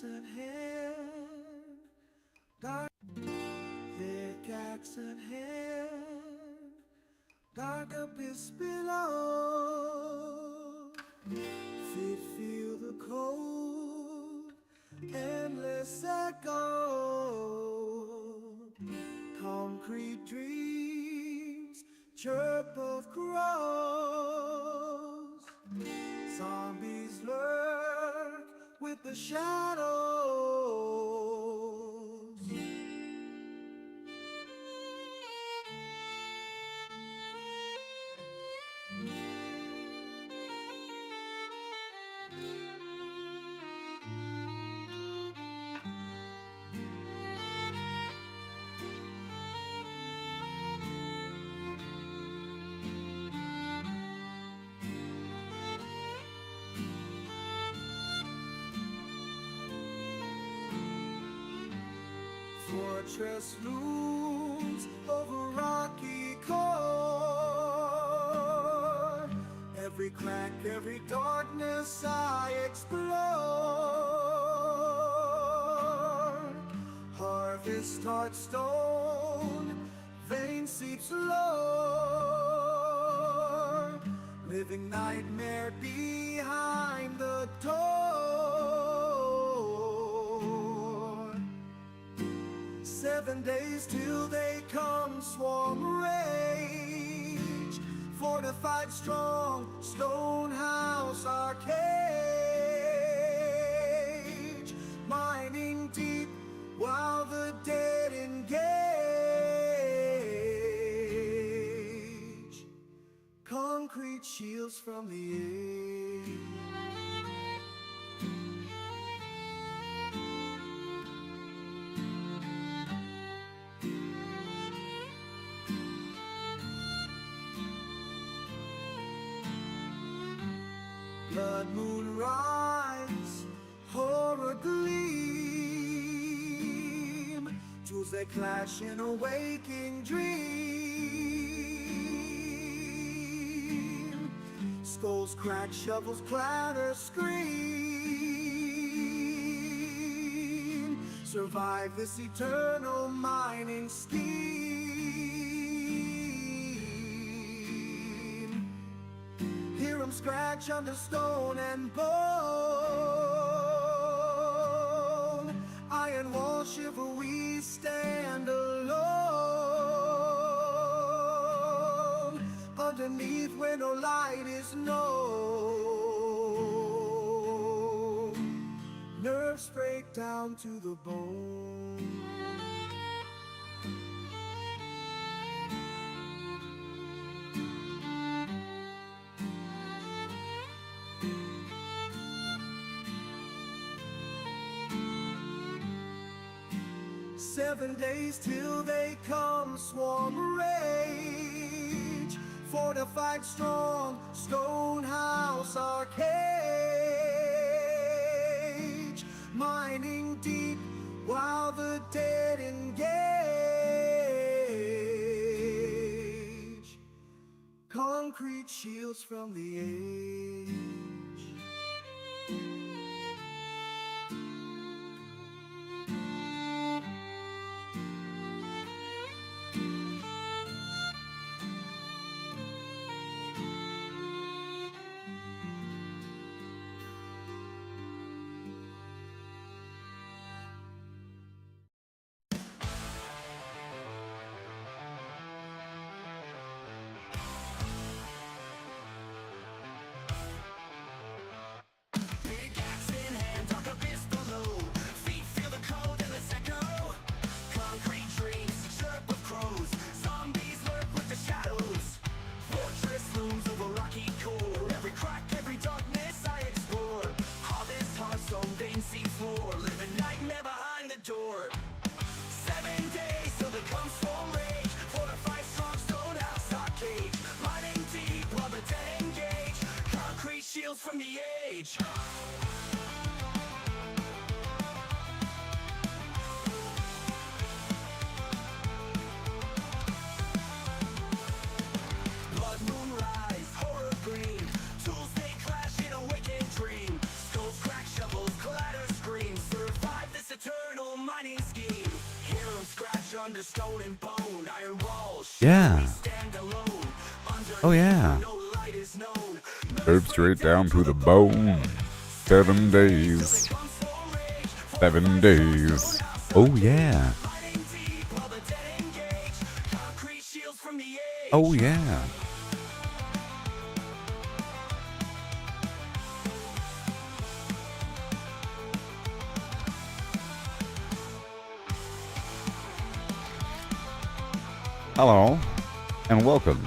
at hand, dark pickaxe at hand, dark abyss below. Feet feel the cold, endless echo. Concrete dreams, chirp of crows. Zombies lurk with the shadows. Fortress looms over rocky core. Every crack, every darkness I explore. Harvest heart stone, vein seeps low. Living nightmare behind the door. 7 days till they come, swarm rage. Fortified strong, stone house our cage. Mining deep while the dead engage. Concrete shields from the age. Blood moon rise, horror gleam. Tools they clash in a waking dream. Skulls crack, shovels clatter, scream. Survive this eternal mining scheme. Hear 'em scratch under stone and bone. Iron walls shiver, we stand alone. Underneath where no light is known. Nerves break down to the bone. 7 days till they come, swarm rage. Fortified strong, stone house our cage. Mining deep while the dead engage. Concrete shields from the age. 7 days till the comes full rage. Fortified strong, stone house our cage. Mining deep while the dead engage. Concrete shields from the age. Blood moon rise, horror green. Tools they clash in a wicked dream. Skulls crack, shovels clatter, scream. Surf mining scheme. Hear 'em scratch under stone and bone. Iron walls, Yeah. stand alone. Oh, yeah. No light is known. Herb straight down to the bone. 7 days. 7 days. Oh, yeah. Mining deep while the dead engage. Concrete shields from the age. Oh, yeah. Hello, and welcome.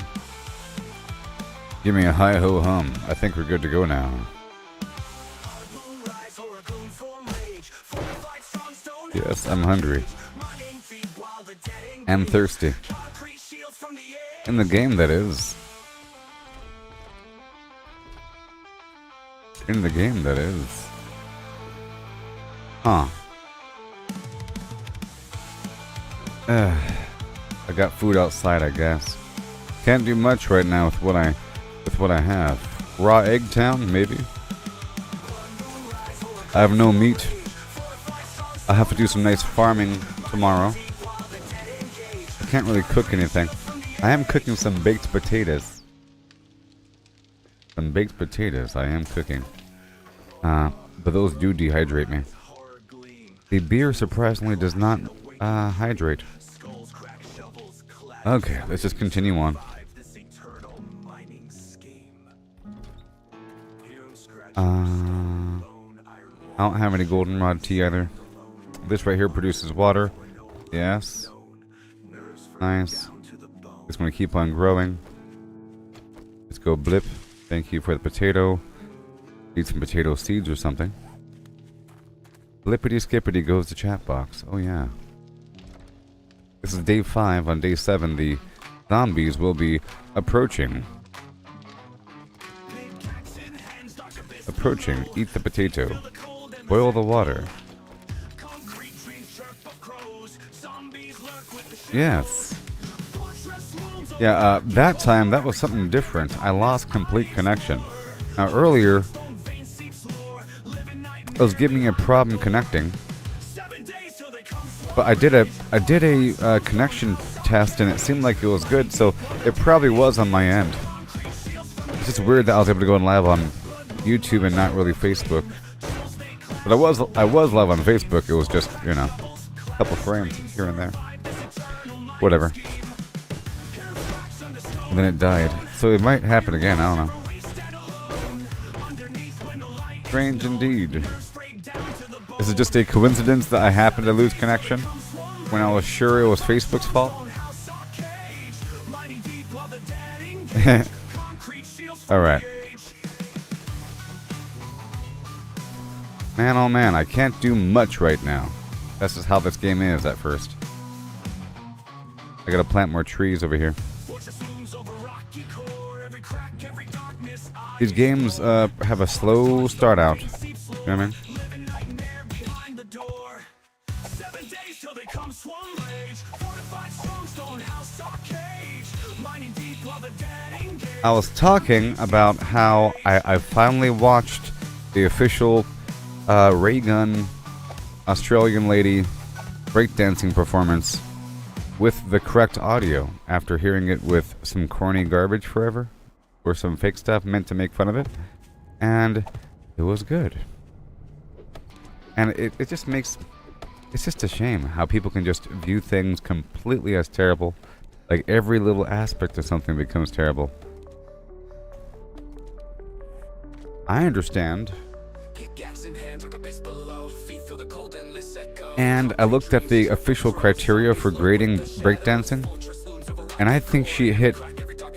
Give me a hi-ho hum. I think we're good to go now. Yes, I'm hungry. And thirsty. In the game, that is. In the game, that is. Huh. I got food outside, I guess. Can't do much right now with what I have. Raw Egg Town, maybe? I have no meat. I have to do some nice farming tomorrow. I can't really cook anything. I am cooking some baked potatoes. Some baked potatoes I am cooking. But those do dehydrate me. The beer surprisingly does not hydrate. Okay, let's just continue on. I don't have any goldenrod tea either. This right here produces water. Yes. Nice. It's going to keep on growing. Let's go blip. Thank you for the potato. Need some potato seeds or something. Blippity skippity goes the chat box. Oh yeah. This is day 5. On day 7, the zombies will be approaching. Approaching. Eat the potato. Boil the water. Yes. Yeah, that time, that was something different. I lost complete connection. Now, earlier, it was giving me a problem connecting. But I did a connection test, and it seemed like it was good, so it probably was on my end. It's just weird that I was able to go live on YouTube and not really Facebook. But I was live on Facebook. It was just, you know, a couple frames here and there. Whatever. And then it died. So it might happen again, I don't know. Strange indeed. Is it just a coincidence that I happened to lose connection when I was sure it was Facebook's fault? Alright. Man, oh man, I can't do much right now. That's just how this game is at first. I gotta plant more trees over here. These games have a slow start out. You know what I mean? I was talking about how I finally watched the official ray gun Australian lady breakdancing performance with the correct audio after hearing it with some corny garbage forever or some fake stuff meant to make fun of it, and it was good. And it just makes, it's just a shame how people can just view things completely as terrible. Like every little aspect of something becomes terrible. I understand. And I looked at the official criteria for grading breakdancing, and I think she hit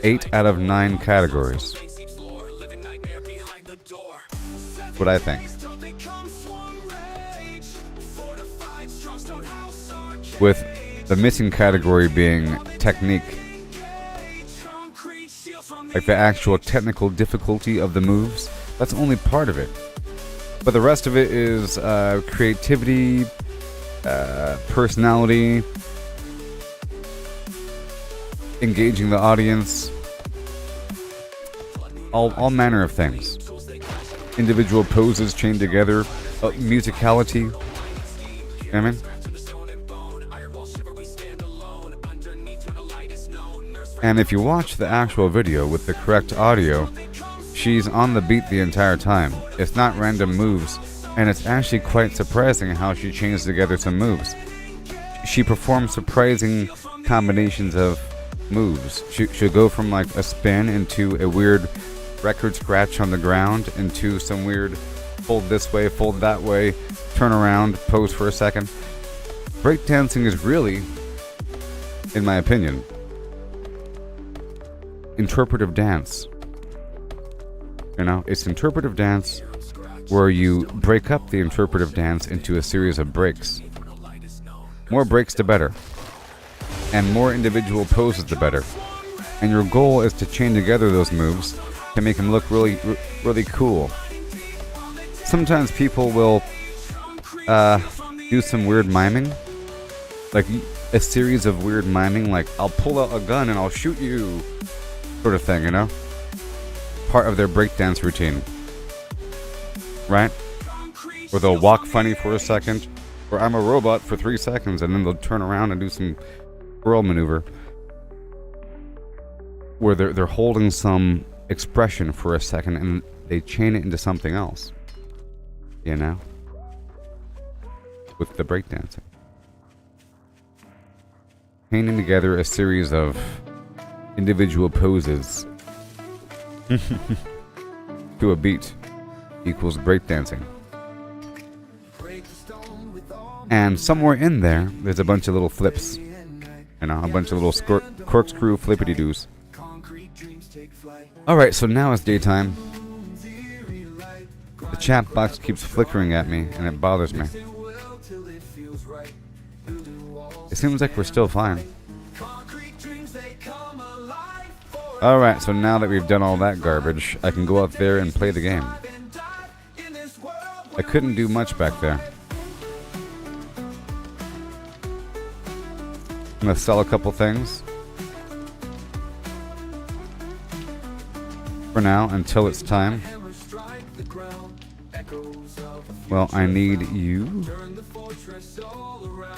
8 out of 9 categories. What I think. With the missing category being technique. Like the actual technical difficulty of the moves. That's only part of it. But the rest of it is creativity, personality, engaging the audience, all manner of things. Individual poses chained together, musicality. You know what I mean? And if you watch the actual video with the correct audio, she's on the beat the entire time. It's not random moves, and it's actually quite surprising how she chains together some moves. She performs surprising combinations of moves. She'll go from like a spin into a weird record scratch on the ground into some weird fold this way, fold that way, turn around, pose for a second. Breakdancing is really, in my opinion, interpretive dance. You know, it's interpretive dance where you break up the interpretive dance into a series of breaks. More breaks the better. And more individual poses the better. And your goal is to chain together those moves to make them look really, really cool. Sometimes people will do some weird miming. Like a series of weird miming, like I'll pull out a gun and I'll shoot you sort of thing, you know? Part of their breakdance routine. Right? Or they'll walk funny for a second, or I'm a robot for 3 seconds, and then they'll turn around and do some twirl maneuver where they're holding some expression for a second and they chain it into something else. You know? With the breakdancing. Chaining together a series of individual poses to a beat equals breakdancing. And somewhere in there's a bunch of little flips. You know, a bunch of little corkscrew flippity-doos. Alright, so now it's daytime. The chat box keeps flickering at me, and it bothers me. It seems like we're still fine. Alright, so now that we've done all that garbage, I can go out there and play the game. I couldn't do much back there. I'm gonna sell a couple things. For now, until it's time. Well, I need you.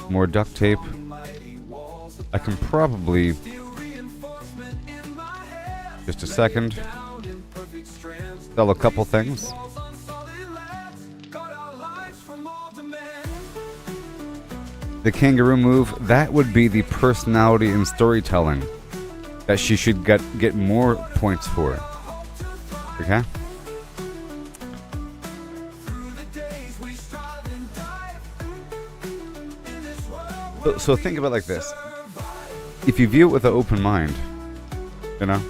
More duct tape. I can probably... Just a second. Sell a couple things. The kangaroo move, that would be the personality and storytelling that she should get more points for. Okay? So think about it like this. If you view it with an open mind, you know,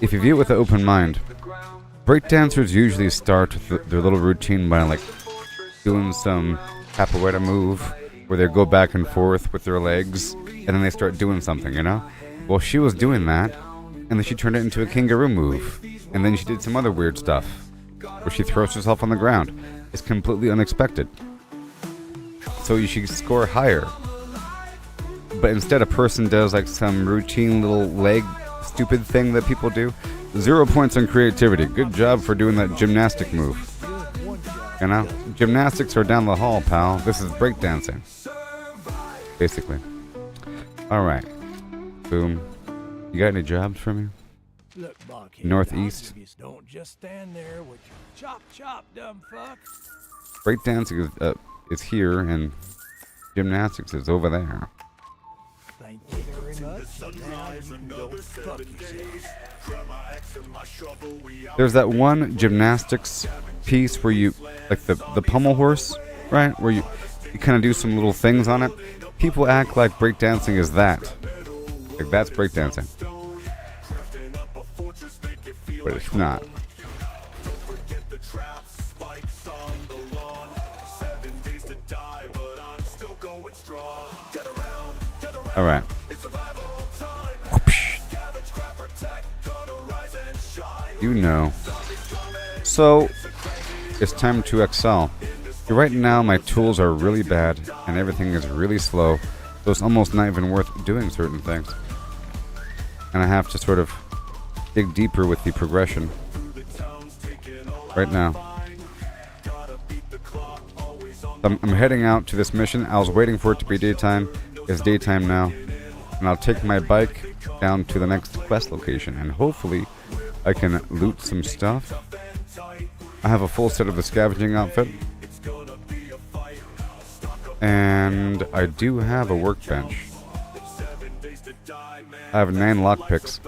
if you view it with an open mind, breakdancers usually start their little routine by like doing some capoeira move where they go back and forth with their legs and then they start doing something, you know? Well, she was doing that and then she turned it into a kangaroo move and then she did some other weird stuff where she throws herself on the ground. It's completely unexpected. So you should score higher. But instead a person does like some routine little leg stupid thing that people do. 0 points on creativity. Good job for doing that gymnastic move. You know? Gymnastics are down the hall, pal. This is breakdancing. Basically. Alright. Boom. You got any jobs for me? Look, Buckhead, Northeast. Don't just stand there with your chop chop, dumb fuck. Breakdancing is here and gymnastics is over there. Thank you very much. Now you can go fuck yourself. There's that one gymnastics piece where you, like the pommel horse, right? Where you kind of do some little things on it. People act like breakdancing is that. Like that's breakdancing. But it's not. Alright. You know. So, it's time to excel. Right now, my tools are really bad, and everything is really slow, so it's almost not even worth doing certain things. And I have to sort of dig deeper with the progression. Right now. I'm heading out to this mission. I was waiting for it to be daytime. It's daytime now. And I'll take my bike down to the next quest location. And hopefully I can loot some stuff. I have a full set of the scavenging outfit. And I do have a workbench. I have 9 lockpicks.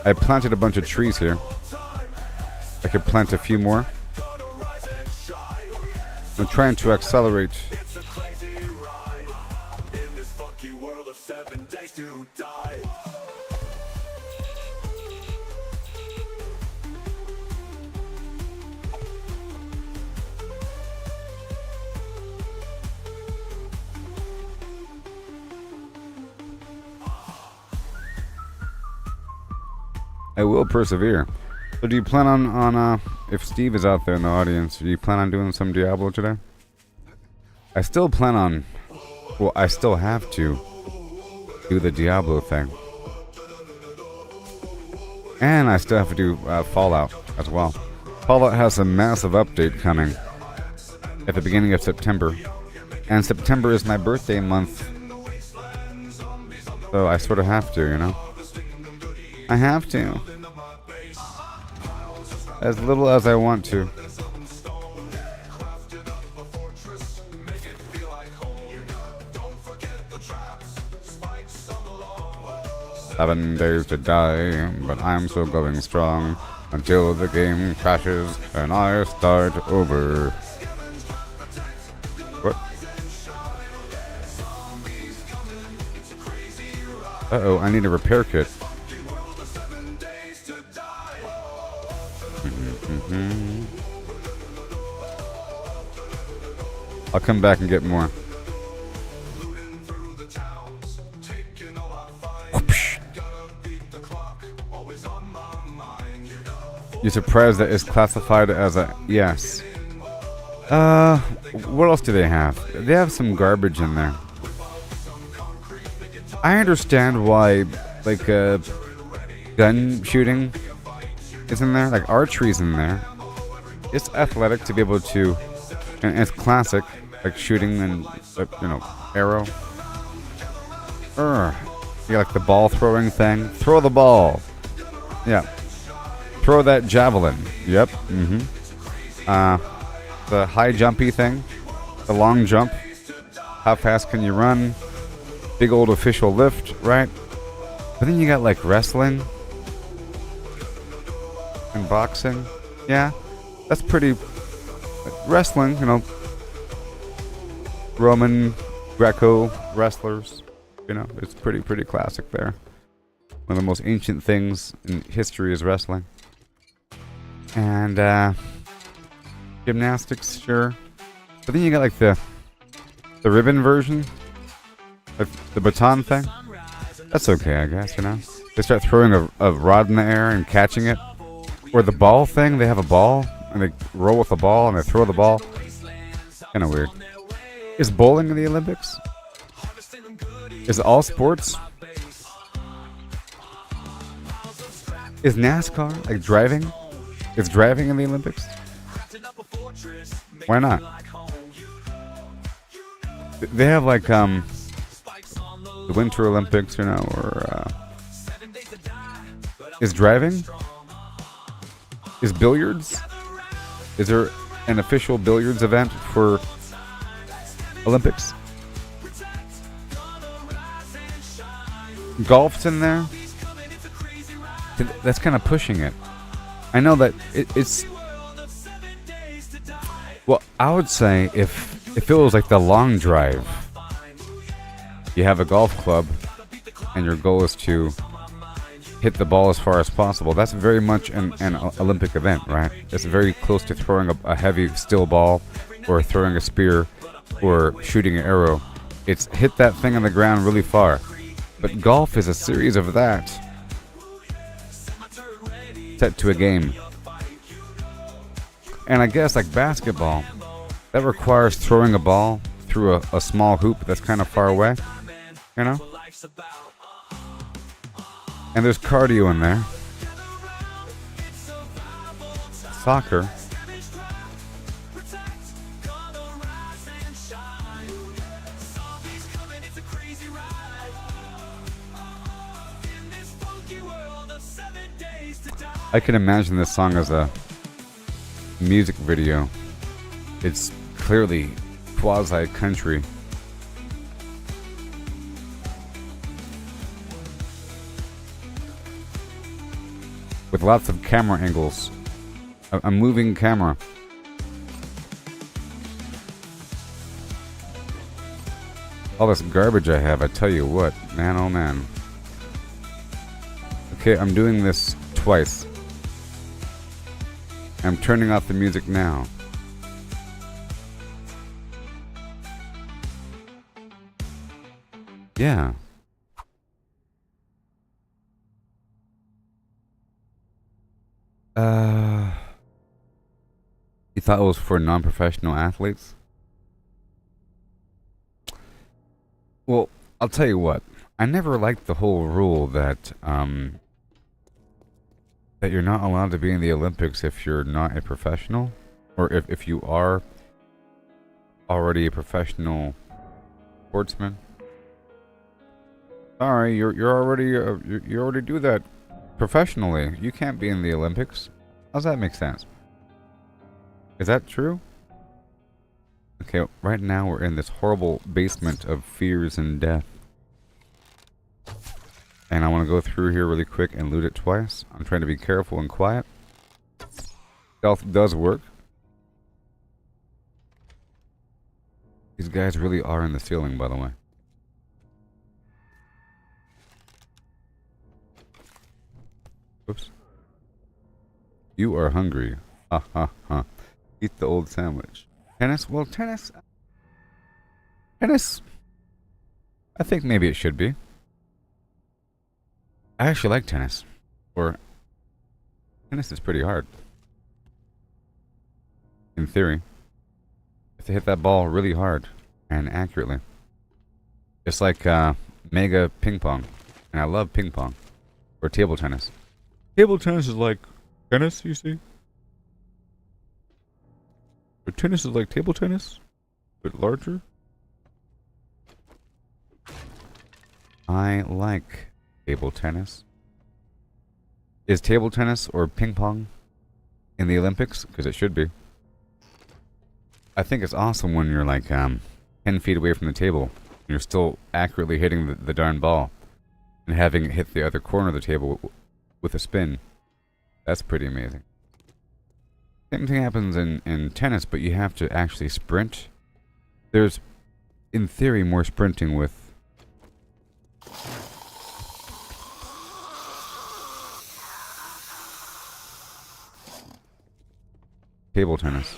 I planted a bunch of trees here. I could plant a few more. I'm trying to accelerate. I will persevere. So do you plan on if Steve is out there in the audience, do you plan on doing some Diablo today? I still plan on, well, I still have to do the Diablo thing. And I still have to do Fallout as well. Fallout has a massive update coming at the beginning of September. And September is my birthday month. So I sort of have to, you know? I have to. As little as I want to. "7 days to die, but I'm still going strong until the game crashes and I start over." What? Uh-oh, I need a repair kit. I'll come back and get more. You're surprised that it's classified as a... Yes. What else do they have? They have some garbage in there. I understand why, like, gun shooting is in there. Like, archery's in there. It's athletic to be able to... And it's classic, like shooting and, you know, arrow. You got like the ball throwing thing. Throw the ball. Yeah. Throw that javelin. Yep. The high jumpy thing. The long jump. How fast can you run? Big old official lift, right? But then you got like wrestling. And boxing. Yeah. That's pretty... Wrestling, you know, Roman, Greco wrestlers, you know, it's pretty classic there. One of the most ancient things in history is wrestling. And gymnastics, sure. But then you got like the ribbon version, like the baton thing. That's okay, I guess, you know. They start throwing a rod in the air and catching it. Or the ball thing, they have a ball. And they roll with the ball and they throw the ball. Kind of weird. Is bowling in the Olympics? Is it all sports? Is NASCAR, like driving? Is driving in the Olympics? Why not? They have like the Winter Olympics, you know, or is driving? Is billiards? Is there an official billiards event for Olympics? Golf's in there? That's kind of pushing it. I know that it's... Well, I would say if it was like the long drive, you have a golf club and your goal is to hit the ball as far as possible. That's very much an Olympic event, right? It's very close to throwing a heavy steel ball or throwing a spear or shooting an arrow. It's hit that thing on the ground really far. But golf is a series of that set to a game. And I guess like basketball, that requires throwing a ball through a small hoop that's kind of far away, you know? And there's cardio in there. I can imagine this song as a music video. It's clearly quasi-country. With lots of camera angles. A moving camera. All this garbage I have, I tell you what. Man, oh man. Okay, I'm doing this twice. I'm turning off the music now. Yeah. You thought it was for non-professional athletes? Well, I'll tell you what. I never liked the whole rule that that you're not allowed to be in the Olympics if you're not a professional, or if you are already a professional sportsman. Sorry, you already do that professionally. You can't be in the Olympics. How's that make sense? Is that true? Okay, right now we're in this horrible basement of fears and death. And I want to go through here really quick and loot it twice. I'm trying to be careful and quiet. Stealth does work. These guys really are in the ceiling, by the way. Oops. You are hungry. Ha ha ha. Eat the old sandwich. Tennis? Well, tennis... Tennis... I think maybe it should be. I actually like tennis. Or... Tennis is pretty hard. In theory. You have to hit that ball really hard. And accurately. Just like, mega ping pong. And I love ping pong. Or table tennis. Table tennis is like tennis, you see? But tennis is like table tennis, but larger. I like table tennis. Is table tennis or ping pong in the Olympics? Because it should be. I think it's awesome when you're like 10 feet away from the table. And you're still accurately hitting the darn ball. And having it hit the other corner of the table with a spin. That's pretty amazing. Same thing happens in tennis, but you have to actually sprint. There's, in theory, more sprinting with... table tennis.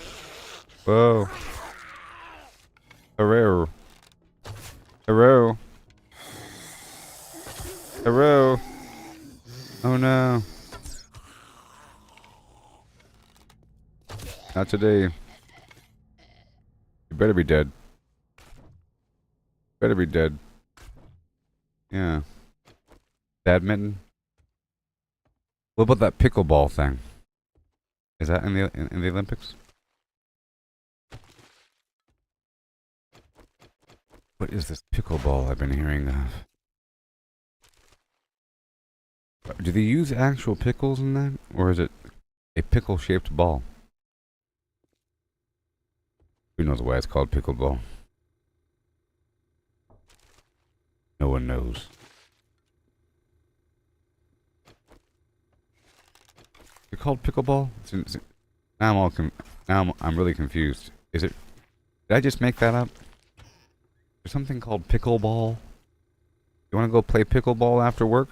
Whoa. Hello. Hello. Hello. Oh no. Not today. You better be dead. Better be dead. Yeah. Badminton? What about that pickleball thing? Is that in the Olympics? What is this pickleball I've been hearing of? Do they use actual pickles in that? Or is it a pickle-shaped ball? Who knows why it's called pickleball? No one knows. Is it called pickleball? Now I'm really confused. Is it? Did I just make that up? There's something called pickleball. You want to go play pickleball after work?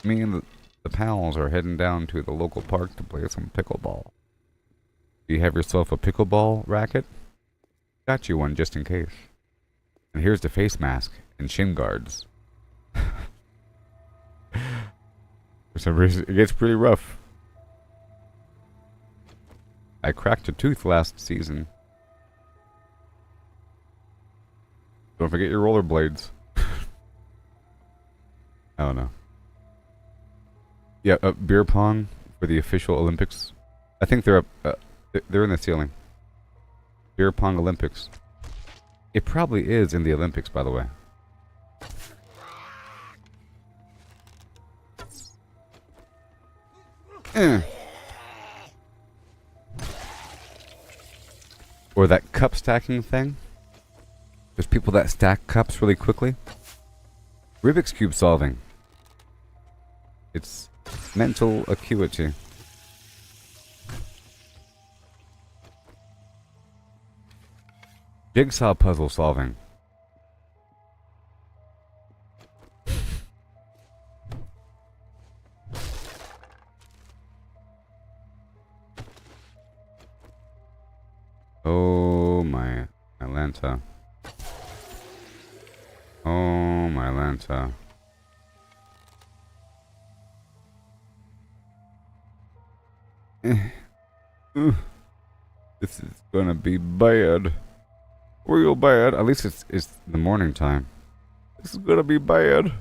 Me and the pals are heading down to the local park to play some pickleball. Do you have yourself a pickleball racket? Got you one just in case. And here's the face mask and shin guards. For some reason, it gets pretty rough. I cracked a tooth last season. Don't forget your rollerblades. I don't know. Yeah, beer pong for the official Olympics. I think they're up. They're in the ceiling. Beer pong Olympics. It probably is in the Olympics, by the way. Eh. Or that cup stacking thing. There's people that stack cups really quickly. Rubik's Cube solving. It's mental acuity. Jigsaw puzzle solving. Oh my Atlanta. Oh my Atlanta. This is gonna be bad. Real bad. At least it's the morning time. This is gonna be bad.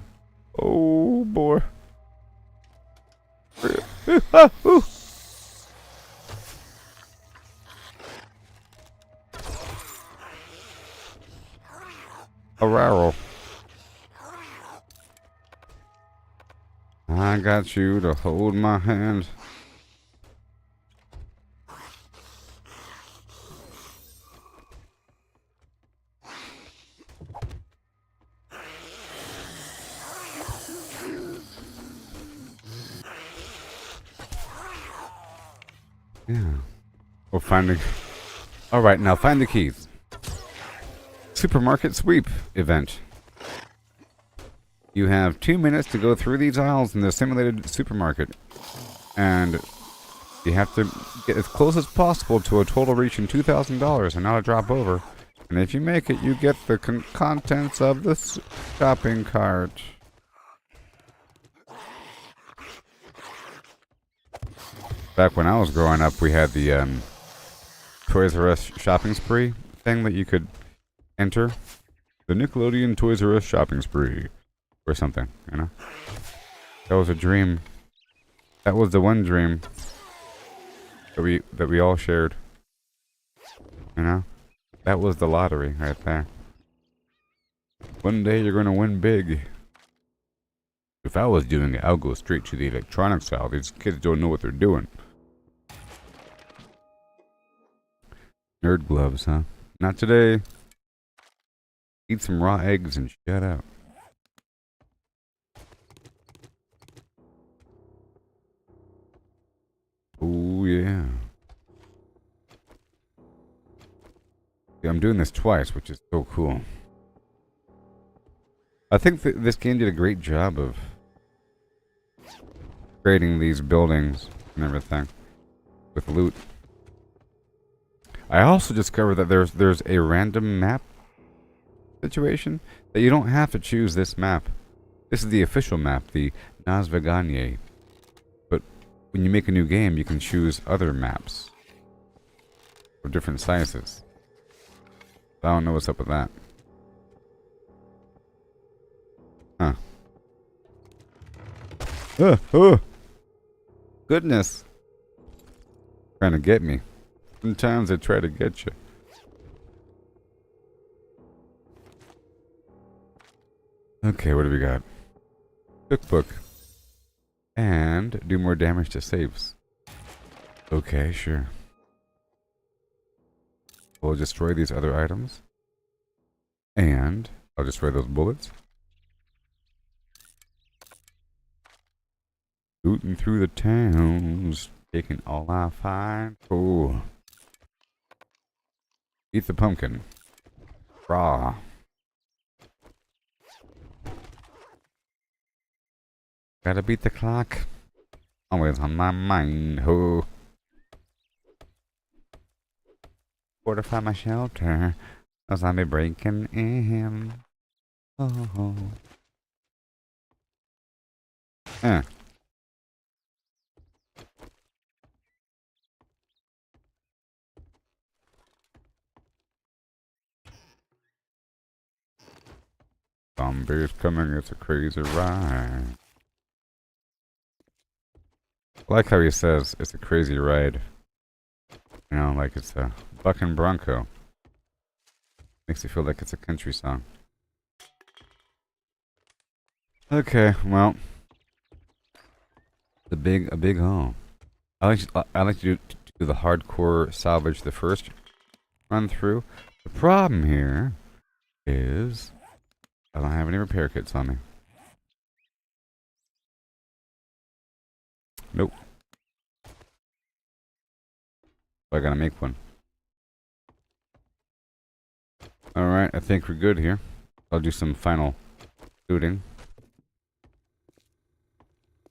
Oh boy. Araro. I got you to hold my hand. Yeah. We're finding. Alright, now find the keys. Supermarket sweep event. You have 2 minutes to go through these aisles in the simulated supermarket. And you have to get as close as possible to a total reaching $2,000 and not a drop over. And if you make it, you get the contents of the shopping cart. Back when I was growing up, we had the Toys R Us shopping spree thing that you could enter. The Nickelodeon Toys R Us shopping spree. Or something, you know? That was a dream. That was the one dream that we all shared. You know? That was the lottery right there. One day you're gonna win big. If I was doing it, I'll go straight to the electronics aisle. These kids don't know what they're doing. Nerd gloves, huh? Not today. Eat some raw eggs and shut up. Oh yeah. Yeah, I'm doing this twice, which is so cool. I think that this game did a great job of creating these buildings and everything with loot. I also discovered that there's a random map situation that you don't have to choose this map. This is the official map, the Nazvaganye. But when you make a new game, you can choose other maps of different sizes. I don't know what's up with that. Huh. Oh! Goodness! Trying to get me. Sometimes they try to get you. Okay, what do we got? Cookbook. And do more damage to saves. Okay, sure. We'll destroy these other items. And I'll destroy those bullets. Shooting through the towns. Taking all I find. Oh. Eat the pumpkin. Raw. Gotta beat the clock. Always on my mind. Oh. Fortify my shelter. Cause I'll be breaking in. Oh. Zombies coming, it's a crazy ride. I like how he says it's a crazy ride. You know, like it's a bucking bronco. Makes you feel like it's a country song. Okay, well. A big haul. I like to do the hardcore salvage the first run through. The problem here is I don't have any repair kits on me. Nope. So I gotta make one. Alright, I think we're good here. I'll do some final looting.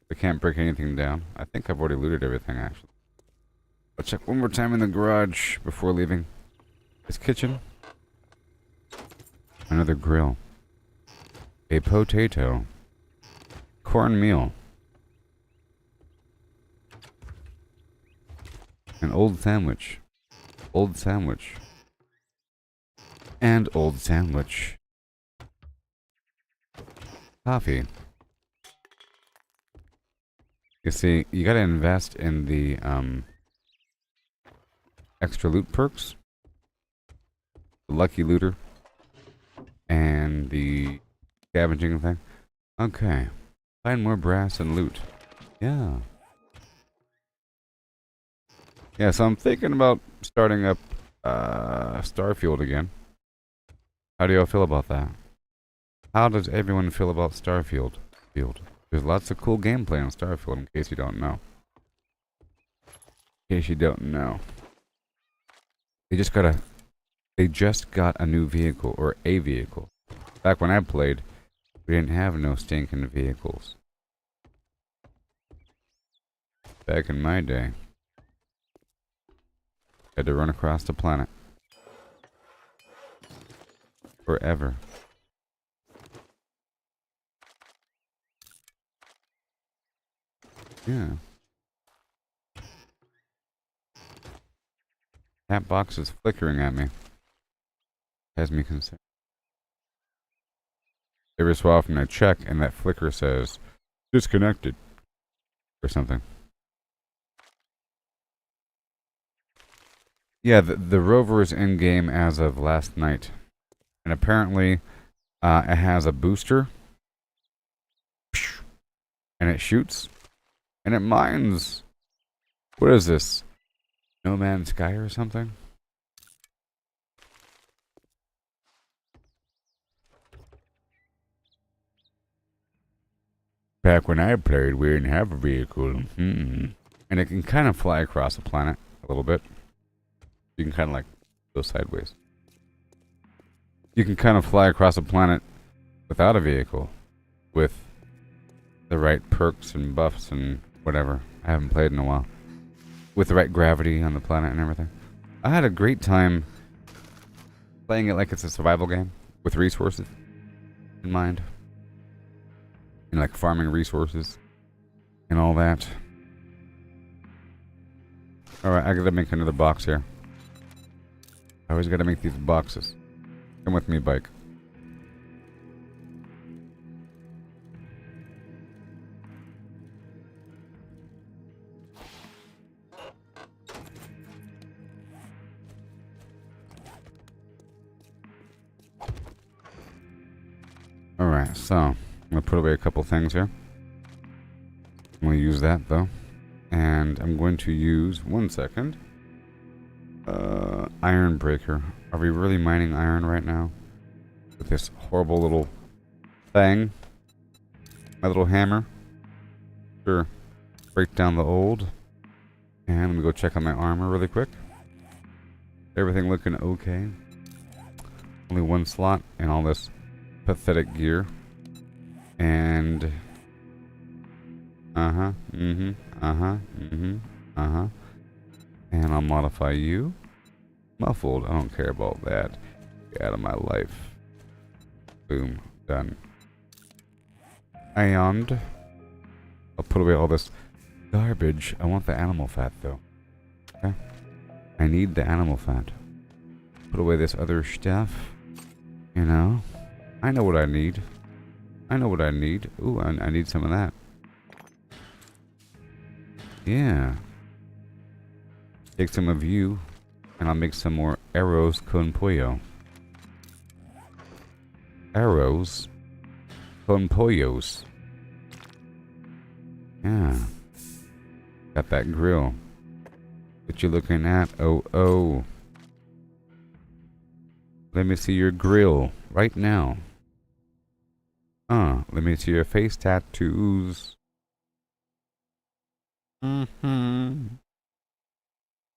I can't break anything down. I think I've already looted everything, actually. I'll check one more time in the garage before leaving. This kitchen. Another grill. A potato. Cornmeal. An old sandwich. Old sandwich. And old sandwich. Coffee. You see, you gotta invest in the, extra loot perks. The lucky looter. And the scavenging thing. Okay. Find more brass and loot. Yeah. Yeah, so I'm thinking about starting up, Starfield again. How do y'all feel about that? How does everyone feel about Starfield? There's lots of cool gameplay on Starfield, in case you don't know. In case you don't know. They just got a new vehicle, or a vehicle. Back when I played, we didn't have no stinking vehicles. Back in my day. Had to run across the planet. Forever. Yeah. That box is flickering at me. Has me concerned. Every so often I check and that flicker says disconnected or something. Yeah, the rover is in game as of last night. And apparently it has a booster. And it shoots. And it mines. What is this? No Man's Sky or something? Back when I played, we didn't have a vehicle. And it can kind of fly across the planet a little bit. You can kind of like go sideways. You can kind of fly across the planet without a vehicle. With the right perks and buffs and whatever. I haven't played in a while. With the right gravity on the planet and everything. I had a great time playing it like it's a survival game. With resources in mind. And like farming resources. And all that. Alright, I gotta make another box here. I always gotta make these boxes. Come with me, bike. Alright, so I'm gonna put away a couple things here. I'm gonna use that though. And I'm going to use 1 second. Iron breaker. Are we really mining iron right now? With this horrible little thing? My little hammer? Sure. Break down the old. And let me go check on my armor really quick. Everything looking okay. Only one slot and all this pathetic gear. And and I'll modify you. Muffled, I don't care about that. Get out of my life. Boom, done. And I'll put away all this garbage. I want the animal fat though. Okay? I need the animal fat. Put away this other stuff. You know? I know what I need. I know what I need. Ooh, I need some of that. Yeah. Take some of you, and I'll make some more arrows con pollo. Arrows con pollos. Yeah. Got that grill. What you looking at? Oh, oh. Let me see your grill right now. Let me see your face tattoos. Mm-hmm.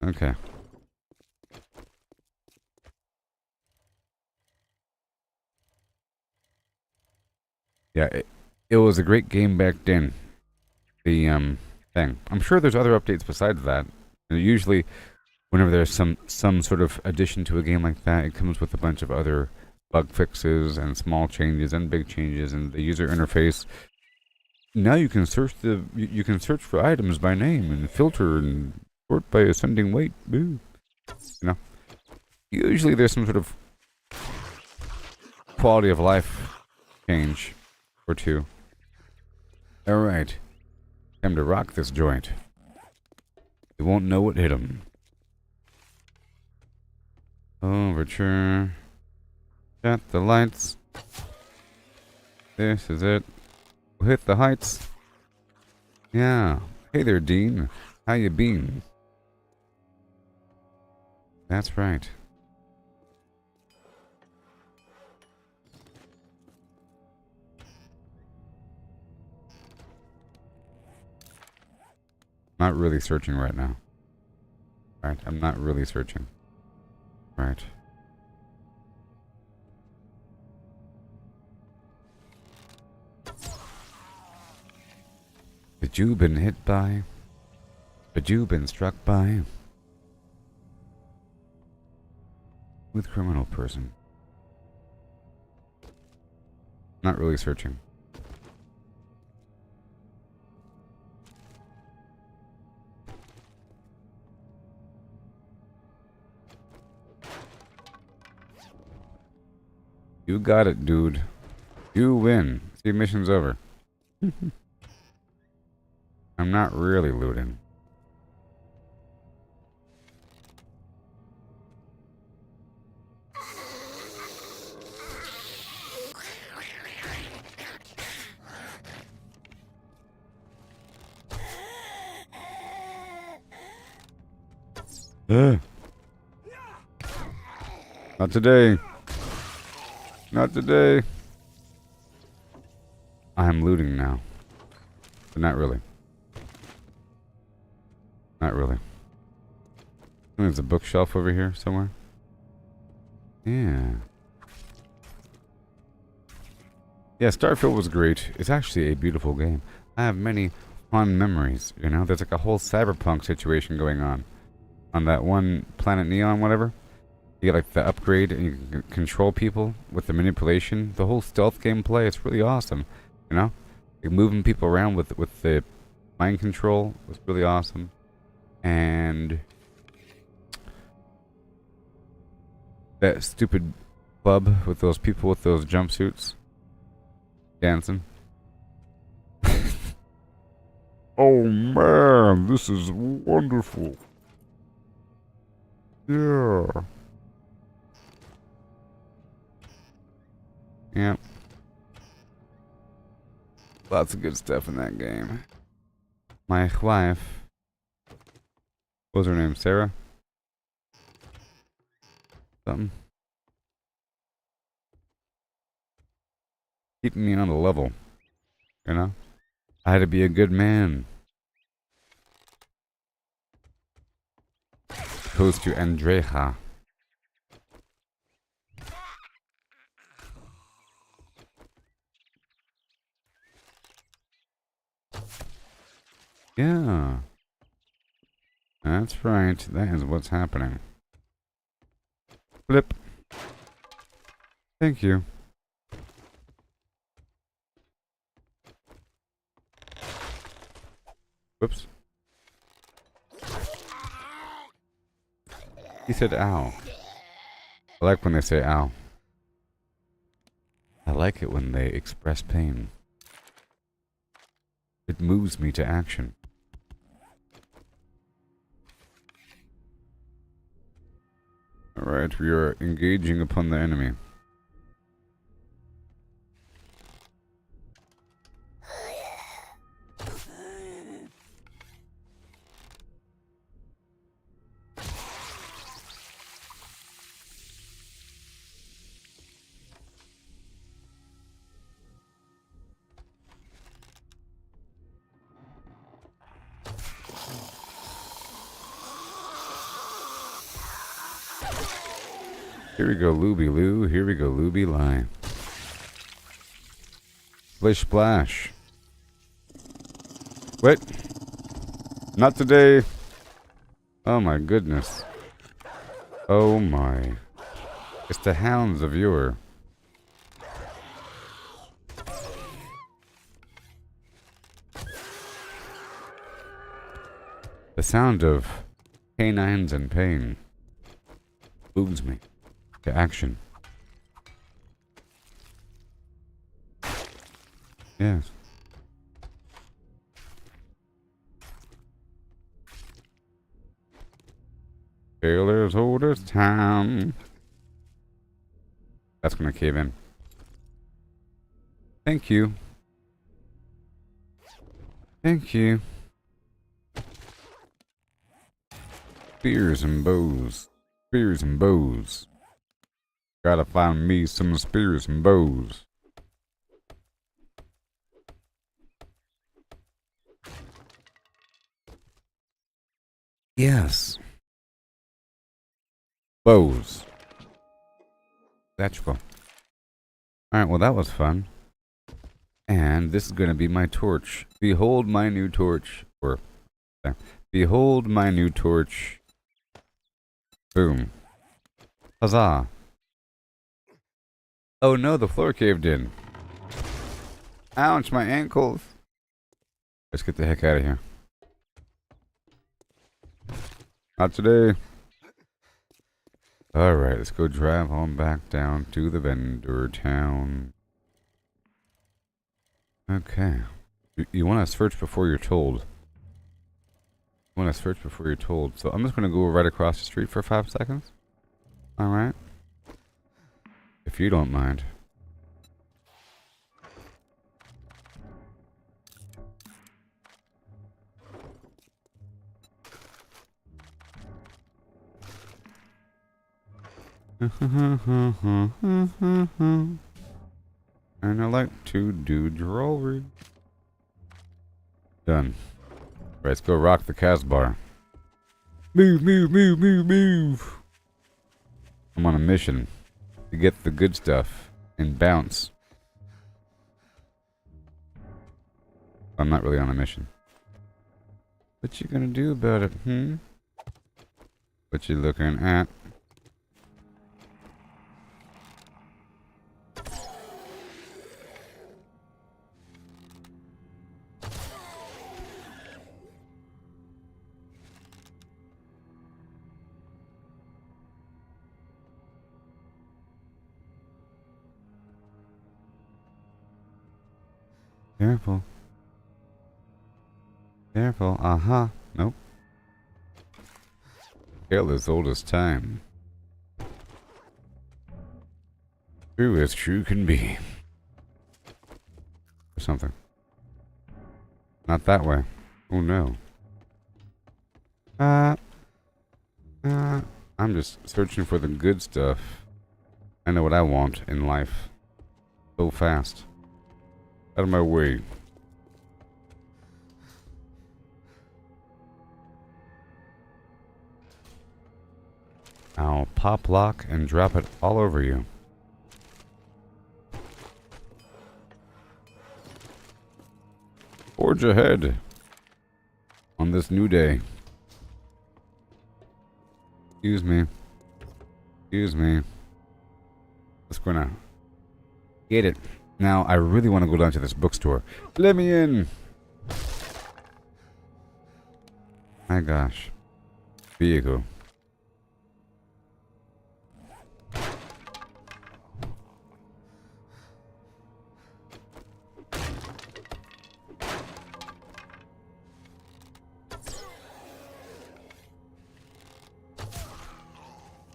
Okay. Yeah, it was a great game back then. The thing. I'm sure there's other updates besides that. And usually, whenever there's some sort of addition to a game like that, it comes with a bunch of other bug fixes and small changes and big changes in the user interface. Now you can search you can search for items by name and filter and sort by ascending weight. Boo. You know, usually there's some sort of quality of life change or two. All right, time to rock this joint. You won't know what hit him. Overture. Shut the lights. This is it. We'll hit the heights. Yeah. Hey there, Dean. How you been? That's right. Not really searching right now. Right, I'm not really searching. Right. But you been hit by? But you been struck by? With criminal person. Not really searching. You got it, dude. You win. See, mission's over. I'm not really looting. Not today. Not today. I'm looting now. But not really. Not really. There's a bookshelf over here somewhere. Yeah. Yeah, Starfield was great. It's actually a beautiful game. I have many fond memories, you know? There's like a whole cyberpunk situation going on that one Planet Neon, whatever. You get like the upgrade and you can control people with the manipulation. The whole stealth gameplay, it's really awesome, you know? Like moving people around with the mind control was really awesome. And that stupid club with those people with those jumpsuits dancing. Oh man, this is wonderful. Yeah. Yep. Lots of good stuff in that game. My wife, what was her name? Sarah? Something. Keeping me on the level. You know? I had to be a good man. Opposed to Andreja. Yeah. That's right. That is what's happening. Flip. Thank you. Whoops. He said ow. I like when they say ow. I like it when they express pain. It moves me to action. Alright, we are engaging upon the enemy. Here we go, Looby Loo. Here we go, Looby Lie. Splish splash. Wait. Not today. Oh my goodness. Oh my. It's the hounds of yore. The sound of canines in pain moves me to action. Yes. Taylor's oldest town. That's gonna cave in. Thank you. Thank you. Spears and bows. Spears and bows. Gotta find me some spears and bows. Yes. Bows. That's cool. Alright, well that was fun. And this is gonna be my torch. Behold my new torch. Or, behold my new torch. Boom. Huzzah. Oh no, the floor caved in. Ouch, my ankles. Let's get the heck out of here. Not today. Alright, let's go drive on back down to the vendor town. Okay. You want to search before you're told. You want to search before you're told. So I'm just going to go right across the street for 5 seconds. Alright. If you don't mind. And I like to do jewelry. Done. Right, let's go rock the Casbah. Move, move, move, move, move. I'm on a mission to get the good stuff and bounce. I'm not really on a mission. What you gonna do about it, What you looking at? Careful. Careful. Uh-huh. Nope. Tale as old as time. True as true can be. Or something. Not that way. Oh no. I'm just searching for the good stuff. I know what I want in life. So fast. Out of my way. I'll pop lock and drop it all over you. Forge ahead on this new day. Excuse me. Excuse me. Let's go now. Get it. Now, I really want to go down to this bookstore. Let me in! My gosh. Vehicle.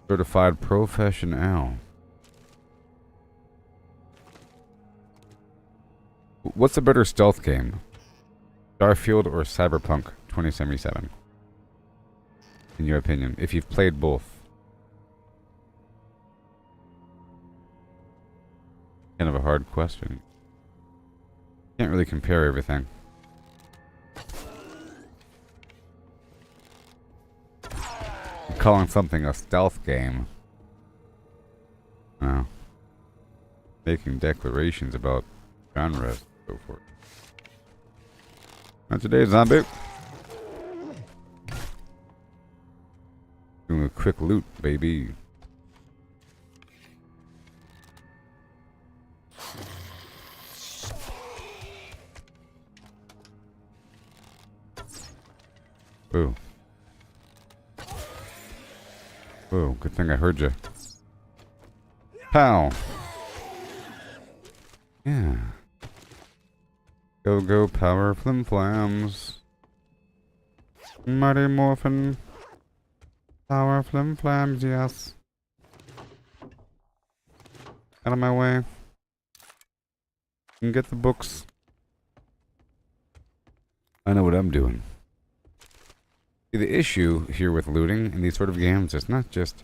Certified professional. What's a better stealth game? Starfield or Cyberpunk 2077? In your opinion, if you've played both. Kind of a hard question. Can't really compare everything. Calling something a stealth game making declarations about genres and so forth. Not today, zombie. Doing a quick loot, baby. Ooh. Ooh, good thing I heard you. Pow. Yeah. Go, go, power, flim flams. Mighty Morphin. Power, flim flams, yes. Out of my way. And get the books. I know what I'm doing. See, the issue here with looting in these sort of games is not just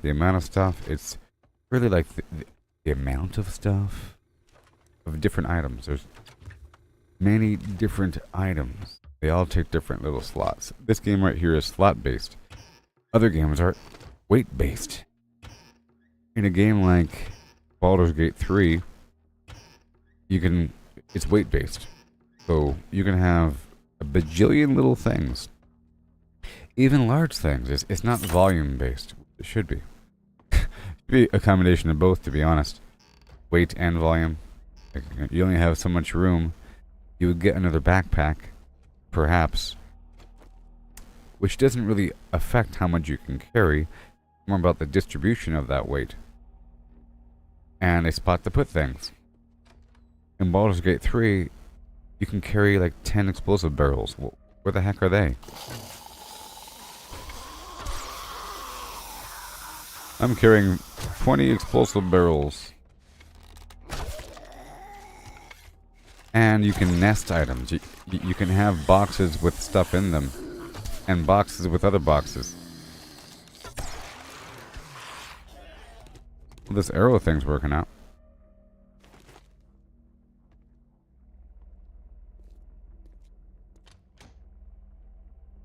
the amount of stuff, it's really like the amount of stuff of different items. There's many different items. They all take different little slots. This game right here is slot based. Other games are weight based. In a game like Baldur's Gate 3, it's weight based. So you can have a bajillion little things. Even large things. It's not volume based. It should be. It should be a combination of both, to be honest. Weight and volume. You only have so much room. You would get another backpack, perhaps, which doesn't really affect how much you can carry. More about the distribution of that weight. And a spot to put things. In Baldur's Gate 3, you can carry like 10 explosive barrels. Where the heck are they? I'm carrying 20 explosive barrels. And you can nest items. You can have boxes with stuff in them. And boxes with other boxes. Well, this arrow thing's working out.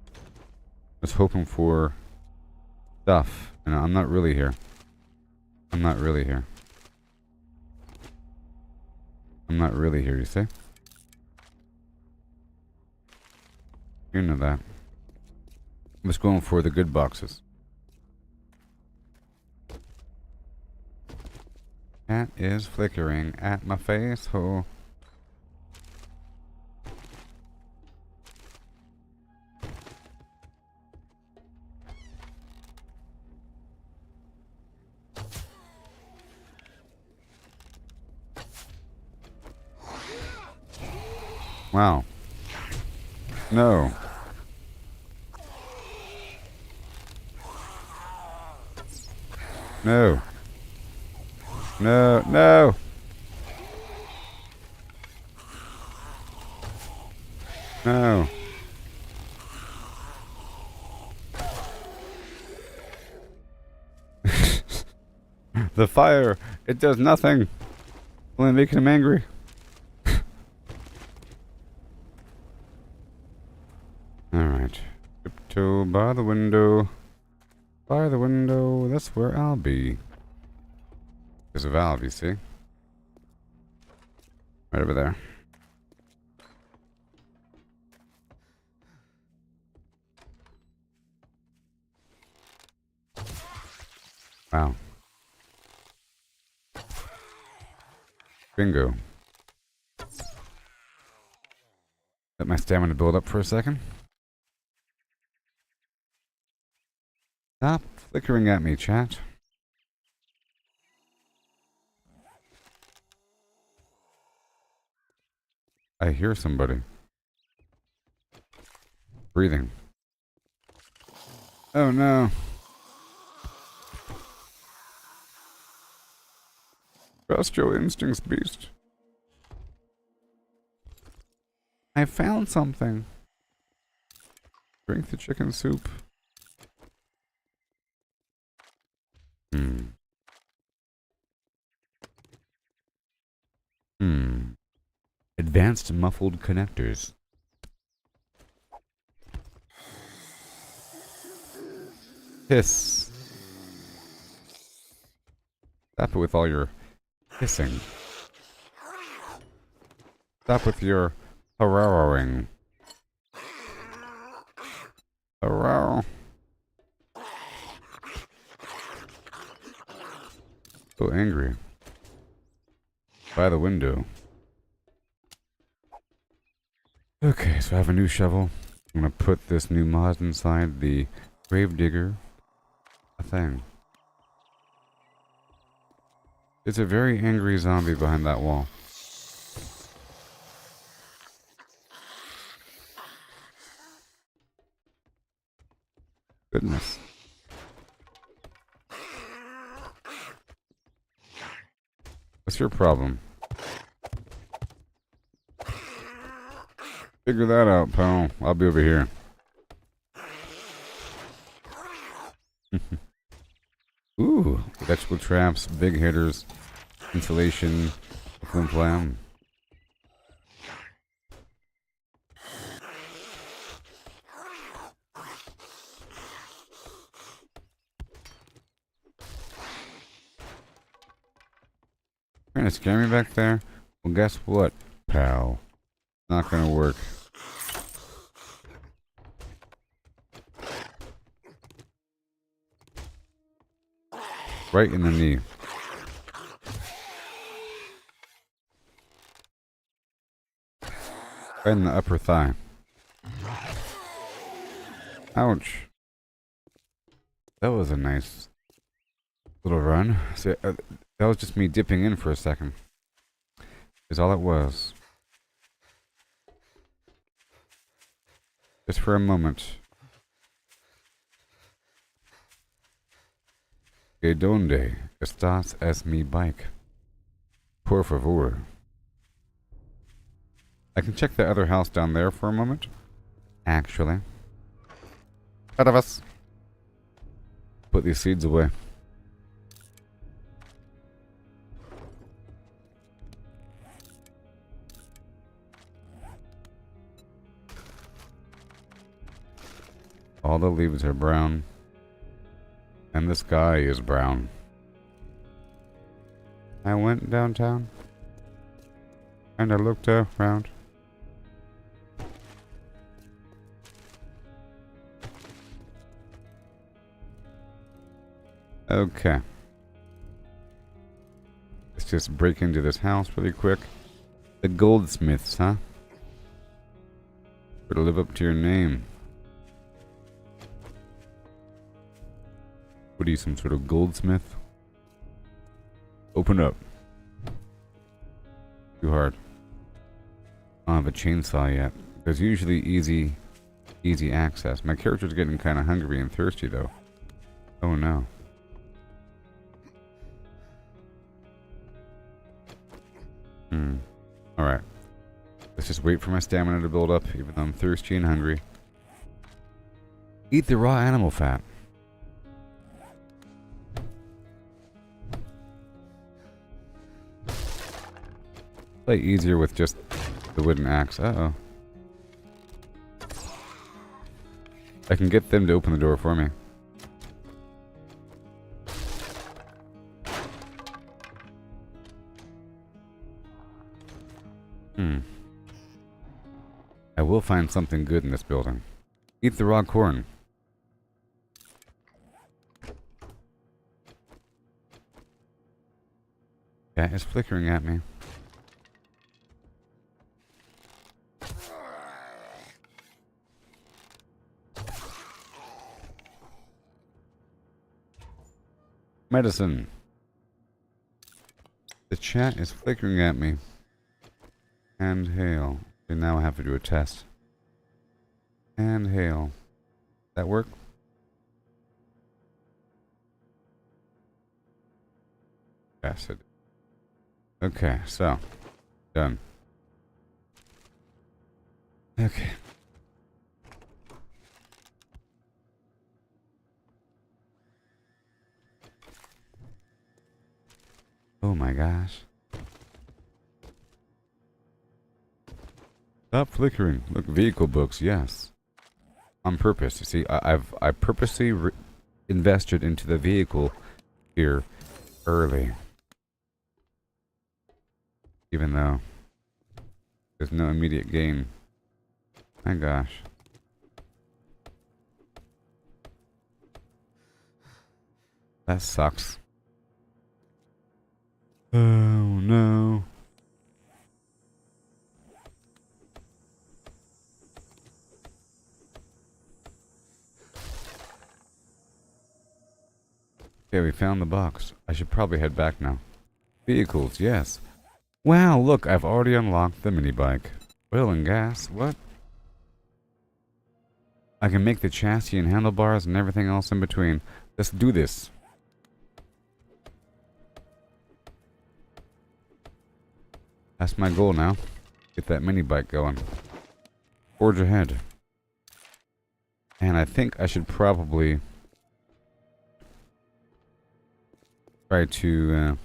I was hoping for stuff. And I'm not really here. I'm not really here. I'm not really here, you see? You know that. I'm just going for the good boxes. Cat is flickering at my face hole. Wow. No. No. No, no. No. The fire, it does nothing. Only making him angry. Alright. Tiptoe by the window. By the window, that's where I'll be. There's a valve, you see? Right over there. Wow. Bingo. Let my stamina build up for a second. Stop flickering at me, chat. I hear somebody. Breathing. Oh no. Trust your instincts, beast. I found something. Drink the chicken soup. Advanced muffled connectors. Hiss. Stop Stop it with all your hissing. Stop with your harrowing. Harrow. So angry. By the window. Okay, so I have a new shovel. I'm gonna put this new mod inside the gravedigger thing. It's a very angry zombie behind that wall. Goodness. What's your problem? Figure that out, pal. I'll be over here. Ooh, electrical traps, big hitters, insulation, flim flam. Trying to scare me back there? Well, guess what, pal? Not gonna work. Right in the knee. Right in the upper thigh. Ouch. That was a nice little run. See, that was just me dipping in for a second. Is all it was. Just for a moment. ¿Que dónde estás es mi bike? Por favor. I can check the other house down there for a moment. Actually. Out of us. Put these seeds away. All the leaves are brown. And the sky is brown. I went downtown. And I looked around. Okay. Let's just break into this house really quick. The goldsmiths, huh? Better live up to your name. What are you, some sort of goldsmith? Open up. Too hard. I don't have a chainsaw yet. There's usually easy access. My character's getting kind of hungry and thirsty though. Oh no. Alright. Let's just wait for my stamina to build up, even though I'm thirsty and hungry. Eat the raw animal fat. Play easier with just the wooden axe. Uh-oh. I can get them to open the door for me. I will find something good in this building. Eat the raw corn. Yeah, it's flickering at me. Medicine. The chat is flickering at me. And hail. And now I have to do a test. And hail. That work? Yes, it did. Okay, so. Done. Okay. Oh my gosh. Stop flickering. Look, vehicle books, yes. On purpose. You see, I purposely invested into the vehicle here early. even though there's no immediate gain. My gosh. That sucks. Oh no. Okay, we found the box. I should probably head back now. Vehicles, yes. Wow, look, I've already unlocked the mini bike. Oil and gas, what? I can make the chassis and handlebars and everything else in between. Let's do this. That's my goal now. Get that mini bike going. Forge ahead. And I think I should probably try to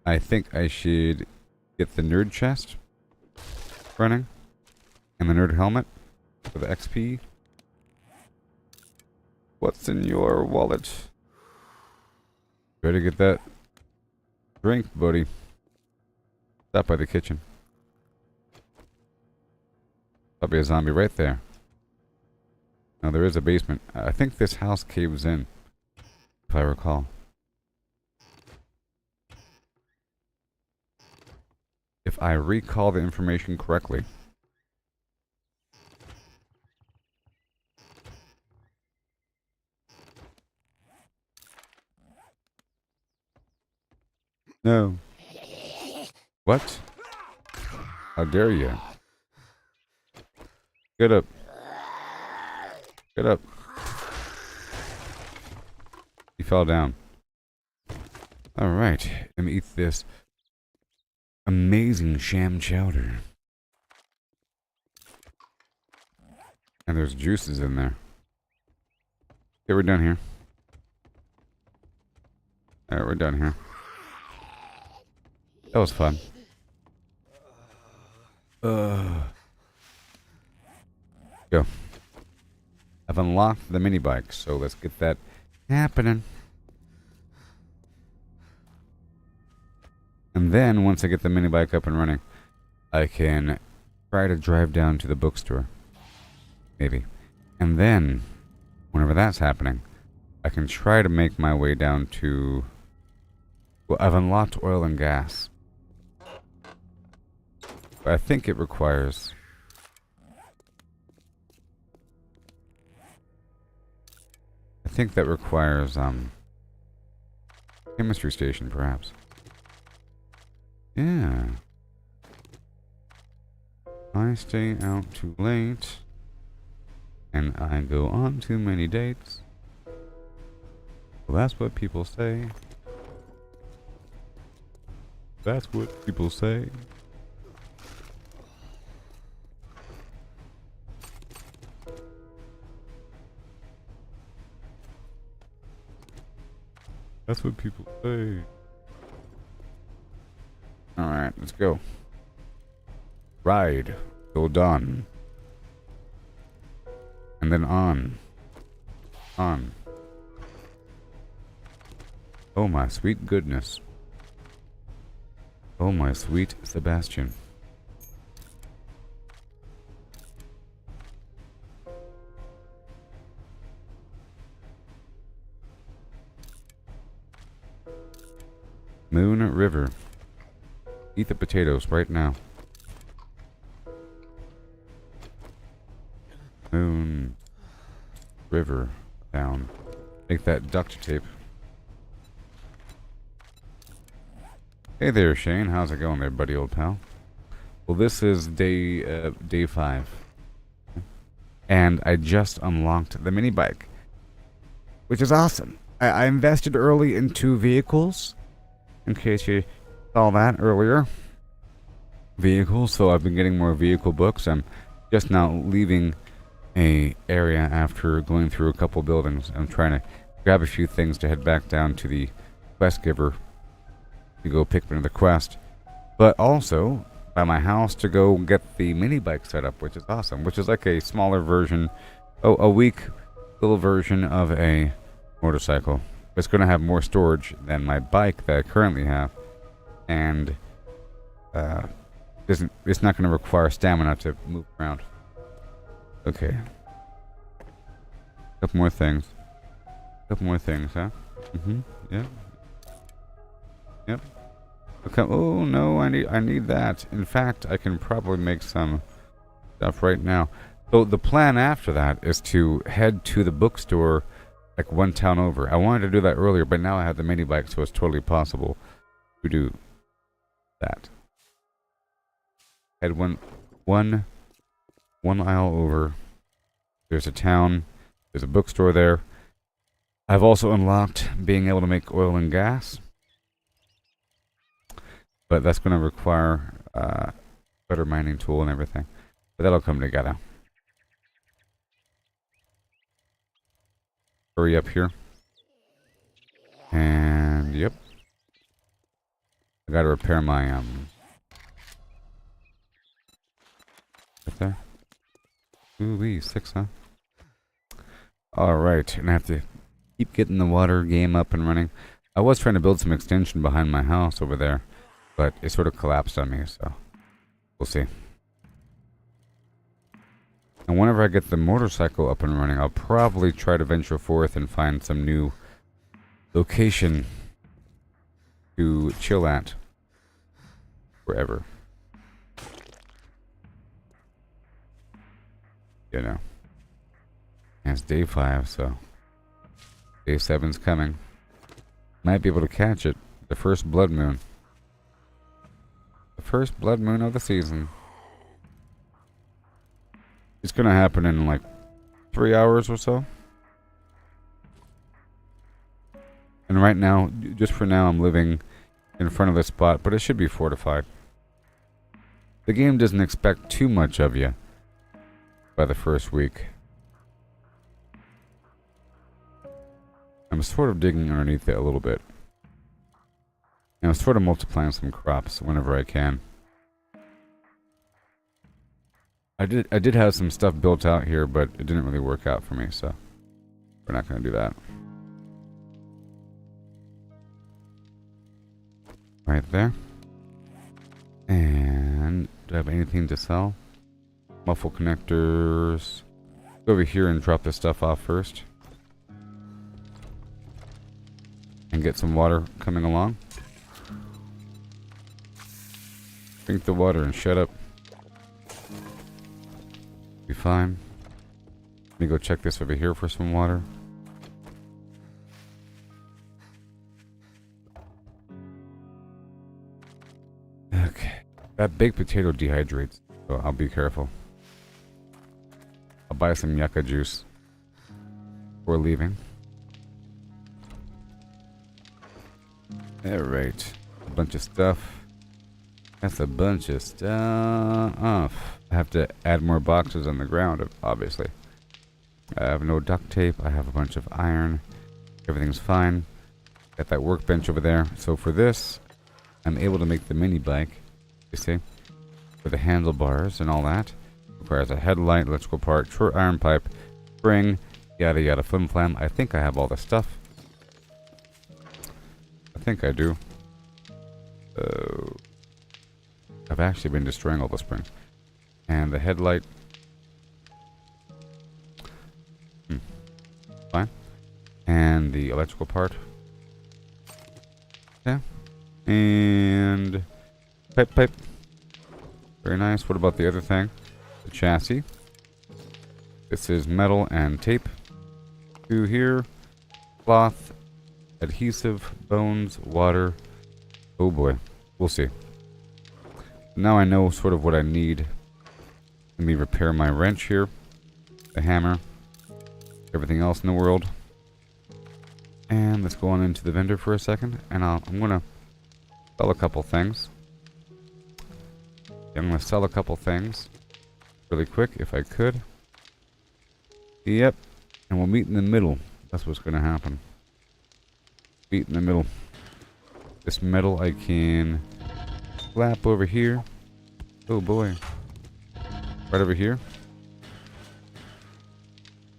I think I should get the nerd chest running and the nerd helmet for the XP. What's in your wallet? Ready to get that drink, buddy. Stop by the kitchen. Probably a zombie right there. No, there is a basement. I think this house caves in, if I recall. If I recall the information correctly. No. What? How dare you? Get up. Get up. He fell down. Alright. Let me eat this amazing sham chowder. And there's juices in there. Okay, we're done here. Alright, we're done here. That was fun. Go. I've unlocked the mini bike, so let's get that happening. And then, once I get the mini bike up and running, I can try to drive down to the bookstore. Maybe. And then, whenever that's happening, I can try to make my way down to... Well, I've unlocked oil and gas. But I think it requires... I think that requires, chemistry station, perhaps. Yeah. I stay out too late. And I go on too many dates. Well, that's what people say. That's what people say. That's what people say. Alright, let's go. Ride. Till dawn. And then on. On. Oh my sweet goodness. Oh my sweet Sebastian. Moon River. Eat the potatoes right now. Moon River down. Make that duct tape. Hey there, Shane. How's it going there, buddy, old pal? Well, this is day 5. And I just unlocked the mini bike, which is awesome. I invested early in 2 vehicles, in case you saw that earlier. Vehicles, so I've been getting more vehicle books. I'm just now leaving a area after going through a couple buildings. I'm trying to grab a few things to head back down to the quest giver to go pick up another quest, but also by my house to go get the mini bike set up, which is awesome, which is like a smaller version, a weak little version of a motorcycle. It's going to have more storage than my bike that I currently have, and it's not going to require stamina to move around. Okay. Couple more things. Couple more things, huh? Mm-hmm. Yep. Yep. Okay. Oh no, I need that. In fact, I can probably make some stuff right now. So the plan after that is to head to the bookstore like one town over. I wanted to do that earlier, but now I have the mini bike, so it's totally possible to do that. Head one aisle over. There's a town. There's a bookstore there. I've also unlocked being able to make oil and gas, but that's going to require a better mining tool and everything. But that'll come together. Hurry up here. And yep. I gotta repair my right there. Ooh, 6, huh? Alright, and I have to keep getting the water game up and running. I was trying to build some extension behind my house over there, but it sort of collapsed on me, so we'll see. And whenever I get the motorcycle up and running, I'll probably try to venture forth and find some new location to chill at. Wherever. You know. And it's day 5, so day 7's coming. Might be able to catch it. The first blood moon. The first blood moon of the season. It's gonna happen in like 3 hours or so. And right now, just for now, I'm living in front of the spot, but it should be fortified. The game doesn't expect too much of you by the first week. I'm sort of digging underneath it a little bit. And I'm sort of multiplying some crops whenever I can. I did have some stuff built out here, but it didn't really work out for me, so we're not going to do that. Right there. And do I have anything to sell? Muffle connectors. Go over here and drop this stuff off first. And get some water coming along. Drink the water and shut up. Be fine. Let me go check this over here for some water. Okay. That baked potato dehydrates, so I'll be careful. I'll buy some yucca juice before leaving. Alright. A bunch of stuff. That's a bunch of stuff. I have to add more boxes on the ground, obviously. I have no duct tape. I have a bunch of iron. Everything's fine. Got that workbench over there. So for this, I'm able to make the mini bike. You see? For the handlebars and all that. Requires a headlight, electrical part, short iron pipe, spring, yada yada flim flam. I think I have all the stuff. I think I do. I've actually been destroying all the springs. And the headlight. Fine. And the electrical part. Yeah. And pipe. Very nice. What about the other thing? The chassis. This is metal and tape. Two here. Cloth. Adhesive. Bones. Water. Oh boy. We'll see. Now I know sort of what I need. Let me repair my wrench here. The hammer. Everything else in the world. And let's go on into the vendor for a second. And I'm going to sell a couple things. I'm going to sell a couple things really quick if I could. Yep. And we'll meet in the middle. That's what's going to happen. Meet in the middle. This metal I can slap over here. Oh boy. Right over here.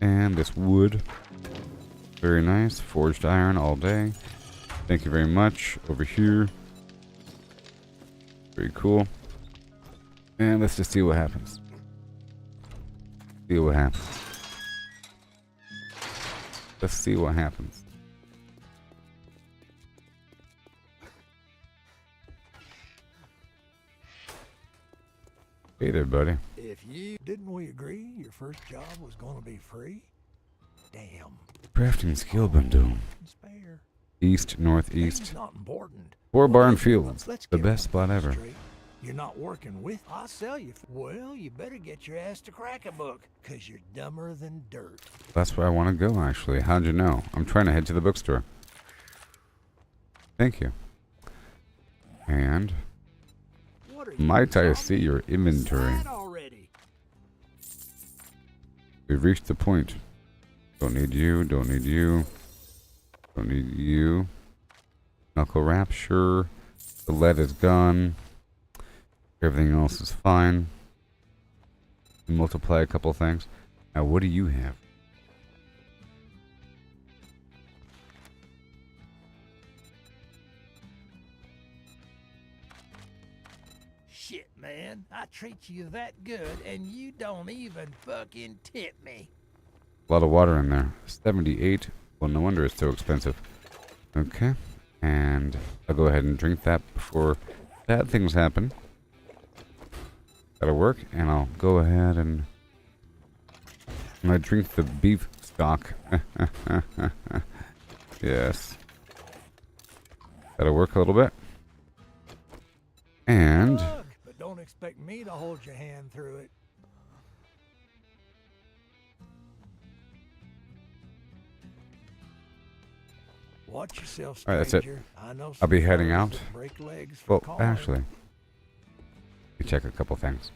And this wood. Very nice. Forged iron all day. Thank you very much. Over here. Pretty cool. And let's just see what happens. See what happens. Let's see what happens. Hey there, buddy. Didn't we agree your first job was gonna be free? Damn. Crafting skill bundle. Spare. East, northeast. It's not important. 4 barn fields. Let's The get best spot one ever. straight. You're not working with. I'll sell you. Well, you better get your ass to crack a book, 'cause you're dumber than dirt. That's where I want to go, actually. How'd you know? I'm trying to head to the bookstore. Thank you. And What are you, might I zombie? see your inventory? Decide already. We've reached the point. Don't need you, don't need you. Don't need you. Knuckle wrap, sure. The lead is gone. Everything else is fine. Multiply a couple things. Now, what do you have? Shit, man. I treat you that good, and you don't even fucking tip me. A lot of water in there. 78. Well, no wonder it's so expensive. Okay. And I'll go ahead and drink that before bad things happen. That'll work. And I'll go ahead and I'm gonna drink the beef stock. Yes. That'll work a little bit. And Look, but don't expect me to hold your hand through it. Watch yourself, stranger. Alright, that's it. I know I'll be some heading fellas out. that break legs for Well, cars. actually, let me check a couple things.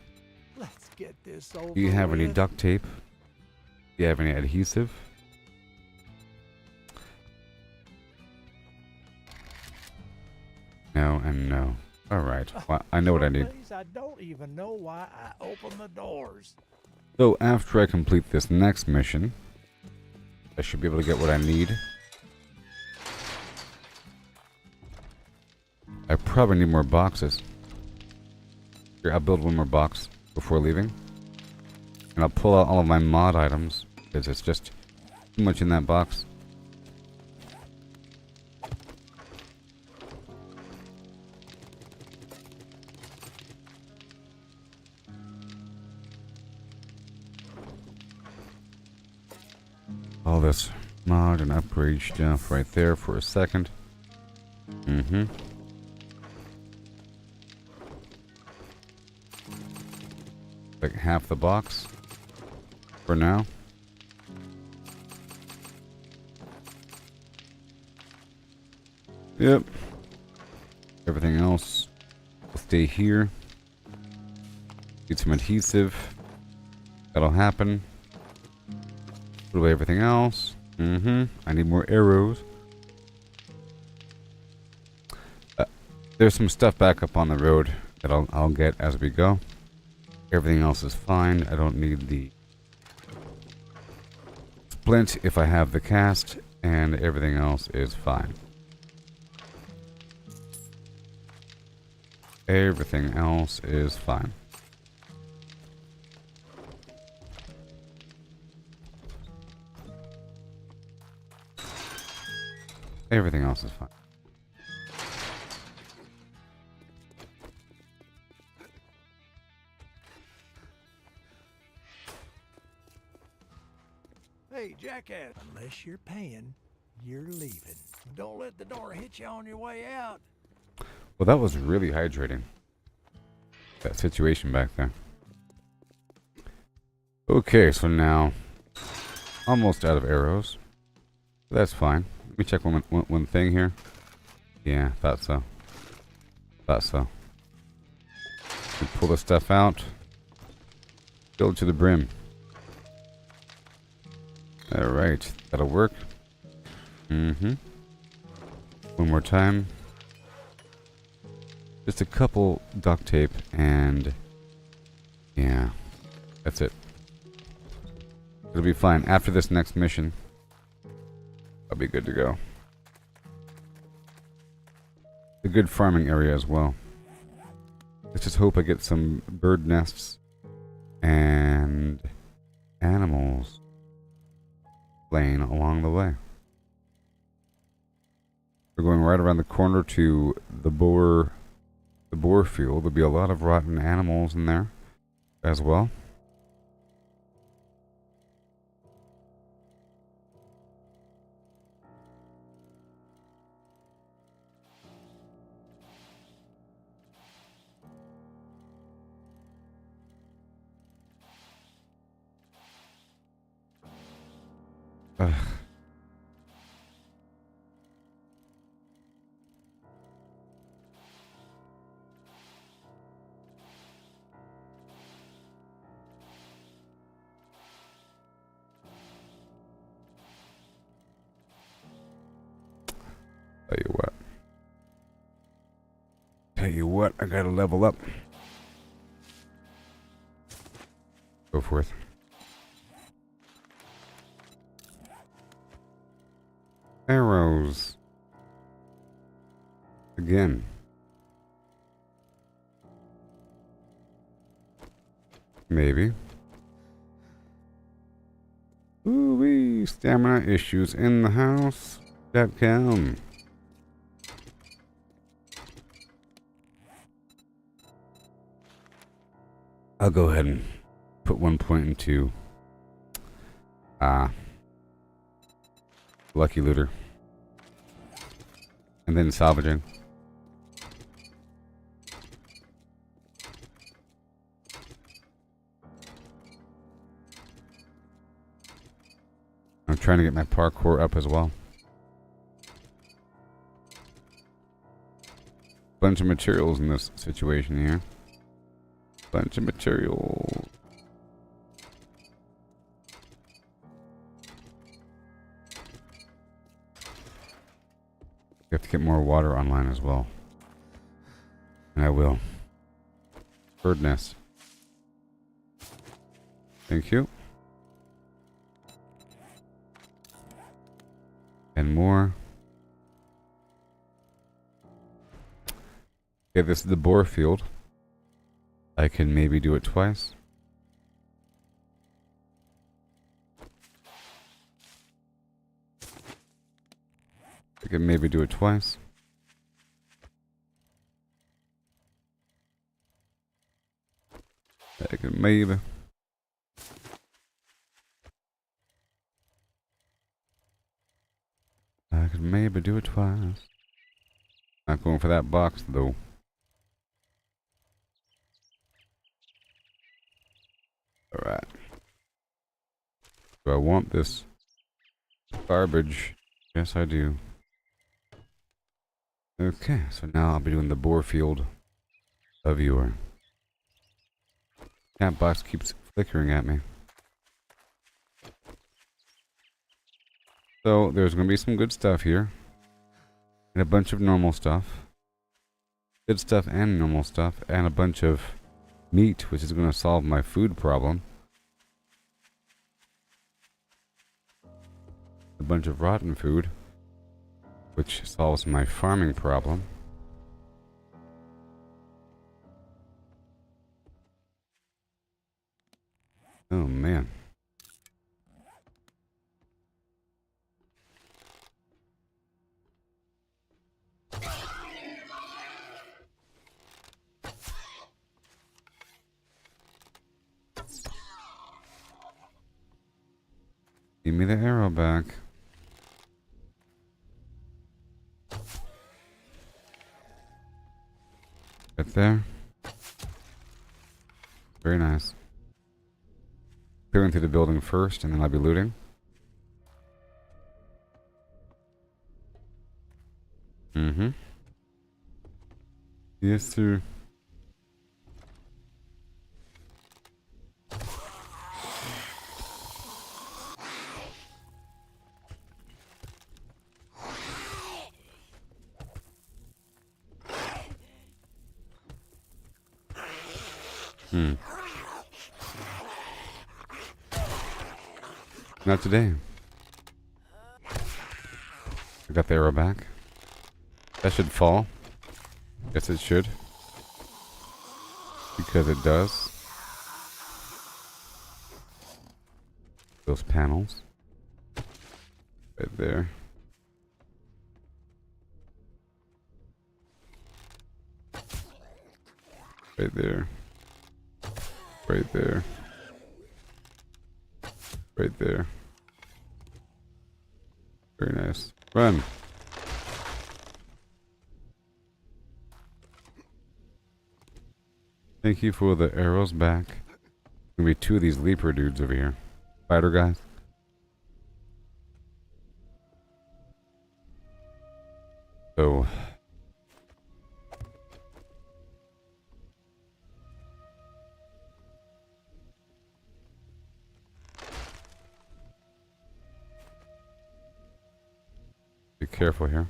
Let's get this over Do you have any with. duct tape? Do you have any adhesive? No and no. Alright. Well, I know what I need. Some days I don't even know why I open the doors. So after I complete this next mission, I should be able to get what I need. I probably need more boxes. Here, I'll build one more box before leaving. And I'll pull out all of my mod items, because it's just too much in that box. All this mod and upgrade stuff right there for a second. Mm-hmm. Like half the box for now. Yep. Everything else will stay here. Get some adhesive. That'll happen. Put away everything else. Mm-hmm. I need more arrows. There's some stuff back up on the road that I'll get as we go. Everything else is fine. I don't need the splint if I have the cast, and everything else is fine. Everything else is fine. Everything else is fine. Hey, jackass. Unless you're paying, you're leaving. Don't let the door hit you on your way out. Well, that was really hydrating. That situation back there. Okay, so now almost out of arrows. That's fine. Let me check one thing here. Yeah, thought so. Thought so. We pull the stuff out. Fill it to the brim. Alright, that'll work. Mm-hmm. One more time. Just a couple duct tape and yeah, that's it. It'll be fine. After this next mission, I'll be good to go. A good farming area as well. just hope I get some bird nests and animals laying along the way. We're going right around the corner to the boar field. There'll be a lot of rotten animals in there as well. Ugh. Tell you what, I gotta level up. Go forth. Arrows. Again. Maybe. Ooh-wee. Stamina issues in the house. That count. I'll go ahead and put 1 point into Lucky Looter. And then salvaging. I'm trying to get my parkour up as well. Bunch of materials in this situation here. Bunch of material. You have to get more water online as well. And I will. Bird nest. Thank you. And more. Okay, this is the boar field. I can maybe do it twice. I can maybe do it twice. I can maybe. I could maybe do it twice. Not going for that box though. Alright. Do I want this garbage? Yes, I do. Okay, so now I'll be doing the boar field of yore. That box keeps flickering at me. So, there's going to be some good stuff here. And a bunch of normal stuff. Good stuff and normal stuff. And a bunch of meat, which is going to solve my food problem. A bunch of rotten food, which solves my farming problem. Oh man. Give me the arrow back. Right there. Very nice. Clearing through the building first, and then I'll be looting. Mm-hmm. Yes, sir. Not today. I got the arrow back. That should fall. Guess it should. because it does. Those panels. Right there. Right there. Right there. Right there. Very nice. Run. Thank you for the arrows back. Gonna be 2 of these leaper dudes over here. Spider guys. So be careful here.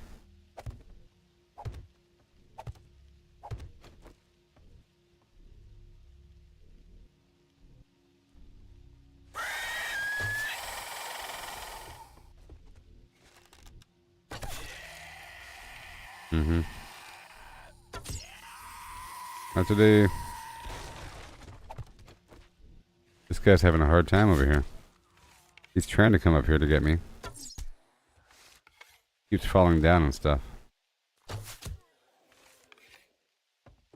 Mm-hmm. Not today. This guy's having a hard time over here. He's trying to come up here to get me. Keeps falling down and stuff.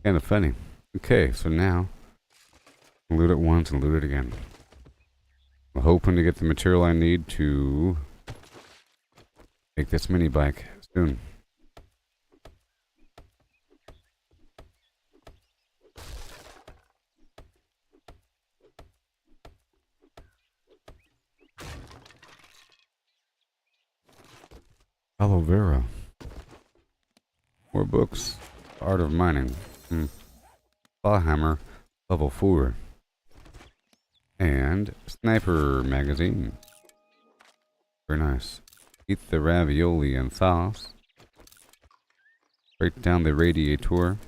Kind of funny. Okay, so now loot it once and loot it again. I'm hoping to get the material I need to make this mini bike soon. Aloe vera. More books. Art of mining. Claw hammer. Level 4. And sniper magazine. Very nice. Eat the ravioli and sauce. Break down the radiator.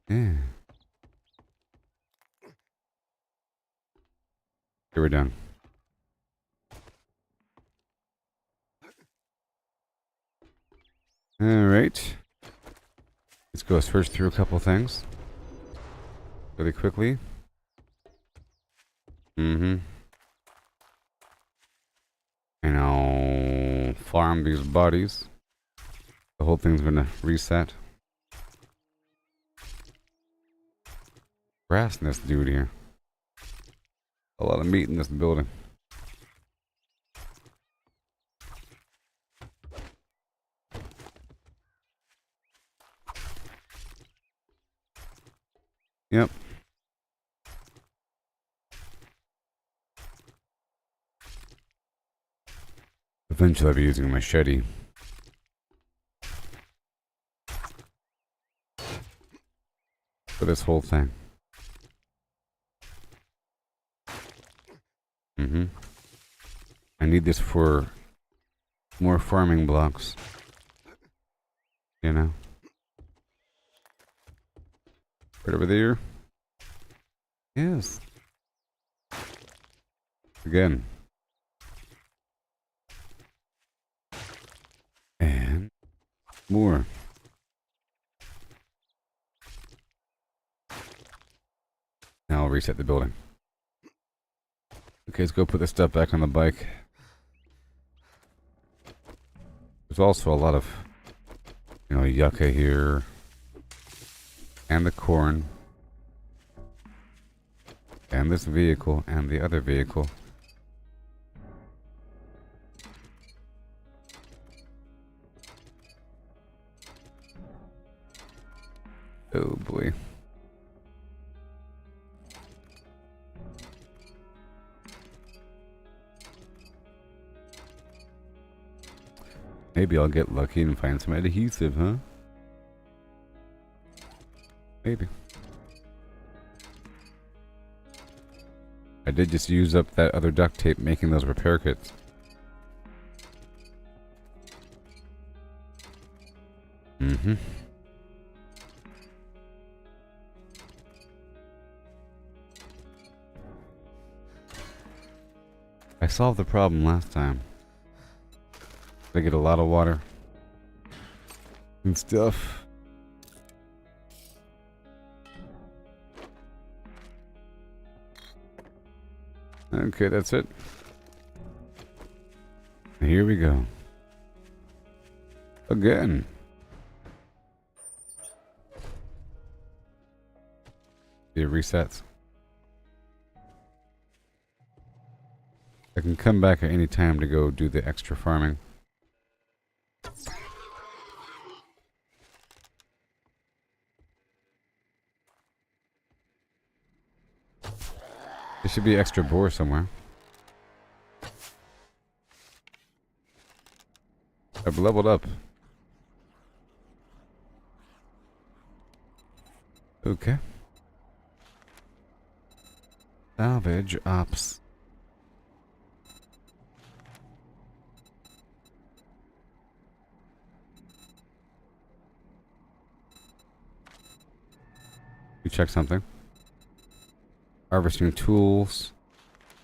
Yeah. Okay, we're done. Alright. Let's go search through a couple things. Really quickly. And I'll farm these bodies. The whole thing's gonna reset. Grass in this dude here. A lot of meat in this building. Yep. Eventually I'll be using a machete. For this whole thing. I need this for more farming blocks. You know? Right over there. Yes. Again. And more. Now I'll reset the building. Okay, let's go put this stuff back on the bike. There's also a lot of, you know, yucca here. And the corn. And this vehicle. And the other vehicle. Oh boy. Maybe I'll get lucky and find some adhesive, huh? Maybe. I did just use up that other duct tape making those repair kits. I solved the problem last time. They get a lot of water and stuff. Okay, that's it. Here we go. Again. It resets. I can come back at any time to go do the extra farming. There should be extra boar somewhere. I've leveled up. Okay. Salvage ops. You check something. Harvesting tools.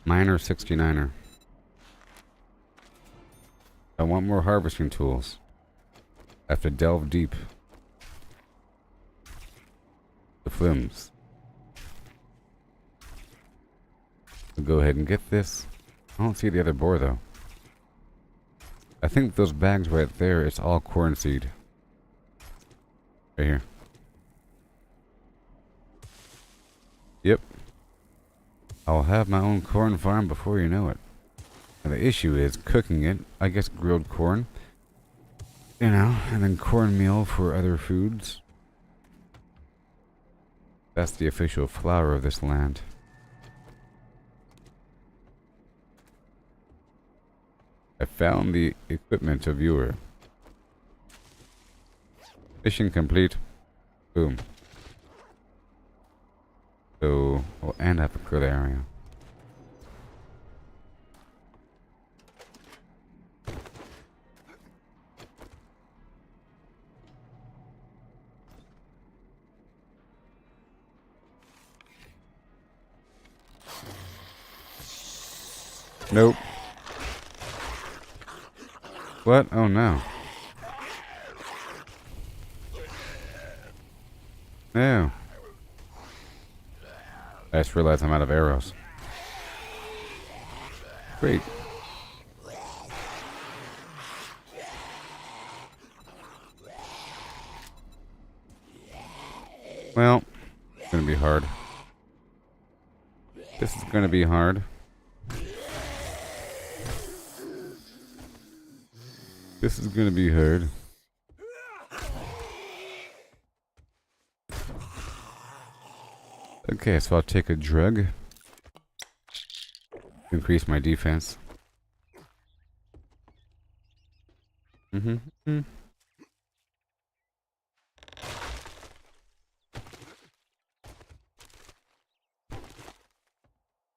Miner 69er. I want more harvesting tools. I have to delve deep. The flims. We'll go ahead and get this. I don't see the other boar though. I think those bags right there, it's all corn seed. Right here. Yep. I'll have my own corn farm before you know it. And the issue is cooking it. I guess grilled corn. You know, and then cornmeal for other foods. That's the official flour of this land. I found the equipment of viewer. Mission complete. Boom. So we'll end up a good area. Nope. What? Oh no. No. I just realized I'm out of arrows. Great. Well, it's gonna be hard. This is gonna be hard. This is gonna be hard. Okay, so I'll take a drug. Increase my defense. Mm-hmm.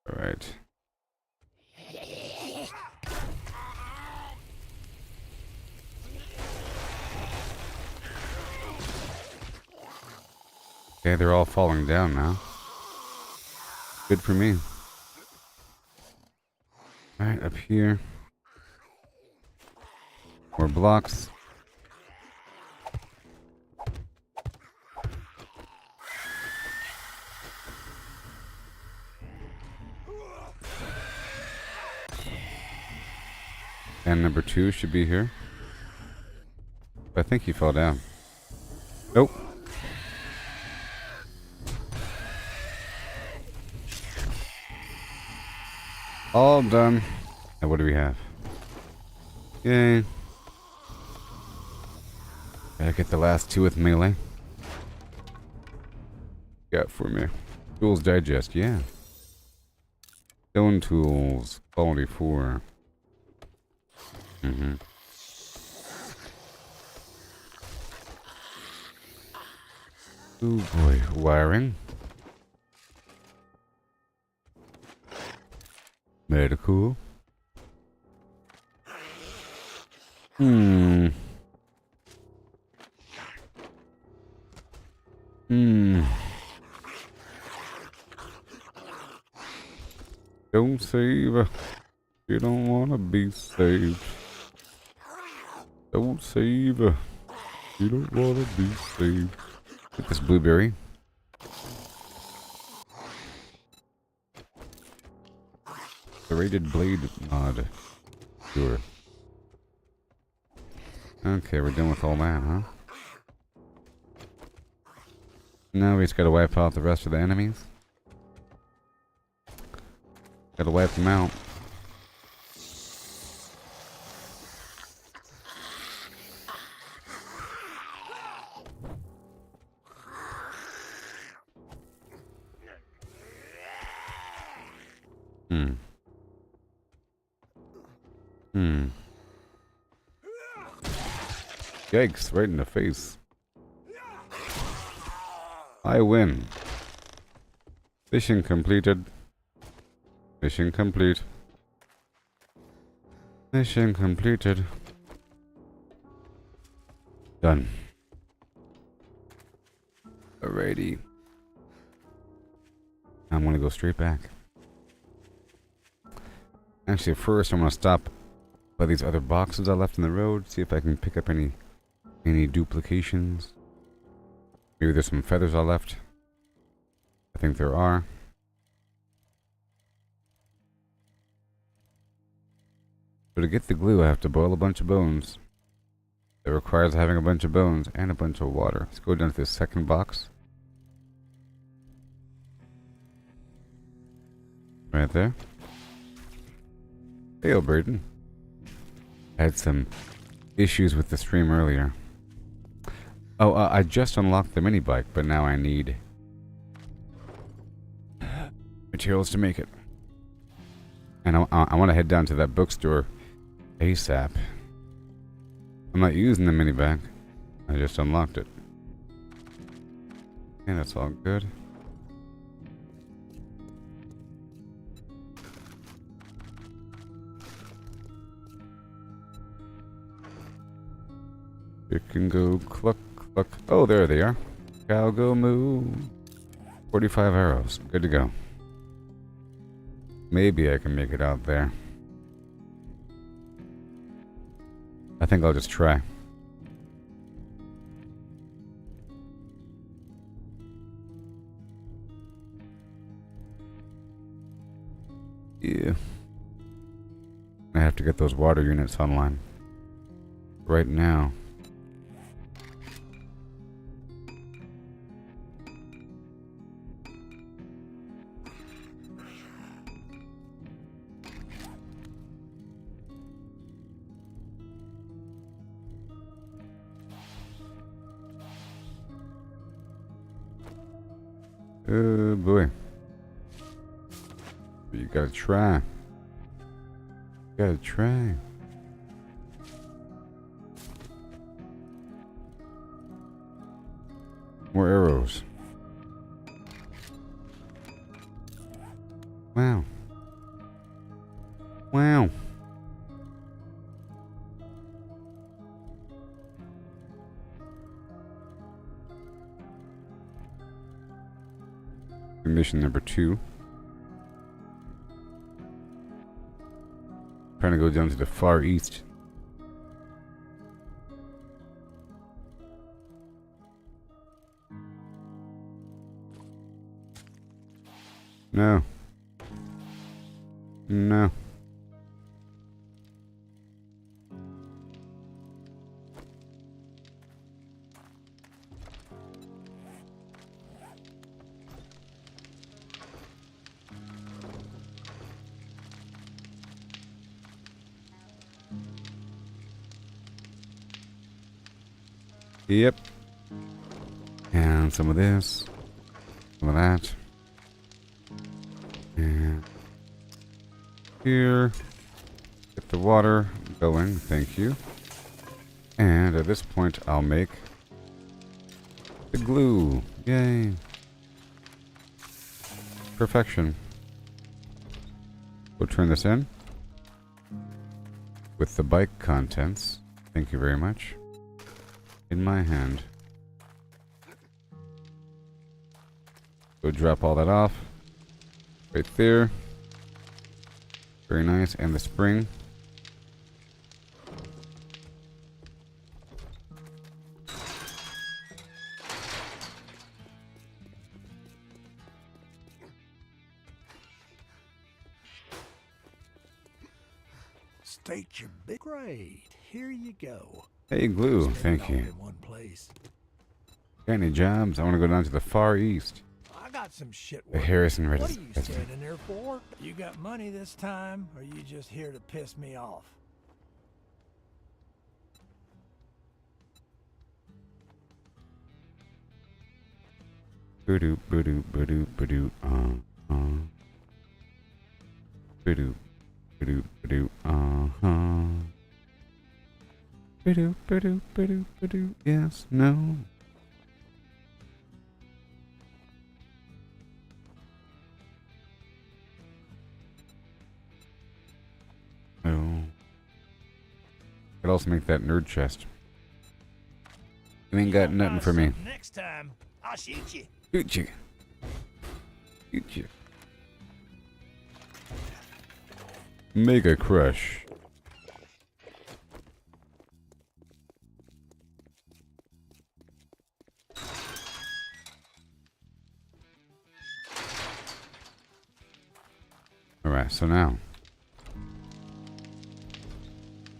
Alright. Okay, they're all falling down now. Good for me. Alright, up here. More blocks. And number 2 should be here. I think he fell down. Nope. All done. Now what do we have? Yay. Gotta get the last 2 with melee. Got for me. Tools digest, yeah. Stone tools, quality 4. Mm-hmm. Oh boy, wiring. Medical. Don't save. You don't wanna be saved. Don't save. You don't wanna be saved. Get this blueberry. Serrated blade mod. Sure. Okay, we're done with all that, huh? Now we just gotta wipe out the rest of the enemies. Gotta wipe them out. Yikes, right in the face. I win. Mission completed. Mission complete. Mission completed. Done. Alrighty. I'm gonna go straight back. Actually, first I'm gonna stop by these other boxes I left in the road, see if I can pick up any duplications. Maybe there's some feathers I left. I think there are. So to get the glue, I have to boil a bunch of bones. That requires having a bunch of bones and a bunch of water. Let's go down to this second box. Right there. Hey, Braden. I had some issues with the stream earlier. Oh, I just unlocked the mini bike, but now I need materials to make it. And I want to head down to that bookstore ASAP. I'm not using the mini bike. I just unlocked it. Okay, that's all good. You can go cluck, cluck. Oh, there they are. Cow go moo. 45 arrows. Good to go. Maybe I can make it out there. I think I'll just try. Yeah. I have to get those water units online. Right now. Oh boy. You gotta try. You gotta try. More arrows. Wow. Wow. Mission number 2. Trying to go down to the far east. No. No. Yep. And some of this. Some of that. And here. Get the water going. Thank you. And at this point, I'll make the glue. Yay. Perfection. We'll turn this in with the bike contents. Thank you very much. In my hand. Go drop all that off. Right there. Very nice. And the spring. State your big grade. Here you go. Hey, glue. Spend it Thank all you. in one place. Got any jobs? I want to go down to the Far East. I got some shit The work. Harrison What are Residence. you standing there for? You got money this time, or you just here to piss me off? Boo-doo, boo-doo, boo-doo, boo-doo, Boo-doo, boo-doo, boo-doo, Boo-doo, boo-doo, boo-doo, boo-doo, yes, no. No. Could also make that nerd chest. You ain't got nothing for me. Next time, I'll shoot you. Shoot you. Shoot you. Mega Crush. Alright, so now.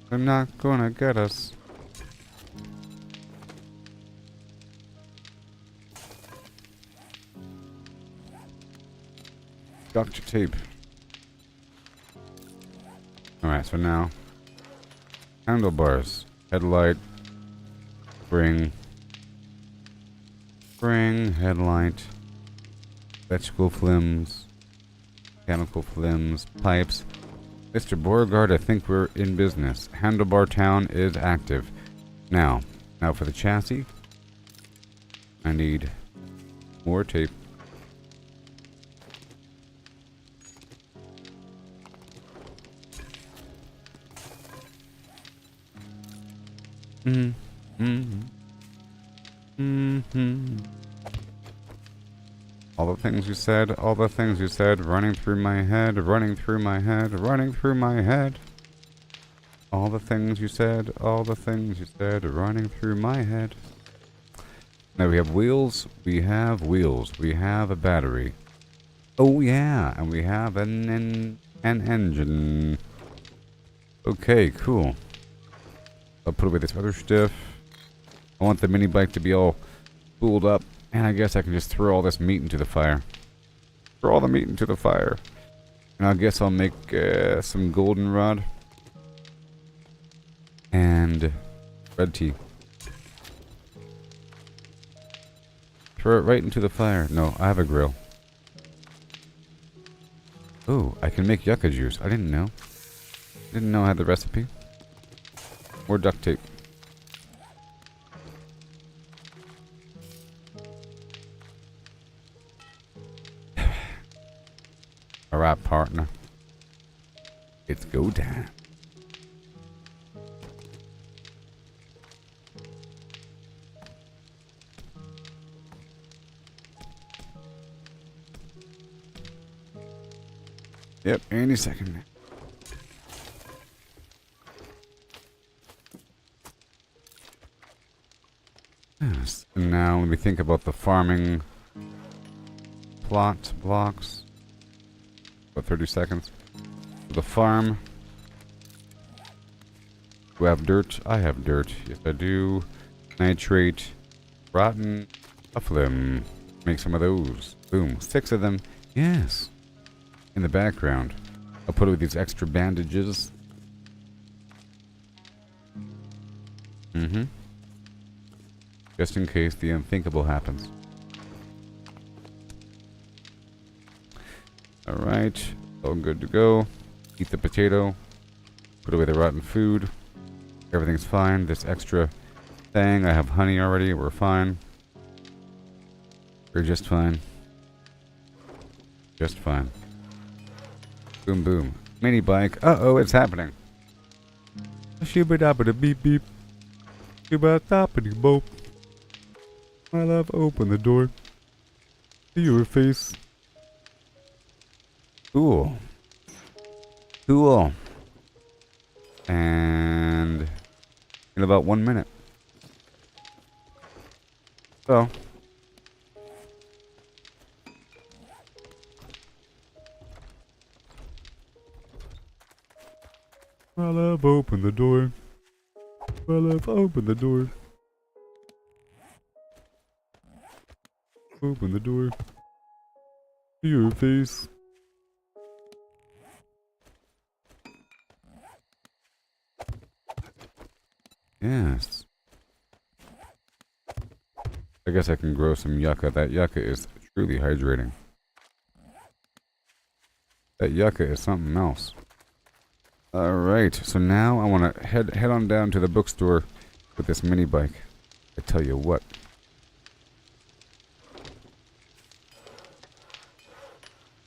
They're not gonna get us. Dr. Tape. Alright, so now. Handlebars. Headlight. Spring. Spring. Headlight. Electrical flims. Mechanical flims. Pipes. Mr. Beauregard, I think we're in business. Handlebar Town is active. Now for the chassis. I need more tape. All the things you said, all the things you said, running through my head, running through my head, running through my head. All the things you said, all the things you said, running through my head. Now we have wheels, we have a battery. Oh yeah, and we have an engine. Okay, cool. I'll put away this other stuff. I want the mini bike to be all spooled up. And I guess I can just throw all this meat into the fire. Throw all the meat into the fire. And I guess I'll make some goldenrod. And red tea. Throw it right into the fire. No, I have a grill. Ooh, I can make yucca juice. I didn't know. Didn't know I had the recipe. More duct tape. Alright, partner. It's go time. Yep, any second. Yes. And now let me think about the farming plot blocks. About 30 seconds. The farm. Do I have dirt? I have dirt. Yes, I do. Nitrate. Rotten. Phloem. Make some of those. Boom. 6 of them. Yes. In the background. I'll put it with these extra bandages. Just in case the unthinkable happens. Alright. All good to go. Eat the potato. Put away the rotten food. Everything's fine. This extra thing. I have honey already. We're fine. We're just fine. Just fine. Boom, boom. Mini bike. Uh-oh, it's happening. Shibba-dabba-da beep beep. Shibba-dabba-da boop. My love, open the door. See your face. Cool. Cool. And in about 1 minute. So. Well, I've opened the door. Well, I've opened the door. Open the door. To your face. Yes. I guess I can grow some yucca. That yucca is truly hydrating. That yucca is something else. Alright, so now I want to head on down to the bookstore with this mini bike. I tell you what.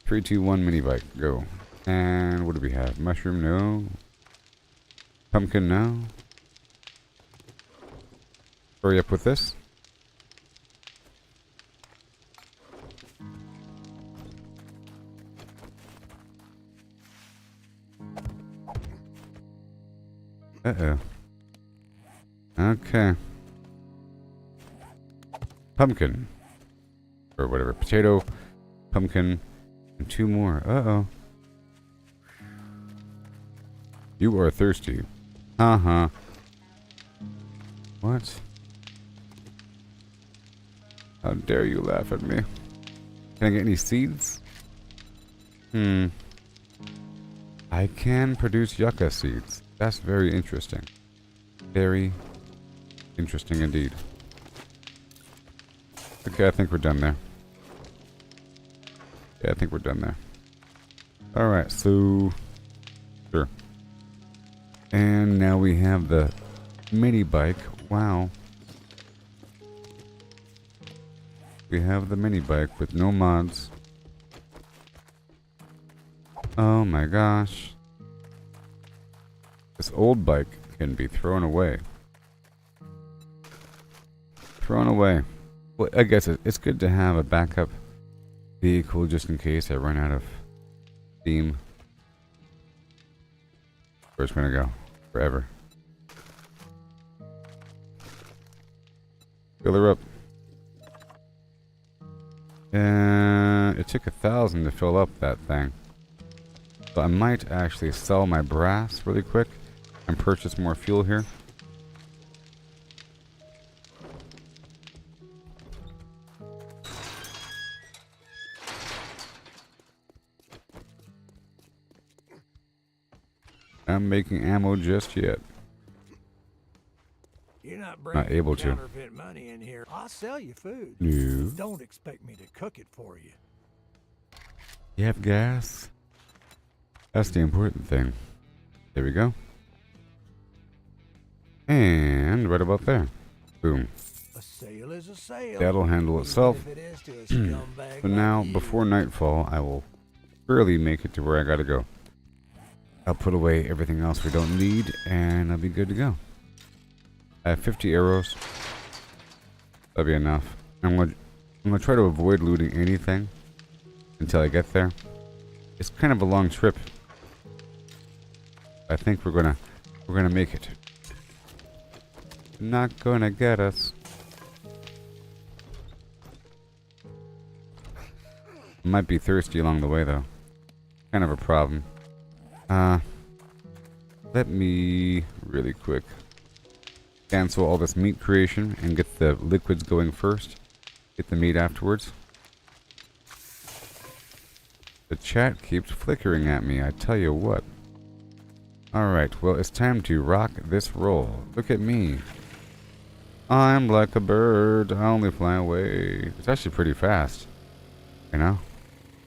Three, two, one, mini bike, go. And what do we have? Mushroom, no. Pumpkin, no. Hurry up with this. Uh-oh. Okay. Pumpkin. Or whatever. Potato, pumpkin, and 2 more. Uh-oh. You are thirsty. Uh-huh. What? How dare you laugh at me? Can I get any seeds? I can produce yucca seeds. That's very interesting. Very interesting indeed. Okay, I think we're done there. Yeah, I think we're done there. Alright, so... Sure. And now we have the mini bike. Wow. We have the mini bike with no mods. Oh my gosh. This old bike can be thrown away. Thrown away. Well, I guess it's good to have a backup vehicle just in case I run out of steam. Where's it gonna go? Forever. Fill her up. And it took 1,000 to fill up that thing. So I might actually sell my brass really quick and purchase more fuel here. I'm making ammo just yet. You're not bringing able to. counterfeit money in here. I'll sell you food. No. Don't expect me to cook it for you. You have gas? That's the important thing. There we go. And right about there. Boom. A sale is a sale. That'll handle itself. Even if it is to a scumbag So now, like you. before nightfall, I will barely make it to where I gotta go. I'll put away everything else we don't need, and I'll be good to go. I have 50 arrows. That'll be enough. I'm gonna try to avoid looting anything until I get there. It's kind of a long trip. I think we're gonna make it. Not gonna get us. Might be thirsty along the way though. Kind of a problem. Let me really quick cancel all this meat creation and get the liquids going first. Get the meat afterwards. The chat keeps flickering at me, I tell you what. Alright, well it's time to rock this roll. Look at me. I'm like a bird, I only fly away. It's actually pretty fast. You know?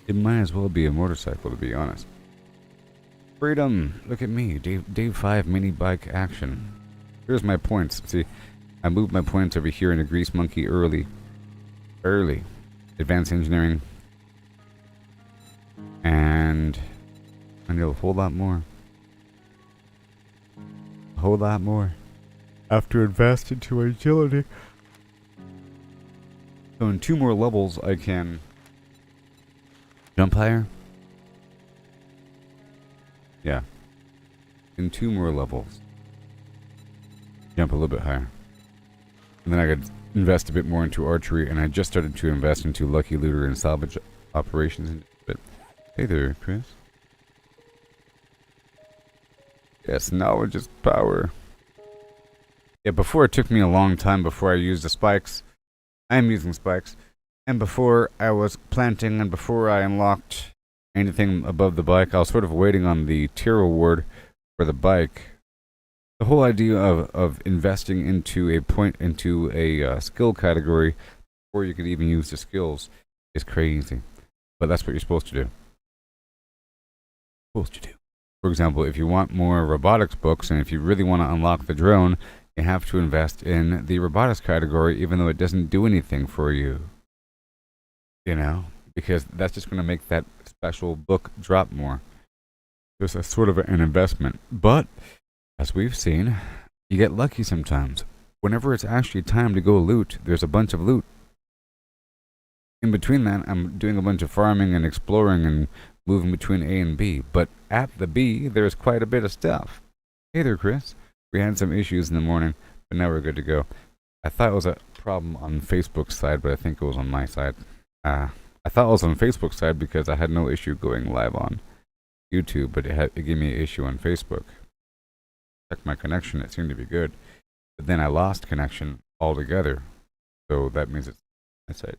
It might as well be a motorcycle, to be honest. Freedom! Look at me, day 5 mini bike action. Here's my points. See, I moved my points over here in a Grease Monkey early. Advanced engineering. And I need a whole lot more. A whole lot more. After advanced into agility. So in 2 more levels I can jump higher. Yeah. In 2 more levels. Jump a little bit higher. And then I could invest a bit more into archery, and I just started to invest into Lucky Looter and salvage operations. But hey there, Chris. Yes, knowledge is power. Yeah, before it took me a long time before I used the spikes. I am using spikes. And before I was planting and before I unlocked anything above the bike, I was sort of waiting on the tier reward for the bike. The whole idea of investing into a skill category before you could even use the skills is crazy. But that's what you're supposed to do. For example, if you want more robotics books and if you really want to unlock the drone, you have to invest in the robotics category even though it doesn't do anything for you. You know? Because that's just going to make that special book drop more. There's a sort of an investment. But, as we've seen, you get lucky sometimes. Whenever it's actually time to go loot, there's a bunch of loot. In between that, I'm doing a bunch of farming and exploring and moving between A and B. But at the B, there's quite a bit of stuff. Hey there, Chris. We had some issues in the morning, but now we're good to go. I thought it was a problem on Facebook's side, but I think it was on my side. I thought it was on Facebook's side because I had no issue going live on YouTube, but it gave me an issue on Facebook. Checked my connection, it seemed to be good. But then I lost connection altogether. So that means it's my side.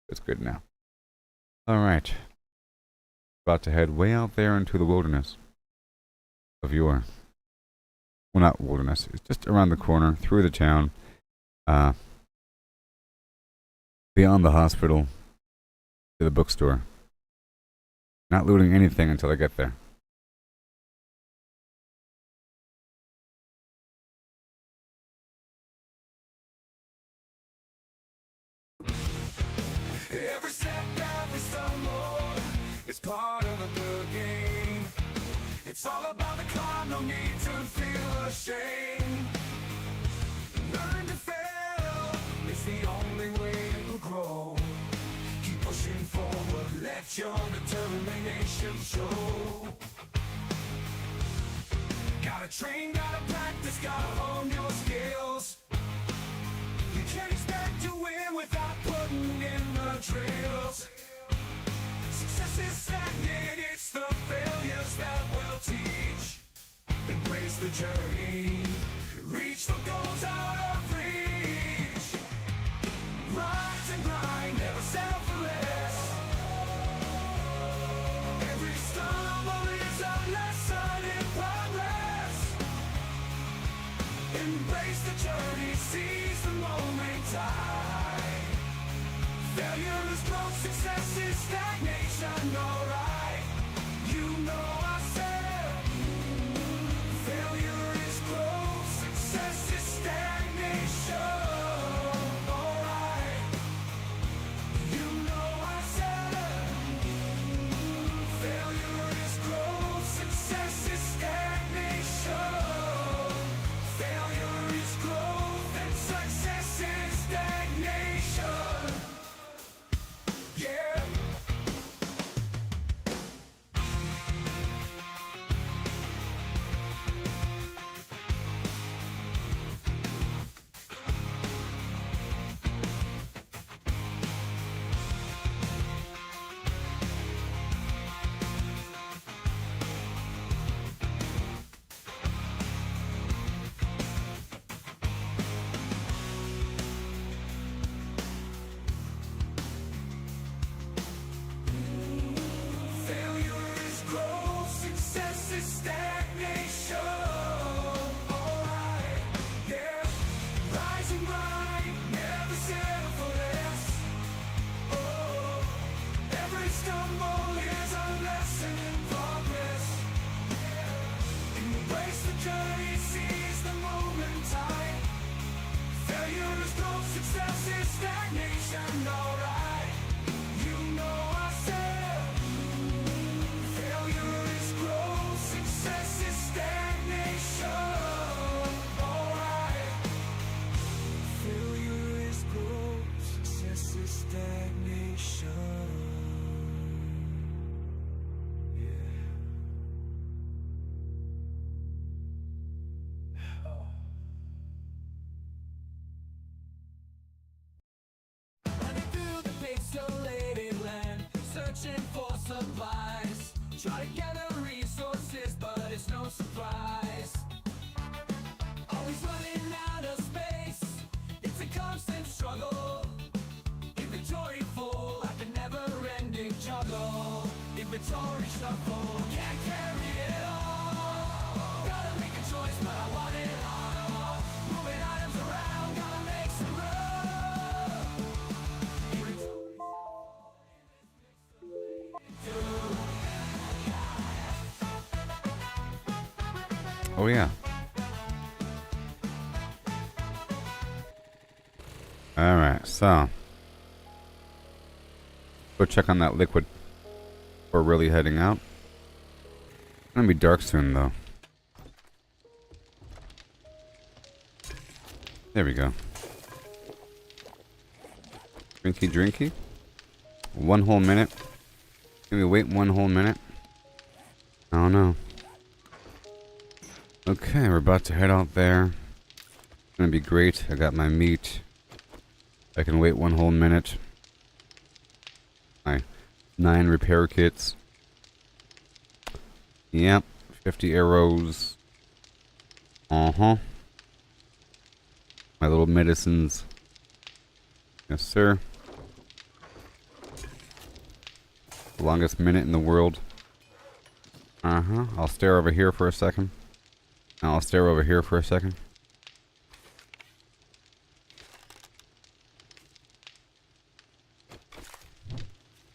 It's good now. Alright. About to head way out there into the wilderness of Yore. Well, not wilderness. It's just around the corner, through the town, beyond the hospital, to the bookstore. Not looting anything until I get there. Every step that we stumble is part of a good game. It's all about the climb, no need to feel ashamed. Learn to fail, it's the only way to grow. Keep pushing forward, let your determination show. Gotta train, gotta practice, gotta hone your skills. You can't expect to win without putting in the drills. Success is stagnant, it's the failures that will teach. Embrace the journey, reach the goals out of reach. Rise and grind, never settle for less. Every stumble is a lesson in progress. Embrace the journey, seize the moment time. Failure is growth, success is stagnation, alright. You know I said, failure is growth, success is stagnation, alright. You know I said, failure is growth, success is stagnation. Failure is growth and success is stagnation. Yeah. Failure is growth, success is stagnation. Alright, yeah. Rise and grind, never settle for less. Oh, every stumble is a lesson in progress. Embrace the journey, seize the moment time. Failure is growth, success is stagnation. Alright, you know I said, failure is growth, success is stagnation. Alright. Failure is growth, success is stagnation. Yeah. Try to gather resources, but it's no surprise. Always running out of space, it's a constant struggle. Inventory full, like a never-ending juggle. Inventory shuffle, can't carry it all. Gotta make a choice, but I want it all. Moving items around, gotta make some room. Oh yeah. Alright, so go check on that liquid. We're really heading out. It's gonna be dark soon though. There we go. Drinky drinky. 1 whole minute. Can we wait 1 whole minute? I don't know. Okay, we're about to head out there. It's gonna be great. I got my meat. I can wait 1 whole minute. My 9 repair kits. Yep, 50 arrows. Uh-huh. My little medicines. Yes, sir. The longest minute in the world. Uh-huh. I'll stare over here for a second. I'll stare over here for a second.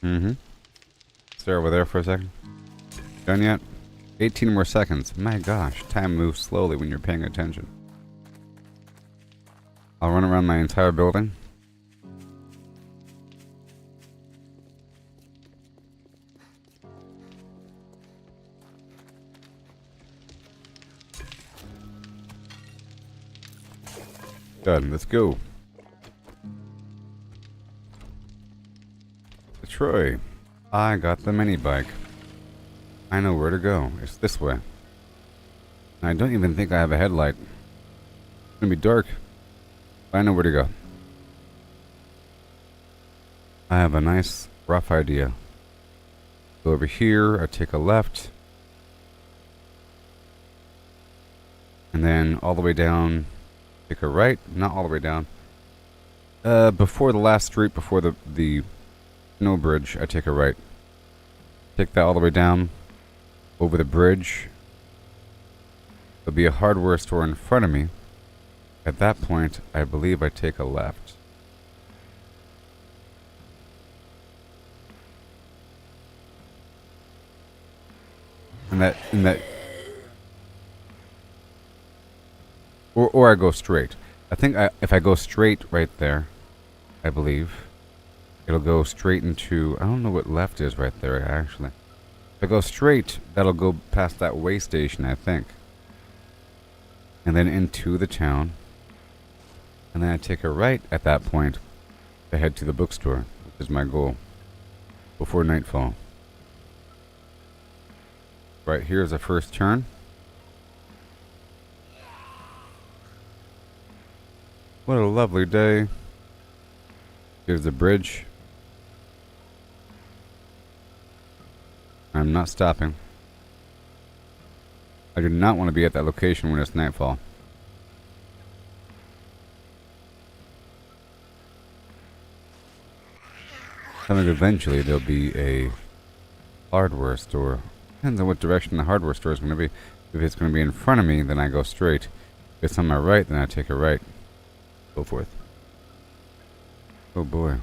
Mm-hmm. Stare over there for a second. Done yet? 18 more seconds. My gosh, time moves slowly when you're paying attention. I'll run around my entire building. Good, let's go. Troy, I got the mini bike. I know where to go. It's this way. I don't even think I have a headlight. It's gonna be dark. But I know where to go. I have a nice rough idea. Go over here, I take a left. And then all the way down, take a right. Not all the way down. Before the last street, before the snow bridge, I take a right. Take that all the way down. Over the bridge. There'll be a hardware store in front of me. At that point, I believe I take a left. And that or I go straight. I think if I go straight right there, I believe it'll go straight into, I don't know what left is right there actually. If I go straight, that'll go past that way station, I think. And then into the town. And then I take a right at that point to head to the bookstore, which is my goal. Before nightfall. Right here is the first turn. What a lovely day. Here's the bridge. I'm not stopping. I do not want to be at that location when it's nightfall. I think eventually there'll be a hardware store. Depends on what direction the hardware store is going to be. If it's going to be in front of me, then I go straight. If it's on my right, then I take a right. So forth. Oh boy.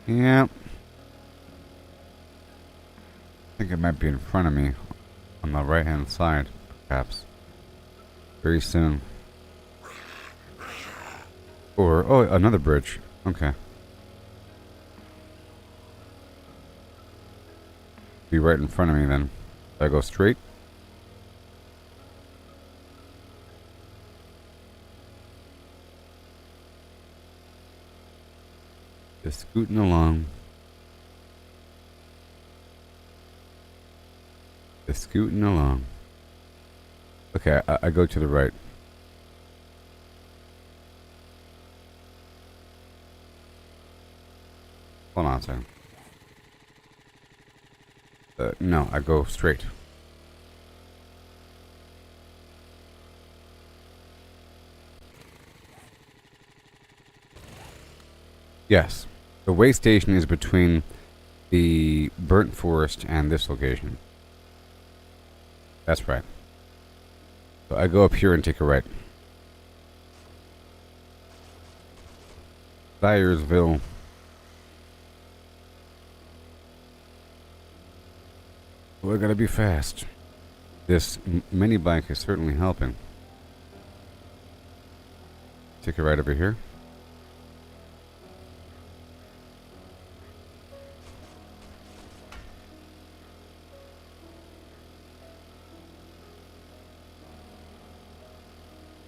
Yeah. I think it might be in front of me on the right hand side, perhaps. Very soon. Or, oh, another bridge. Okay. Be right in front of me then. Do I go straight? Just scooting along. Just scooting along. Okay, I go to the right. Hold on a second. No, I go straight. Yes. The way station is between the burnt forest and this location. That's right. So I go up here and take a right. Dyersville. We're gonna be fast. This mini bike is certainly helping. Take a right over here.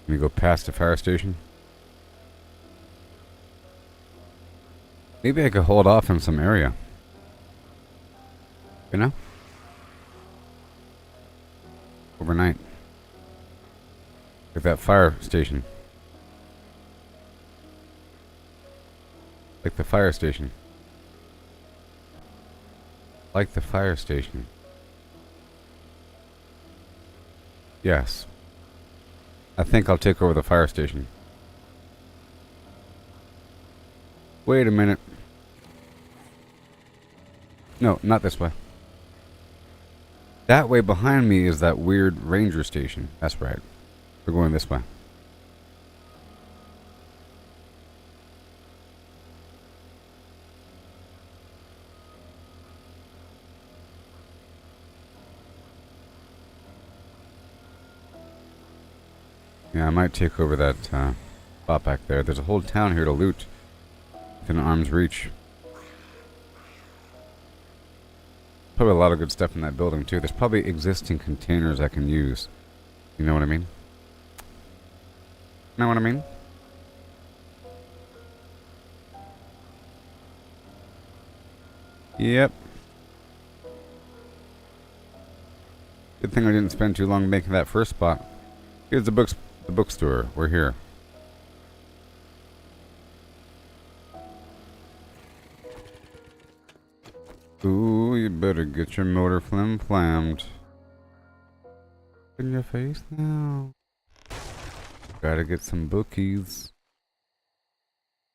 We go past the fire station. Maybe I could hold off in some area. You know? Overnight. Like that fire station. Like the fire station. Like the fire station. Yes. I think I'll take over the fire station. Wait a minute. No, not this way. That way behind me is that weird ranger station. That's right. We're going this way. Yeah, I might take over that spot back there. There's a whole town here to loot within arm's reach. Probably a lot of good stuff in that building too. There's probably existing containers I can use. You know what I mean? Know what I mean? Yep. Good thing I didn't spend too long making that first spot. Here's the bookstore. We're here. Ooh, you better get your motor flim-flammed. In your face now. Gotta get some bookies.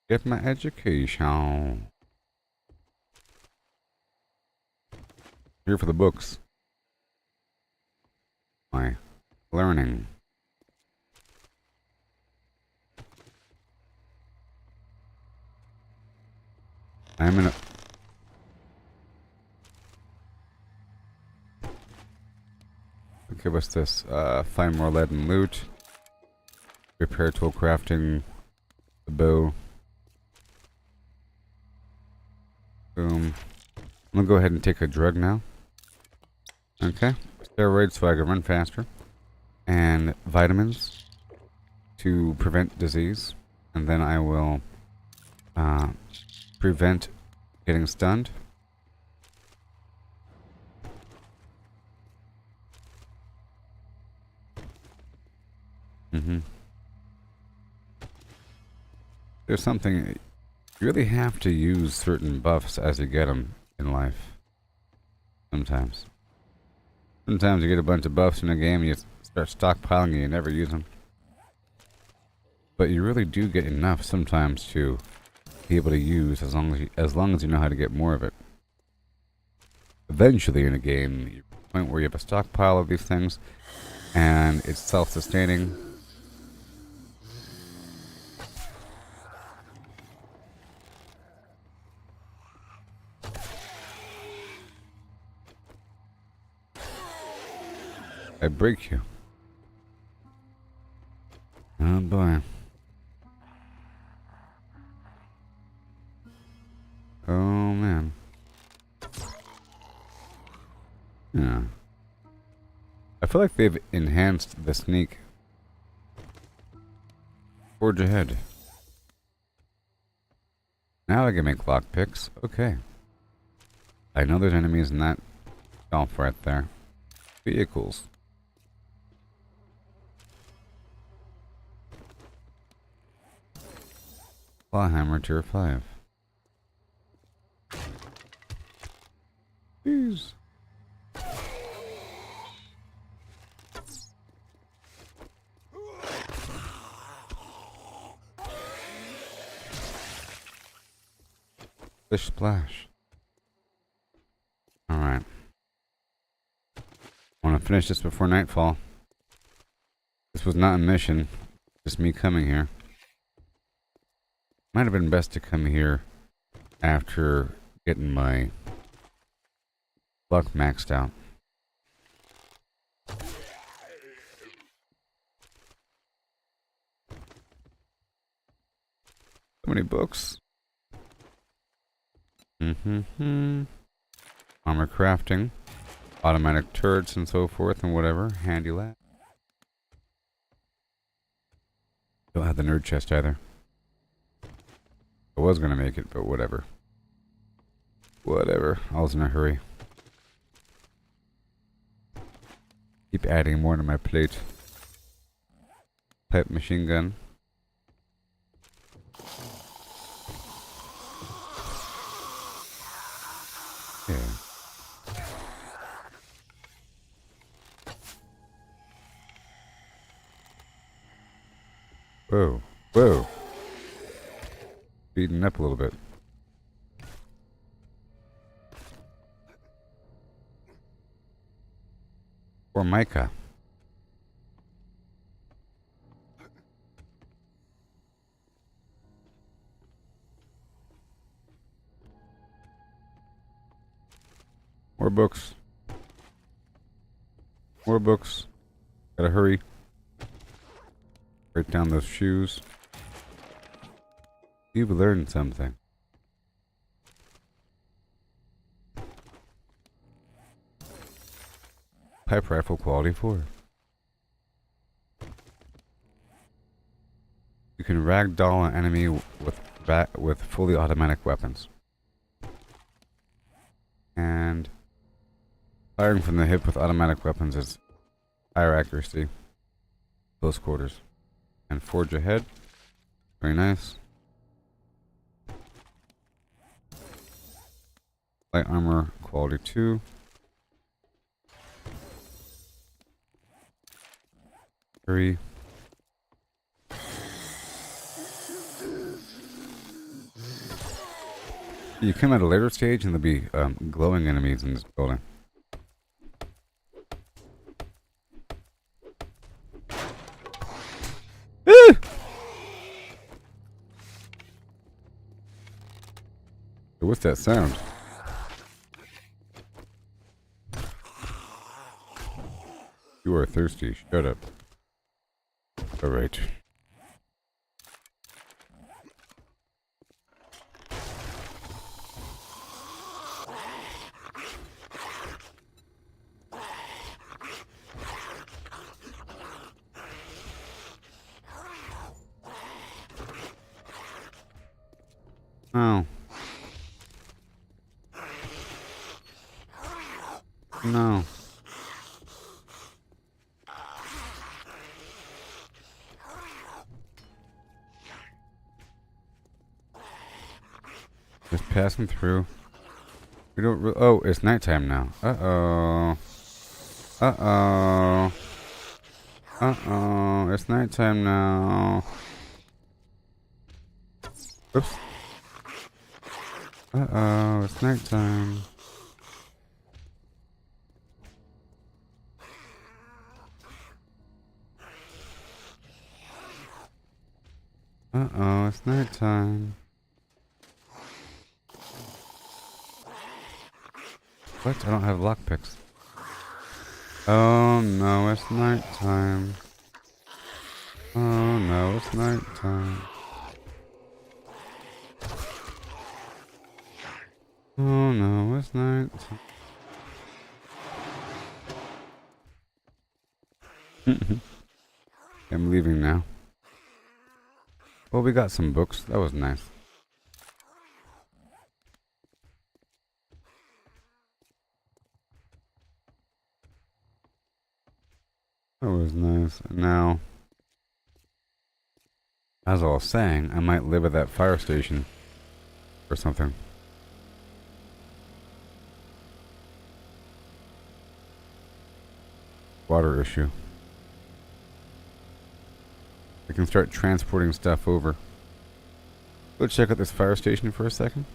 Get my education. Here for the books. My learning. I'm in a... Okay, what's this? Find more lead and loot. Repair tool crafting. The bow. Boom. I'm gonna go ahead and take a drug now. Okay. Steroids so I can run faster. And vitamins to prevent disease. And then I will prevent getting stunned. There's something, you really have to use certain buffs as you get them in life. Sometimes. Sometimes you get a bunch of buffs in a game and you start stockpiling and you never use them. But you really do get enough sometimes to be able to use as long as you know how to get more of it. Eventually in a game, you're at the point where you have a stockpile of these things and it's self-sustaining. I break you. Oh boy. Oh man. Yeah. I feel like they've enhanced the sneak. Forge ahead. Now I can make lockpicks. Okay. I know there's enemies in that shelf right there. Vehicles. Clawhammer tier 5. Jeez. Fish splash. Alright. I want to finish this before nightfall. This was not a mission. Just me coming here. Might have been best to come here after getting my luck maxed out. So many books. Armor crafting, automatic turrets and so forth and whatever. Handy lab. Don't have the nerd chest either. I was gonna make it, but whatever. Whatever. I was in a hurry. Keep adding more to my plate. Pipe machine gun. Yeah. Whoa. Whoa. Speeding up a little bit. Or Micah. More books. More books. Gotta hurry. Break down those shoes. You've learned something. Pipe rifle quality 4. You can ragdoll an enemy with fully automatic weapons. And firing from the hip with automatic weapons is higher accuracy. Close quarters. And forge ahead. Very nice. Light armor quality 2. Hurry. You come at a later stage and there'll be glowing enemies in this building. What's that sound? You are thirsty. Shut up. Alright. Oh. No. Just passing through. We don't oh, it's nighttime now. Uh-oh. Uh-oh. Uh-oh. It's nighttime now. Oops. Uh-oh. It's nighttime. Uh-oh. It's nighttime. What? I don't have lockpicks. Oh no, it's nighttime. Oh no, it's nighttime. Oh no, it's nighttime. I'm leaving now. Well, we got some books. That was nice. That was nice. Now, as I was saying, I might live at that fire station or something. Water issue. I can start transporting stuff over. Let's check out this fire station for a second.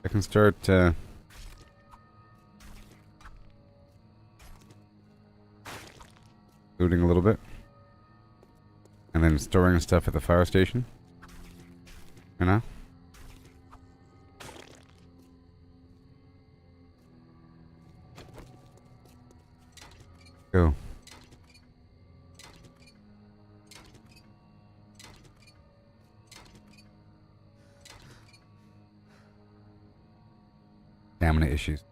I can start looting a little bit. And then storing stuff at the fire station. You know? Go. Stamina issues.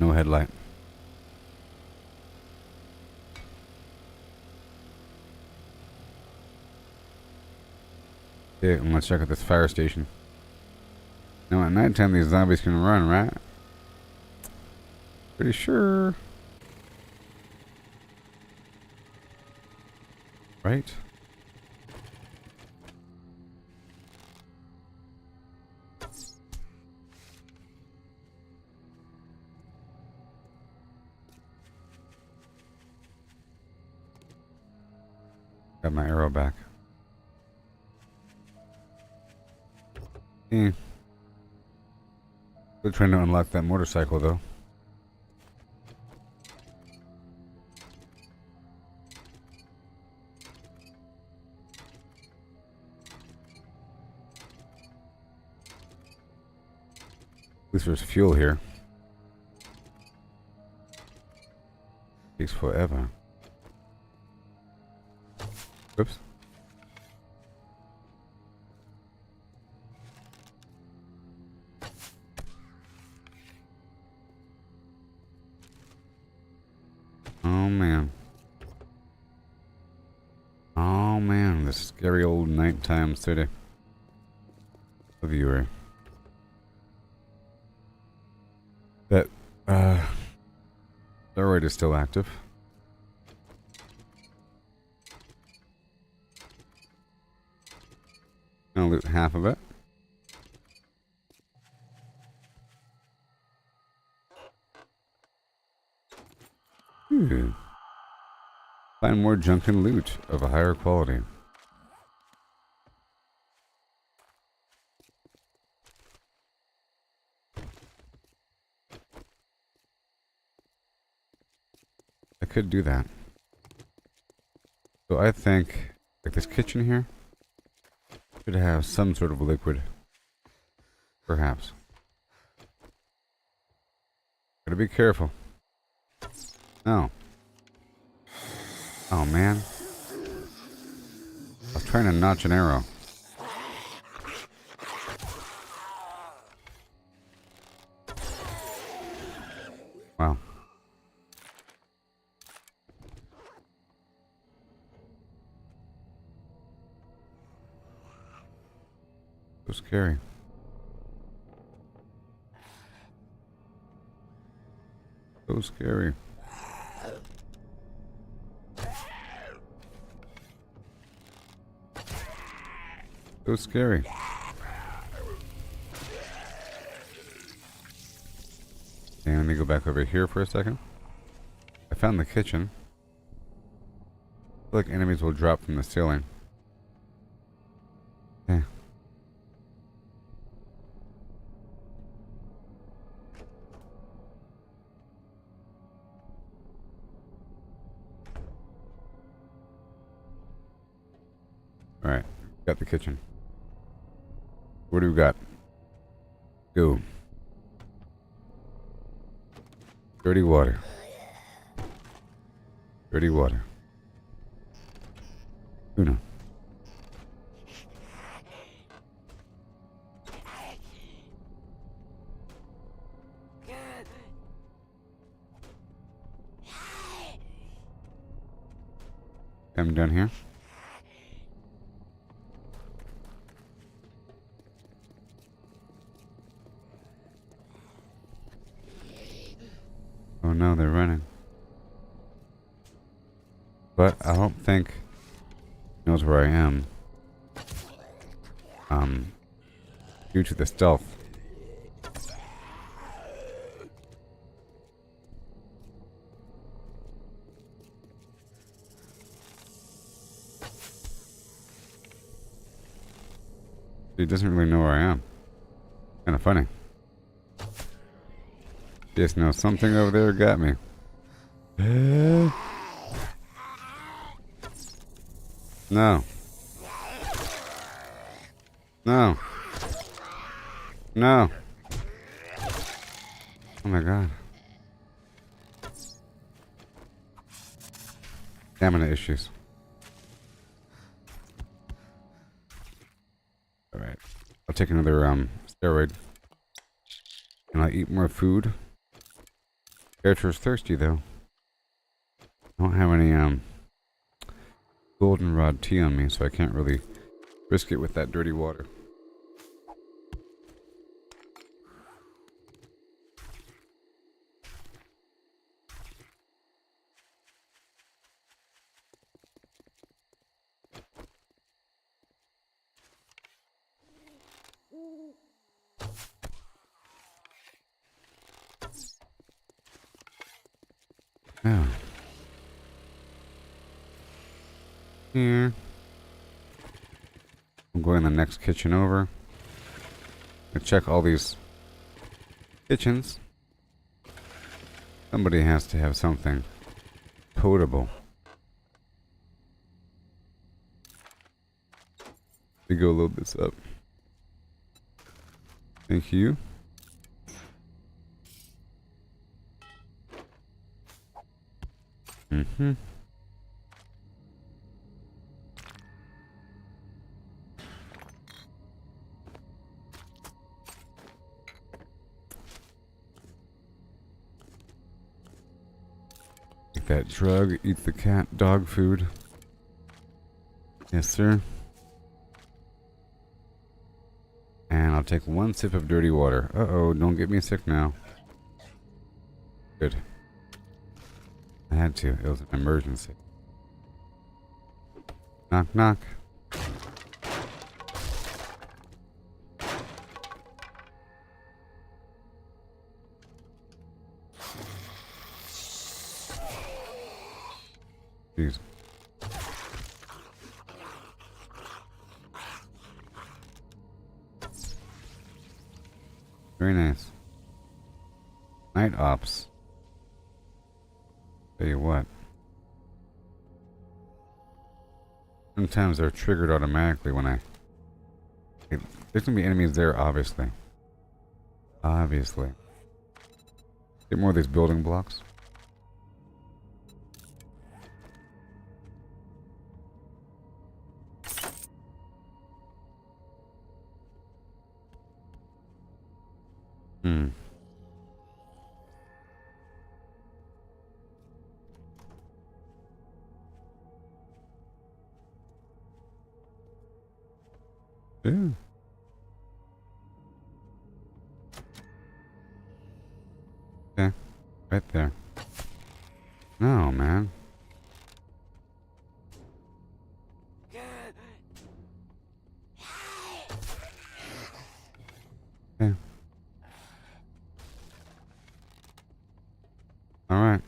No headlight. Okay, I'm gonna check out this fire station. Now at nighttime these zombies can run, right? Pretty sure. Right? Got my arrow back. Still trying to unlock that motorcycle though. At least there's fuel here. Takes forever. Oops. Oh man. Oh man, this scary old nighttime city. The viewer. That steroid is still active. I'll loot half of it. Find more junk and loot of a higher quality. I could do that. So I think, like this kitchen here, should have some sort of liquid. Perhaps. Gotta be careful. No. Oh man. I was trying to notch an arrow. Wow. So scary. So scary. So scary. Okay, let me go back over here for a second. I found the kitchen. I feel like enemies will drop from the ceiling. Okay. Alright, got the kitchen. What do we got? Go. Dirty water. Dirty water. Uno. I'm done here. Oh no, they're running. But I don't think he knows where I am. Due to the stealth. He doesn't really know where I am. Kind of funny. Just know something over there got me. No. No. No. Oh my god. Stamina issues. Alright. I'll take another steroid. And I'll eat more food. Character's thirsty though. I don't have any goldenrod tea on me, so I can't really risk it with that dirty water. Now, here. I'm going to the next kitchen over. I check all these kitchens. Somebody has to have something potable. We go load this up. Thank you. Mm-hmm. Take that drug, eat the cat dog food. Yes, sir. And I'll take one sip of dirty water. Uh-oh, don't get me sick now. Good. I had to. It was an emergency. Knock, knock. Jeez. Very nice. Night ops. Tell you what. Sometimes they're triggered automatically when I... There's gonna be enemies there, obviously. Obviously. Get more of these building blocks. Hmm. Ooh. Okay. Right there. No, man. Okay. Alright.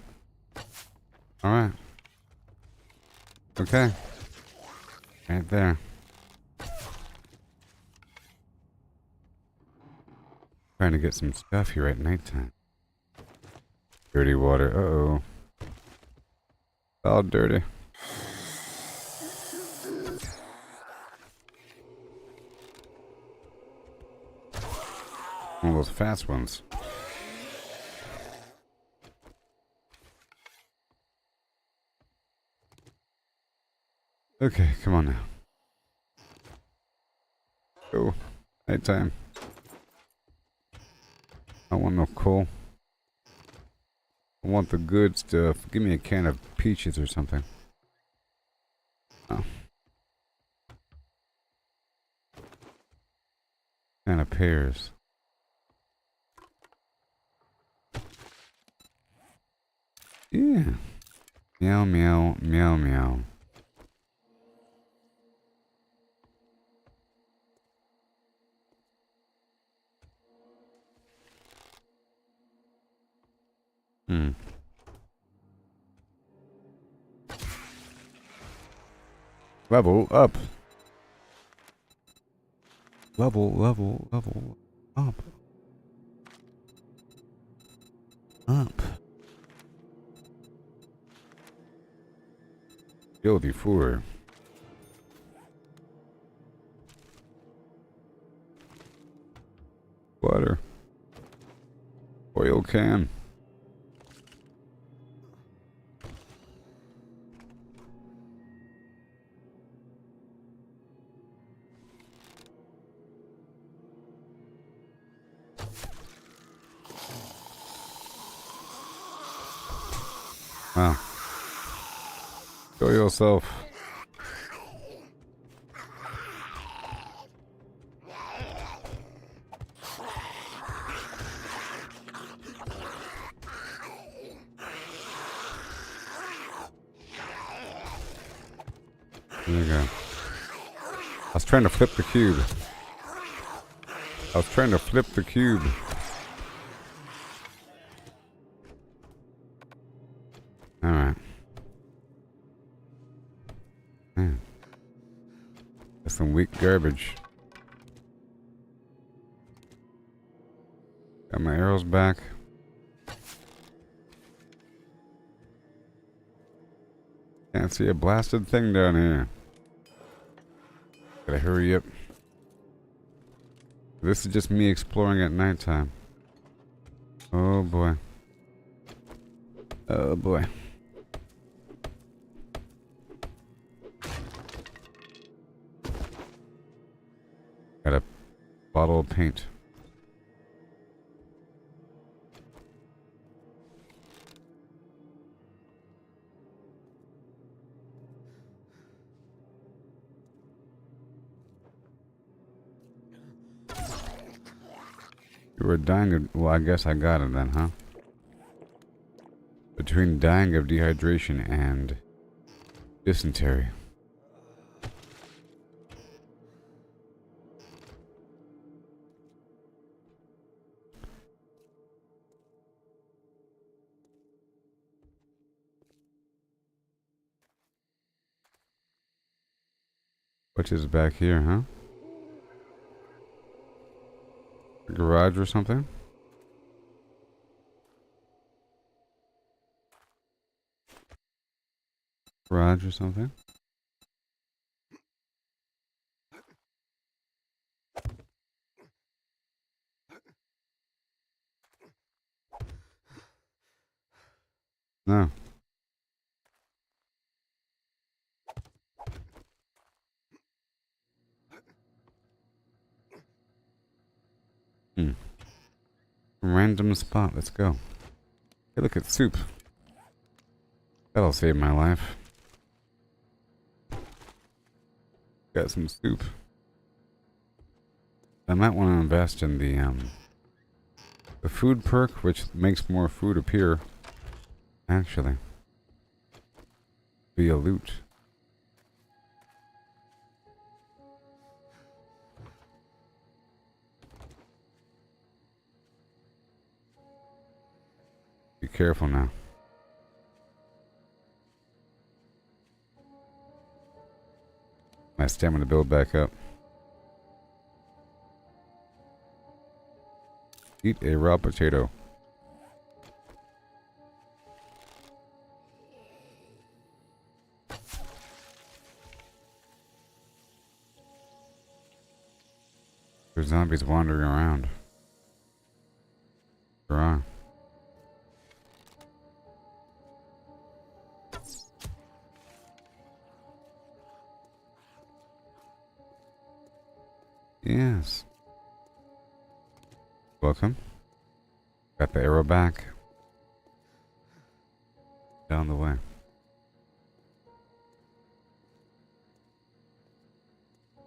Alright. Okay. Right there. Trying to get some stuff here at nighttime. Dirty water. Uh-oh. All dirty. One of those fast ones. Okay, come on now. Go. Nighttime. I want no coal. I want the good stuff. Give me a can of peaches or something. Oh. Can of pears. Yeah. Meow, meow, meow, meow. Hmm. Level up. Level up. Up. Guilty four. Water. Oil can. Wow. Show yourself. There you go. I was trying to flip the cube. Alright. Man. That's some weak garbage. Got my arrows back. Can't see a blasted thing down here. Gotta hurry up. This is just me exploring at nighttime. Oh boy. Oh boy. Got a bottle of paint. You were dying of... Well, I guess I got it then, huh? Between dying of dehydration and dysentery. Which is back here, huh? A garage or something? Garage or something? No. Hmm. Random spot, let's go. Hey, look at soup. That'll save my life. Got some soup. I might want to invest in the food perk, which makes more food appear. Actually. Via loot. Be careful now. My stamina build back up. Eat a raw potato. There's zombies wandering around. There are. Yes. Welcome. Got the arrow back. Down the way.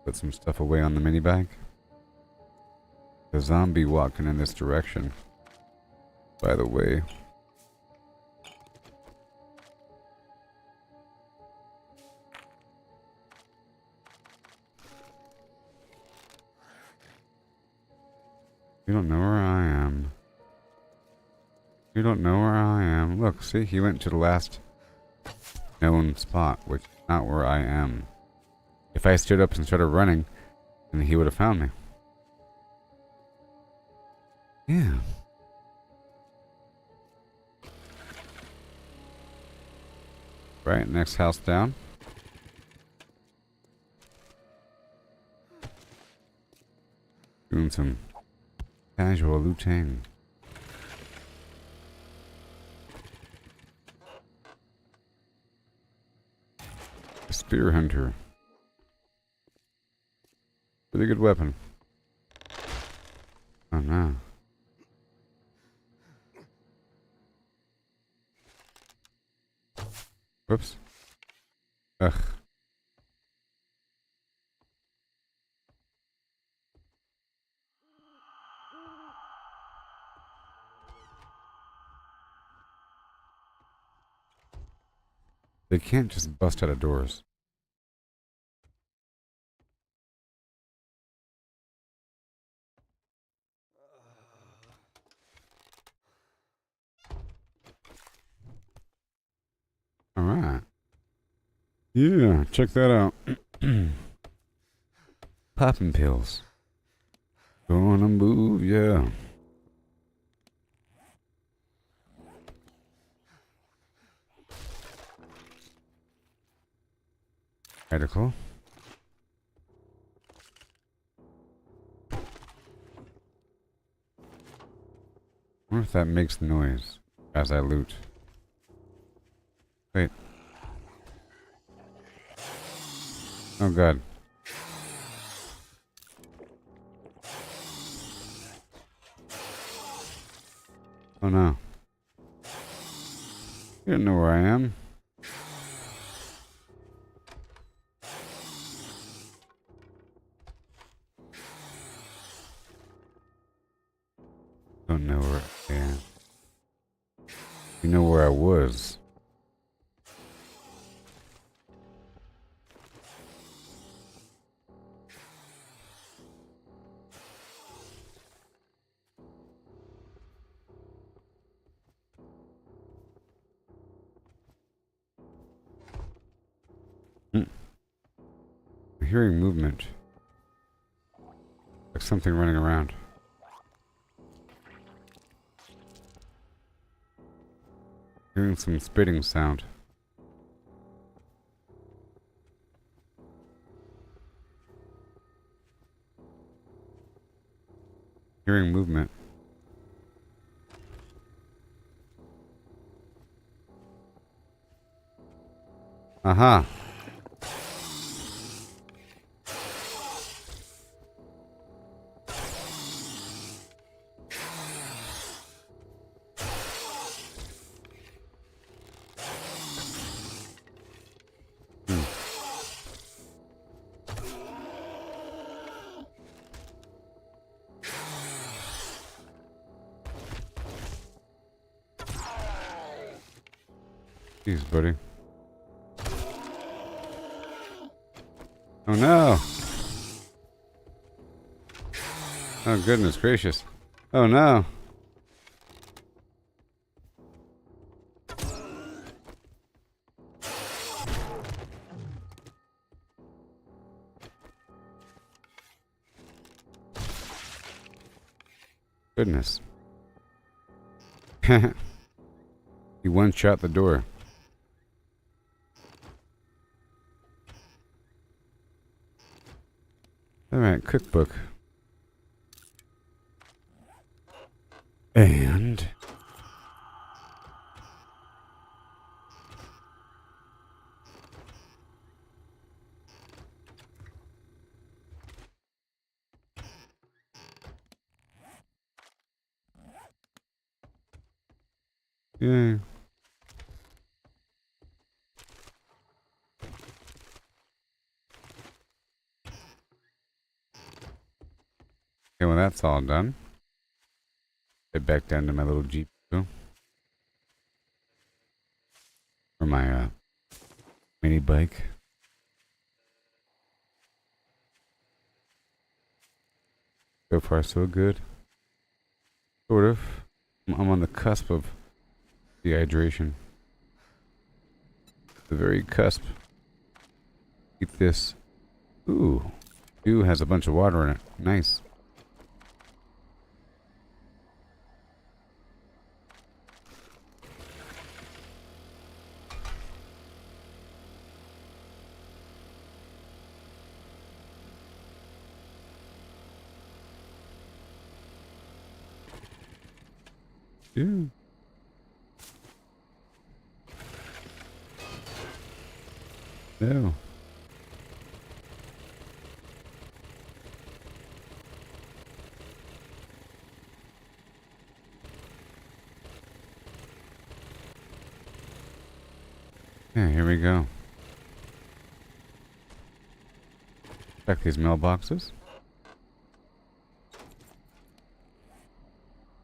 Put some stuff away on the mini bag. The zombie walking in this direction. By the way. You don't know where I am. You don't know where I am. Look, see, he went to the last known spot, which is not where I am. If I stood up and started running, then he would have found me. Yeah. Right, next house down. Doing some casual looting. Spear hunter. Pretty good weapon. Oh no. Whoops. Ugh. They can't just bust out of doors. Alright. Yeah, check that out. Popping pills. Gonna move, yeah. Radical. I wonder if that makes noise as I loot. Wait. Oh god. Oh no. You don't know where I am. Don't know where I am. You know where I was. I'm hearing movement. Like something running around. Hearing some spitting sound. Hearing movement. Aha. Jeez, buddy. Oh no! Oh goodness gracious. Oh no! Goodness. He one-shot the door. Alright, cookbook. And... yeah. Okay, well that's all done. Head back down to my little Jeep. Or my mini bike. So far so good. Sort of. I'm on the cusp of dehydration. The very cusp. Eat this. Ooh. Ooh, has a bunch of water in it. Nice. Yeah. No. Yeah, here we go. Check these mailboxes.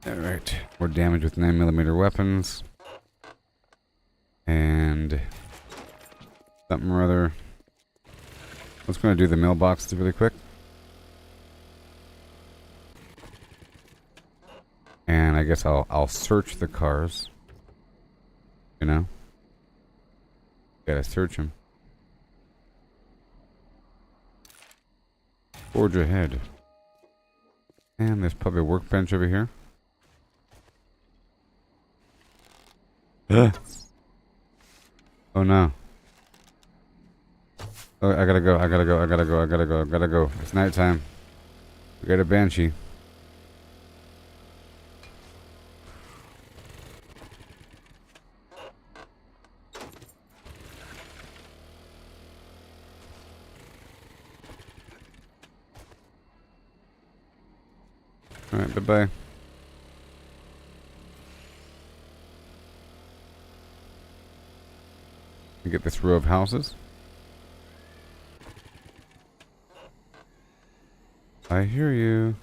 Alright. More damage with 9mm weapons. And something or other. Let's go do the mailboxes really quick. And I guess I'll search the cars. You know? Gotta search them. Forge ahead. And there's probably a workbench over here. Oh no. Oh, I gotta go. It's nighttime. We got a banshee. Alright, bye-bye. We get this row of houses. I hear you.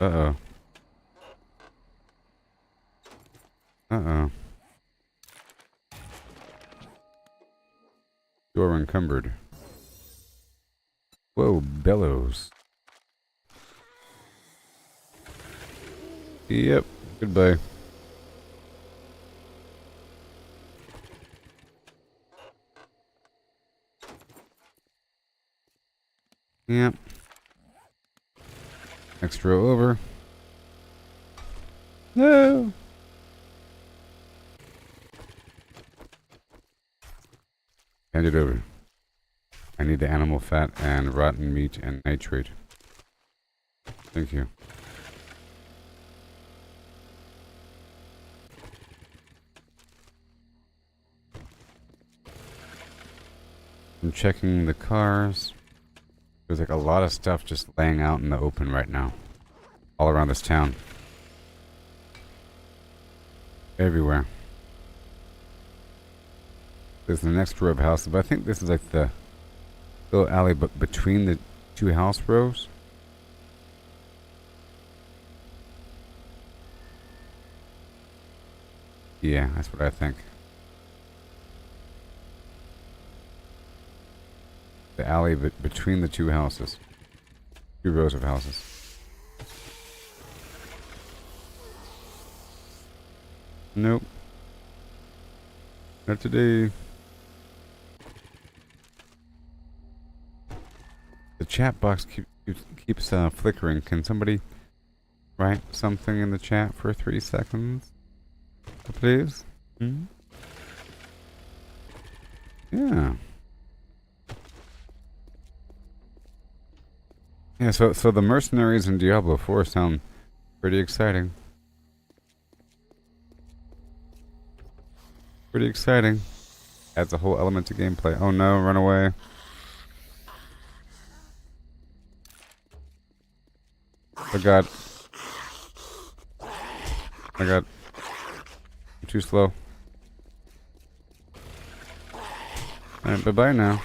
Uh-oh. Uh-oh. Door encumbered. Whoa, bellows. Yep. Goodbye. Yep. Next row over. No. Hand it over. I need the animal fat and rotten meat and nitrate. Thank you. I'm checking the cars. There's like a lot of stuff just laying out in the open right now. All around this town. Everywhere. There's the next row of houses, but I think this is like the little alley but between the two house rows. Yeah, that's what I think. The alley between the two houses. Two rows of houses. Nope. Not today. The chat box keeps flickering. Can somebody write something in the chat for 3 seconds? Please? Hmm? Yeah. Yeah, so the mercenaries in Diablo 4 sound pretty exciting. Pretty exciting. Adds a whole element to gameplay. Oh no, run away. Oh god. Oh god. I'm too slow. Alright, bye-bye now.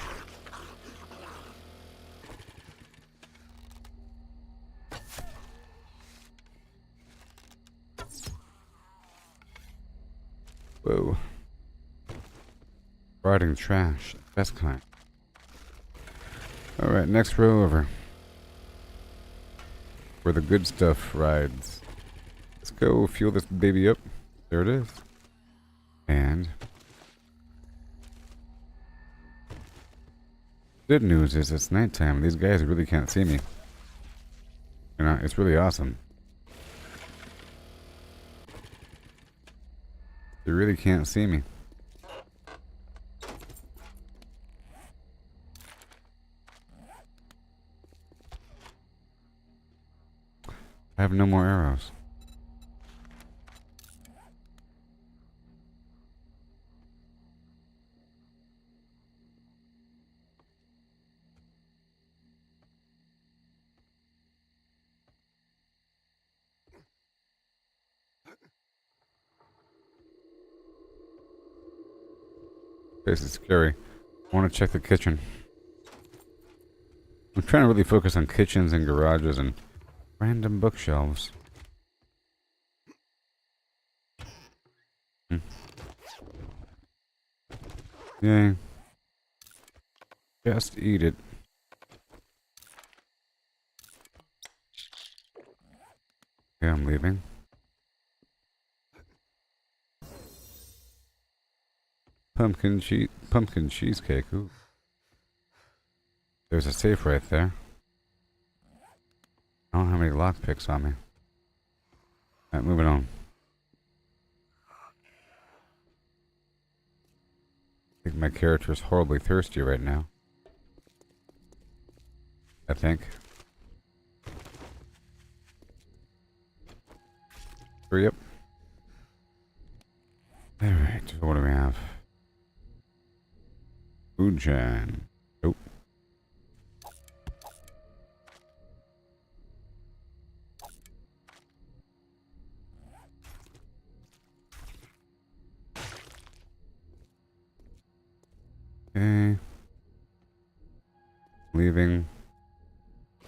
Whoa. Riding trash. Best kind. Alright, next row over. Where the good stuff rides. Let's go fuel this baby up. There it is. And good news is it's nighttime. These guys really can't see me. You know, it's really awesome. They really can't see me. I have no more arrows. This is scary. I want to check the kitchen. I'm trying to really focus on kitchens and garages and random bookshelves. Yay. Just eat it. Yeah, I'm leaving. Pumpkin cheesecake. Ooh. There's a safe right there. I don't have any lockpicks on me. Alright, moving on. I think my character is horribly thirsty right now. I think. Hurry up. Alright, what do we have? Moonshine. Nope. Okay. Leaving.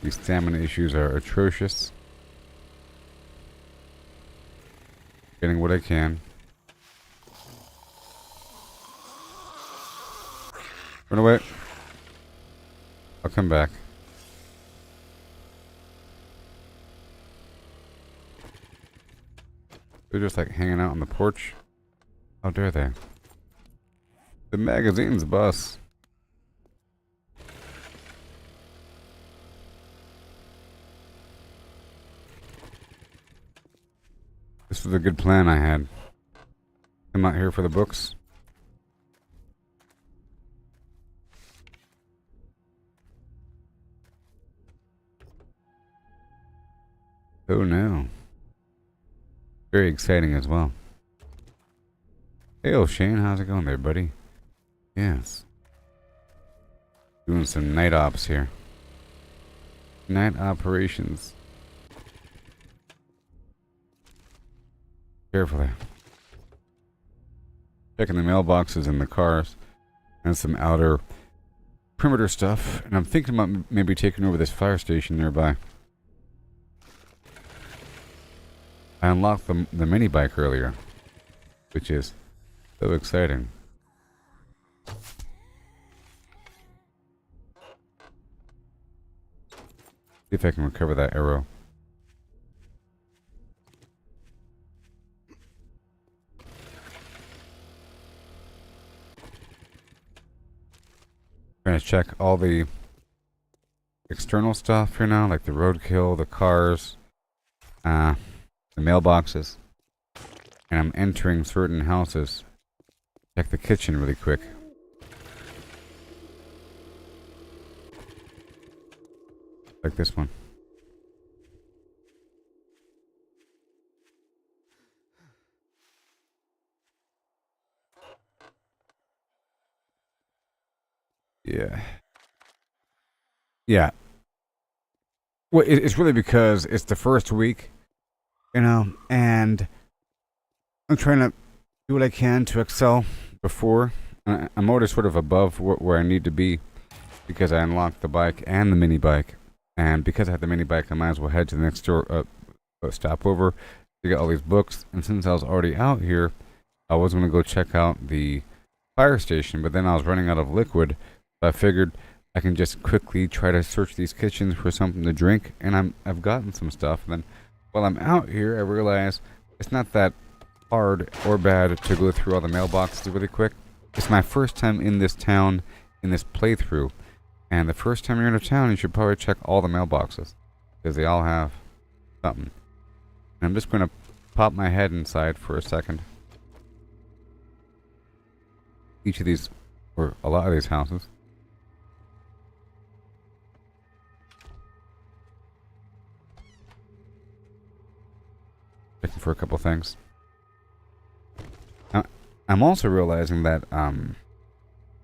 These stamina issues are atrocious. Getting what I can. Run away. I'll come back. They're just like hanging out on the porch. How dare they? The magazine's bus. This was a good plan I had. Come out here for the books. Oh no. Very exciting as well. Hey, Shane, how's it going there, buddy? Yes. Doing some night ops here. Night operations. Careful there. Checking the mailboxes in the cars. And some outer perimeter stuff. And I'm thinking about maybe taking over this fire station nearby. I unlocked the mini bike earlier, which is so exciting. See if I can recover that arrow. Trying to check all the external stuff here now, like the roadkill, the cars, the mailboxes, and I'm entering certain houses. Check the kitchen really quick. Like this one. Yeah. Yeah. Well, it's really because it's the first week. You know, and I'm trying to do what I can to excel before. I'm already sort of above where I need to be because I unlocked the bike and the mini bike. And because I have the mini bike, I might as well head to the next store, stopover to get all these books. And since I was already out here, I was going to go check out the fire station, but then I was running out of liquid. So I figured I can just quickly try to search these kitchens for something to drink, and I've gotten some stuff. And then while I'm out here, I realize it's not that hard or bad to go through all the mailboxes really quick. It's my first time in this town in this playthrough, and the first time you're in a town, you should probably check all the mailboxes because they all have something. And I'm just going to pop my head inside for a second. Each of these, or a lot of these houses. Checking for a couple things. Now, I'm also realizing that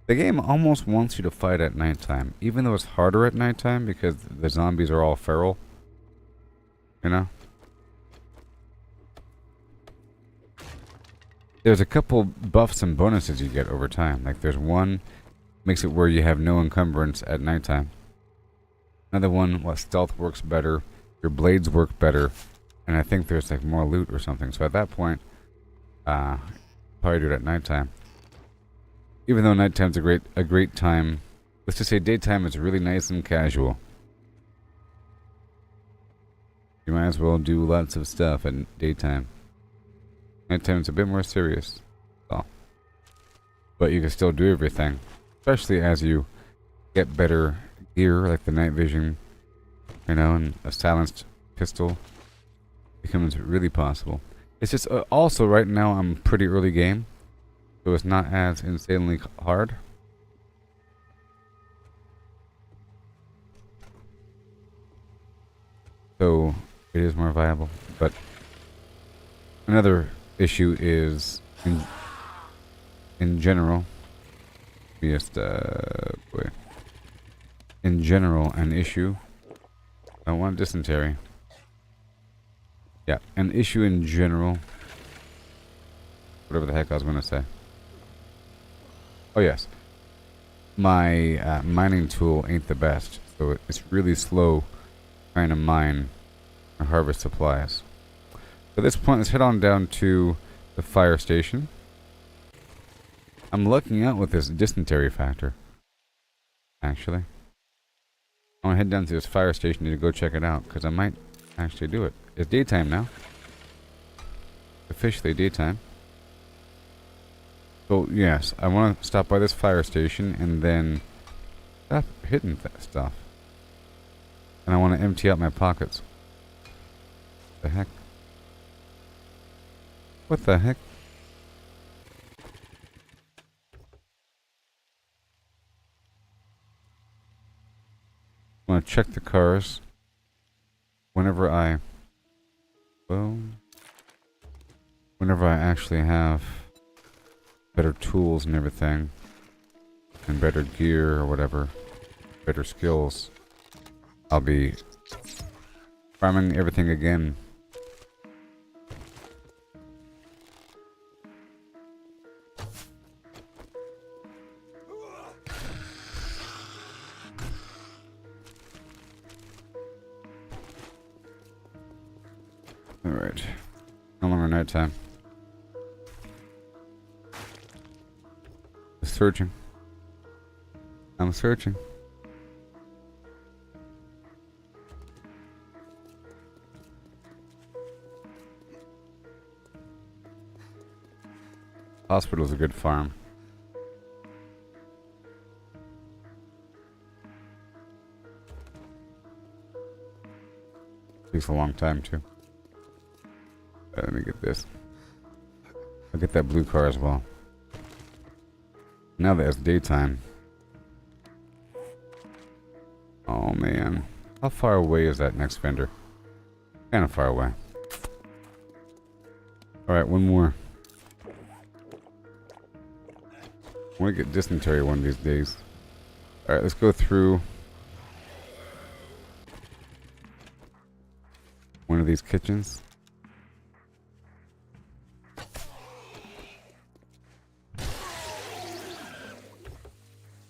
the game almost wants you to fight at nighttime, even though it's harder at nighttime because the zombies are all feral. You know? There's a couple buffs and bonuses you get over time. Like there's one makes it where you have no encumbrance at nighttime. Another one, stealth works better, your blades work better, and I think there's like more loot or something. So at that point, probably do it at nighttime. Even though nighttime's a great time, let's just say daytime is really nice and casual. You might as well do lots of stuff at daytime. Nighttime's a bit more serious. So. But you can still do everything. Especially as you get better gear, like the night vision, you know, and a silenced pistol. Becomes really possible. It's just, also right now I'm pretty early game. So it's not as insanely hard. So it is more viable. But another issue is in general, just in general, an issue. I want dysentery. Yeah, an issue in general. Whatever the heck I was going to say. Oh yes, my mining tool ain't the best, so it's really slow trying to mine or harvest supplies. At this point, let's head on down to the fire station. I'm lucking out with this dysentery factor. Actually, I want to head down to this fire station to go check it out because I might actually do it. It's daytime now. Officially daytime. So yes, I want to stop by this fire station and then stop hitting that stuff. And I want to empty out my pockets. What the heck? What the heck? I want to check the cars whenever I actually have better tools and everything, and better gear or whatever, better skills. I'll be farming everything again. Alright. No longer nighttime. Searching. I'm searching. Hospital's a good farm. Takes a long time too. Let me get this. I'll get that blue car as well. Now that it's daytime. Oh man. How far away is that next vendor? Kind of far away. Alright, one more. I want to get dysentery one of these days. Alright, let's go through one of these kitchens.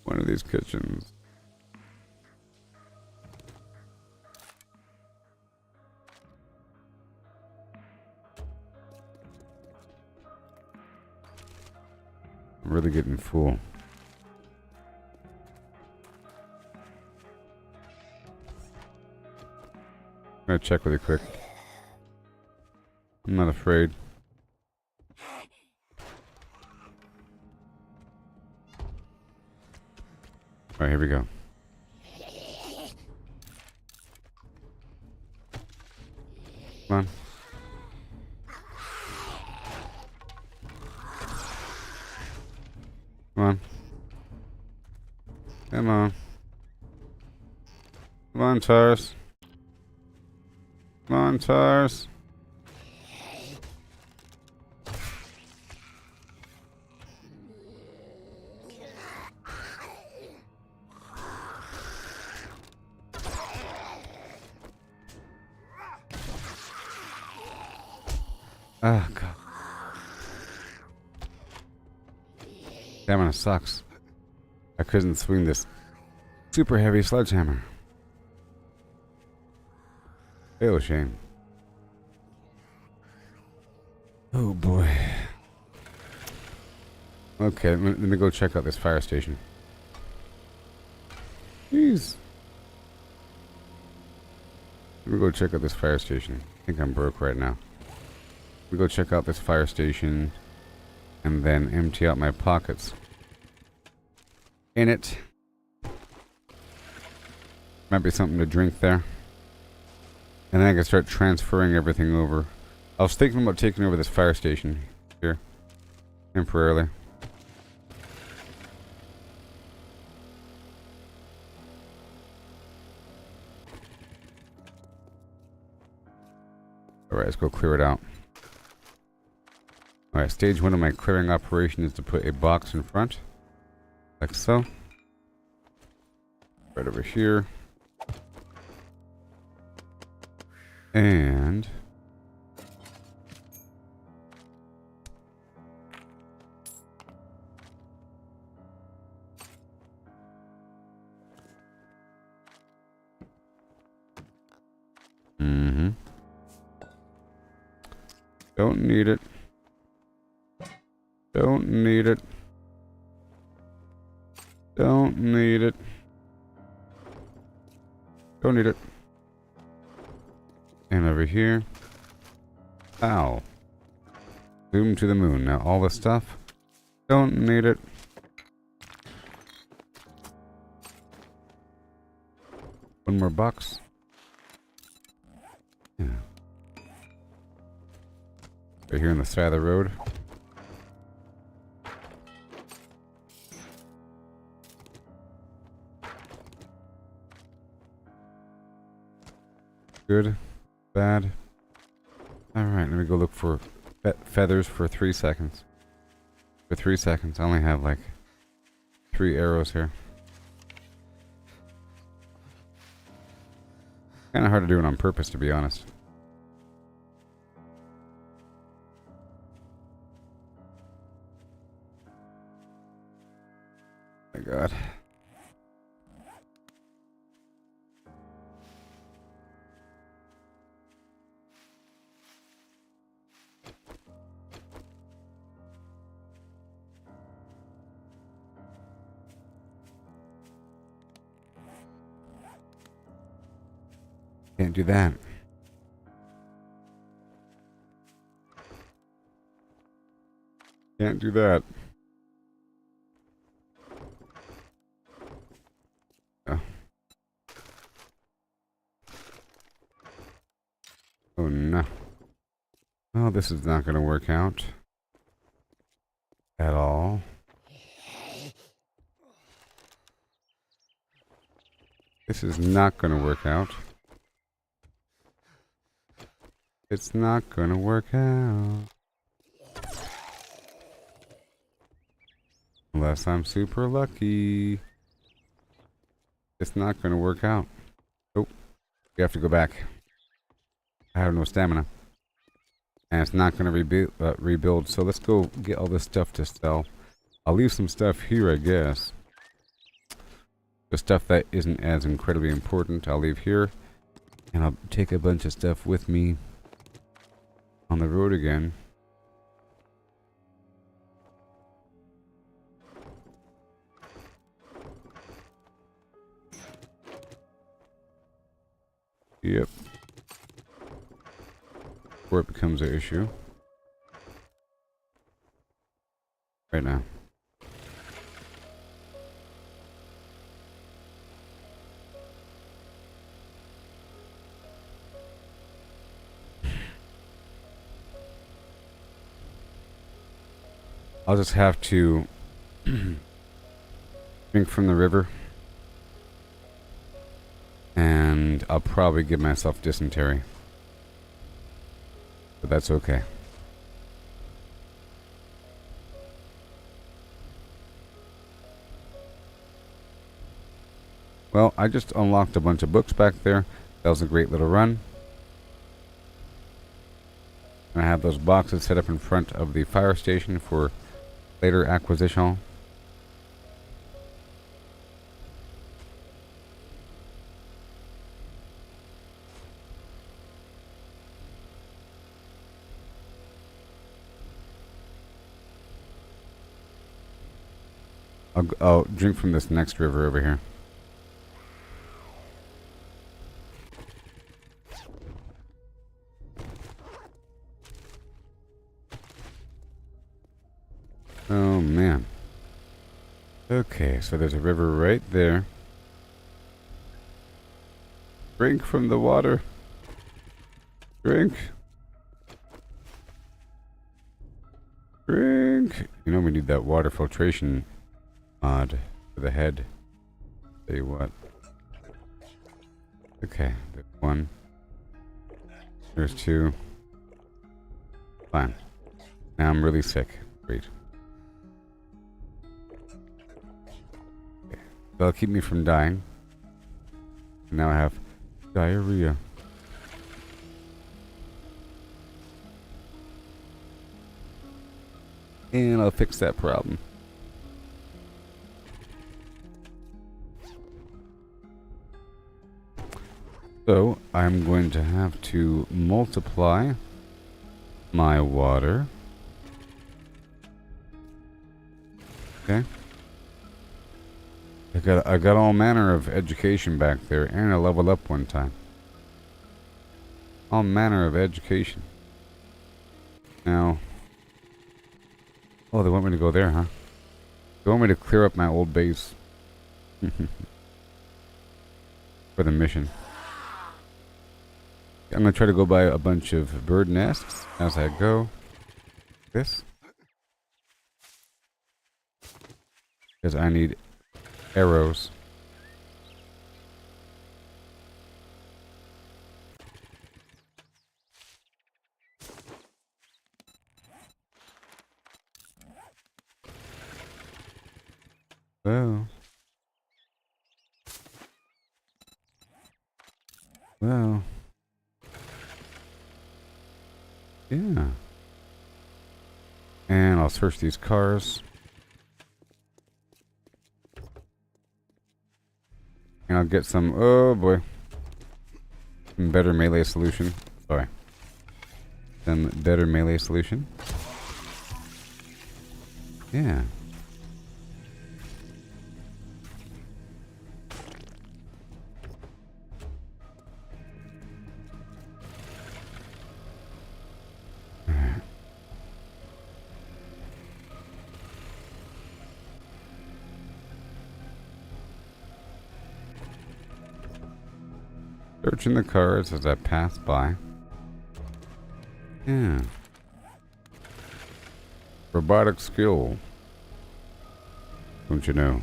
One of these kitchens. I'm really getting full. gonna check really quick. I'm not afraid. Alright, here we go. Come on. Come on. Come on. Come on, Tars. Come on, Tars. Oh, God. Stamina sucks. I couldn't swing this super heavy sledgehammer. Real shame. Oh boy. Okay, let me go check out this fire station. Jeez. Let me go check out this fire station. I think I'm broke right now. We go check out this fire station and then empty out my pockets. In it. Might be something to drink there. And then I can start transferring everything over. I was thinking about taking over this fire station here. Temporarily. Alright, let's go clear it out. Alright, stage 1 of my clearing operation is to put a box in front. Like so. Right over here. And don't need it. Don't need it. Don't need it. Don't need it. And over here. Ow. Zoom to the moon. Now all the stuff. Don't need it. One more box. Yeah. Right here on the side of the road. Good. Bad. Alright, let me go look for feathers for 3 seconds. For 3 seconds. I only have like 3 arrows here. Kind of hard to do it on purpose, to be honest. Oh my God. Can't do that. Can't do that. Oh. Oh no. Oh, this is not going to work out. At all. This is not going to work out. It's not gonna work out. Unless I'm super lucky. It's not gonna work out. Oh, we have to go back. I have no stamina. And it's not gonna rebuild. So let's go get all this stuff to sell. I'll leave some stuff here, I guess. The stuff that isn't as incredibly important, I'll leave here. And I'll take a bunch of stuff with me on the road again. Yep. before it becomes an issue. Right now. I'll just have to drink from the river. And I'll probably give myself dysentery. But that's okay. Well, I just unlocked a bunch of books back there. That was a great little run. And I have those boxes set up in front of the fire station for later acquisition. I'll drink from this next river over here. Oh man. Okay, so there's a river right there. Drink from the water. Drink. Drink. You know we need that water filtration mod for the head. Tell you what. Okay, there's one. There's two. Fine. Now I'm really sick. Great. Okay. That'll keep me from dying. And now I have diarrhea. And I'll fix that problem. So, I'm going to have to multiply my water. Okay. I got all manner of education back there, and I leveled up one time. All manner of education. Now, oh, they want me to go there, huh? They want me to clear up my old base. For the mission. I'm going to try to go by a bunch of bird nests as I go. This. Because I need arrows. Well. Well. Yeah. And I'll search these cars. And I'll get some, oh boy. Some better melee solution. Sorry. Some better melee solution. Yeah. Searching the cars as I pass by. Yeah. Robotic skill. Don't you know?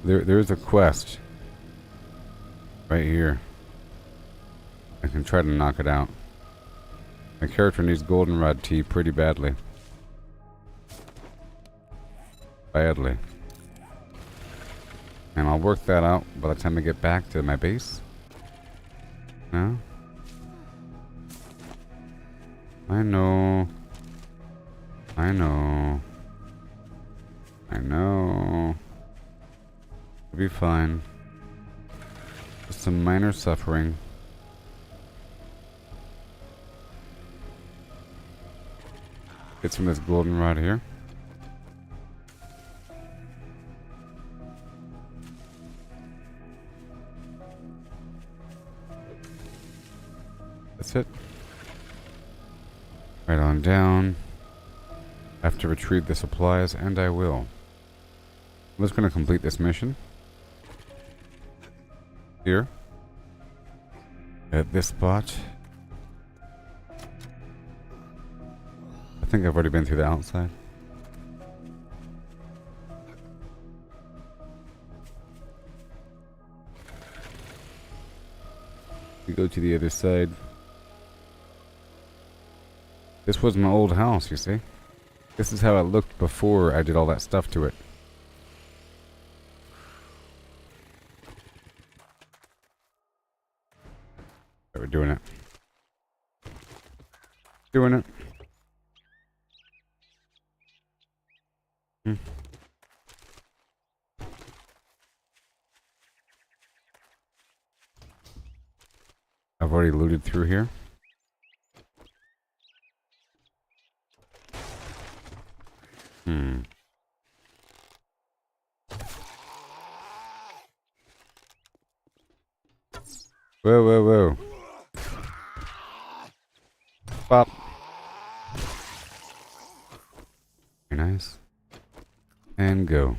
There's a quest right here. I can try to knock it out. My character needs goldenrod tea pretty badly. Badly. And I'll work that out by the time I get back to my base. No? I know. I know. I know. It'll be fine. Just some minor suffering. Get some of this goldenrod here. That's it. Right on down. I have to retrieve the supplies, and I will. I'm just going to complete this mission. Here. At this spot. I think I've already been through the outside. We go to the other side. This was my old house, you see. This is how it looked before I did all that stuff to it. We're doing it. Doing it. I've already looted through here. Whoa, whoa, whoa. Pop. Very nice. And go.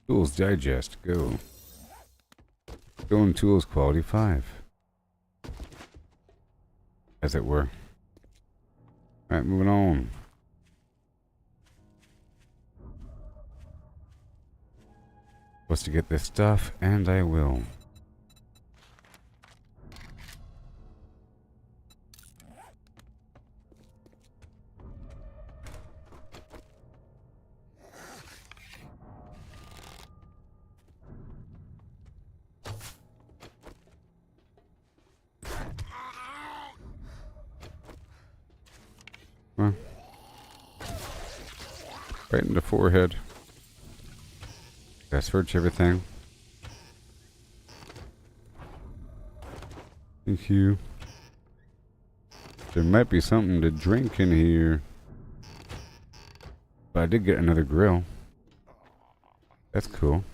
Tools digest. Go. Stone tools quality 5. As it were. Alright, moving on. Supposed to get this stuff, and I will. Huh. Right in the forehead. Gotta search everything. Thank you. There might be something to drink in here. But I did get another grill. That's cool.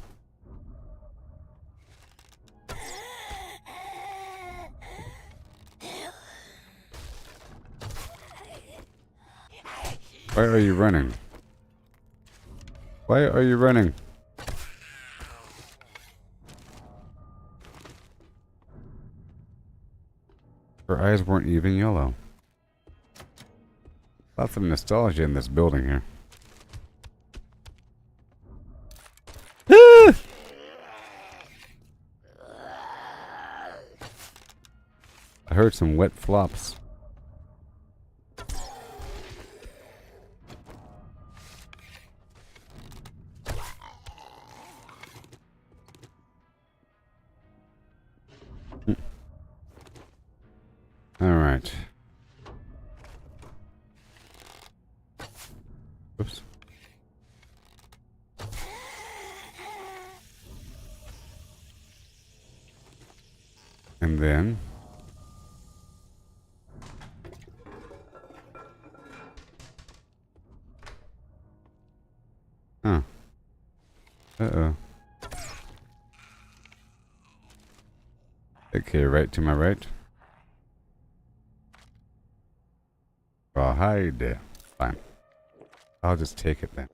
Why are you running? Why are you running? Her eyes weren't even yellow. Lots of nostalgia in this building here. Ah! I heard some wet flops. Alright. Oops. And then... Huh. Uh-oh. Okay, right to my right. Well, hide. Fine. I'll just take it then.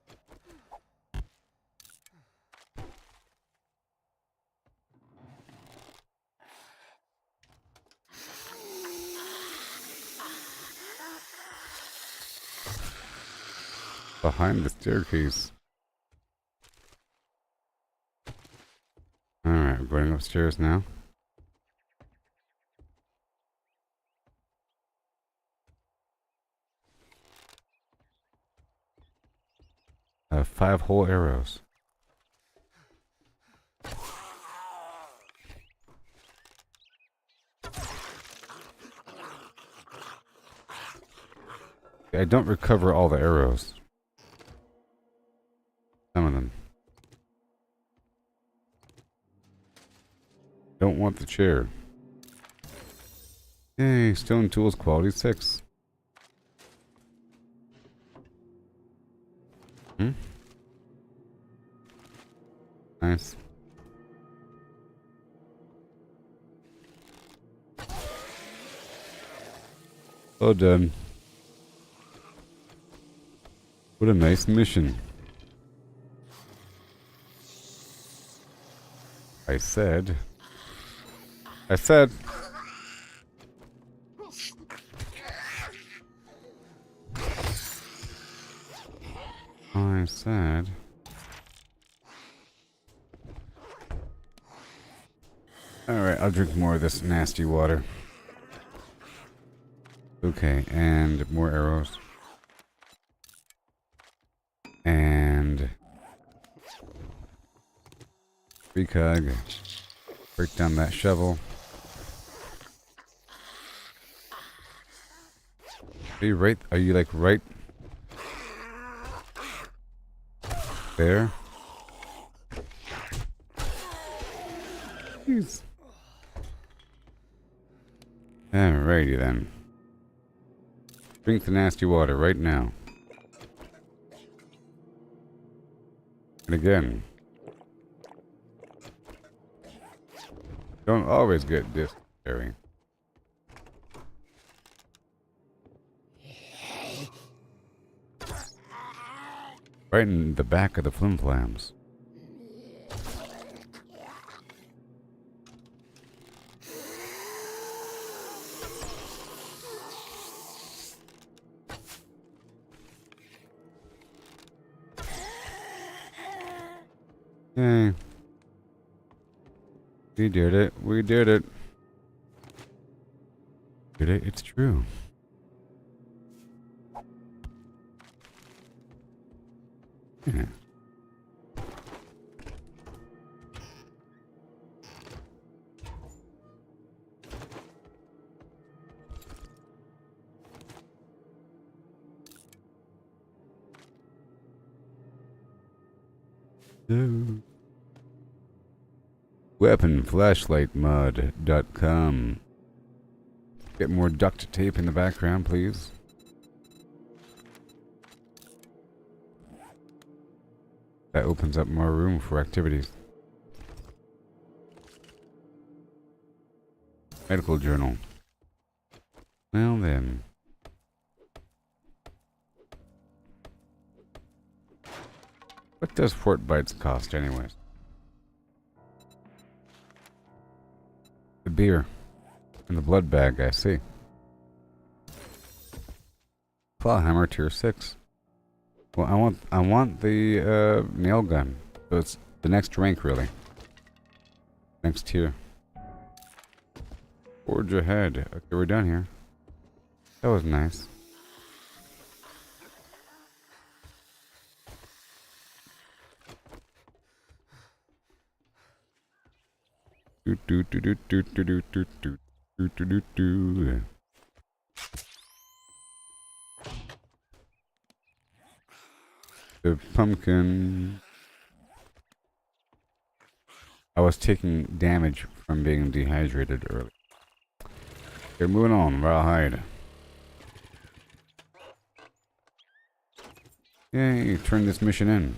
Behind the staircase. Alright, we're going upstairs now. I have 5 whole arrows. I don't recover all the arrows. Some of them. Don't want the chair. Yay, stone tools quality 6. Hmm? Nice. Well done. What a nice mission. I said. I said. I said. Alright, I'll drink more of this nasty water. Okay, and more arrows. And precog. Break down that shovel. Are you like right there? Jeez. Alrighty then. Drink the nasty water right now. And again. Don't always get dysentery. Right in the back of the flimflams. Yay. We did it. We did it. Did it? It's true. Yeah. Weaponflashlightmod.com. Get more duct tape in the background, please. That opens up more room for activities. Medical journal. Well then. What does Fort Bites cost anyways? The beer. And the blood bag, I see. Clawhammer tier 6. Well, I want the nail gun. So it's the next rank, really. Next tier. Forge ahead. Okay, we're done here. That was nice. The pumpkin. I was taking damage from being dehydrated early. Okay, moving on. Rawhide. Yay, turn this mission in.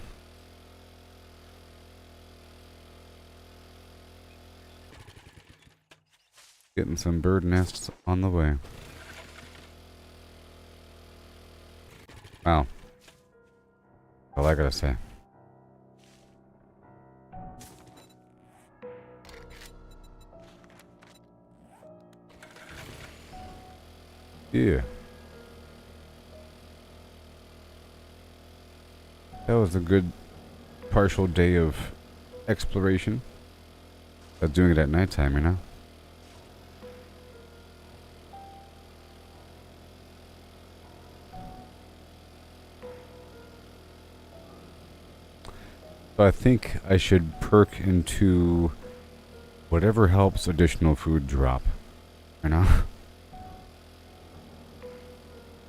Getting some bird nests on the way. Wow. All I gotta say. Yeah. That was a good partial day of exploration. I was doing it at nighttime, you know? So I think I should perk into whatever helps additional food drop, you know?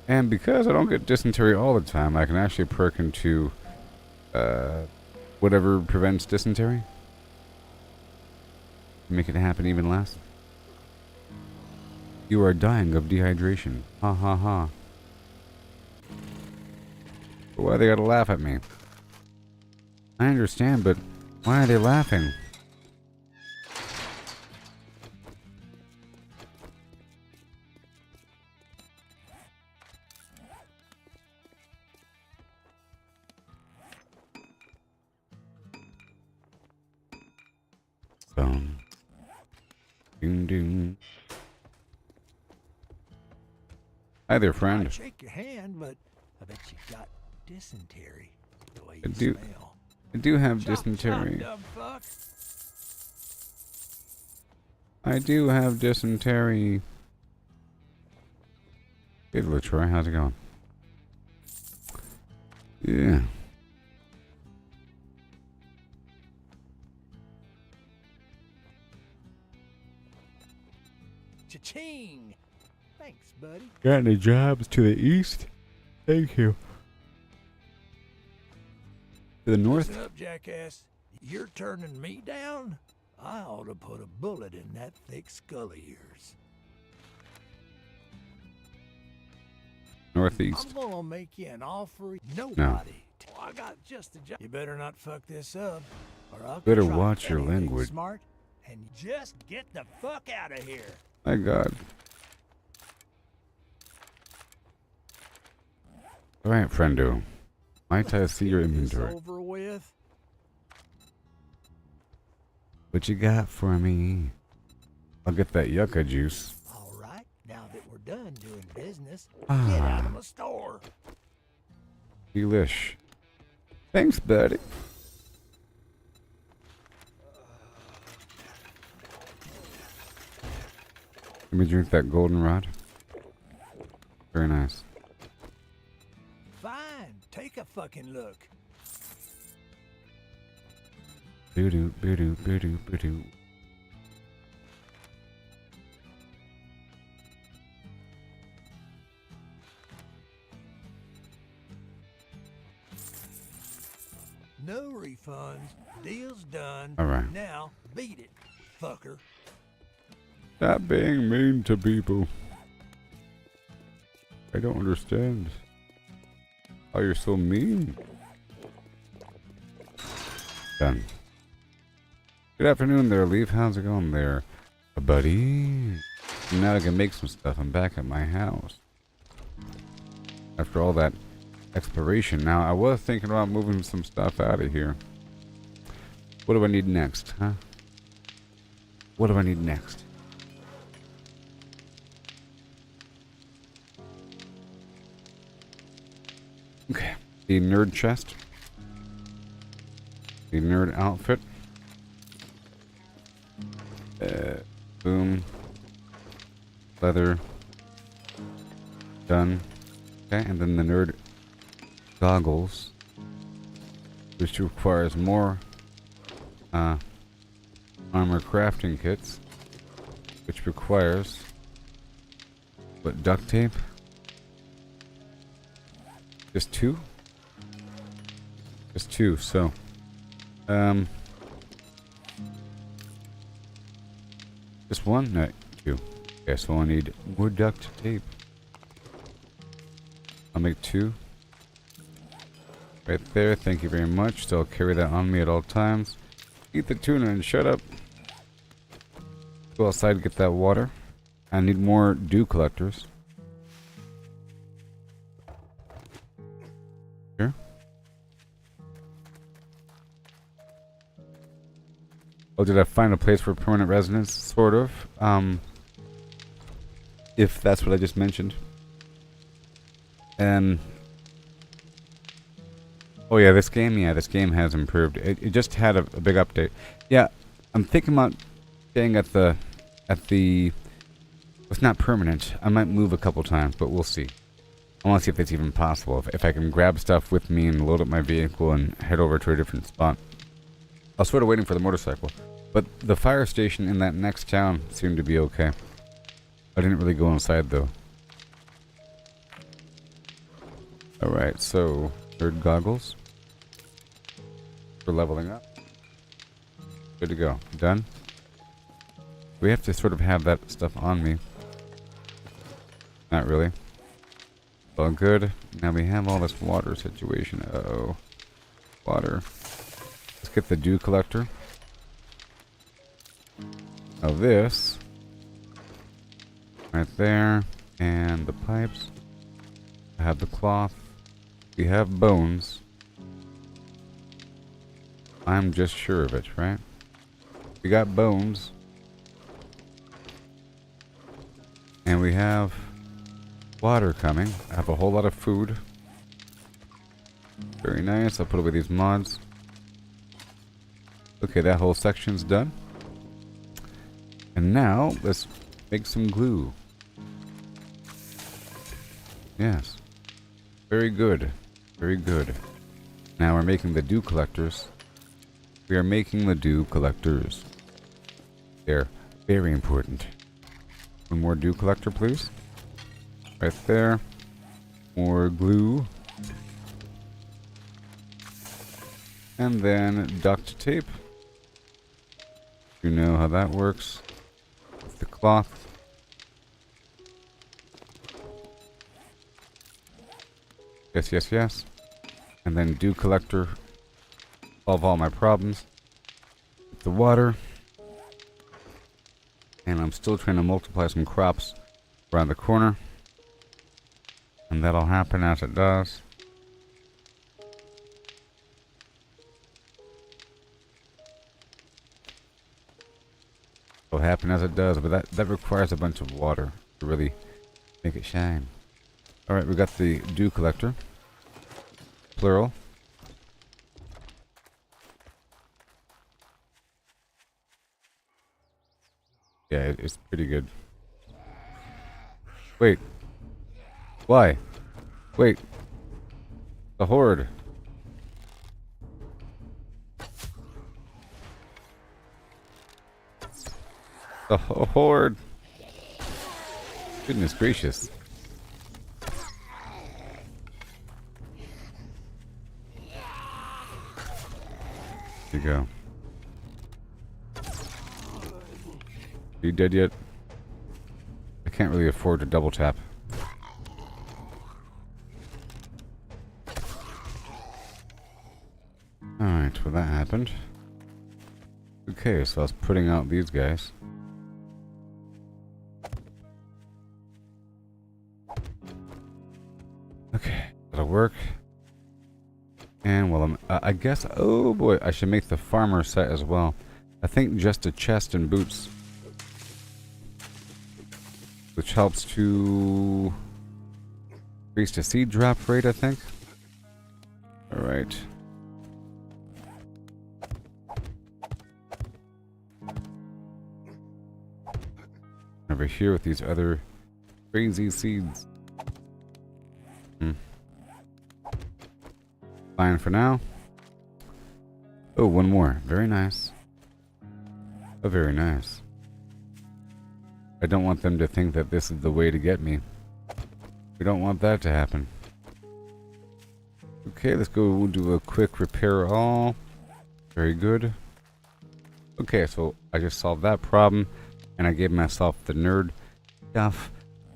And because I don't get dysentery all the time, I can actually perk into whatever prevents dysentery. Make it happen even less. You are dying of dehydration. Ha ha ha. But why they gotta laugh at me? I understand, but why are they laughing? Boom. Ding ding. Hi there, friend. I'd shake your hand, but I bet you got dysentery. The way I you do. smell. I do have Chop, chop, dysentery. dumb fuck. I do have dysentery. Hey, LaTroy, how's it going? Yeah. Cha-ching! Thanks, buddy. Got any jobs to the east? Thank you. To the north? Listen up, jackass. You're turning me down? I ought to put a bullet in that thick skull of yours. Northeast. I'm gonna make you an offer nobody. Oh, I got just a job. You better not fuck this up, or I'll Better try watch your anything language. Smart, and just get the fuck out of here. My God. Alright, friendo. Might I see your Get this inventory? over with. What you got for me? I'll get that yucca juice. All right, now that we're done doing business, Ah. get out of my store. Delish. Thanks, buddy. Let me drink that goldenrod. Very nice. Fine, take a fucking look. Boo-doo, boo-doo, boo-doo, boo-doo. No refunds. Deal's done. All right. Now, beat it, fucker. Stop being mean to people. I don't understand. Oh, you're so mean. Done. Good afternoon there, Leaf. How's it going there, buddy? Now I can make some stuff. I'm back at my house. After all that exploration. Now, I was thinking about moving some stuff out of here. What do I need next, huh? What do I need next? Okay. The nerd chest. The nerd outfit. Boom. Leather. Done. Okay, and then the nerd goggles, which requires more armor crafting kits, which requires what, duct tape? Just two? Just two, so just one? No, two. Okay, so I need more duct tape. I'll make two. Right there, thank you very much. So I'll carry that on me at all times. Eat the tuna and shut up. Go outside and get that water. I need more dew collectors. Here. Oh, did I find a place for permanent residence? Sort of. If that's what I just mentioned. Oh yeah, this game has improved. It just had a big update. Yeah, I'm thinking about staying at the, it's not permanent. I might move a couple times, but we'll see. I want to see if that's even possible. If I can grab stuff with me and load up my vehicle and head over to a different spot. I was sort of waiting for the motorcycle. But the fire station in that next town seemed to be okay. I didn't really go inside though. Alright, so nerd goggles. For leveling up. Good to go. Done. We have to sort of have that stuff on me. Not really. All good. Now we have all this water situation. Uh-oh. Water. Let's get the dew collector. Now this. Right there. And the pipes. I have the cloth. We have bones. I'm just sure of it, right? We got bones. And we have water coming. I have a whole lot of food. Very nice. I'll put away these mods. Okay, that whole section's done. And now, let's make some glue. Yes. Very good. Very good. Now we're making the dew collectors. We are making the dew collectors. They're very important. One more dew collector, please. Right there. More glue. And then duct tape. You know how that works. With the cloth. Yes, yes, yes. And then dew collector. Solve all my problems. With the water. And I'm still trying to multiply some crops around the corner. And that'll happen as it does. It'll happen as it does, but that requires a bunch of water to really make it shine. Alright, we got the dew collector. Plural. Yeah, it's pretty good. Wait. Why? Wait. The horde. The horde. Goodness gracious. There you go. Are you dead yet? I can't really afford to double tap. Alright, well that happened. Okay, so I was putting out these guys. Okay, that'll work. And well, I guess, oh boy, I should make the farmer set as well. I think just a chest and boots. Which helps to increase the seed drop rate, I think. Alright. Over here with these other crazy seeds. Fine for now. Oh, one more. Very nice. Oh, very nice. I don't want them to think that this is the way to get me. We don't want that to happen. Okay, let's go. We'll do a quick repair all. Very good. Okay, so I just solved that problem. And I gave myself the nerd stuff.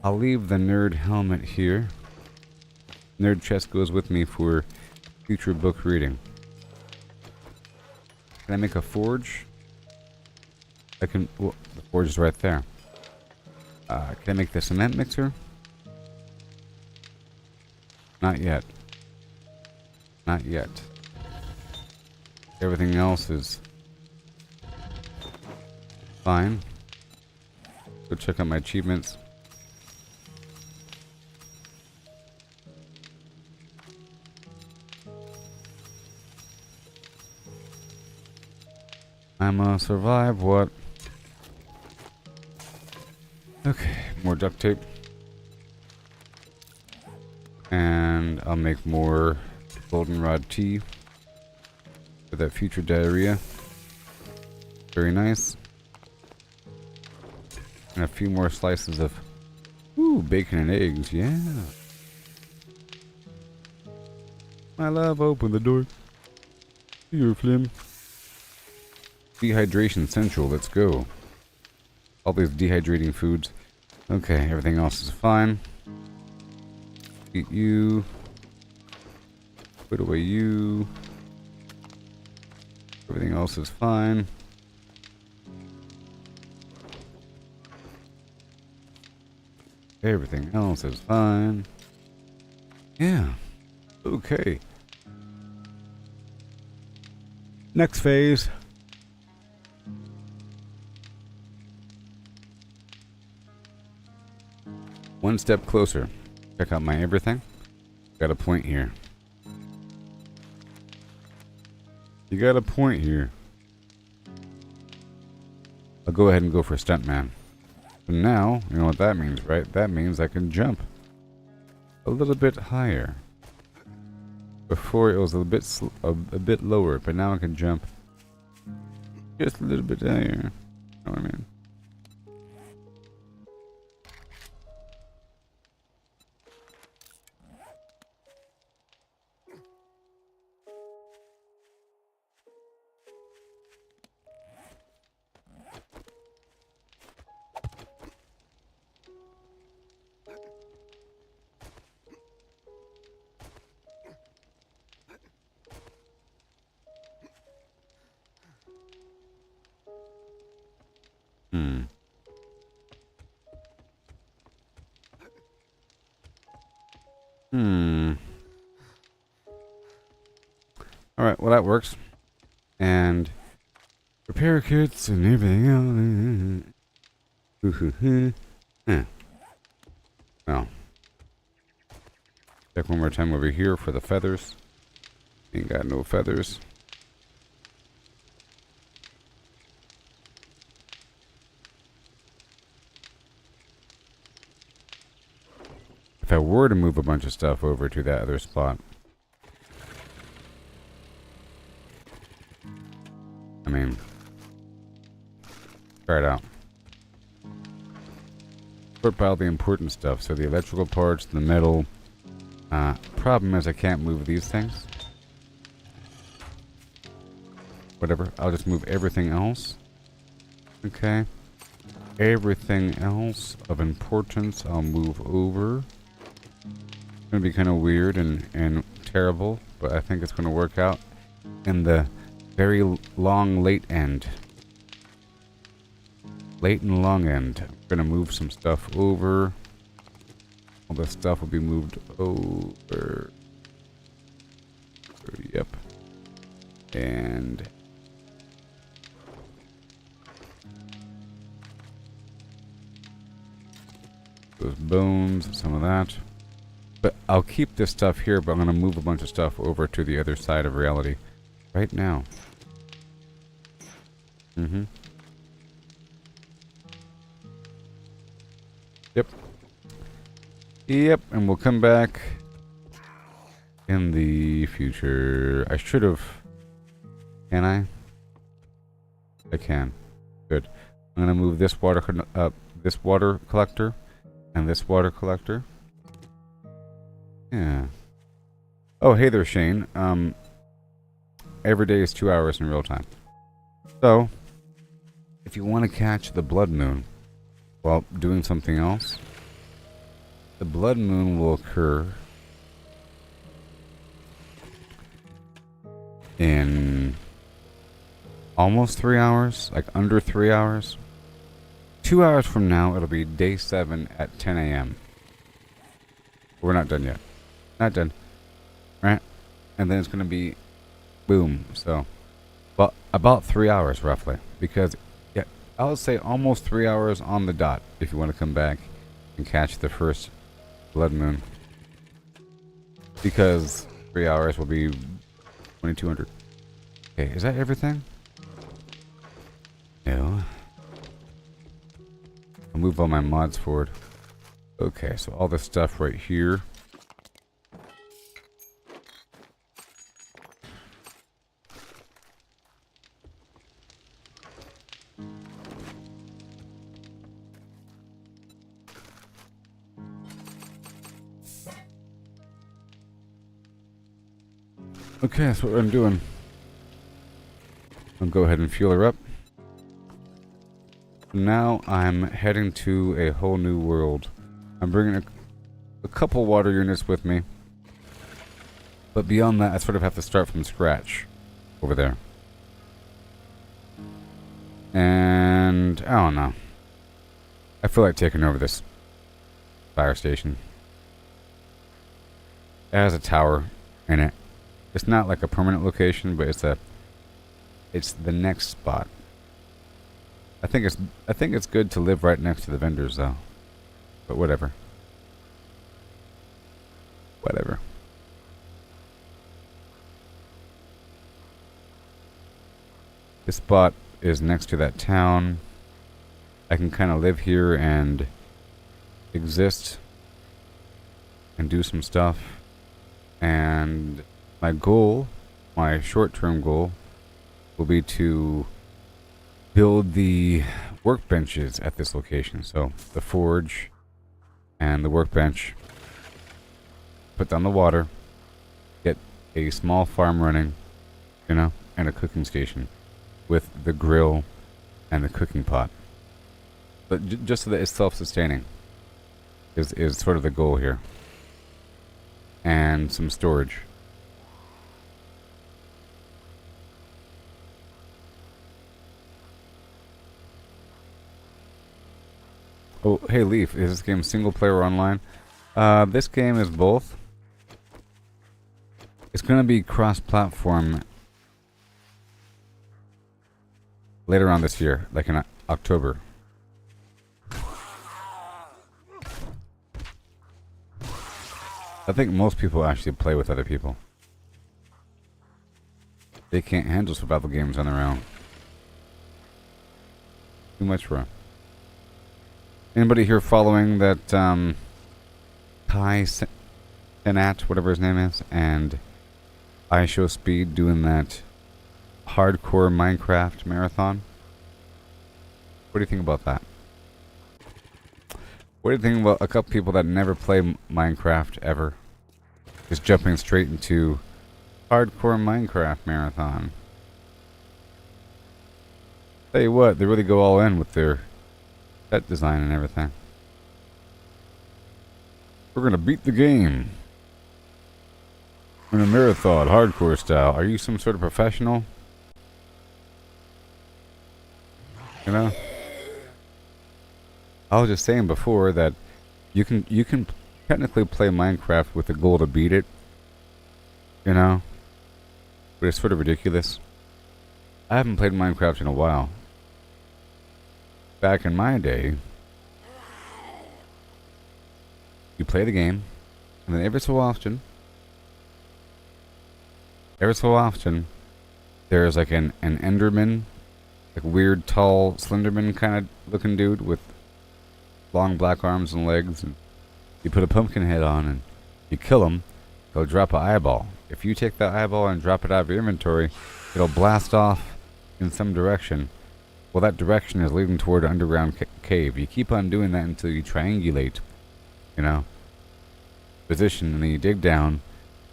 I'll leave the nerd helmet here. Nerd chest goes with me for future book reading. Can I make a forge? I can. Well, the forge is right there. Can I make the cement mixer? Not yet. Not yet. Everything else is fine. Go check out my achievements. I'm gonna survive what? Okay, more duct tape. And I'll make more goldenrod tea for that future diarrhea. Very nice. And a few more slices of bacon and eggs, yeah. My love, open the door. Here, Flim. Dehydration central, let's go. All these dehydrating foods. Okay, everything else is fine. Eat you. Put away you. Everything else is fine. Everything else is fine. Yeah. Okay. Next phase. One step closer. Check out my everything. Got a point here. You got a point here. I'll go ahead and go for stuntman. So now, you know what that means, right? That means I can jump a little bit higher. Before it was a bit lower, but now I can jump just a little bit higher. You know what I mean? Alright, well that works. And repair kits and everything else. Well. Check one more time over here for the feathers. Ain't got no feathers. If I were to move a bunch of stuff over to that other spot, I mean, try it out. Sort by all the important stuff. So the electrical parts, the metal. Problem is I can't move these things. Whatever. I'll just move everything else. Okay. Everything else of importance I'll move over. It's going to be kind of weird and terrible, but I think it's going to work out in the very long late end. Late and long end. I'm going to move some stuff over. All this stuff will be moved over. Yep. And those bones, some of that. But I'll keep this stuff here, but I'm going to move a bunch of stuff over to the other side of reality right now. Yep. Yep, and we'll come back in the future. I should have. Can I? I can. Good. I'm gonna move this water collector and this water collector. Yeah. Oh, hey there, Shane. Every day is 2 hours in real time. So, if you want to catch the blood moon while doing something else, the blood moon will occur in almost 3 hours, like under 3 hours. 2 hours from now, it'll be day 7 at 10 a.m. We're not done yet. Not done. Right? And then it's going to be boom. So, well, about 3 hours roughly. Because, yeah, I would say almost 3 hours on the dot if you want to come back and catch the first blood moon. Because 3 hours will be 2200. Okay, is that everything? No. I'll move all my mods forward. Okay, so all this stuff right here. Okay, that's what I'm doing. I'll go ahead and fuel her up. Now I'm heading to a whole new world. I'm bringing a couple water units with me. But beyond that, I sort of have to start from scratch over there. And I don't know. I feel like taking over this fire station. It has a tower in it. It's not like a permanent location, but it's the next spot. I think it's good to live right next to the vendors though. But whatever. Whatever. This spot is next to that town. I can kind of live here and exist and do some stuff. And my goal, my short-term goal, will be to build the workbenches at this location. So the forge and the workbench. Put down the water. Get a small farm running, you know, and a cooking station with the grill and the cooking pot. But just so that it's self-sustaining is sort of the goal here. And some storage. Oh, hey Leaf, is this game single player or online? This game is both. It's gonna be cross-platform later on this year, like in October. I think most people actually play with other people. They can't handle survival games on their own. Too much for them. Anybody here following that Kai Senat, whatever his name is, and I Show Speed doing that hardcore Minecraft marathon? What do you think about that? What do you think about a couple people that never play Minecraft ever? Just jumping straight into hardcore Minecraft marathon. Tell you what, they really go all in with their set design and everything. We're gonna beat the game in a marathon, hardcore style. Are you some sort of professional? You know? I was just saying before that you can technically play Minecraft with the goal to beat it, you know, but it's sort of ridiculous. I haven't played Minecraft in a while. Back in my day, you play the game, and then every so often, there's like an Enderman, like weird, tall, Slenderman kind of looking dude with long black arms and legs, and you put a pumpkin head on and you kill him, he'll drop an eyeball. If you take that eyeball and drop it out of your inventory, it'll blast off in some direction. Well, that direction is leading toward an underground cave. You keep on doing that until you triangulate, you know, position, and then you dig down,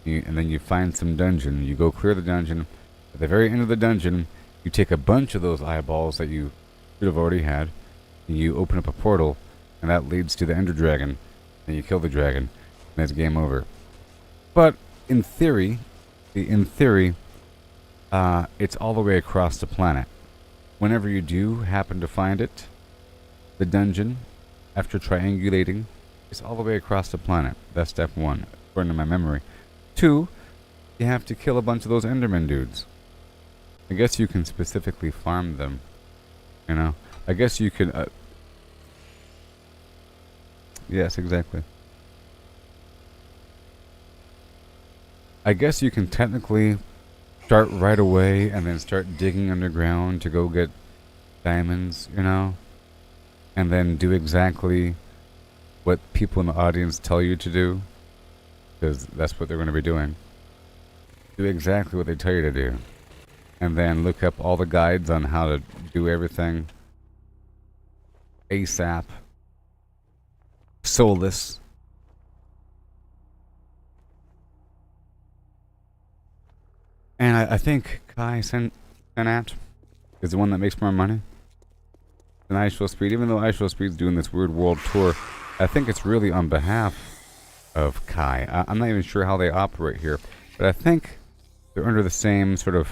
and then you find some dungeon. You go clear the dungeon. At the very end of the dungeon, you take a bunch of those eyeballs that you should have already had, and you open up a portal, and that leads to the Ender Dragon, and you kill the dragon, and that's game over. But in theory, it's all the way across the planet. Whenever you do happen to find it, the dungeon, after triangulating, is all the way across the planet. That's step 1, according to my memory. 2, you have to kill a bunch of those Enderman dudes. I guess you can specifically farm them, you know. I guess you could. Yes, exactly. I guess you can technically start right away and then start digging underground to go get diamonds, you know, and then do exactly what people in the audience tell you to do, because that's what they're going to be doing. Do exactly what they tell you to do, and then look up all the guides on how to do everything ASAP, soulless. And I think Kai Senat is the one that makes more money than Show Speed. Even though Show Speed's doing this weird world tour, I think it's really on behalf of Kai. I'm not even sure how they operate here, but I think they're under the same sort of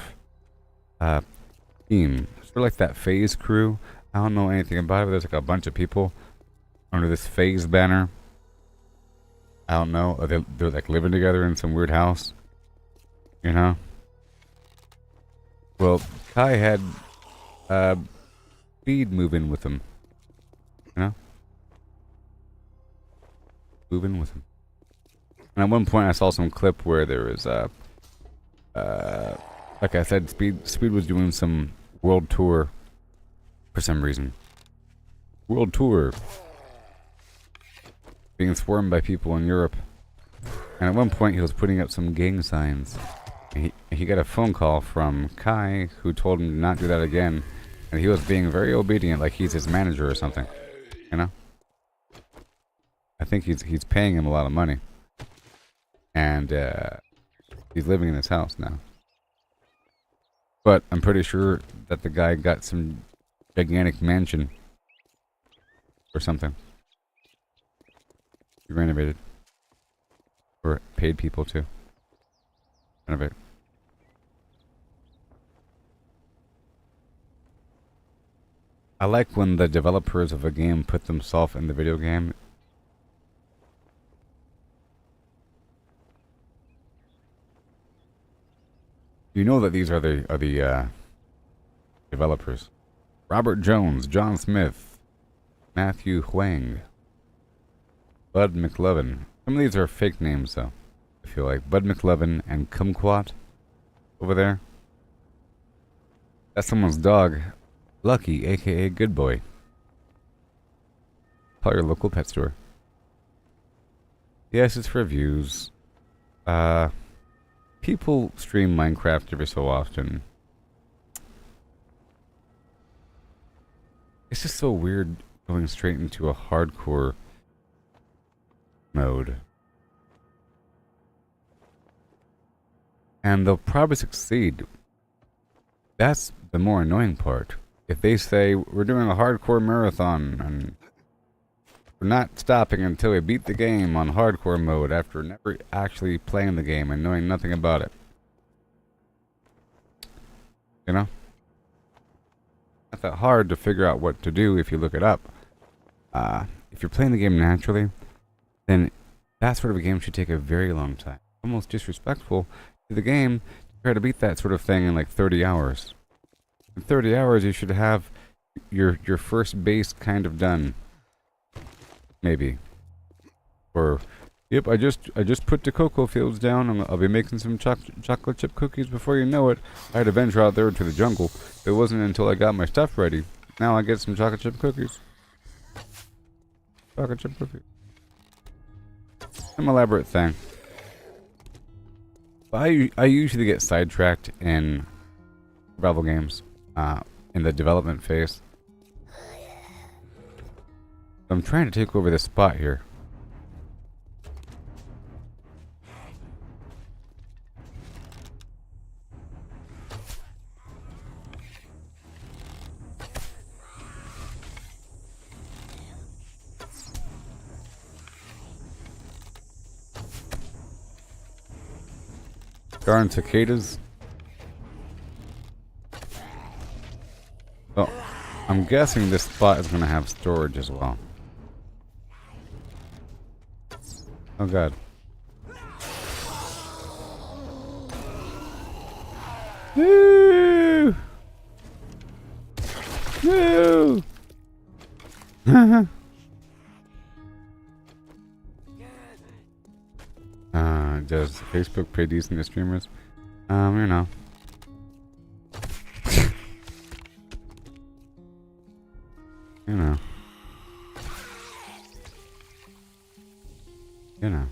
theme. Sort of like that Phase crew. I don't know anything about it, but there's like a bunch of people under this Phase banner. I don't know. They're like living together in some weird house. You know? Well, Kai had Speed move in with him. You know? Move in with him. And at one point I saw some clip where there was like I said, Speed was doing some world tour for some reason. World tour. Being swarmed by people in Europe. And at one point he was putting up some gang signs. And he got a phone call from Kai who told him to not do that again. And he was being very obedient, like he's his manager or something. You know? I think he's paying him a lot of money. And he's living in his house now. But I'm pretty sure that the guy got some gigantic mansion or something. He renovated. Or paid people to renovate. I like when the developers of a game put themselves in the video game. You know that these are the developers. Robert Jones, John Smith, Matthew Huang, Bud McLovin. Some of these are fake names, though. I feel like Bud McLovin and Kumquat over there. That's someone's dog, Lucky, aka Good Boy. Call your local pet store. Yes, it's for views. People stream Minecraft every so often. It's just so weird going straight into a hardcore mode. And they'll probably succeed. That's the more annoying part. If they say, we're doing a hardcore marathon, and we're not stopping until we beat the game on hardcore mode after never actually playing the game and knowing nothing about it. You know? Not that hard to figure out what to do if you look it up. If you're playing the game naturally, then that sort of a game should take a very long time. Almost disrespectful to the game to try to beat that sort of thing in like 30 hours. In 30 hours you should have your first base kind of done. Maybe. Or, yep, I just put the cocoa fields down and I'll be making some chocolate chip cookies before you know it. I had to venture out there into the jungle. It wasn't until I got my stuff ready. Now I get some chocolate chip cookies. Chocolate chip cookies. Some elaborate thing. I usually get sidetracked in survival games, in the development phase. I'm trying to take over this spot here. Darn cicadas. Oh, I'm guessing this spot is going to have storage as well. Oh god. Woo! Woo! Does Facebook pay decent to streamers? You know. You know. You know.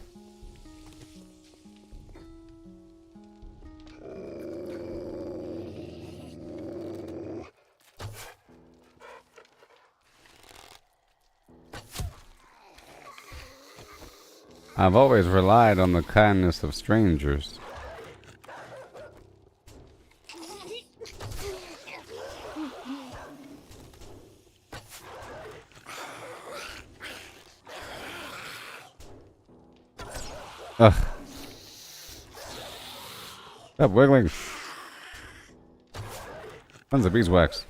I've always relied on the kindness of strangers. Ugh. Stop wiggling. Tons of beeswax.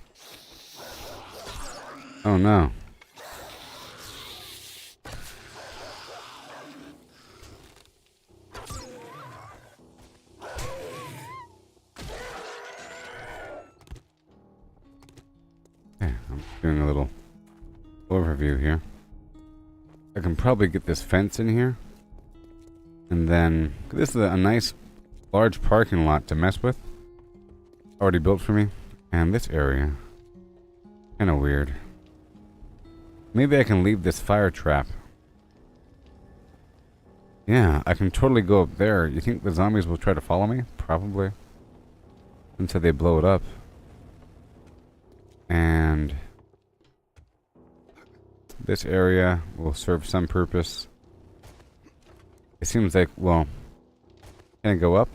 Oh no. Okay, I'm doing a little overview here. I can probably get this fence in here. And then, this is a nice large parking lot to mess with. Already built for me. And this area, kind of weird. Maybe I can leave this fire trap. Yeah, I can totally go up there. You think the zombies will try to follow me? Probably. Until they blow it up. And this area will serve some purpose. It seems like, well, can I go up?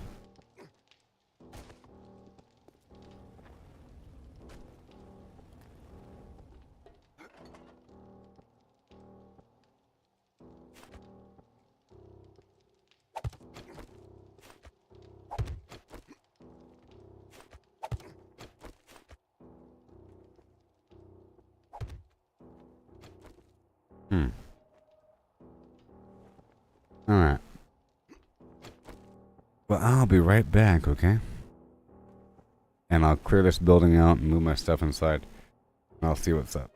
Alright. Well, I'll be right back, okay? And I'll clear this building out and move my stuff inside. And I'll see what's up.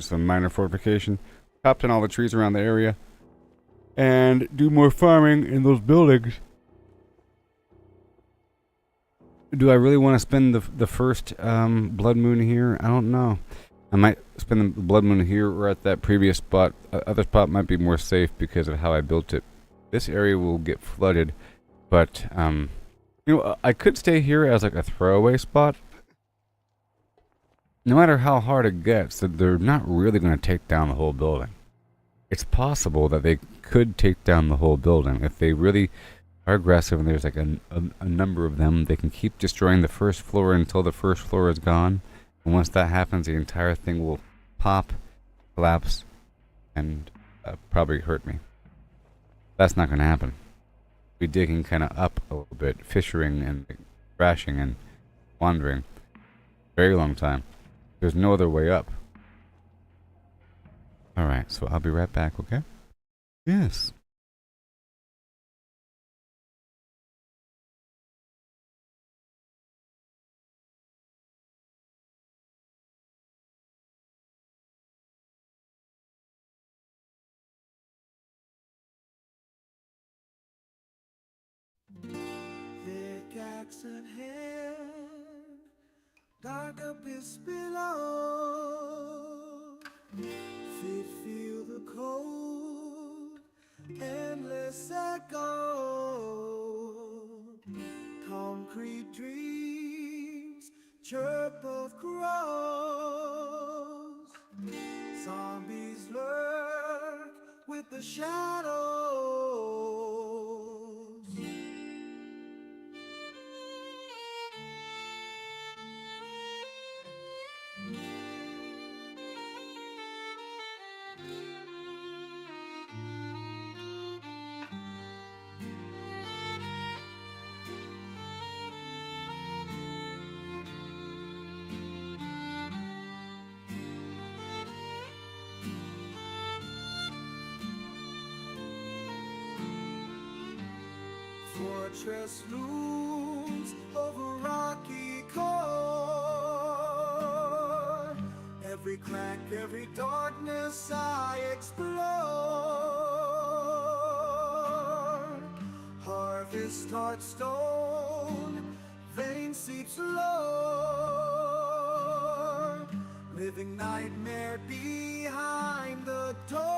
Just a minor fortification. Chopped down all the trees around the area. And do more farming in those buildings. Do I really want to spend the first blood moon here? I don't know. I might spend the blood moon here or at that previous spot. Other spot might be more safe because of how I built it. This area will get flooded, but you know, I could stay here as like a throwaway spot. No matter how hard it gets, that they're not really going to take down the whole building. It's possible that they could take down the whole building if they really are aggressive and there's like a number of them. They can keep destroying the first floor until the first floor is gone. And once that happens, the entire thing will pop, collapse, and probably hurt me. That's not going to happen. Be digging kind of up a little bit, fissuring and crashing and wandering. Very long time. There's no other way up. Alright, so I'll be right back, okay? Yes. Pickaxe in hand, dark abyss below. Feet feel the cold, endless echo. Concrete dreams, chirp of crows. Zombies lurk with the shadows. Fortress looms over rocky core. Every crack, every darkness I explore. Harvest heart stone, vein seeps low. Living nightmare behind the door.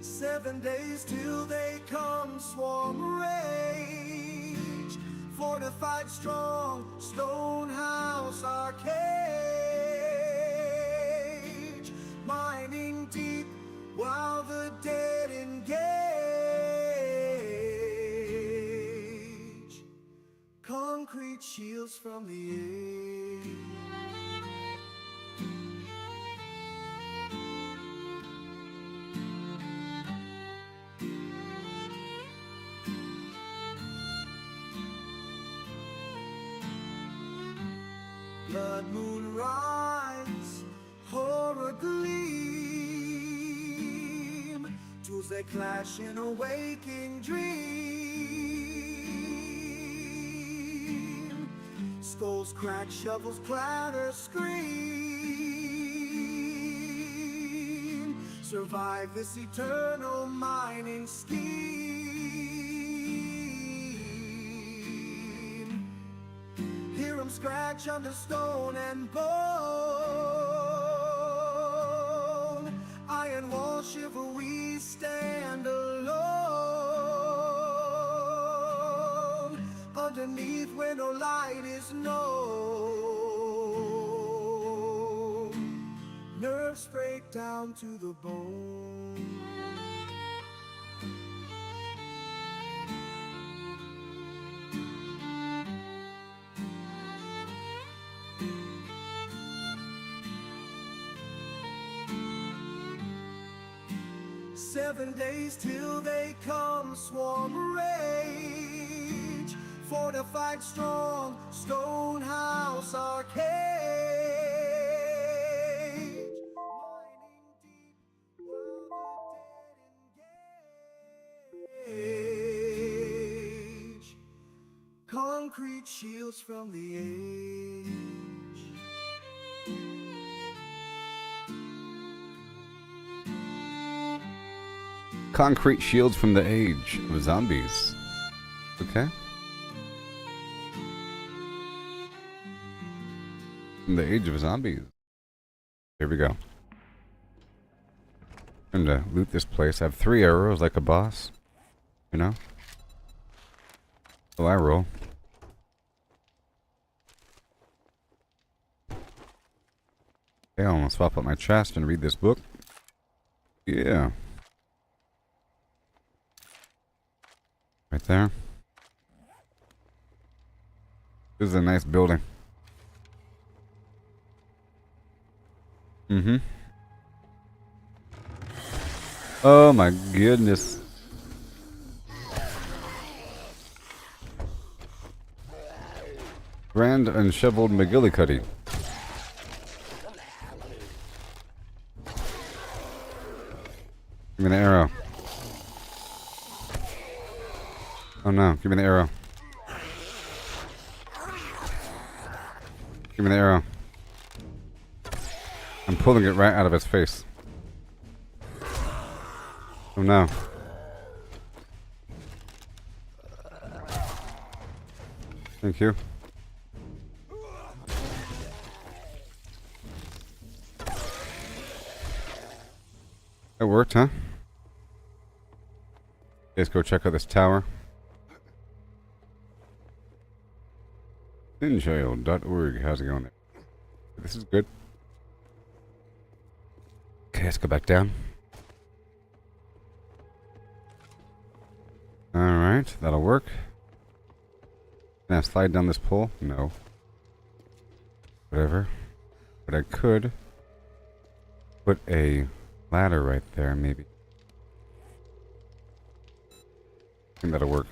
7 days till they come, swarm rage. Fortified strong, stone house arcade. Mining deep while the dead engage. Concrete shields from the age. blood moon rise, horror gleam, tools they clash in a waking dream. Skulls crack, shovels clatter, scream. Survive this eternal mining scheme. Hear 'em scratch under stone and bone. Iron wall shiver, we stand alone. Underneath where no light is known. Nerves break down to the bone. Seven days till they come, swarm rage. Fortified strong, stone house arcade. Mining deep while the dead engage. Concrete shields from the age. Concrete shields from the age of zombies. Okay. From the age of zombies. Here we go. I'm gonna loot this place. I have 3 arrows like a boss. You know? So I roll. Okay, I'm gonna swap up my chest and read this book. Yeah. Right there. This is a nice building. Mm-hmm. Oh my goodness. Grand unshoveled McGillicuddy. Give me the arrow. Oh no, give me the arrow. Give me the arrow. I'm pulling it right out of his face. Oh no. Thank you. That worked, huh? Let's go check out this tower. Injail.org. How's it going there? This is good. Okay, let's go back down. Alright, that'll work. Can I slide down this pole? No. Whatever. But I could put a ladder right there, maybe. I think that'll work.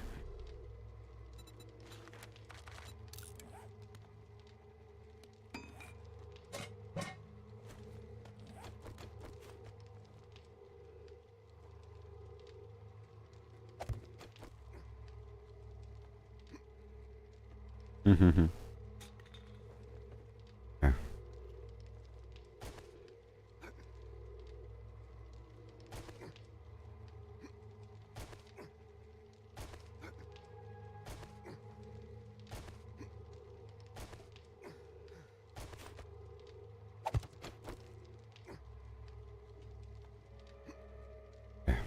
Mm-hmm. Yeah. Yeah.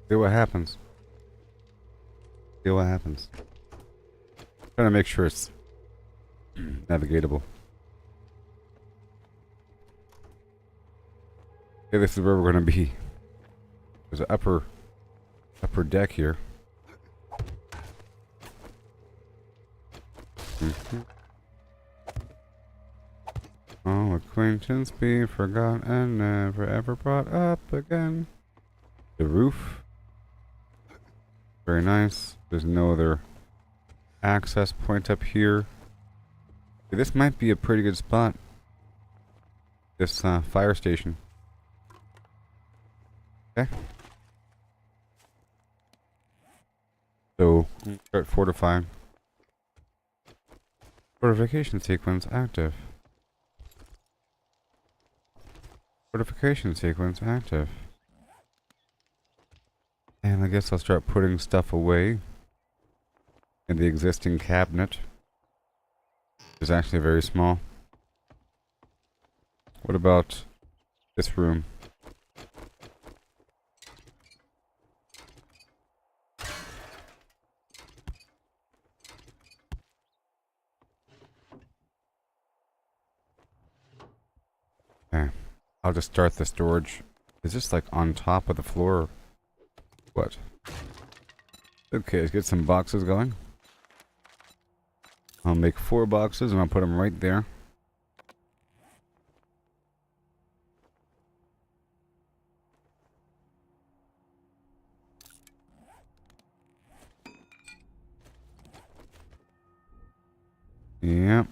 See what happens. See what happens. Trying to make sure it's navigatable. Okay, this is where we're going to be. There's an upper deck here. Oh, acquaintance be forgot and never ever brought up again. The roof. Very nice. There's no other access point up here. This might be a pretty good spot. This fire station. Okay. So, start fortifying. Fortification sequence active. Fortification sequence active. And I guess I'll start putting stuff away in the existing cabinet. It's actually very small. What about this room? Okay. I'll just start the storage. Is this like on top of the floor? Or what? Okay, let's get some boxes going. I'll make 4 boxes and I'll put them right there. Yep.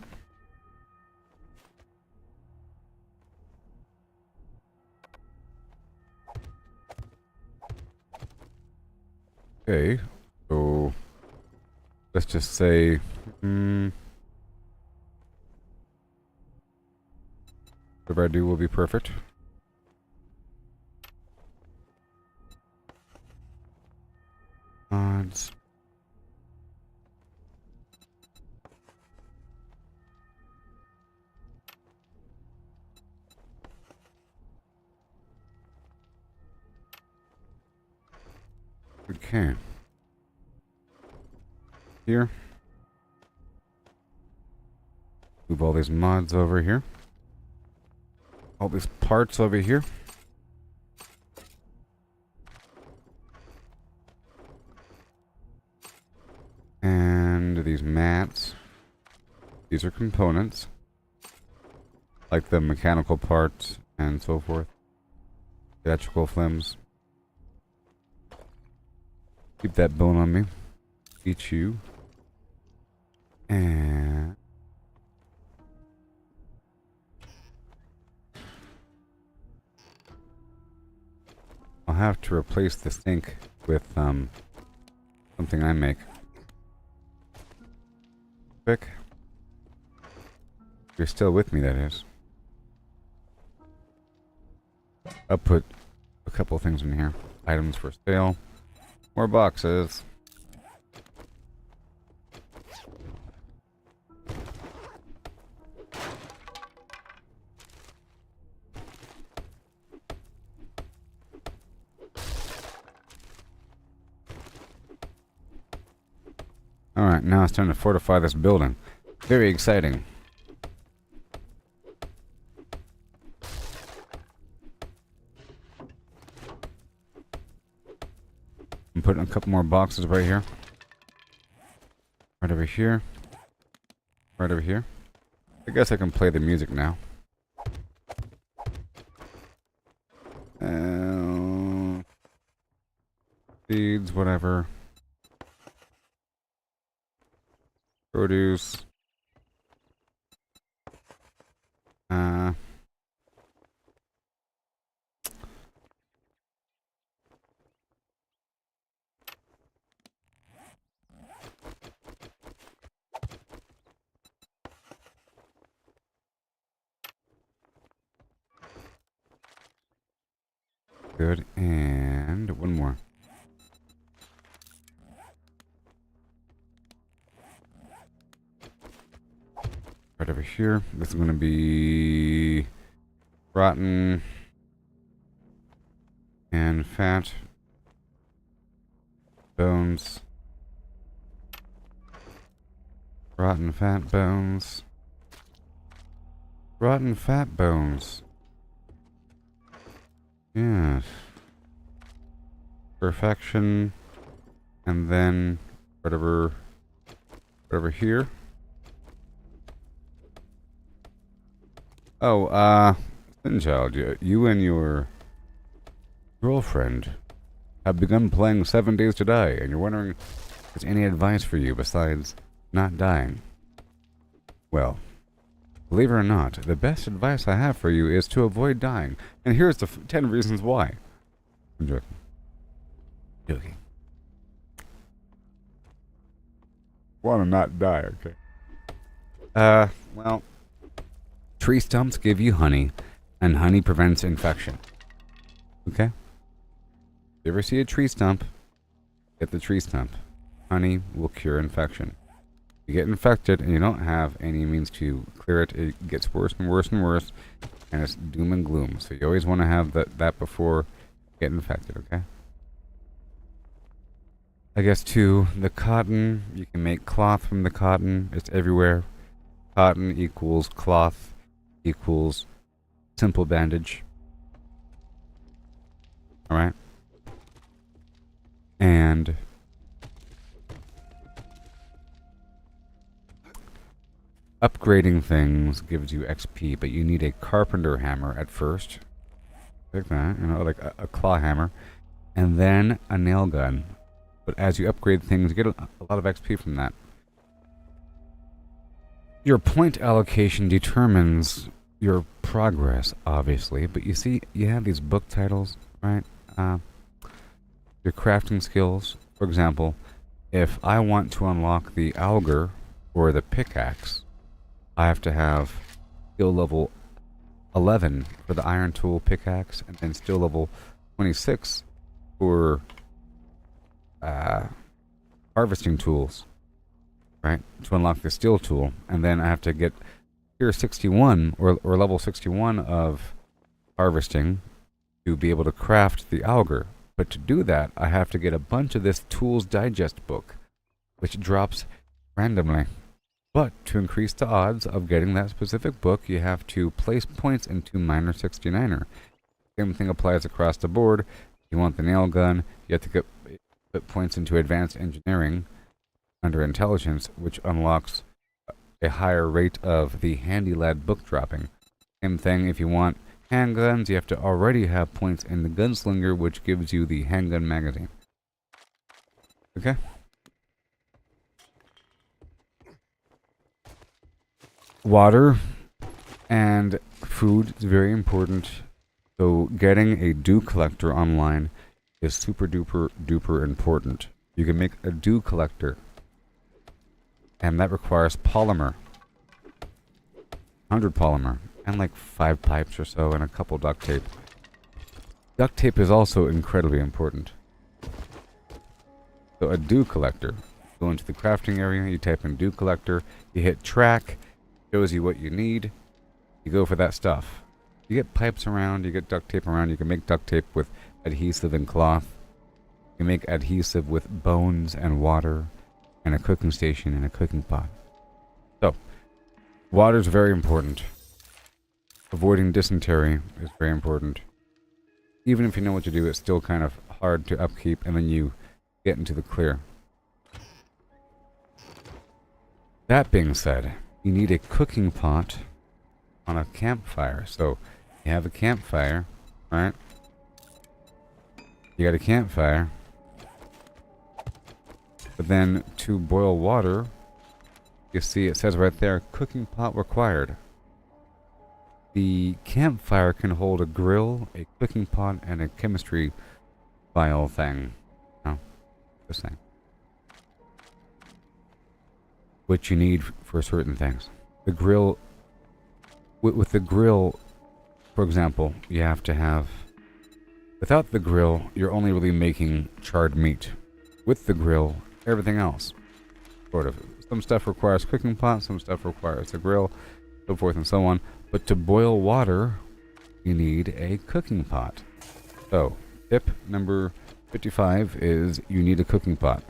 Okay, so let's just say, whatever I do will be perfect. Odds. Okay. Here. Move all these mods over here. All these parts over here. And these mats. These are components. Like the mechanical parts and so forth. Electrical flames. Keep that bone on me. Eat you. And I'll have to replace the sink with something I make. Quick. You're still with me, that is. I'll put a couple things in here. Items for sale. More boxes. Alright, now it's time to fortify this building. Very exciting. I'm putting a couple more boxes right here. Right over here. Right over here. I guess I can play the music now. Seeds, whatever. Produce. Good, and one more. Right over here. This is going to be rotten and fat bones. Rotten fat bones. Rotten fat bones. Yes. Perfection. And then whatever here. Oh, Sinchild, you and your girlfriend have begun playing 7 Days to Die, and you're wondering if there's any advice for you besides not dying. Well, Believe it or not, the best advice I have for you is to avoid dying. And here's the 10 reasons why. I'm joking. Joking. Want to not die, okay? Well, tree stumps give you honey, and honey prevents infection. Okay? You ever see a tree stump? Get the tree stump. Honey will cure infection. You get infected and you don't have any means to clear it, it gets worse and worse and worse, and it's doom and gloom. So you always want to have that before you get infected, okay? I guess too, the cotton, you can make cloth from the cotton. It's everywhere. Cotton equals cloth equals simple bandage. Alright? And upgrading things gives you XP, but you need a carpenter hammer at first. Like that, you know, like a claw hammer. And then a nail gun. But as you upgrade things, you get a lot of XP from that. Your point allocation determines your progress, obviously. But you see, you have these book titles, right? Your crafting skills. For example, if I want to unlock the auger or the pickaxe, I have to have skill level 11 for the iron tool pickaxe, and then skill level 26 for harvesting tools, right? To unlock the steel tool. And then I have to get tier 61 or level 61 of harvesting to be able to craft the auger. But to do that, I have to get a bunch of this Tools Digest book, which drops randomly. But to increase the odds of getting that specific book, you have to place points into Miner 69er. Same thing applies across the board. You want the nail gun, you have to put points into Advanced Engineering under Intelligence, which unlocks a higher rate of the Handy Lad book dropping. Same thing if you want handguns, you have to already have points in the Gunslinger, which gives you the handgun magazine. Okay? Water and food is very important. So getting a dew collector online is super duper duper important. You can make a dew collector, and that requires polymer. 100 polymer, and like 5 pipes or so, and a couple duct tape. Duct tape is also incredibly important. So a dew collector. Go into the crafting area, you type in dew collector, you hit track, shows you what you need, you go for that stuff. You get pipes around, you get duct tape around, you can make duct tape with adhesive and cloth. You can make adhesive with bones and water, and a cooking station and a cooking pot. So, water is very important. Avoiding dysentery is very important. Even if you know what to do, it's still kind of hard to upkeep, and then you get into the clear. That being said, you need a cooking pot on a campfire. So, you have a campfire, right? You got a campfire. But then, to boil water, you see it says right there, cooking pot required. The campfire can hold a grill, a cooking pot, and a chemistry vial thing. No, this thing. Which you need for certain things. The grill, with the grill, for example, you have to have, without the grill, you're only really making charred meat. With the grill, everything else, sort of. Some stuff requires cooking pot, some stuff requires a grill, so forth and so on. But to boil water, you need a cooking pot. So, tip number 55 is you need a cooking pot.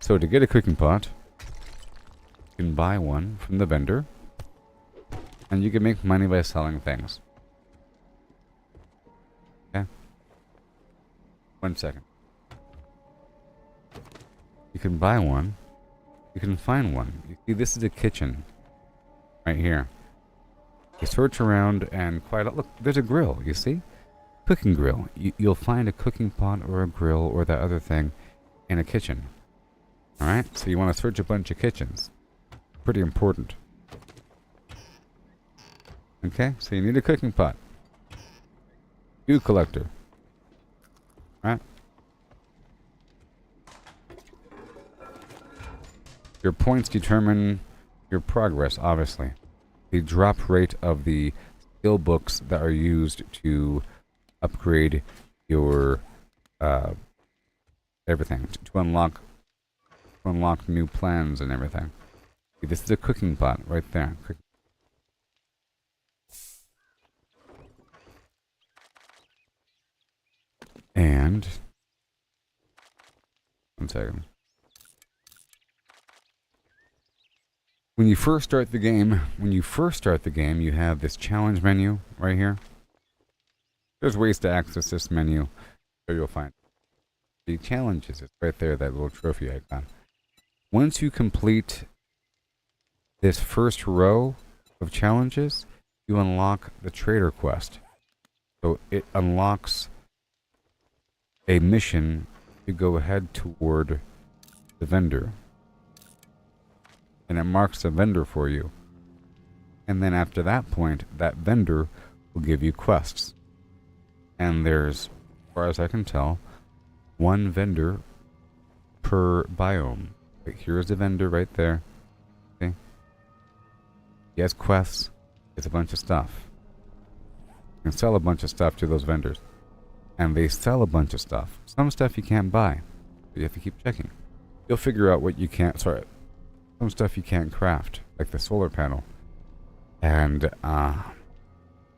So to get a cooking pot, you can buy one from the vendor, and you can make money by selling things. Okay? 1 second. You can buy one. You can find one. You see, this is a kitchen. Right here. You search around and look, there's a grill, you see? Cooking grill. You'll find a cooking pot or a grill or that other thing in a kitchen. Alright? So you want to search a bunch of kitchens. Pretty important. Okay, so you need a cooking pot. Dew collector. Right? Your points determine your progress, obviously. The drop rate of the skill books that are used to upgrade your everything, to unlock new plans and everything. See, this is a cooking pot right there. And 1 second. When you first start the game, you have this challenge menu right here. There's ways to access this menu, so you'll find the challenges. It's right there, that little trophy icon. Once you complete this first row of challenges, you unlock the trader quest. So it unlocks a mission to go ahead toward the vendor. And it marks a vendor for you. And then after that point, that vendor will give you quests. And there's, as far as I can tell, 1 vendor per biome. Like, here's the vendor right there. Okay. He has quests. He has a bunch of stuff. You can sell a bunch of stuff to those vendors. And they sell a bunch of stuff. Some stuff you can't buy. So you have to keep checking. You'll figure out what you can't... some stuff you can't craft. Like the solar panel. And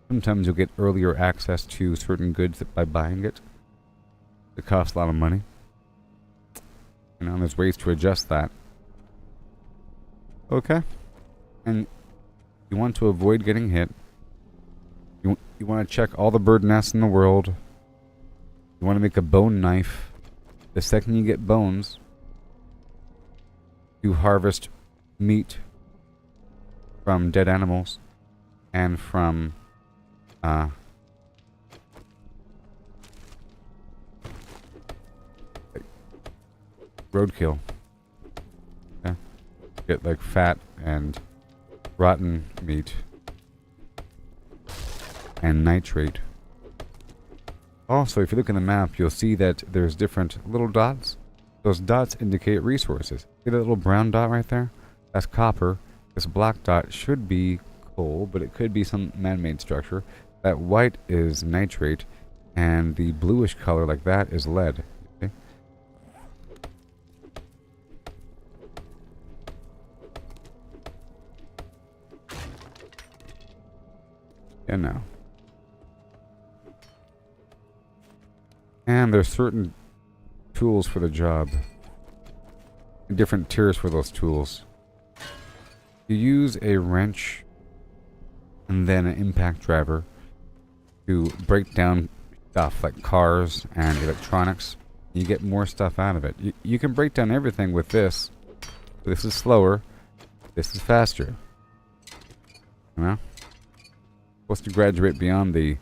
sometimes you'll get earlier access to certain goods by buying it. It costs a lot of money. You know, there's ways to adjust that. Okay. And you want to avoid getting hit. You want to check all the bird nests in the world. You want to make a bone knife. The second you get bones, you harvest meat from dead animals and from roadkill. Yeah. Get like fat and rotten meat and nitrate. Also, if you look in the map, you'll see that there's different little dots. Those dots indicate resources. See that little brown dot right there? That's copper. This black dot should be coal, but it could be some man-made structure. That white is nitrate, and the bluish color like that is lead. Okay? Yeah, no. And there's certain tools for the job. Different tiers for those tools. You use a wrench and then an impact driver to break down stuff like cars and electronics. You get more stuff out of it. You can break down everything with this. This is slower. This is faster. You know? Supposed to graduate beyond the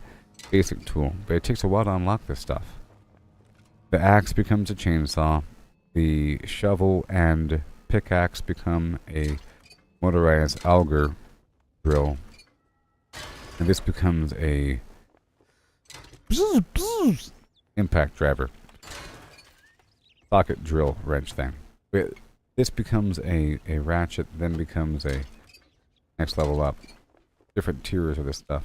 basic tool, but it takes a while to unlock this stuff. The axe becomes a chainsaw. The shovel and pickaxe become a motorized auger drill. And this becomes a impact driver. Socket drill wrench thing. This becomes a ratchet, then becomes a next level up. Different tiers of this stuff.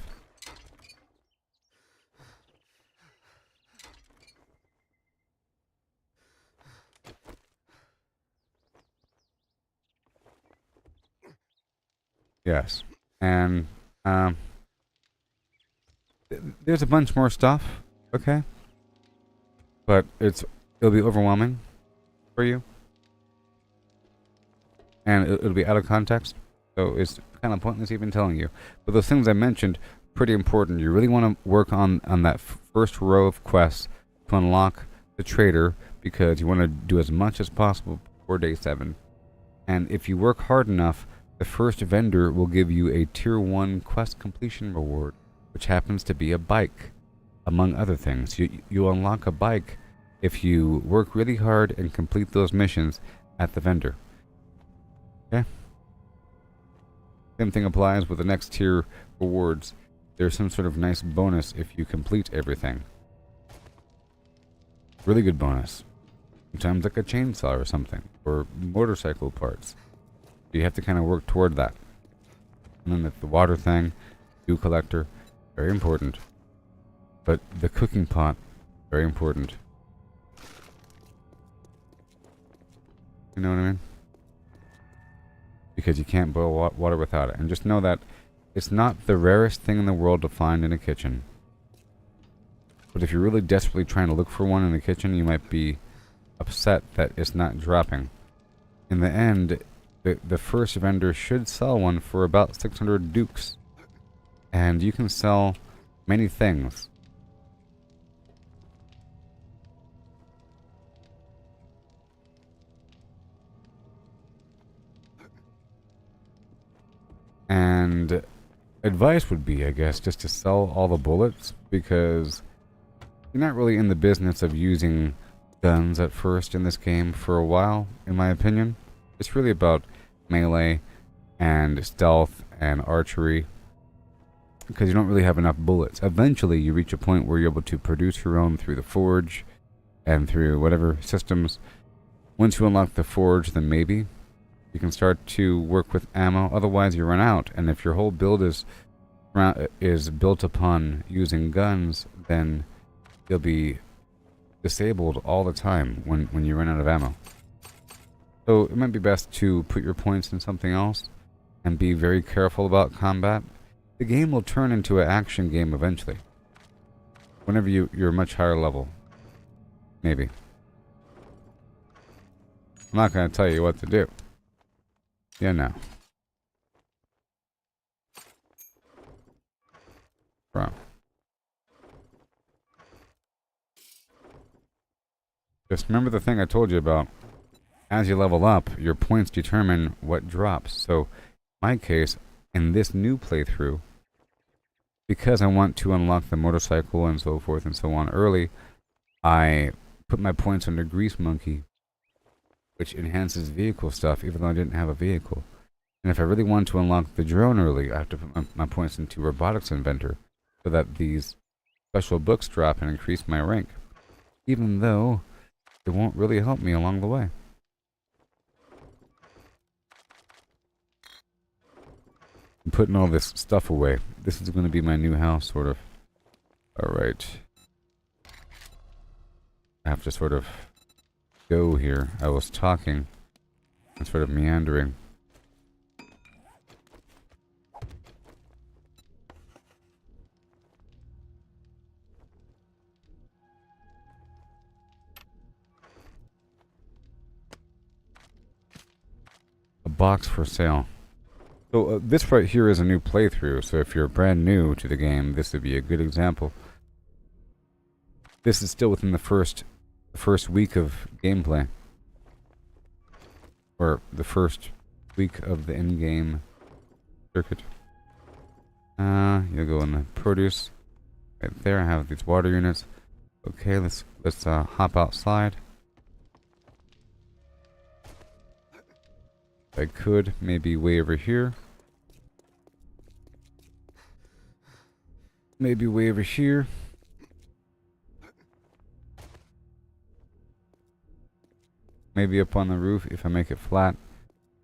Yes. And there's a bunch more stuff, okay? But it'll be overwhelming for you. And it'll be out of context. So it's kind of pointless even telling you. But those things I mentioned, pretty important. You really want to work on that first row of quests to unlock the trader, because you want to do as much as possible before day 7. And if you work hard enough, the first vendor will give you a tier 1 quest completion reward, which happens to be a bike, among other things. You unlock a bike if you work really hard and complete those missions at the vendor. Okay? Same thing applies with the next tier rewards, there's some sort of nice bonus if you complete everything. Really good bonus. Sometimes like a chainsaw or something, or motorcycle parts. You have to kind of work toward that. And then the water thing, dew collector, very important. But the cooking pot, very important. You know what I mean? Because you can't boil water without it. And just know that it's not the rarest thing in the world to find in a kitchen. But if you're really desperately trying to look for one in the kitchen, you might be upset that it's not dropping. In the end, the first vendor should sell one for about 600 dukes. And you can sell many things. And advice would be, I guess, just to sell all the bullets, because you're not really in the business of using guns at first in this game for a while, in my opinion. It's really about melee and stealth and archery, because you don't really have enough bullets. Eventually, you reach a point where you're able to produce your own through the forge and through whatever systems. Once you unlock the forge, then maybe you can start to work with ammo. Otherwise, you run out. And if your whole build is built upon using guns, then you'll be disabled all the time when you run out of ammo. So it might be best to put your points in something else and be very careful about combat. The game will turn into an action game eventually. Whenever you're a much higher level. Maybe. I'm not going to tell you what to do. Yeah, no. Bro. Just remember the thing I told you about. As you level up, your points determine what drops. So, in my case, in this new playthrough, because I want to unlock the motorcycle and so forth and so on early, I put my points under Grease Monkey, which enhances vehicle stuff, even though I didn't have a vehicle. And if I really want to unlock the drone early, I have to put my points into Robotics Inventor, so that these special books drop and increase my rank. Even though it won't really help me along the way. I'm putting all this stuff away. This is going to be my new house, sort of. Alright. I have to sort of go here. I was talking and sort of meandering. A box for sale. So this right here is a new playthrough, so if you're brand new to the game, this would be a good example. This is still within the first week of gameplay. Or the first week of the in-game circuit. You'll go in the produce. Right there, I have these water units. Okay, let's hop outside. I could maybe way over here. Maybe way over here. Maybe up on the roof if I make it flat.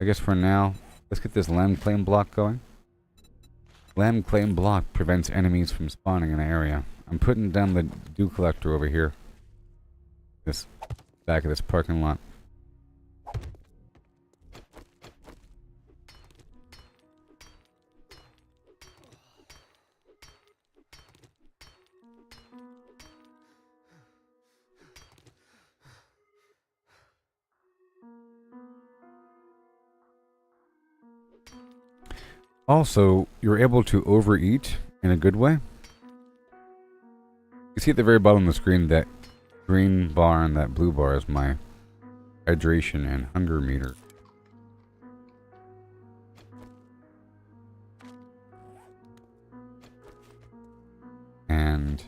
I guess for now, let's get this land claim block going. Land claim block prevents enemies from spawning in an area. I'm putting down the dew collector over here. This back of this parking lot. Also, you're able to overeat in a good way. You see at the very bottom of the screen that green bar and that blue bar is my hydration and hunger meter. And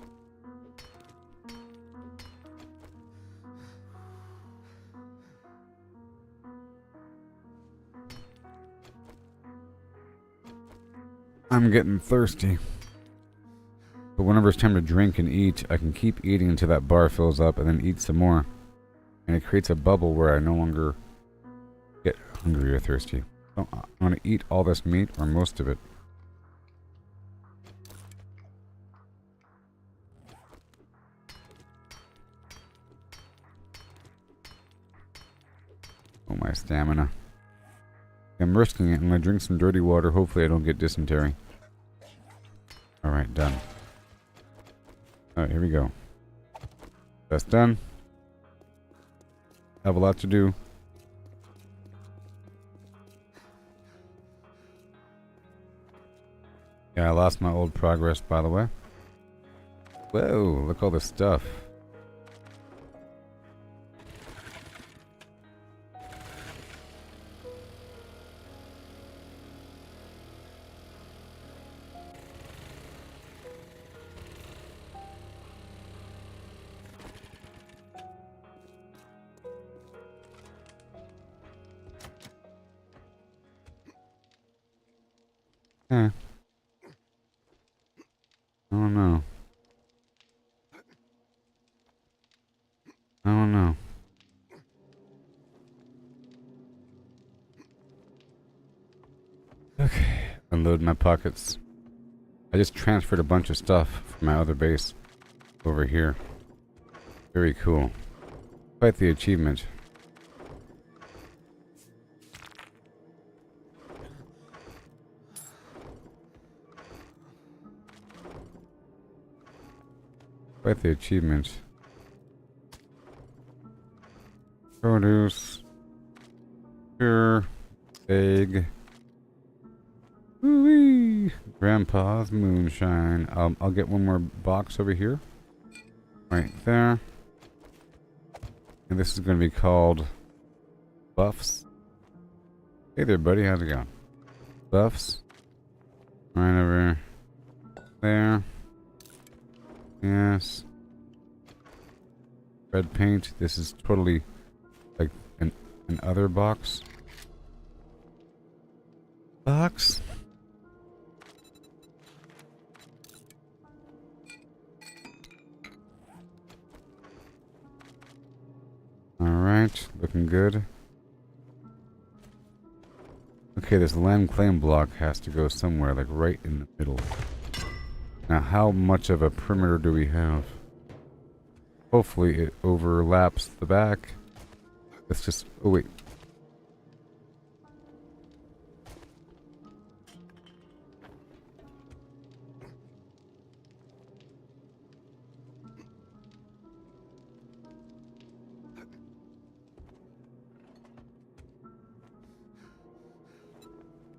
I'm getting thirsty. But whenever it's time to drink and eat, I can keep eating until that bar fills up and then eat some more. And it creates a bubble where I no longer get hungry or thirsty. So I want to eat all this meat or most of it. Oh, my stamina. I'm risking it. I'm going to drink some dirty water. Hopefully I don't get dysentery. Alright, done. Alright, here we go. That's done. Have a lot to do. Yeah, I lost my old progress, by the way. Whoa, look at all this stuff. Eh. I don't know. I don't know. Okay. Unload my pockets. I just transferred a bunch of stuff from my other base over here. Very cool. Quite the achievement. Quite the achievement. Produce. Pure. Egg. Woo-wee. Grandpa's moonshine. I'll get one more box over here. Right there. And this is going to be called Buffs. Hey there, buddy. How's it going? Buffs. Right over there. Yes. Red paint. This is totally like an other box. Box. Alright, looking good. Okay, this land claim block has to go somewhere, like right in the middle. Now, how much of a perimeter do we have? Hopefully it overlaps the back. Let's just... oh, wait.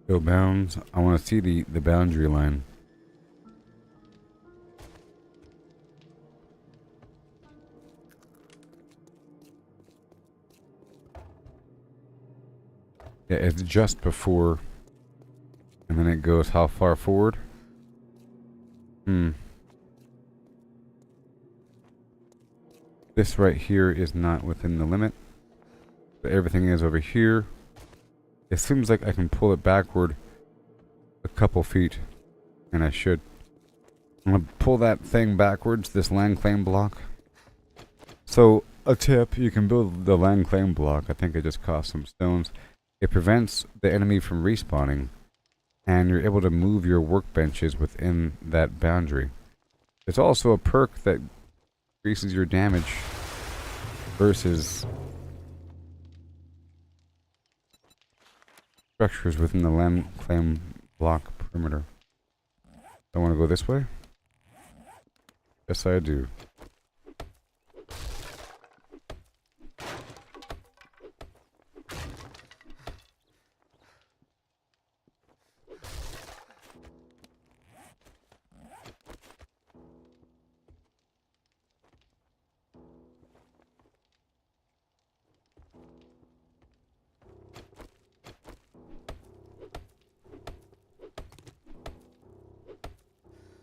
Go bounds. I want to see the boundary line. Yeah, it's just before. And then it goes how far forward? This right here is not within the limit. But everything is over here. It seems like I can pull it backward a couple feet. And I should. I'm going to pull that thing backwards, this land claim block. So, a tip, you can build the land claim block. I think it just costs some stones. It prevents the enemy from respawning, and you're able to move your workbenches within that boundary. There's also a perk that increases your damage versus structures within the land claim block perimeter. I want to go this way? Yes, I do.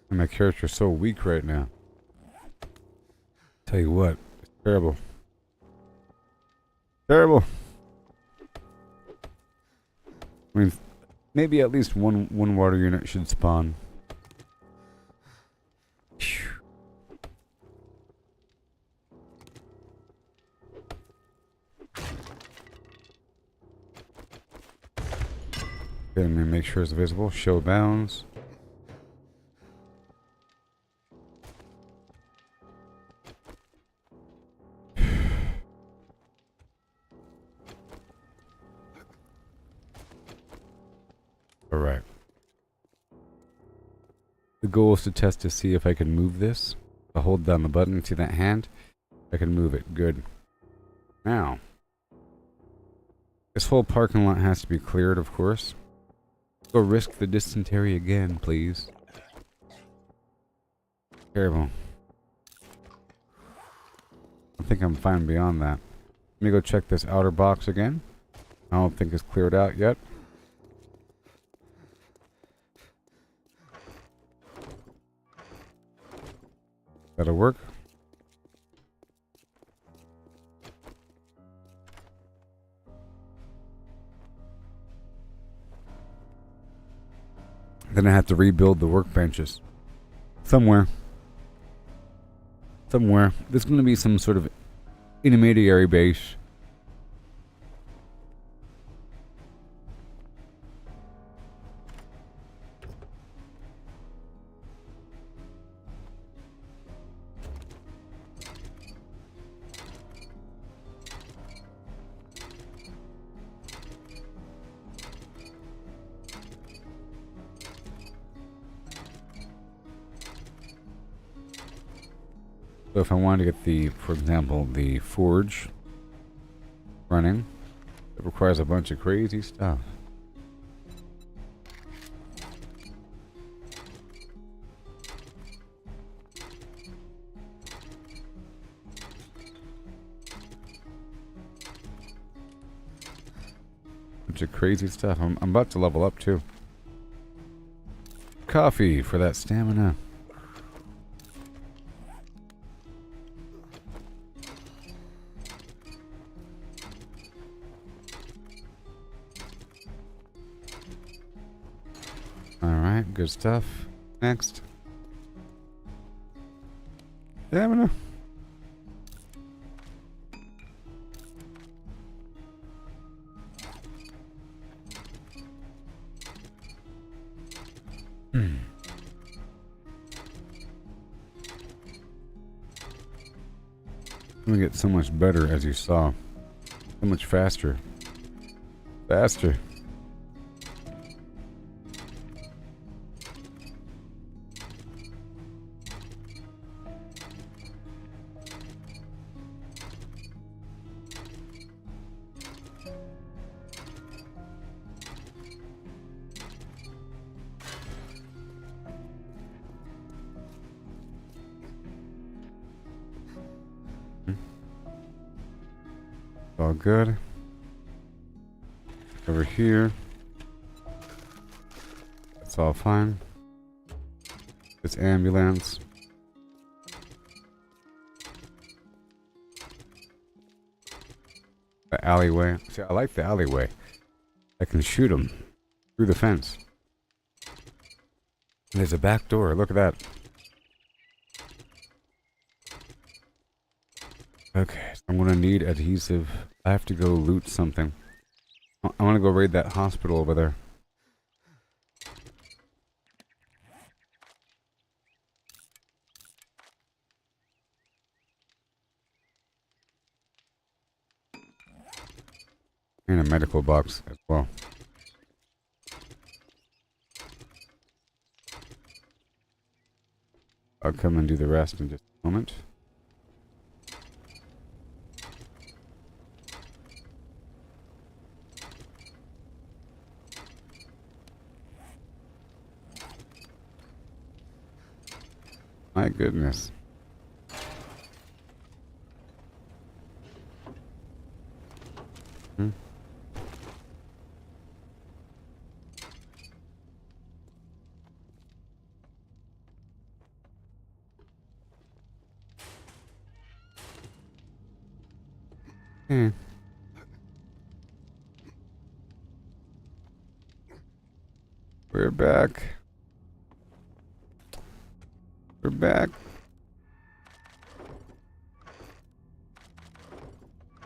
And my character's so weak right now. Tell you what, it's terrible. Terrible. I mean, maybe at least one water unit should spawn. Phew. Okay, let me make sure it's visible. Show bounds. Alright. The goal is to test to see if I can move this. I'll hold down the button, see that hand? I can move it. Good. Now, this whole parking lot has to be cleared, of course. Go risk the dysentery again, please. Terrible. I think I'm fine beyond that. Let me go check this outer box again. I don't think it's cleared out yet. That'll work. Then I have to rebuild the workbenches. Somewhere. There's going to be some sort of intermediary base. So if I wanted to get the, for example, the forge running, it requires a bunch of crazy stuff. Bunch of crazy stuff. I'm about to level up too. Coffee for that stamina. Alright, good stuff. Next. Stamina. I'm gonna get so much better, as you saw. So much faster. Faster. All good. Over here. That's all fine. This ambulance. The alleyway. See, I like the alleyway. I can shoot them through the fence. And there's a back door. Look at that. Okay, so I'm gonna need adhesive. I have to go loot something. I want to go raid that hospital over there. And a medical box as well. I'll come and do the rest in just a moment. My goodness. Hmm. Hmm. We're back. We're back.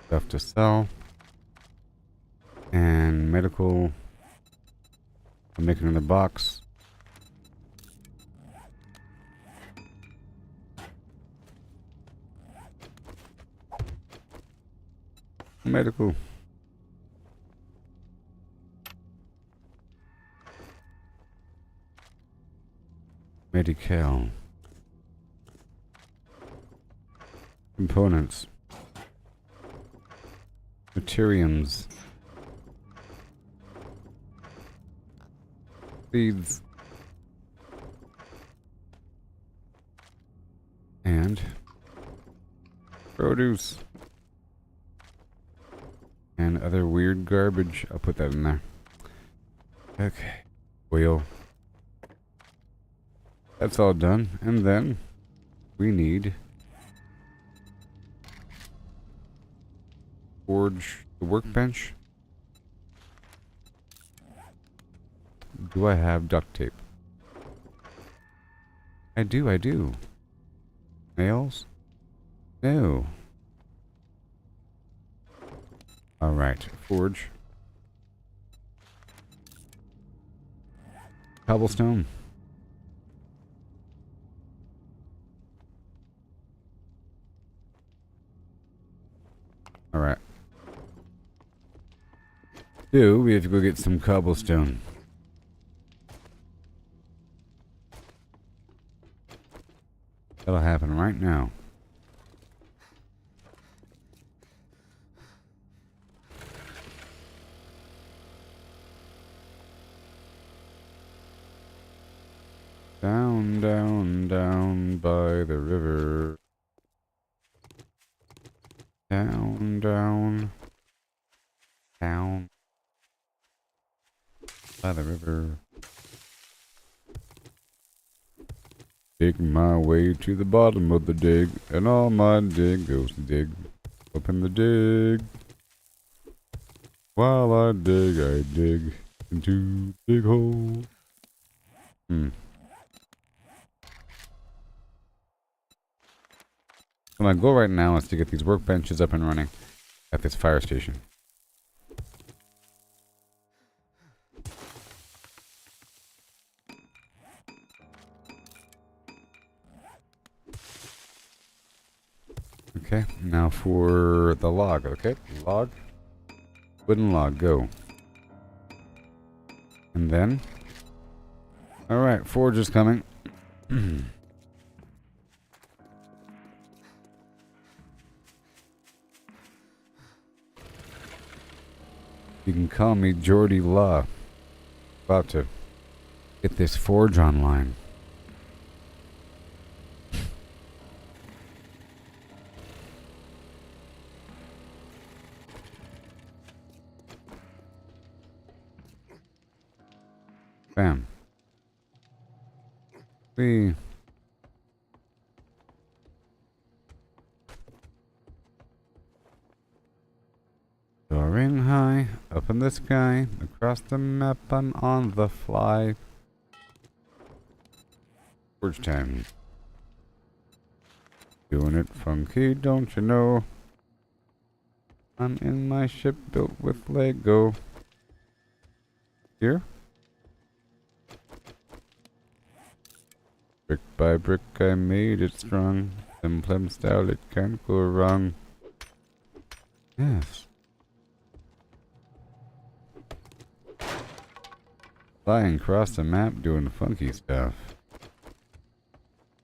Stuff to sell. And medical. I'm making another box. Medical. Medical. Components. Materiums. Seeds. And produce. And other weird garbage. I'll put that in there. Okay. Oil. That's all done. And then we need forge the workbench. Do I have duct tape? I do. Nails? No. Alright, forge. Cobblestone. Alright. We have to go get some cobblestone. That'll happen right now. Down, down, down by the river. Down, down, down by the river. Take my way to the bottom of the dig, and all my dig goes to dig up in the dig. While I dig into dig hole. So my goal right now is to get these workbenches up and running at this fire station. Okay, now for the log, okay? Log. Wooden log, go. And then... Alright, forge is coming. You can call me Geordie Law. About to get this forge online. Bam. We... Soaring high, up in the sky, across the map, I'm on the fly. Forge time. Doing it funky, don't you know? I'm in my ship built with Lego. Here? Brick by brick, I made it strong. Simple style, it can't go wrong. Yes. Flying across the map doing funky stuff.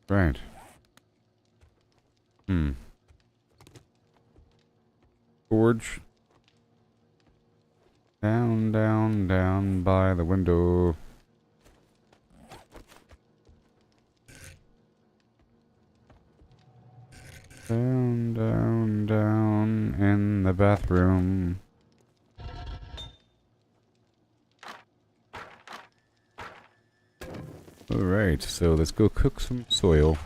Right. Forge. Down, down, down by the window. Down, down, down in the bathroom. Alright, so let's go cook some soil.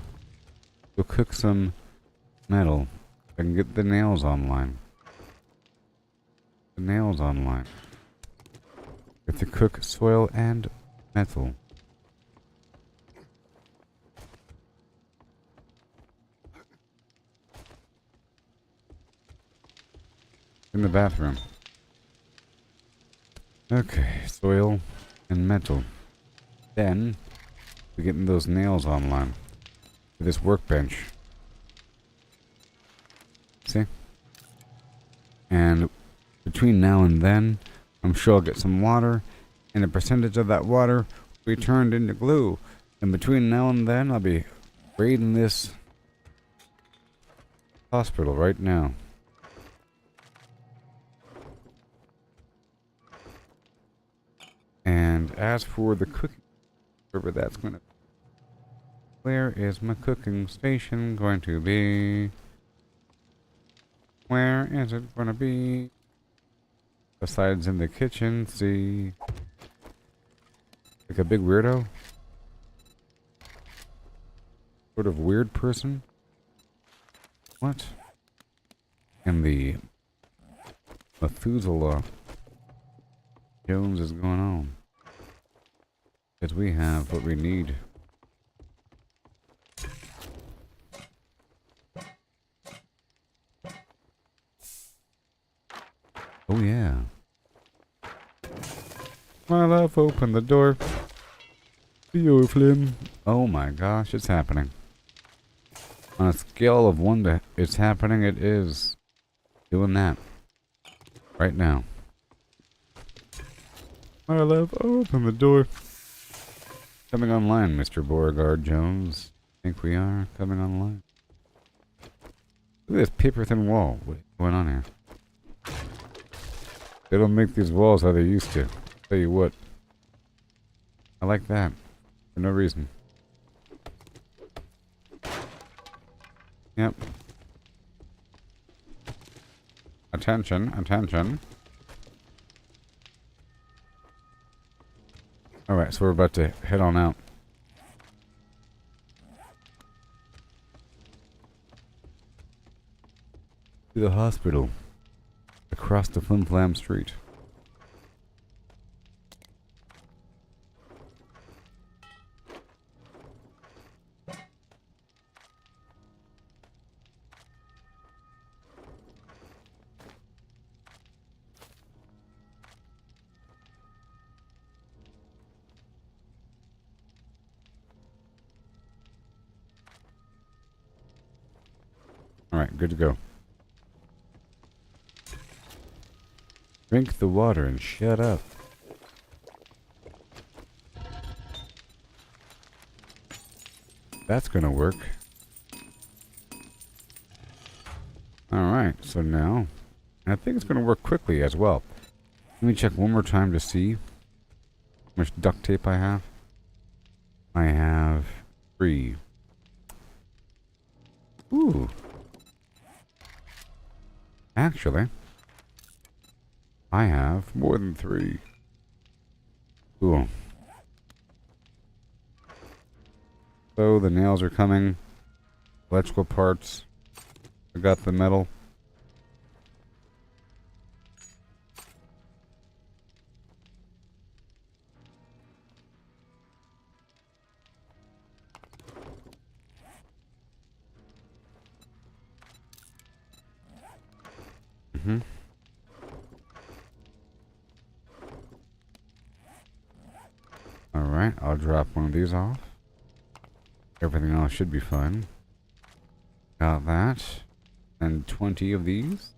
Go cook some metal. I can get the nails online. The nails online. We have to cook soil and Metal. In the bathroom. Okay, soil and metal. Then we're getting those nails online for this workbench. See? And between now and then, I'm sure I'll get some water, and a percentage of that water will be turned into glue. And between now and then, I'll be raiding this hospital right now. And as for the cooking, wherever that's going to be, where is my cooking station going to be? Where is it going to be? Besides in the kitchen, see. Like a big weirdo? Sort of weird person? What? And the Methuselah Jones is going on. Because we have what we need. Oh yeah. My love, open the door. Theo Flynn. Oh my gosh, it's happening. On a scale of 1 to it's happening, it is doing that. Right now. My love, open the door. Coming online, Mr. Beauregard Jones. Think we are coming online. Look at this paper thin wall. What's going on here? They don't make these walls how they used to. Tell you what. I like that. For no reason. Yep. Attention, attention. Alright, so we're about to head on out. To the hospital. Across the Flim Flam Street. Alright, good to go. Drink the water and shut up. That's gonna work. Alright, so now, I think it's gonna work quickly as well. Let me check one more time to see how much duct tape I have. I have 3. Ooh. Actually, I have more than 3. Cool. So the nails are coming. Electrical parts. I got the metal. Alright, I'll drop one of these off. Everything else should be fine. Got that. And 20 of these.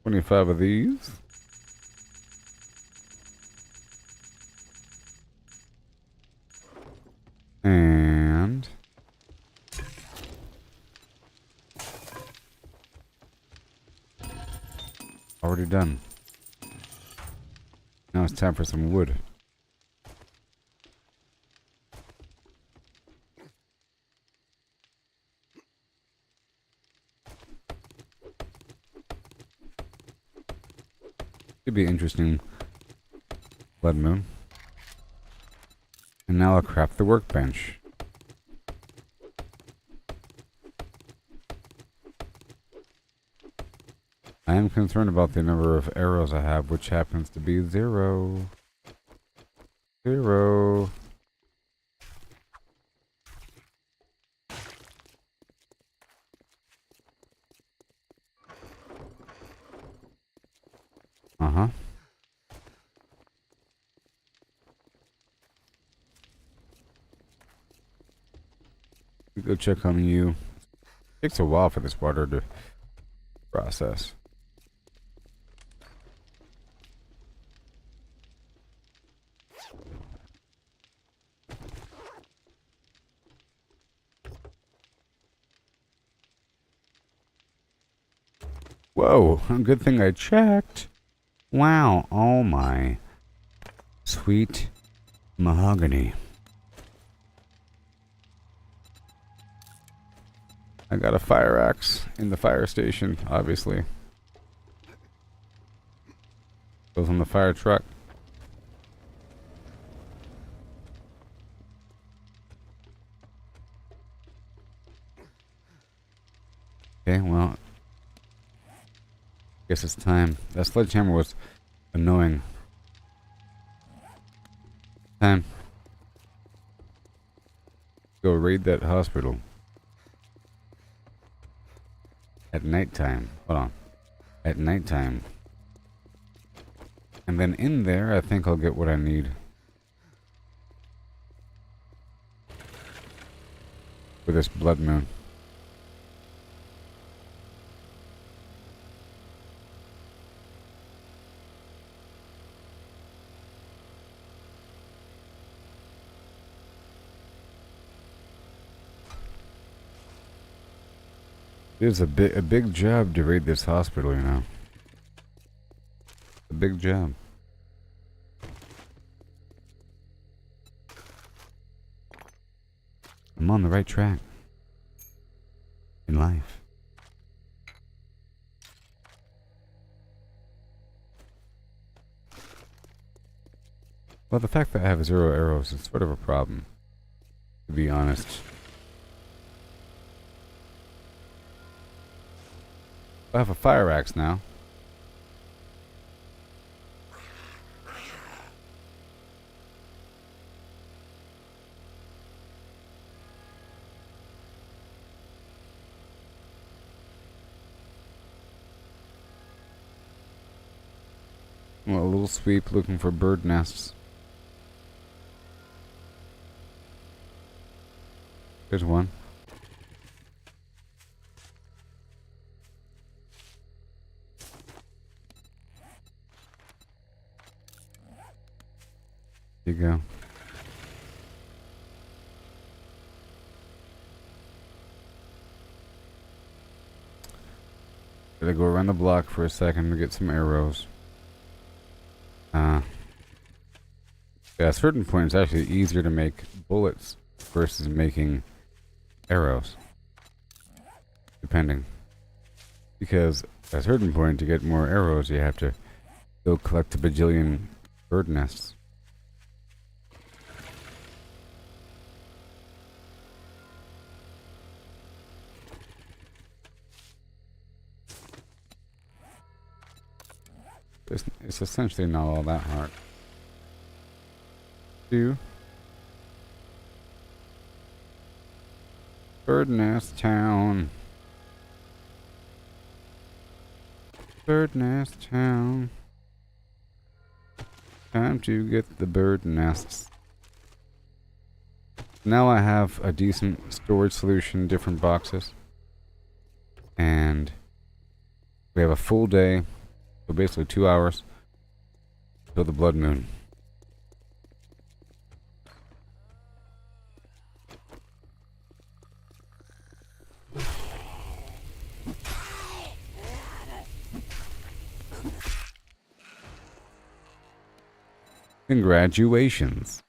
$25 of these. And already done. Now it's time for some wood. Could be interesting. Blood moon. And now I'll craft the workbench. I am concerned about the number of arrows I have, which happens to be 0. 0. Uh-huh. We go check on you. Takes a while for this water to process. Whoa, good thing I checked. Wow, oh my. Sweet mahogany. I got a fire axe in the fire station, obviously. Goes on the fire truck. Okay, well, guess it's time. That sledgehammer was annoying. Time. Go raid that hospital. At nighttime. Hold on. At nighttime. And then in there, I think I'll get what I need. For this blood moon. It is a big job to raid this hospital, you know. A big job. I'm on the right track. In life. Well, the fact that I have 0 arrows is sort of a problem, to be honest. I have a fire axe now. Well, a little sweep looking for bird nests. There's one. There you go. Gotta go around the block for a second to get some arrows. Yeah, at a certain point it's actually easier to make bullets versus making arrows. Depending. Because at a certain point to get more arrows you have to go collect a bajillion bird nests. It's essentially not all that hard. Bird nest town. Bird nest town. Time to get the bird nests. Now I have a decent storage solution, different boxes. And we have a full day, so basically 2 hours till the blood moon. Congratulations.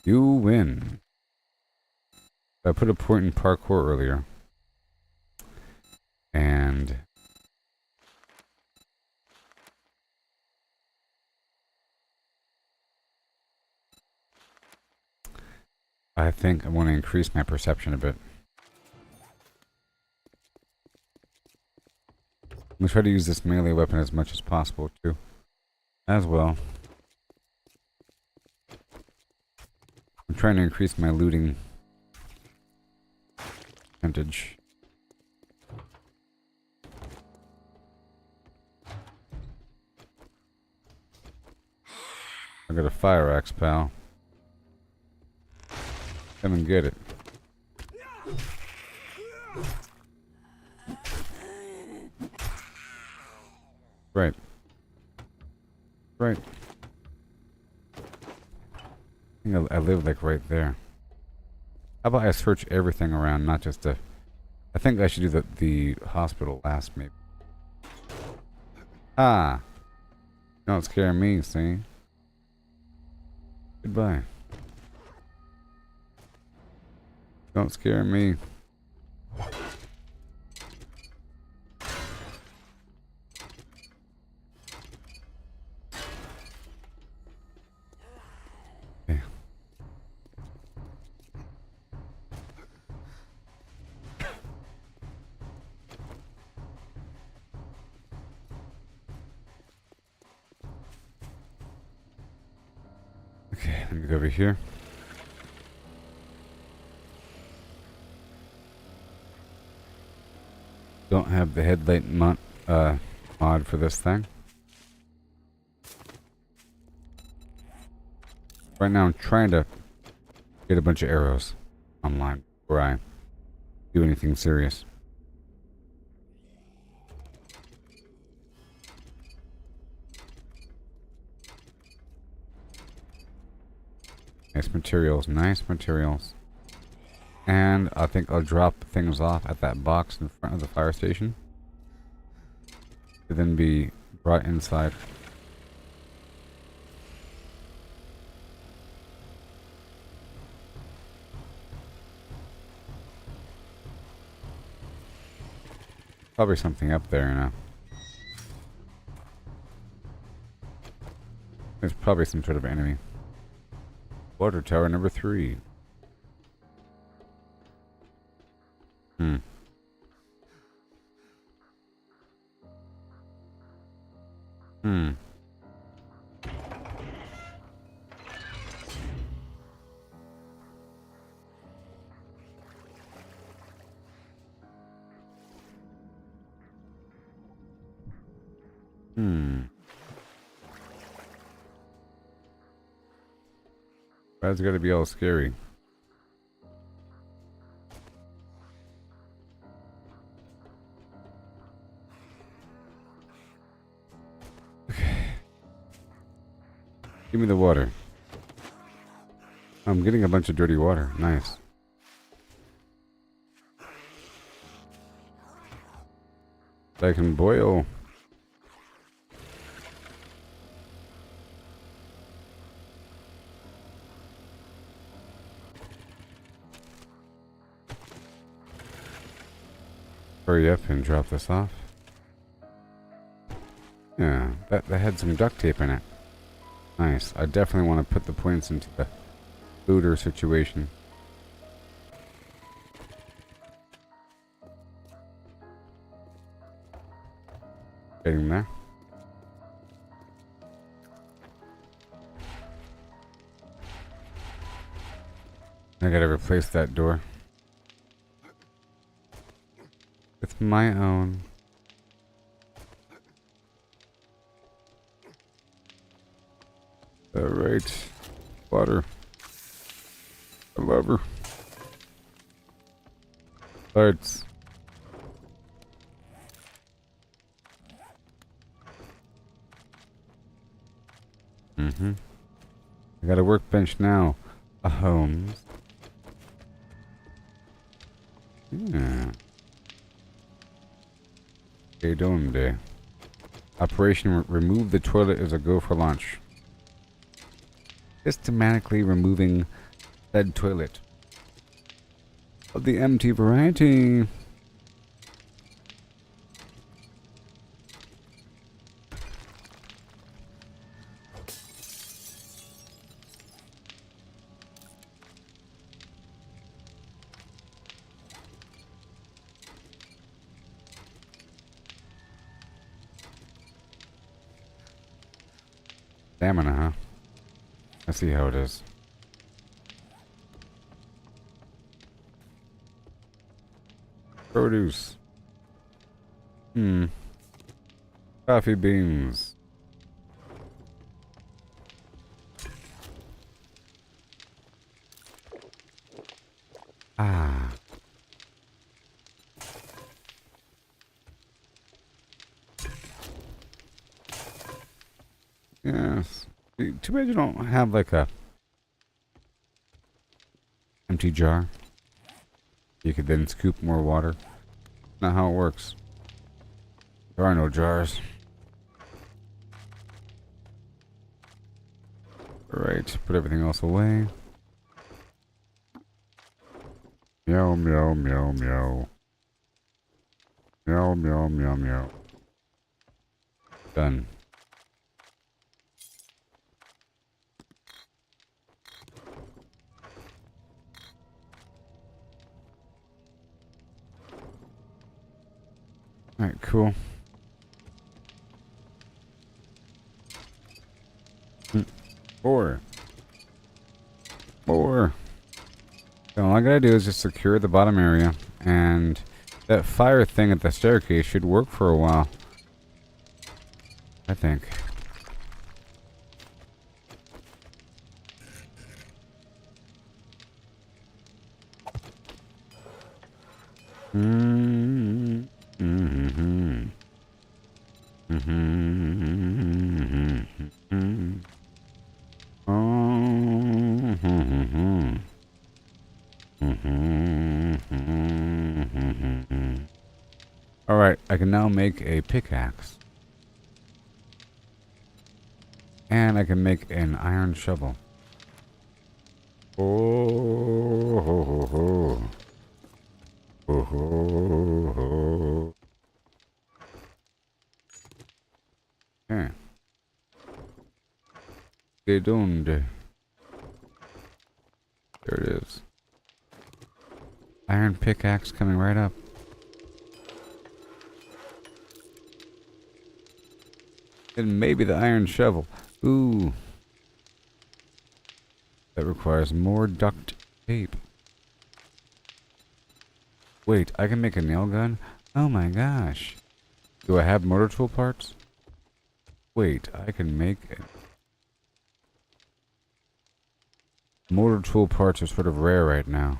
You win. I put a point in parkour earlier. And I think I want to increase my perception a bit. I'm gonna try to use this melee weapon as much as possible too, as well. I'm trying to increase my looting percentage. I got a fire axe, pal. Come and get it. Right. Right. I think I live like right there. How about I search everything around, not just the... I think I should do the hospital last, maybe. Ah! Don't scare me, see? Goodbye. Don't scare me. Okay. Okay, let me go over here. Don't have the headlight mod for this thing. Right now I'm trying to get a bunch of arrows online before I do anything serious. Nice materials, nice materials. And I think I'll drop things off at that box in front of the fire station to then be brought inside. Probably something up there now. There's probably some sort of enemy. Water tower number 3. Hmm. Hmm. Hmm. Why's it gotta be all scary? Give me the water. I'm getting a bunch of dirty water. Nice. I can boil. Hurry up and drop this off. Yeah, that had some duct tape in it. Nice. I definitely want to put the points into the looter situation. Getting there. I gotta replace that door with my own. Alright. Water. I love her. Lights. I got a workbench now. A homes. Yeah. Okay, doing day. Operation remove the toilet is a go for launch. Systematically removing said toilet. Of the empty variety. Stamina, huh? I see how it is. Produce. Coffee beans. Ah. Yes. Too bad you don't have like a empty jar. You could then scoop more water. Not how it works. There are no jars. Alright, put everything else away. Meow, meow, meow, meow. Meow, meow, meow, meow. Done. Alright, cool. More. More. So all I gotta do is just secure the bottom area, and that fire thing at the staircase should work for a while. I think. Alright, I can now make a pickaxe. And I can make an iron shovel. Oh, ho, ho, ho. Oh, ho, ho. Okay. Get on there. There it is. Iron pickaxe coming right up. And maybe the iron shovel. Ooh. That requires more duct tape. Wait, I can make a nail gun? Oh my gosh. Do I have motor tool parts? Wait, I can make it. Motor tool parts are sort of rare right now.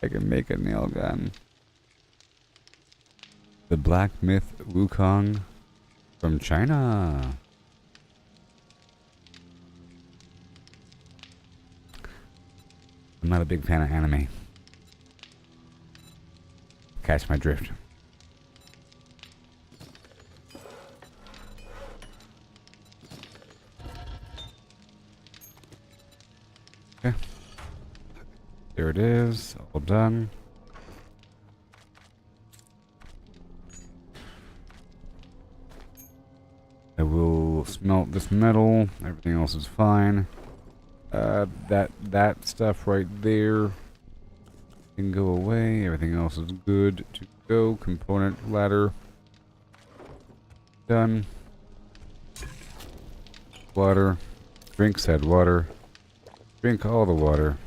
I can make a nail gun. The blacksmith Wukong from China. I'm not a big fan of anime. Catch my drift. Okay. There it is. All done. I will smelt this metal. Everything else is fine. That stuff right there can go away. Everything else is good to go. Component ladder. Done. Water. Drink said water. Drink all the water.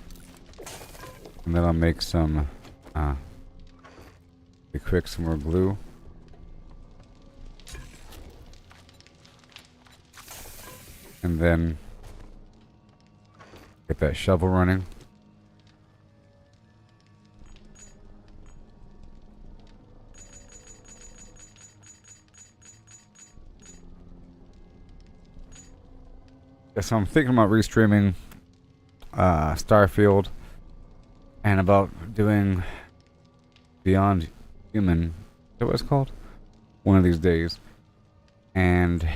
And then I'll make some, quick some more glue. And then get that shovel running. So I'm thinking about restreaming Starfield and about doing v1.1. Is that what it's called? One of these days. And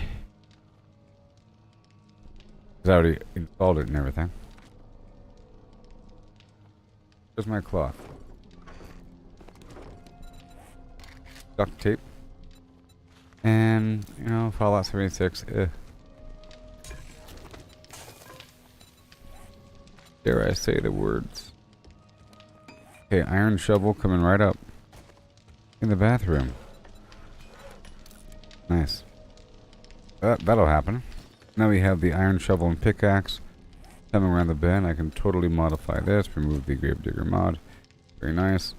I already installed it and everything. Where's my cloth? Duct tape. And, you know, Fallout 76. Dare I say the words. Okay, iron shovel coming right up. In the bathroom. Nice. That'll happen. Now we have the iron shovel and pickaxe coming around the bend. I can totally modify this. Remove the gravedigger mod. Very nice.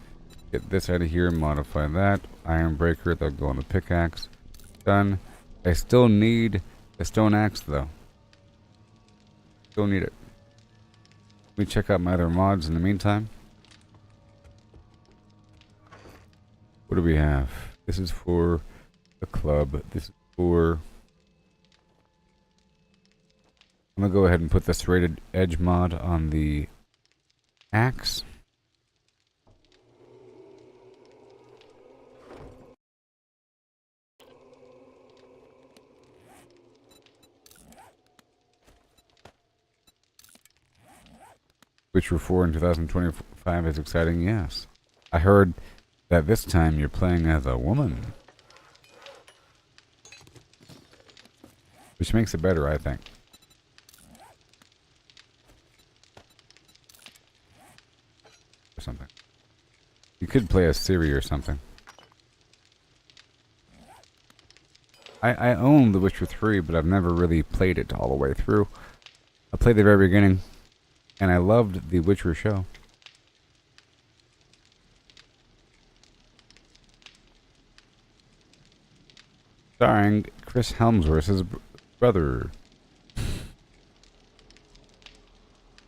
Get this out of here. Modify that. Iron breaker. That'll go on the pickaxe. Done. I still need the stone axe though. Still need it. Let me check out my other mods in the meantime. What do we have? This is for the club. This is for... I'm gonna go ahead and put the serrated edge mod on the axe. Witcher 4 in 2025 is exciting, yes. I heard that this time you're playing as a woman. Which makes it better, I think. Or something. You could play as Siri or something. I own The Witcher 3, but I've never really played it all the way through. I played the very beginning, and I loved The Witcher show. Starring Chris Helmsworth's brother.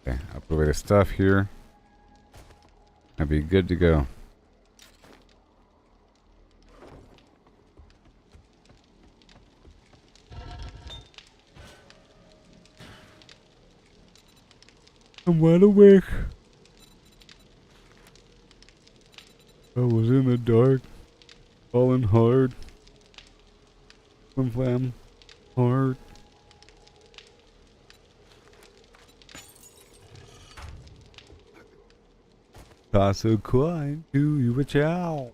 Okay, I'll put away the stuff here. I'll be good to go. I'm wide awake. I was in the dark, falling hard. Flam hard. Toss a coin to you a chow.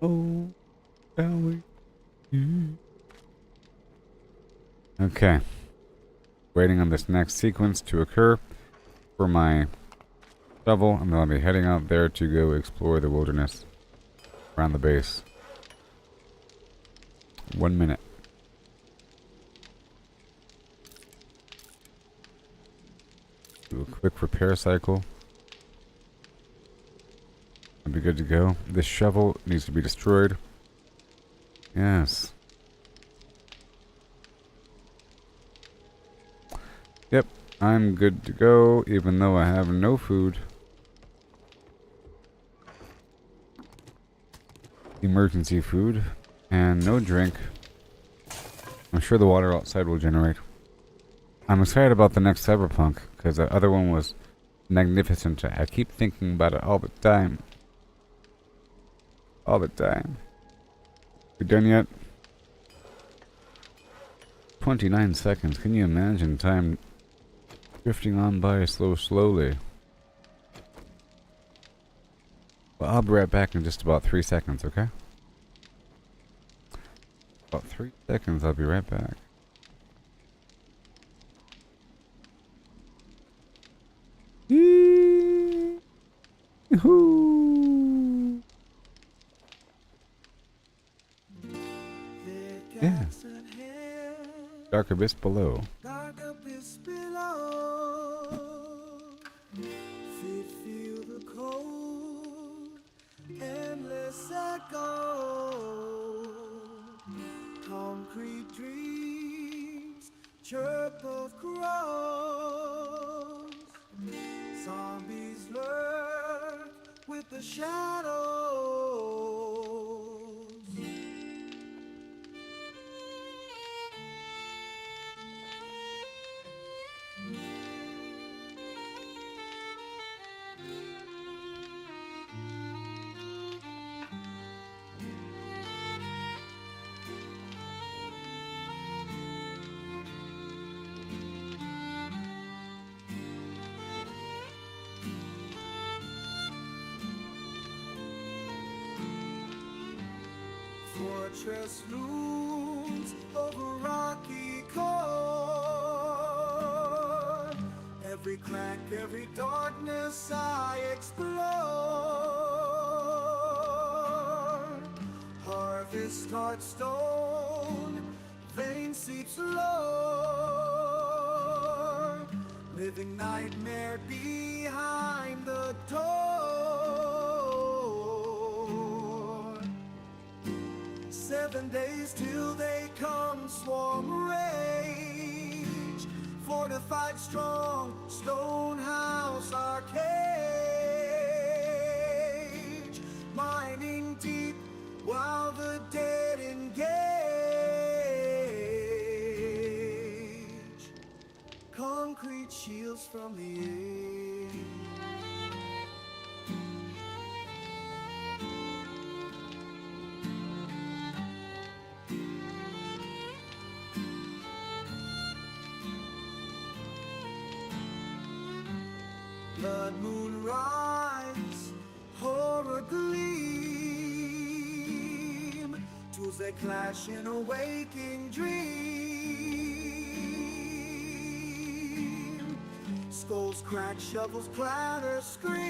Oh, shall we? Okay. Waiting on this next sequence to occur for my shovel. I'm going to be heading out there to go explore the wilderness around the base. 1 minute. Do a quick repair cycle. I'll be good to go. This shovel needs to be destroyed. Yes. Yep, I'm good to go, even though I have no food. Emergency food. And no drink. I'm sure the water outside will generate. I'm excited about the next Cyberpunk, because the other one was magnificent. I keep thinking about it all the time. All the time. We done yet? 29 seconds. Can you imagine time drifting on by slowly? Well, I'll be right back in just about 3 seconds, okay? About 3 seconds, I'll be right back. Yee-hoo. Yeah. Dark abyss below. Dark abyss below. Feet feel the cold. Endless echo. Concrete dreams. Chirp of crows. Zombies lurk with the shadows. Fortress looms over rocky core. Every crack, every darkness I explore. Harvest heart stone Vein seeps low, living nightmare behind the door. 7 days till they come, swarm rage, fortified strong, stone house arcade, mining deep while the dead engage. Concrete shields from the age. Blood moon rise, horror gleam, tools that clash in a waking dream. Skulls crack, shovels clatter, scream.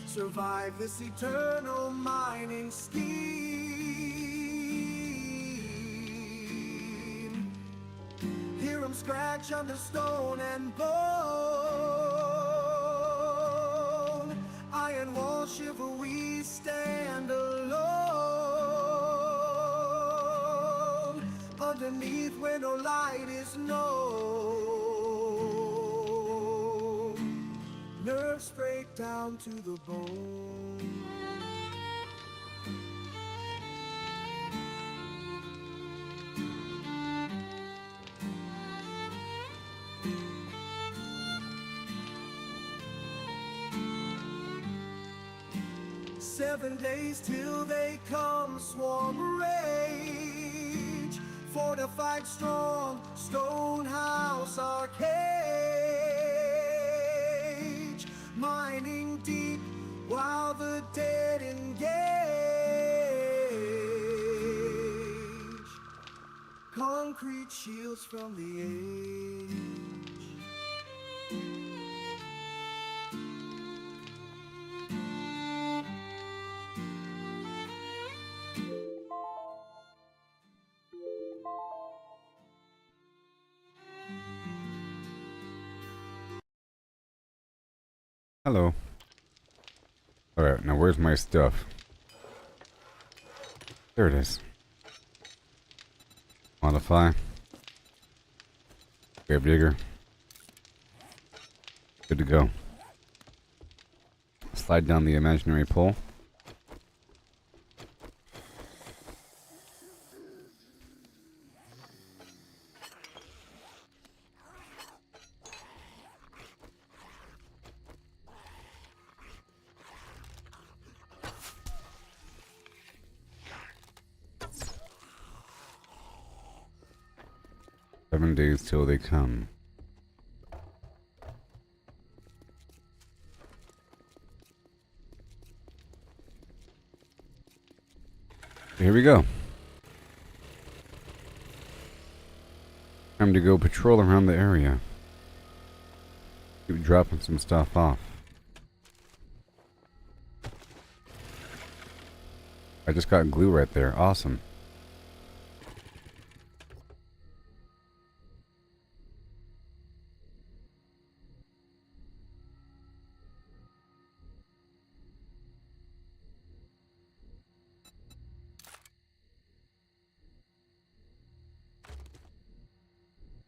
Survive this eternal mining scheme. Hear 'em scratch under stone and bone. Iron wall shiver, we stand alone. Underneath where no light is known. Nerves break down to the bone. Seven days till they come, swarm rage, fortified strong, stone house arcade, mining deep while the dead engage. Concrete shields from the age. Hello. Alright, now where's my stuff? There it is. Modify. Grave digger. Good to go. Slide down the imaginary pole. Seven days till they come. Here we go. Time to go patrol around the area. Keep dropping some stuff off. I just got glue right there. Awesome.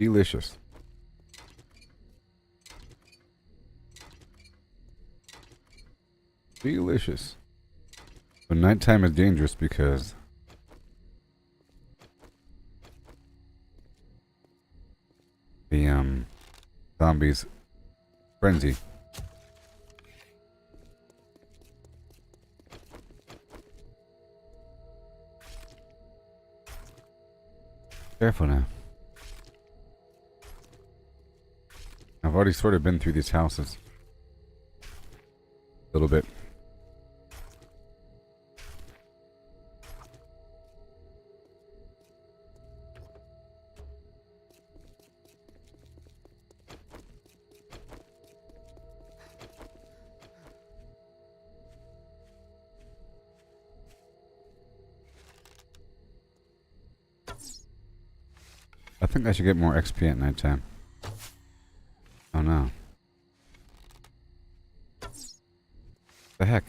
Delicious. Delicious. But nighttime is dangerous because the zombies frenzy. Careful now. I've already sort of been through these houses. A little bit. think I should get more XP at nighttime. Oh no. The heck?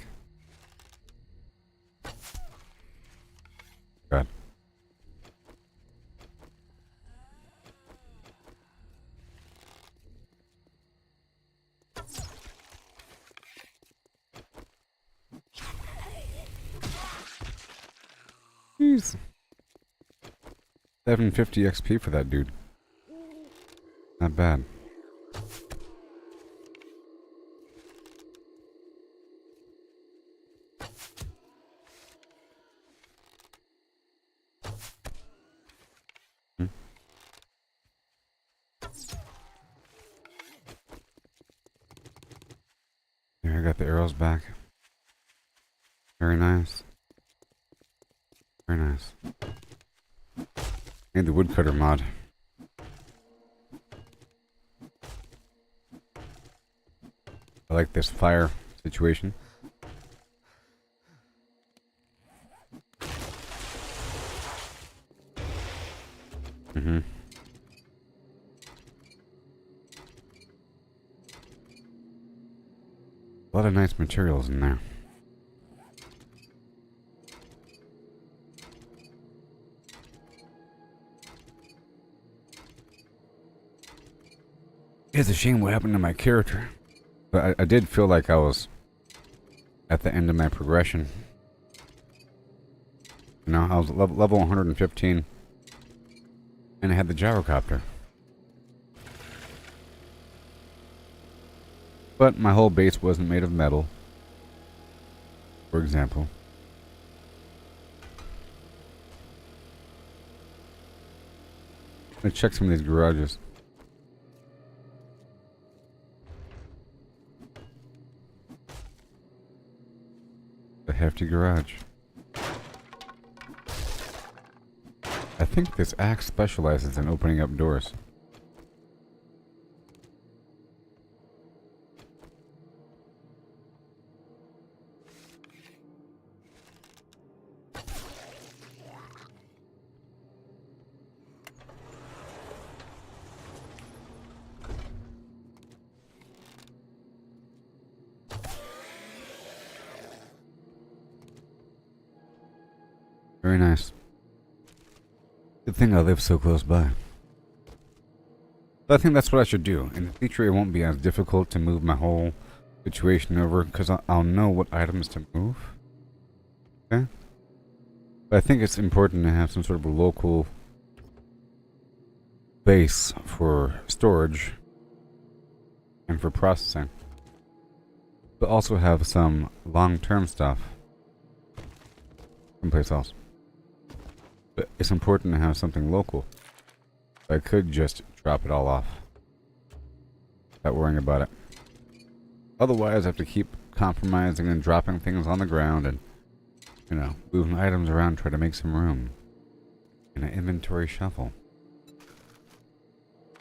God. Jeez. 750 XP for that dude. Not bad. Here, I got the arrows back. Very nice. Very nice. Need the woodcutter mod. I like this fire situation. Mm-hmm. A lot of nice materials in there. It's a shame what happened to my character. But I did feel like I was at the end of my progression. You know, I was level 115. And I had the gyrocopter. But my whole base wasn't made of metal. For example. Let's check some of these garages. A hefty garage. I think this axe specializes in opening up doors. Very nice. Good thing I live so close by. But I think that's what I should do. In the future, it won't be as difficult to move my whole situation over because I'll know what items to move. Okay? But I think it's important to have some sort of a local base for storage and for processing. But also have some long-term stuff someplace else. But it's important to have something local. I could just drop it all off without worrying about it. Otherwise, I have to keep compromising and dropping things on the ground and, you know, moving items around, try to make some room in an inventory shuffle.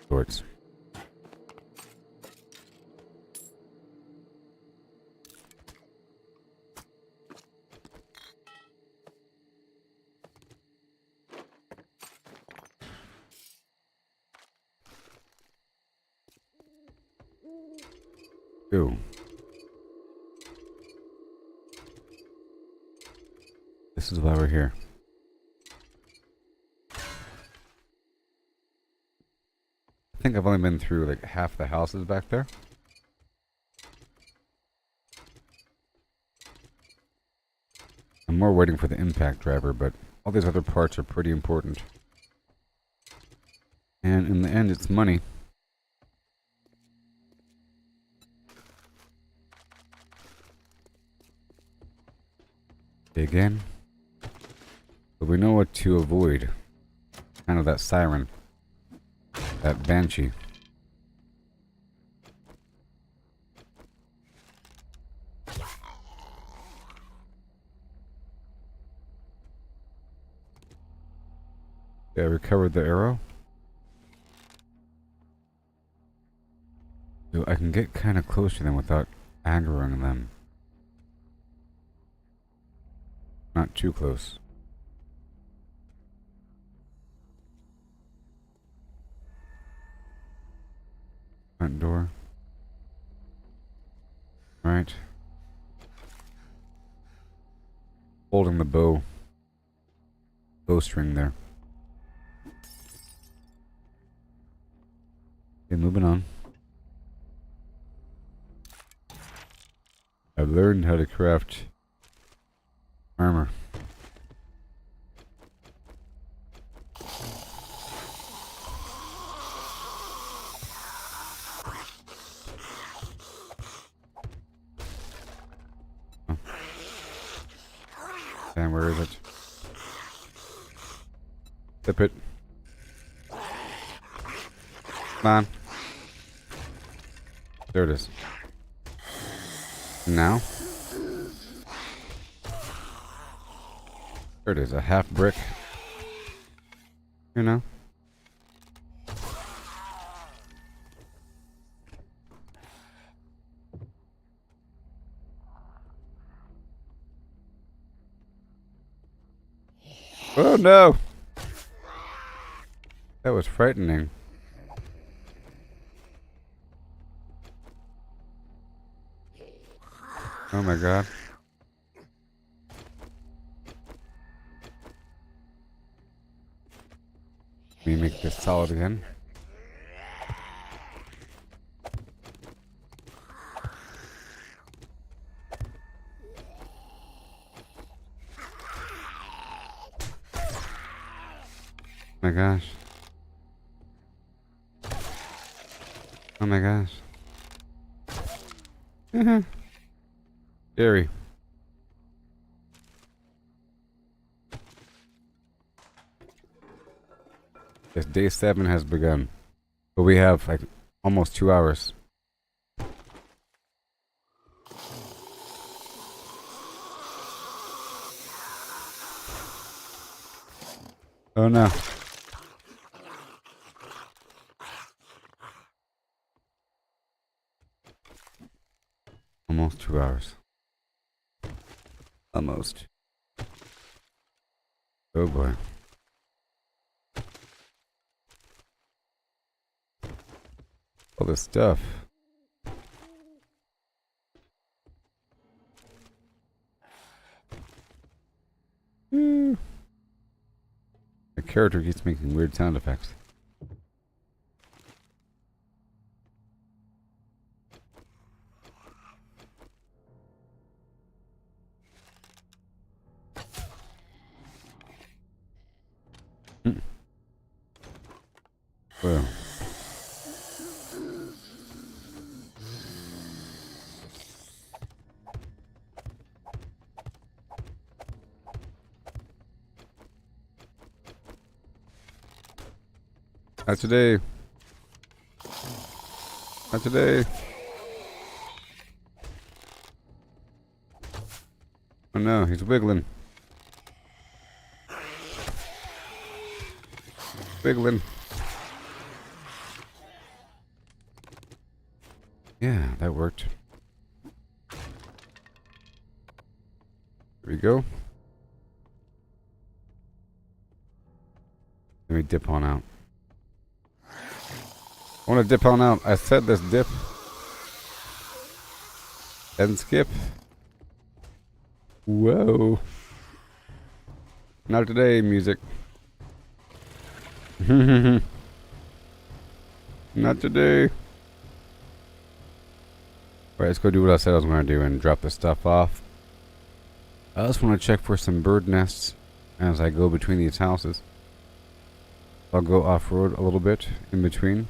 Sorts. Go. This is why we're here. I think I've only been through like half the houses back there. I'm more waiting for the impact driver, but all these other parts are pretty important. And in the end, it's money. Again. But we know what to avoid. Kind of that siren. That banshee. Okay, I recovered the arrow. So I can get kind of close to them without aggroing them. Not too close. front door. Alright. Holding the bowstring there. Okay, moving on. I've learned how to craft armor. And where is it? Tip it. Come on. There it is. Now. There it is, a half brick. You know. Oh no! That was frightening. Oh my god. Let me make this solid again. Oh my gosh. Oh my gosh. Scary. Yes, day 7 has begun. But we have like almost 2 hours. Oh no. Almost 2 hours. Almost. Oh boy. All this stuff. The character keeps making weird sound effects. Well. Not today. Not today. Oh no, he's wiggling. Wiggling. Yeah, that worked. There we go. Let me dip on out. I want to dip on out. I said this dip. And skip. Whoa. Not today, music. Not today. Alright, let's go do what I said I was going to do and drop this stuff off. I just want to check for some bird nests as I go between these houses. I'll go off-road a little bit in between.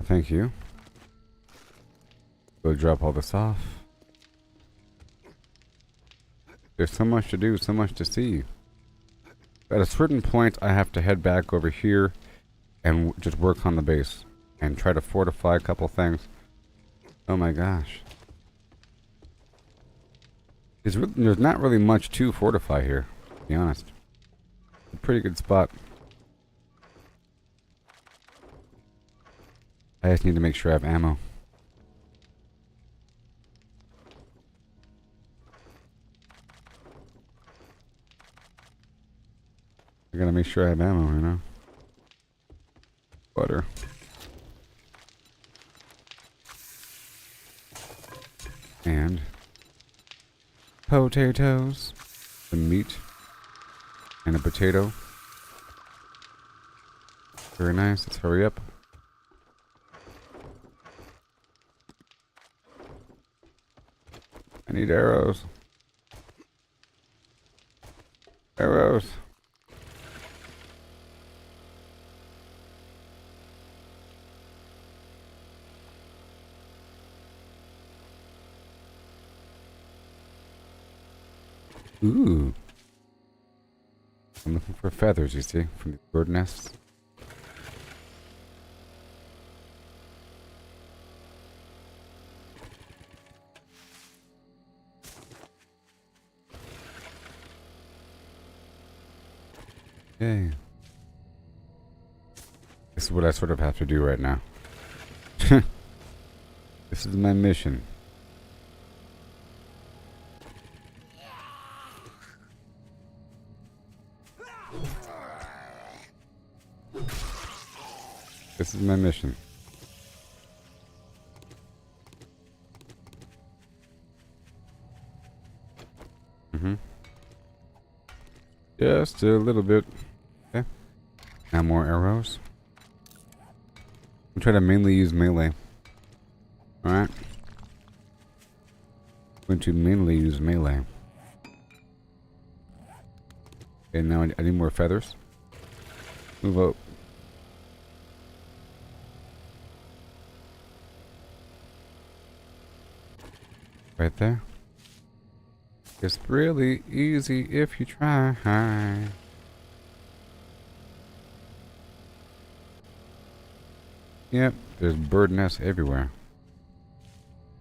Thank you. Go drop all this off. There's so much to do, so much to see. At a certain point, I have to head back over here and just work on the base and try to fortify a couple things. Oh my gosh. There's not really much to fortify here, to be honest. pretty good spot. I just need to make sure I have ammo. I gotta make sure I have ammo, you know? Butter. And potatoes. Some meat. And a potato. Very nice. Let's hurry up. I need arrows. Arrows. Ooh. I'm looking for feathers, you see, from the bird nests. Yay. This is what I sort of have to do right now. This is my mission. This is my mission. Just a little bit. Okay. Now more arrows. I'm trying to mainly use melee. Alright. I'm going to mainly use melee. Okay, now I need more feathers. Move up. Right there. It's really easy if you try. Yep, there's bird nests everywhere.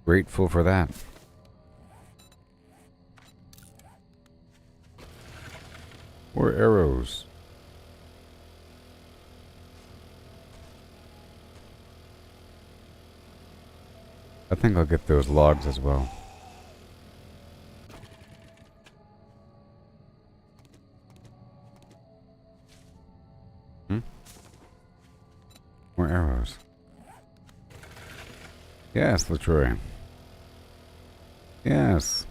Grateful for that. More arrows. I think I'll get those logs as well. More arrows. Yes, LaTroy. Yes.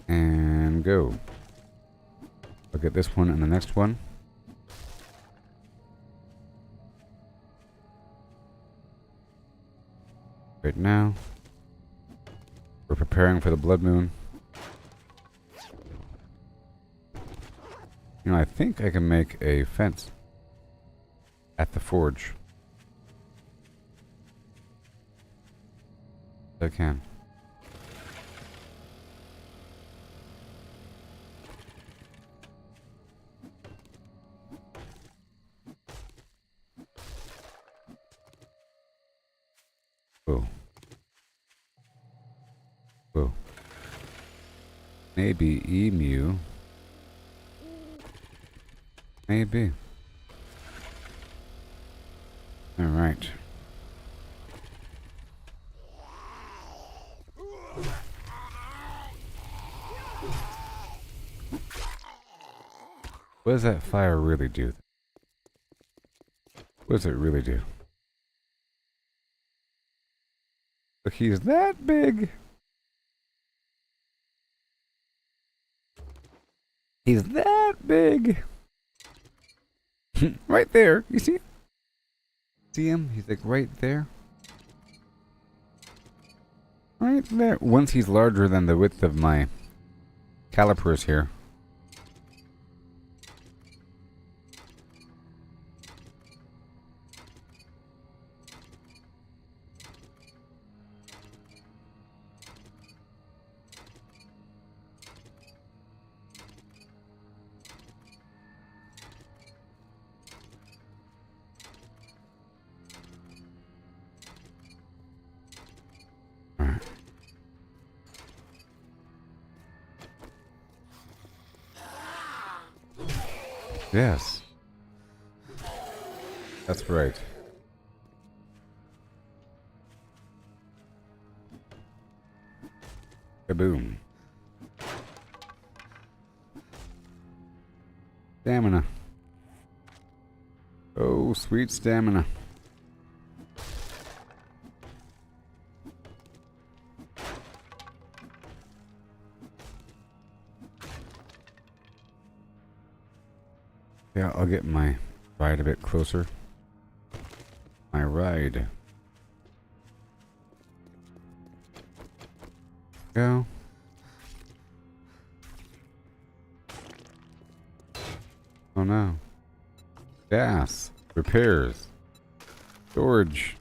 And go. I'll get this one and the next one. Right now. We're preparing for the blood moon. You know, I think I can make a fence at the forge. I can. Oh. Oh. Maybe emu. Maybe. All right. What does that fire really do? What does it really do? Look, he's that big. He's that big. Right there. You see? See him? He's like right there. Right there. Once he's larger than the width of my calipers here. Yes. That's right. Kaboom. Stamina. Oh, sweet stamina. Yeah, I'll get my ride a bit closer. My ride. Go. Oh no. Gas. Repairs. Storage.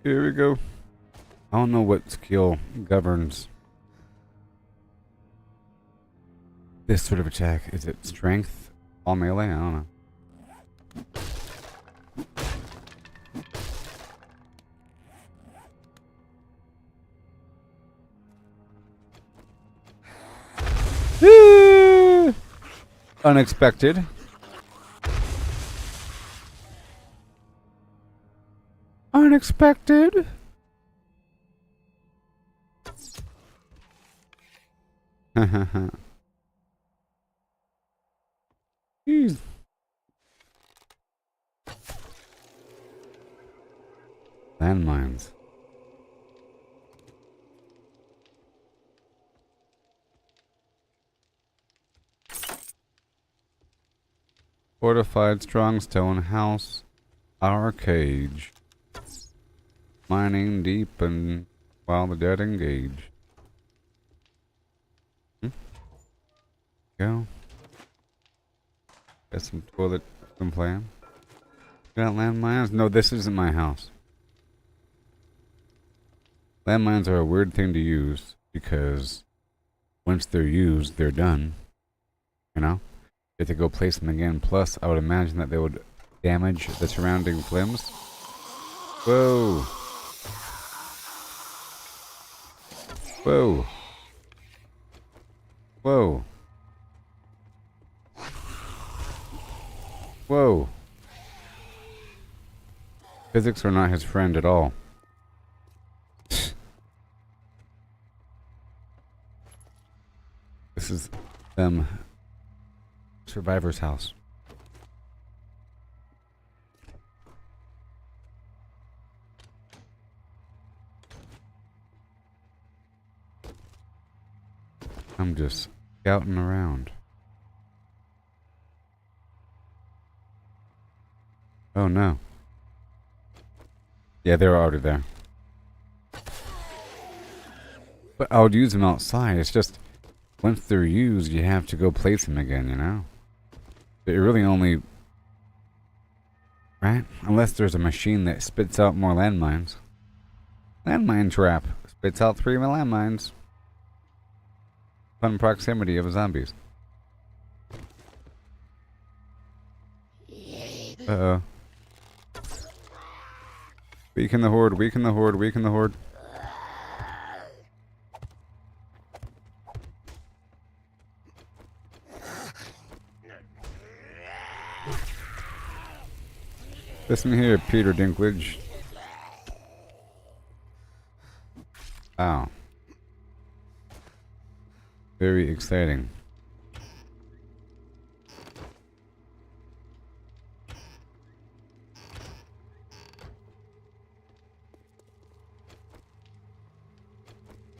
Here we go. I don't know what skill governs this sort of attack. Is it strength? All melee? I don't know. Unexpected. Unexpected. Jeez. Landmines. Fortified strong stone house. Our cage. Mining deep and while the dead engage. Go. Got some toilet some plan. Got landmines? No, this isn't my house. Landmines are a weird thing to use because once they're used, they're done. You know? You have to go place them again. Plus, I would imagine that they would damage the surrounding flims. Whoa. Whoa. Whoa. Whoa. Physics are not his friend at all. This is Survivor's house. I'm just scouting around. Oh no. Yeah, they're already there. But I would use them outside. It's just once they're used, you have to go place them again, you know? It really only... Right? Unless there's a machine that spits out more landmines. Landmine trap. Spits out 3 landmines. Fun proximity of zombies. Uh-oh. Weaken the horde, weaken the horde, weaken the horde. Listen here, Peter Dinklage. Wow. Very exciting.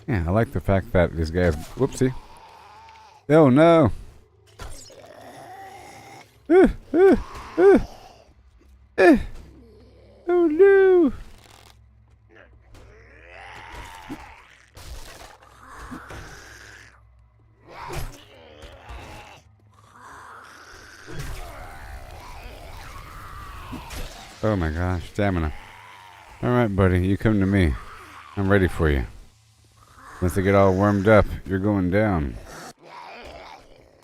Yeah, I like the fact that these guys... Whoopsie. Oh no! Oh no! Oh my gosh, stamina. Alright, buddy, you come to me. I'm ready for you. Once they get all warmed up, you're going down.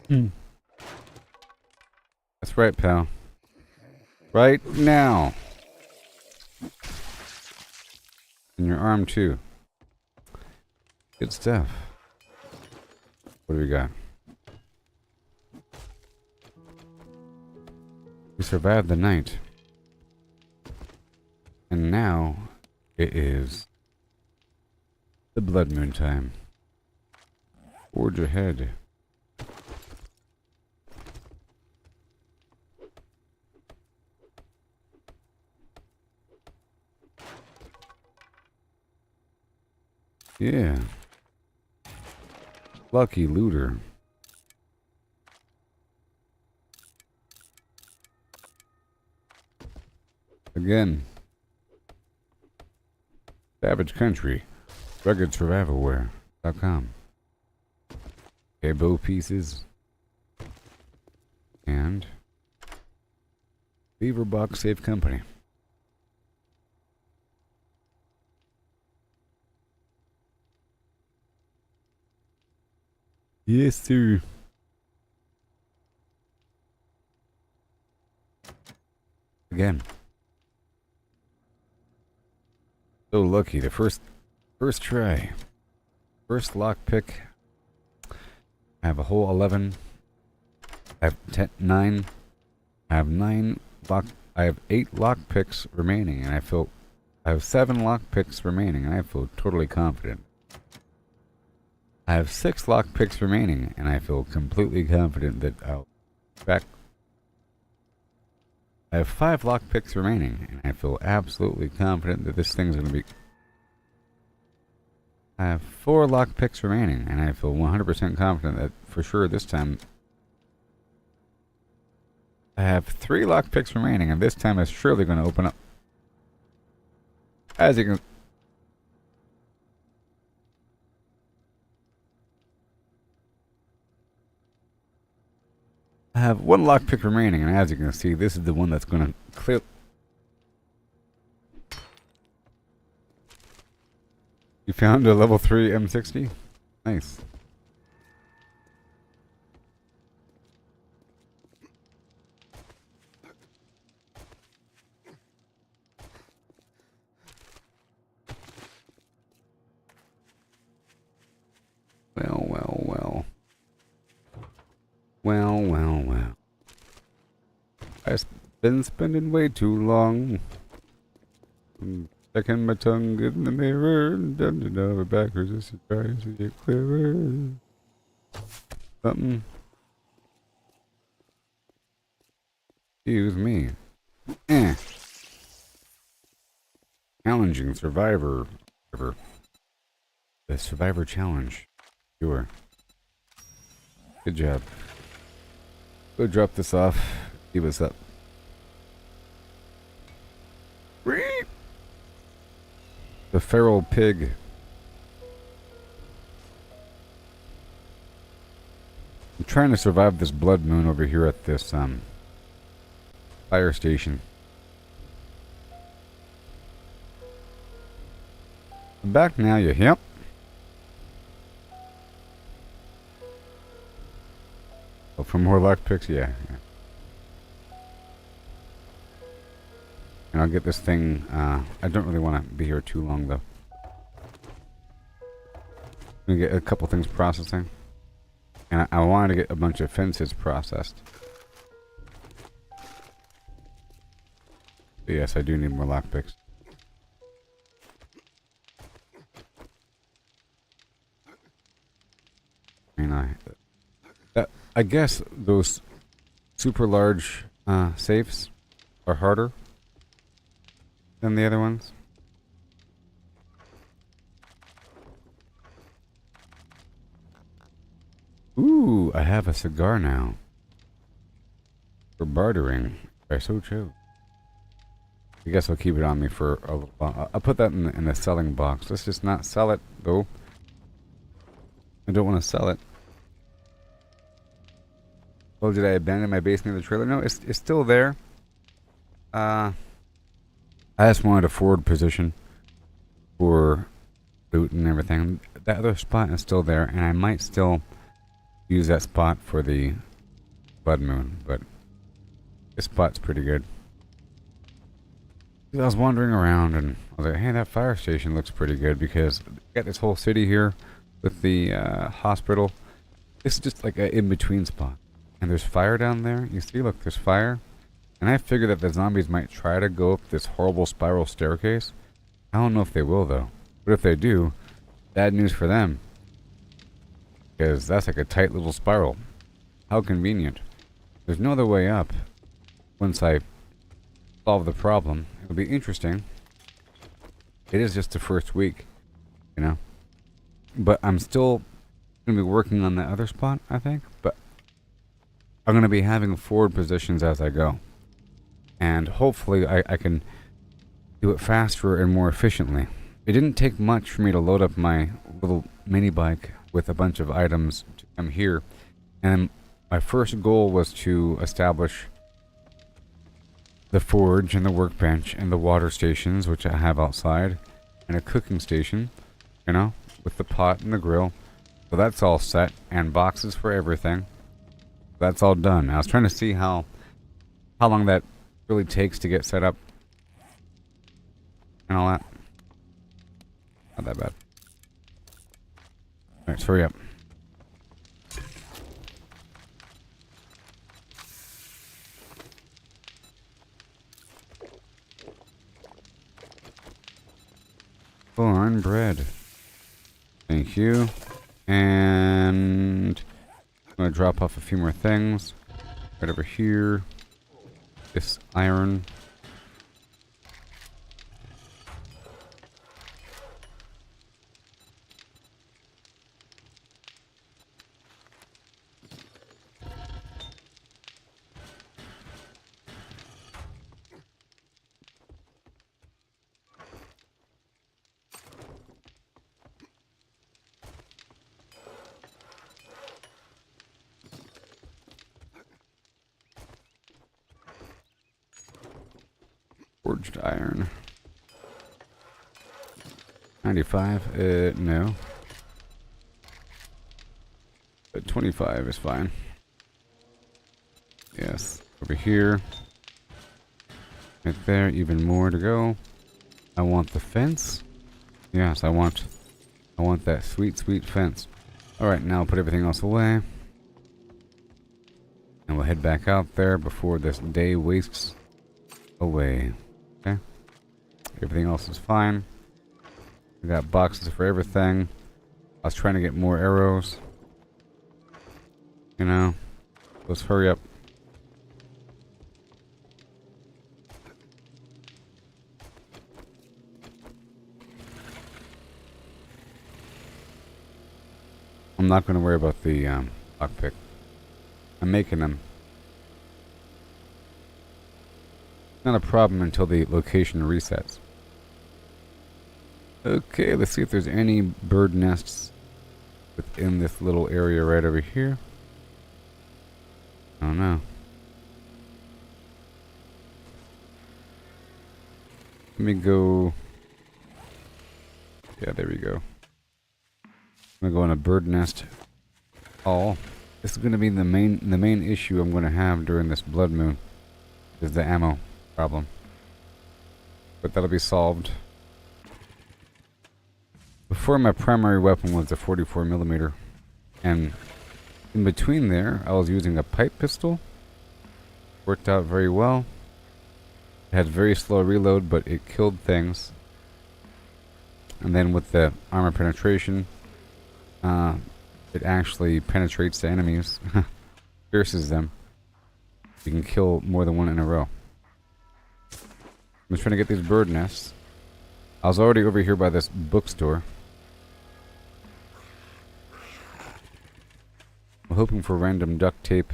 That's right, pal. Right now. And your arm, too. Good stuff. What do we got? We survived the night. And now it is the blood moon time. Forge ahead. Yeah. Lucky looter. Again. Savage Country. RuggedSurvivalWare.com. Okay, bow pieces. And Beaver Box Safe Company. Yes, sir. Again. So lucky. The first try. First lockpick. I have a whole 11. I have 9. I have 9 lock. I have 8 lockpicks remaining, and I have 7 lockpicks remaining, and I feel totally confident. I have 6 lockpicks remaining, and I feel completely confident that I'll back. I have 5 lockpicks remaining, and I feel absolutely confident that this thing's gonna be. I have 4 lockpicks remaining, and I feel 100% confident that for sure this time. I have 3 lockpicks remaining, and this time it's surely going to open up. As you can. I have 1 lockpick remaining, and as you can see, this is the one that's going to clear. You found a level 3 M60? Nice. Well. I've been spending way too long. Checking my tongue in the mirror and bending over backwards as it tries to get clearer. Something. Excuse me. Challenging Survivor. The Survivor Challenge. Sure. Good job. Go drop this off. See what's up. The feral pig. I'm trying to survive this blood moon over here at this fire station. I'm back now, you hip. Oh, for more lockpicks, yeah. And I'll get this thing. I don't really want to be here too long, though. I'm gonna get a couple things processing. And I wanted to get a bunch of fences processed. But yes, I do need more lockpicks. I guess those super large safes are harder than the other ones. Ooh, I have a cigar now. For bartering, if I so chose. I guess I'll keep it on me for a little while. I'll put that in the selling box. Let's just not sell it, though. I don't want to sell it. Oh, did I abandon my basement in the trailer? No, it's still there. I just wanted a forward position for loot and everything. That other spot is still there, and I might still use that spot for the blood moon, but this spot's pretty good. I was wandering around and I was like, hey, that fire station looks pretty good because you got this whole city here with the hospital. This is just like an in-between spot. And there's fire down there. You see, look, there's fire. And I figure that the zombies might try to go up this horrible spiral staircase. I don't know if they will, though. But if they do, bad news for them. Because that's like a tight little spiral. How convenient. There's no other way up once I solve the problem. It'll be interesting. It is just the first week, you know. But I'm still going to be working on that other spot, I think. But I'm going to be having forward positions as I go. And hopefully I can do it faster and more efficiently. It didn't take much for me to load up my little mini bike with a bunch of items to come here. And my first goal was to establish the forge and the workbench and the water stations, which I have outside, and a cooking station, you know, with the pot and the grill. So that's all set, and boxes for everything. That's all done. I was trying to see how long that really takes to get set up and all that. Not that bad. Alright, so hurry up. Corn bread. Thank you. And I'm going to drop off a few more things. Right over here. This iron. Forged iron. 95, no. But 25 is fine. Yes, over here. Right there, even more to go. I want the fence. Yes, I want that sweet, sweet fence. Alright, now I'll put everything else away. And we'll head back out there before this day wastes away. Okay? Everything else is fine. We got boxes for everything. I was trying to get more arrows. You know? Let's hurry up. I'm not going to worry about the lockpick. I'm making them. Not a problem until the location resets. Okay, let's see if there's any bird nests within this little area right over here. Oh no. Let me go. Yeah, there we go. I'm gonna go in a bird nest hall. This is gonna be the main issue I'm gonna have during this blood moon. Is the ammo problem. But that'll be solved. Before, my primary weapon was the 44mm, and in between there I was using a pipe pistol. Worked out very well. It had very slow reload, but it killed things. And then with the armor penetration, it actually penetrates the enemies, pierces them. You can kill more than one in a row. I'm just trying to get these bird nests. I was already over here by this bookstore. I'm hoping for random duct tape,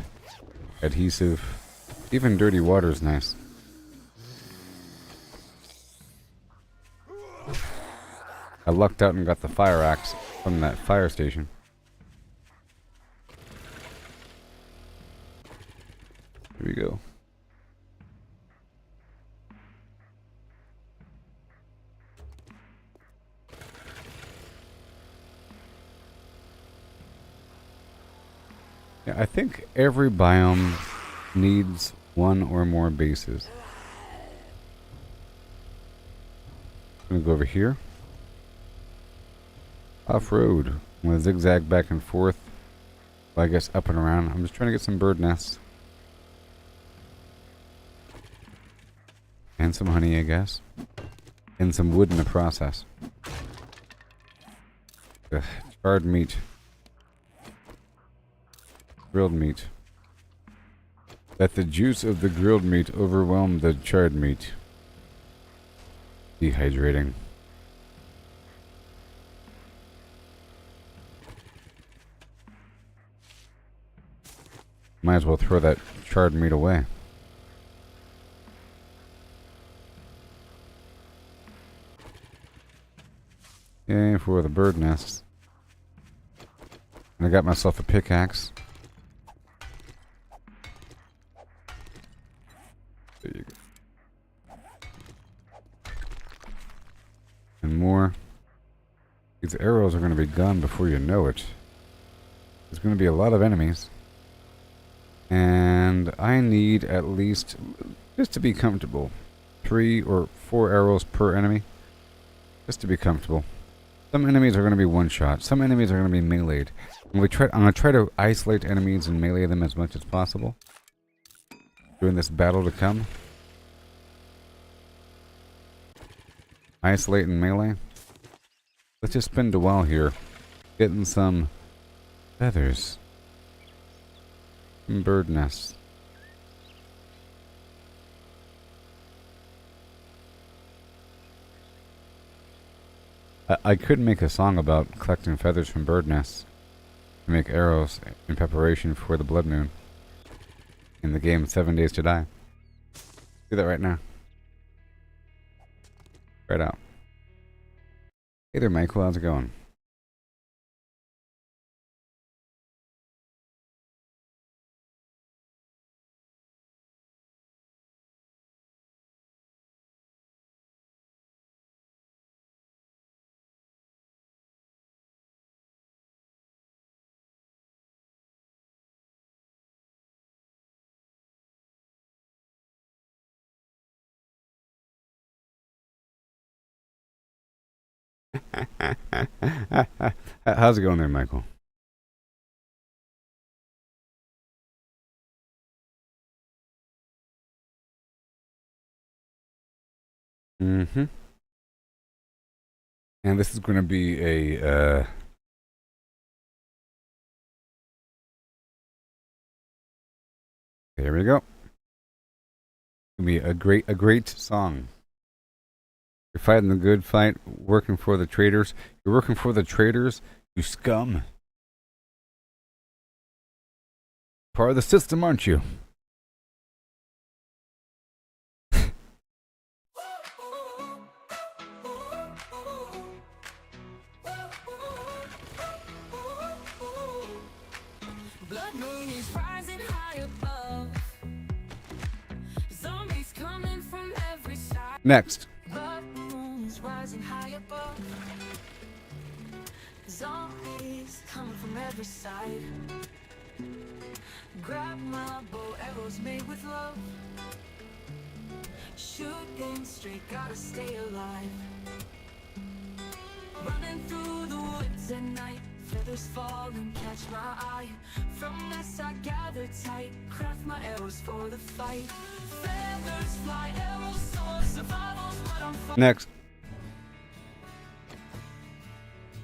adhesive. Even dirty water is nice. I lucked out and got the fire axe from that fire station. Here we go. Yeah, I think every biome needs one or more bases. I'm gonna go over here. Off-road. I'm gonna zigzag back and forth. Well, I guess up and around. I'm just trying to get some bird nests. And some honey, I guess. And some wood in the process. Ugh, charred meat. Grilled meat. Let the juice of the grilled meat overwhelm the charred meat. Dehydrating. Might as well throw that charred meat away. Yay for the bird nests. And I got myself a pickaxe. There you go. And more. These arrows are going to be gone before you know it. There's going to be a lot of enemies. And I need at least, just to be comfortable, 3 or 4 arrows per enemy. Just to be comfortable. Some enemies are going to be one-shot. Some enemies are going to be meleeed. I'm going to try to isolate enemies and melee them as much as possible during this battle to come. Isolate and melee. Let's just spend a while here getting some feathers. Some bird nests. I could make a song about collecting feathers from bird nests to make arrows in preparation for the blood moon in the game 7 Days to Die. Do that right now. Right out. Hey there, Michael. How's it going? How's it going there, Michael? Mm-hmm. And this is going to be a, there we go. It's going to be a great song. You're fighting the good fight, working for the traitors. You're working for the traitors, you scum. Part of the system, aren't you? Blood moon is rising high above. Zombies coming from every side. Next. Blood moon is rising high above. Zombies coming from every side. Grab my bow, arrows made with love. Shooting straight, gotta stay alive. Running through the woods at night. Feathers fall and catch my eye. From this I gather tight. Craft my arrows for the fight. Feathers fly, arrows soar. Survival's what I'm fighting. Next.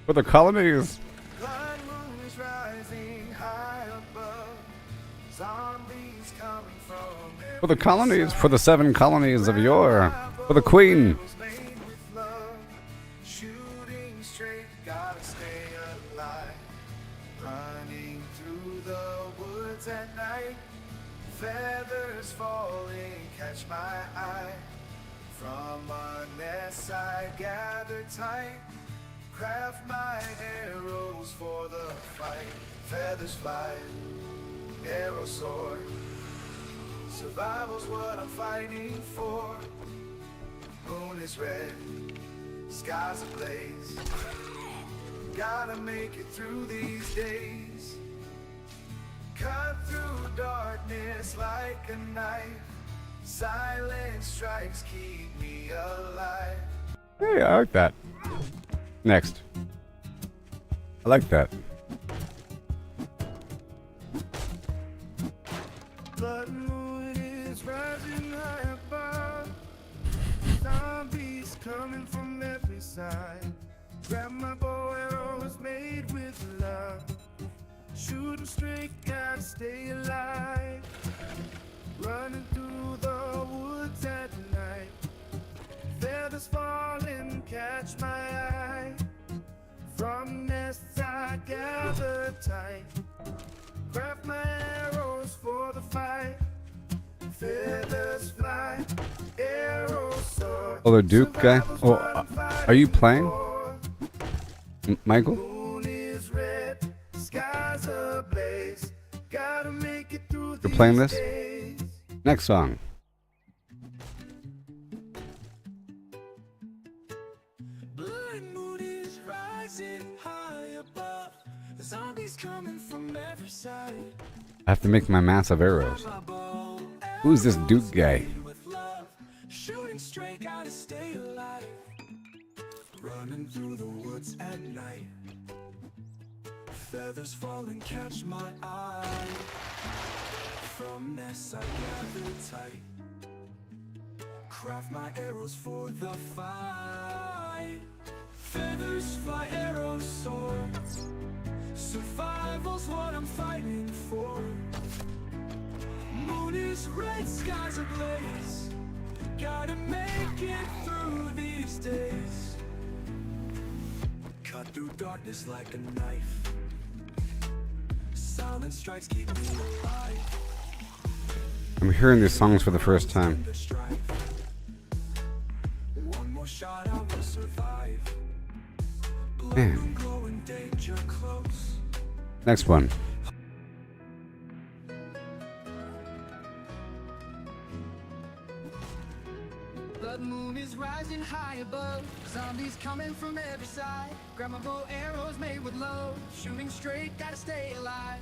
For the colonies. Blood moon is rising high above. Zombies coming from For the colonies. For the 7 colonies of yore. For the queen. made with love. Shooting straight, gotta stay alive. Running through the woods at night. Feathers falling, catch my eye. From a nest I gather tight. Craft my arrows for the fight. Feathers fly, arrows soar. Survival's what I'm fighting for. Moon is red, skies ablaze. Gotta make it through these days. Cut through darkness like a knife. Silent strikes keep me alive. Hey, I like that. Next. I like that. Blood moon is rising high above. Zombies coming from every side. Grab my bow, arrows made with love. Shooting straight, gotta stay alive. Running through the woods at night. Feathers falling, catch my eye. From nests I gather tight. Craft my arrows for the fight. Feathers fly, arrows soar. Oh, the Duke guy? Oh, are you playing? Michael? Moon is red, skies ablaze. Gotta make it through You're playing this? days. Next song. Blood moon is rising high above. The zombies coming from every side. I have to make my massive arrows. My bow, Who's this Duke guy? with love. Shooting straight, gotta stay alive. Running through the woods at night. Feathers fall and catch my eye. From nests I gather tight. Craft my arrows for the fight. Feathers fly, arrows soar. Survival's what I'm fighting for. Moon is red, skies ablaze. Gotta make it through these days. Cut through darkness like a knife. Silent strikes keep me alive. I'm hearing these songs for the first time. The strife. One more shot, I will survive. Blood Man. moon glowing, danger close. Next one. Blood moon is rising high above. Zombies coming from every side. Grab my bow, arrows made with love. Shooting straight, gotta stay alive.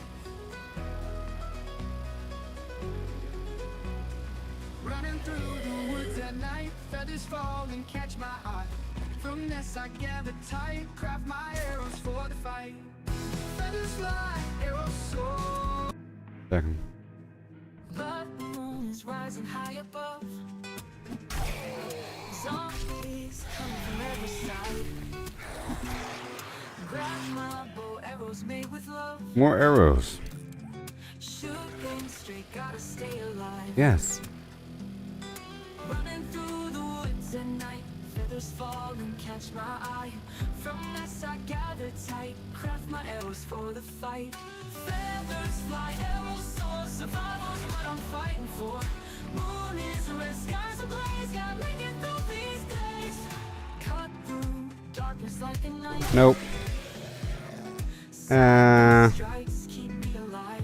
Running through the woods at night. Feathers fall and catch my eye. From nests I gather tight. Craft my arrows for the fight. Feathers fly, arrows soar. Second. Blood moon is rising high above. Zombies coming from every side. Grab my bow, arrows made with love. More arrows. Shooting straight, gotta stay alive. Yes. Running through the woods at night. Feathers fall and catch my eye. From nests I gather tight. Craft my arrows for the fight. Feathers fly, arrows soar. Survival's what I'm fighting for. Moon is red, skies ablaze. Gotta make it through these days. Cut through darkness like a knife. Nope. Strikes keep me alive.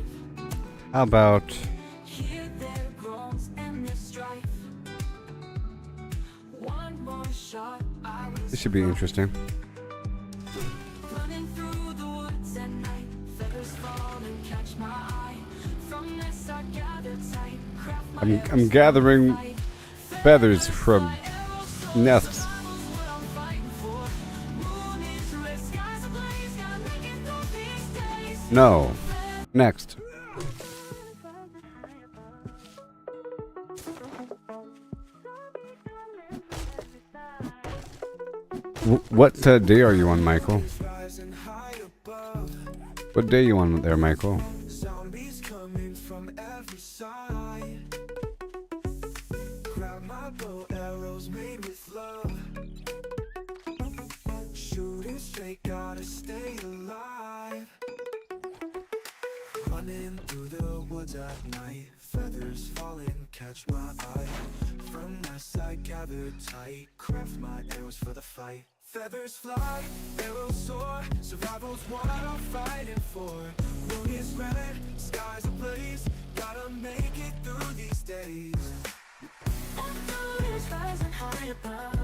How about Hear their groans and their strife. One more shot, I will this? Should be interesting. running through the woods at night. Feathers fall and catch my eye. From nests I gather tight. Craft my I'm arrows gathering for the fight. feathers from Arrows soar, nests. survival's what I'm fighting for. Moon is red, skies ablaze. Gotta make it through these days. No. Next. What day are you on, Michael? Rising high above. What day you on there, Michael? Zombies coming from every side. Grab my bow, arrows made with love. Shooting straight, gotta stay alive. Running through the woods at night. Feathers falling, catch my eye. From nests I gather tight. Craft my arrows for the fight. Feathers fly, arrows soar. Survival's what I'm fighting for. Moon is red, skies ablaze. Gotta make it through these days. Blood moon is rising high above.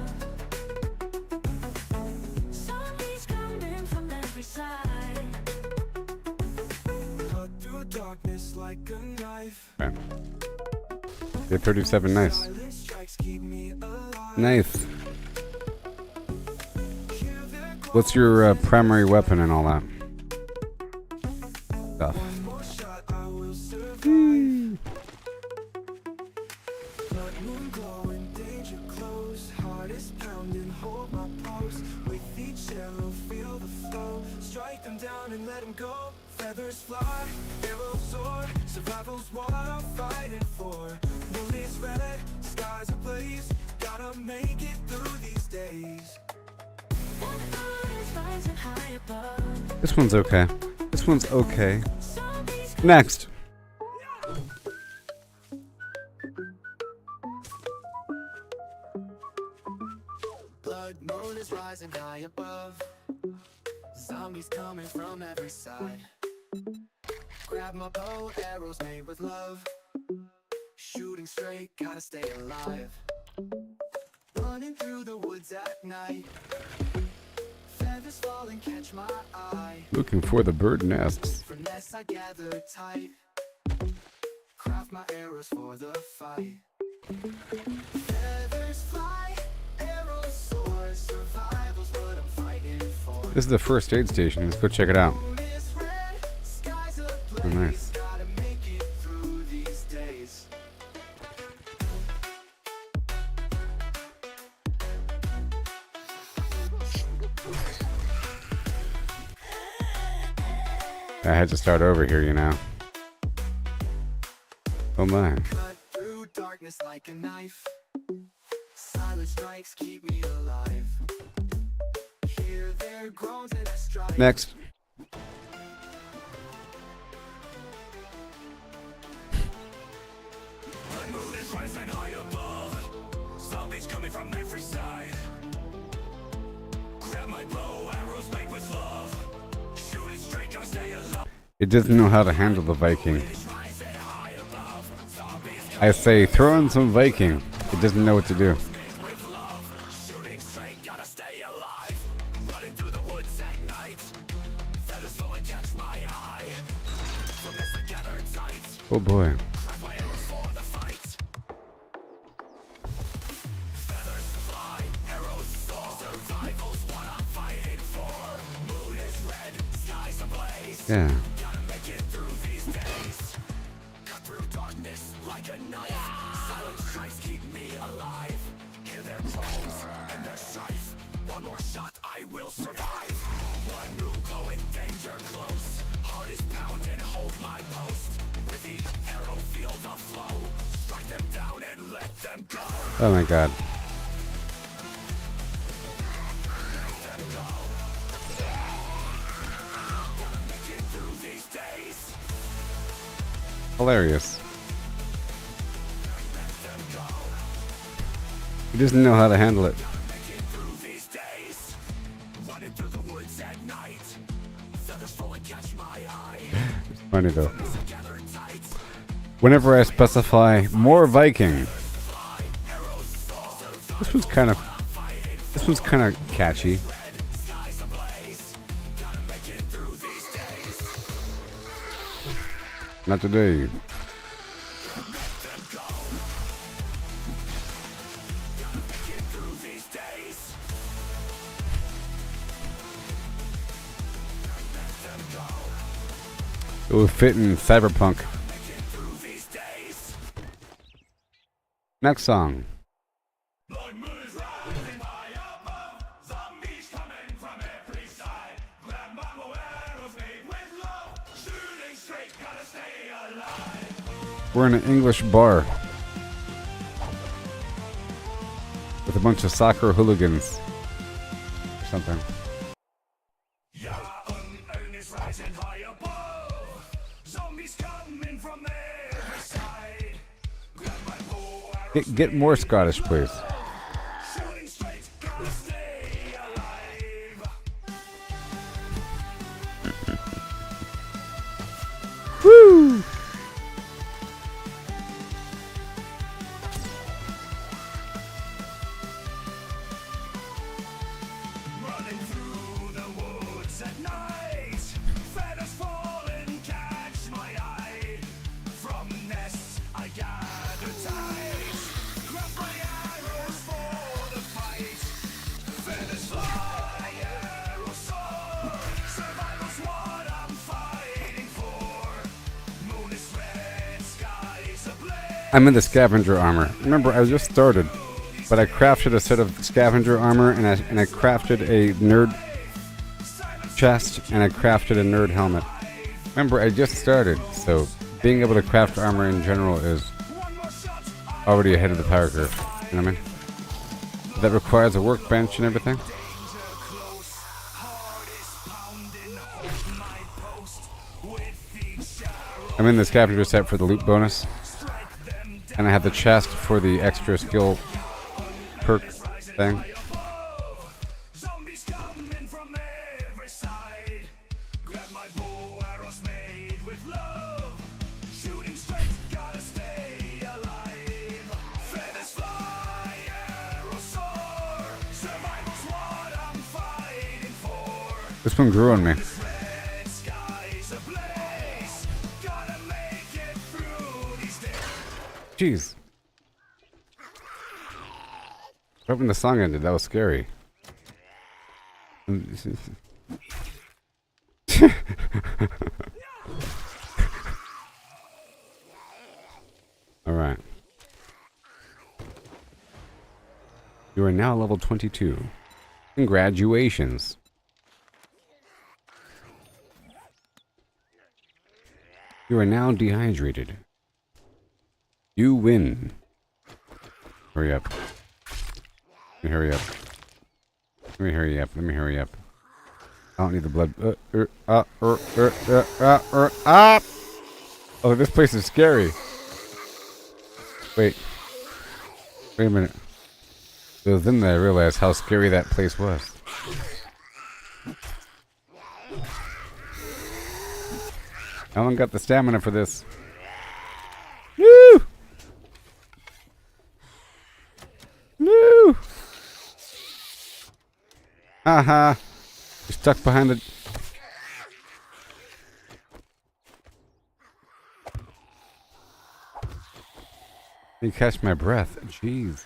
Zombies coming from every side. Cut through darkness like a knife. Okay. Day 37, nice. Silent strikes keep me alive. Nice. What's your primary weapon and all that stuff? One more shot, I will survive. Blood moon glowing, danger close. Heart is pounding, hold my pulse. With each arrow, feel the flow. Strike them down and let them go. Feathers fly, arrows soar. Survival's what I'm fighting for. Moon is red, skies ablaze. Gotta make it through these days. This one's okay. This one's okay. Next. Blood moon is rising high above. Zombies coming from every side. Grab my bow, arrows made with love. Shooting straight, gotta stay alive. Running through the woods at night. Feathers fall and catch my eye. Looking for the bird nests. From nests I gather tight. Craft my arrows for the fight. Feathers fly, arrows soar. Survival's what I'm fighting for. This is the first aid station. Let's go check it out. Moon is red, skies ablaze. Oh, nice. Gotta make it through these days. I had to start over here, you know. Oh my. Cut through darkness like a knife. Silent strikes keep me alive. Hear their groans and strike. Next. The moon is rising high above. Zombies coming from every side. Grab my bow, arrows made with love. Shooting straight, gotta stay alive. It doesn't know how to handle the Viking. I say, throw in some Viking. It doesn't know what to do. With love, shooting straight, gotta stay alive. Running through the woods at night. Feathers fall and catch my eye. From this I gather tight. Oh boy. Craft my arrows for the fight. Feathers fly, arrows soar. Survival's what I'm fighting for. Moon is red, skies ablaze. Yeah. Gotta make it through these days. Cut through darkness like a knife. Silent strikes keep me alive. Hear their groans and their strife. One more shot, I will survive. One moon glowing, danger close. Heart is pounding, hold my post. With each arrow, feel the flow. Strike them down and let them go. Oh my god. Make it through these days. Hilarious. He doesn't know how to handle it. Make it through these days. Running through the woods at night. Feathers fall and catch my eye. It's funny though. Gather tight. Whenever I specify more Viking, this one's kind of catchy. Skies ablaze. Gotta make it through these days. Not today. Make it through these days. It would fit in Cyberpunk. Make it through these days. Next song. Blood moon is rising high above. Zombies coming from every side. Grab my bow, arrows made with love. Shooting straight, gotta stay alive. We're in an English bar with a bunch of soccer hooligans or something. Yeah, moon is rising high above. Zombies coming from every side. Grab my bow, arrows Get more Scottish, please. shooting straight, gotta stay alive. Woo! Running through the woods at night. Feathers fall and catch my eye. I'm in the scavenger armor. Remember, I just started, but I crafted a set of scavenger armor, and I crafted a nerd chest, and I crafted a nerd helmet. Remember, I just started, so being able to craft armor in general is already ahead of the power curve. You know what I mean? That requires a workbench and everything. I'm in the scavenger set for the loot bonus, and I have the chest for the extra skill perk thing. Zombies coming from every side. Grab my bow, arrows made with love. Shooting straight, gotta stay alive. Feathers fly, arrows soar. Survival's what I'm fighting for. This one grew on me. Red skies ablaze. Gotta make it through these days. Jeez. Right when the song ended, that was scary. Alright. You are now level 22. Congratulations. You are now dehydrated. You win. Hurry up. Let me hurry up. Let me hurry up. Let me hurry up. I don't need the blood. Oh, this place is scary. Wait. Wait a minute. It was then that I realized how scary that place was. I haven't got the stamina for this. Woo! No! Haha! You're stuck behind the... You catch my breath. Jeez.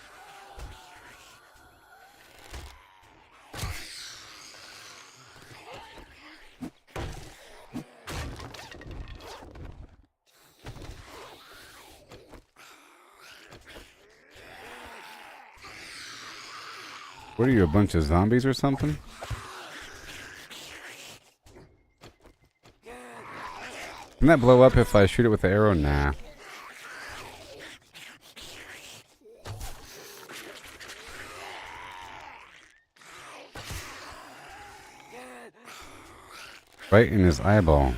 What are you, a bunch of zombies or something? Can that blow up if I shoot it with the arrow? Nah. Right in his eyeball.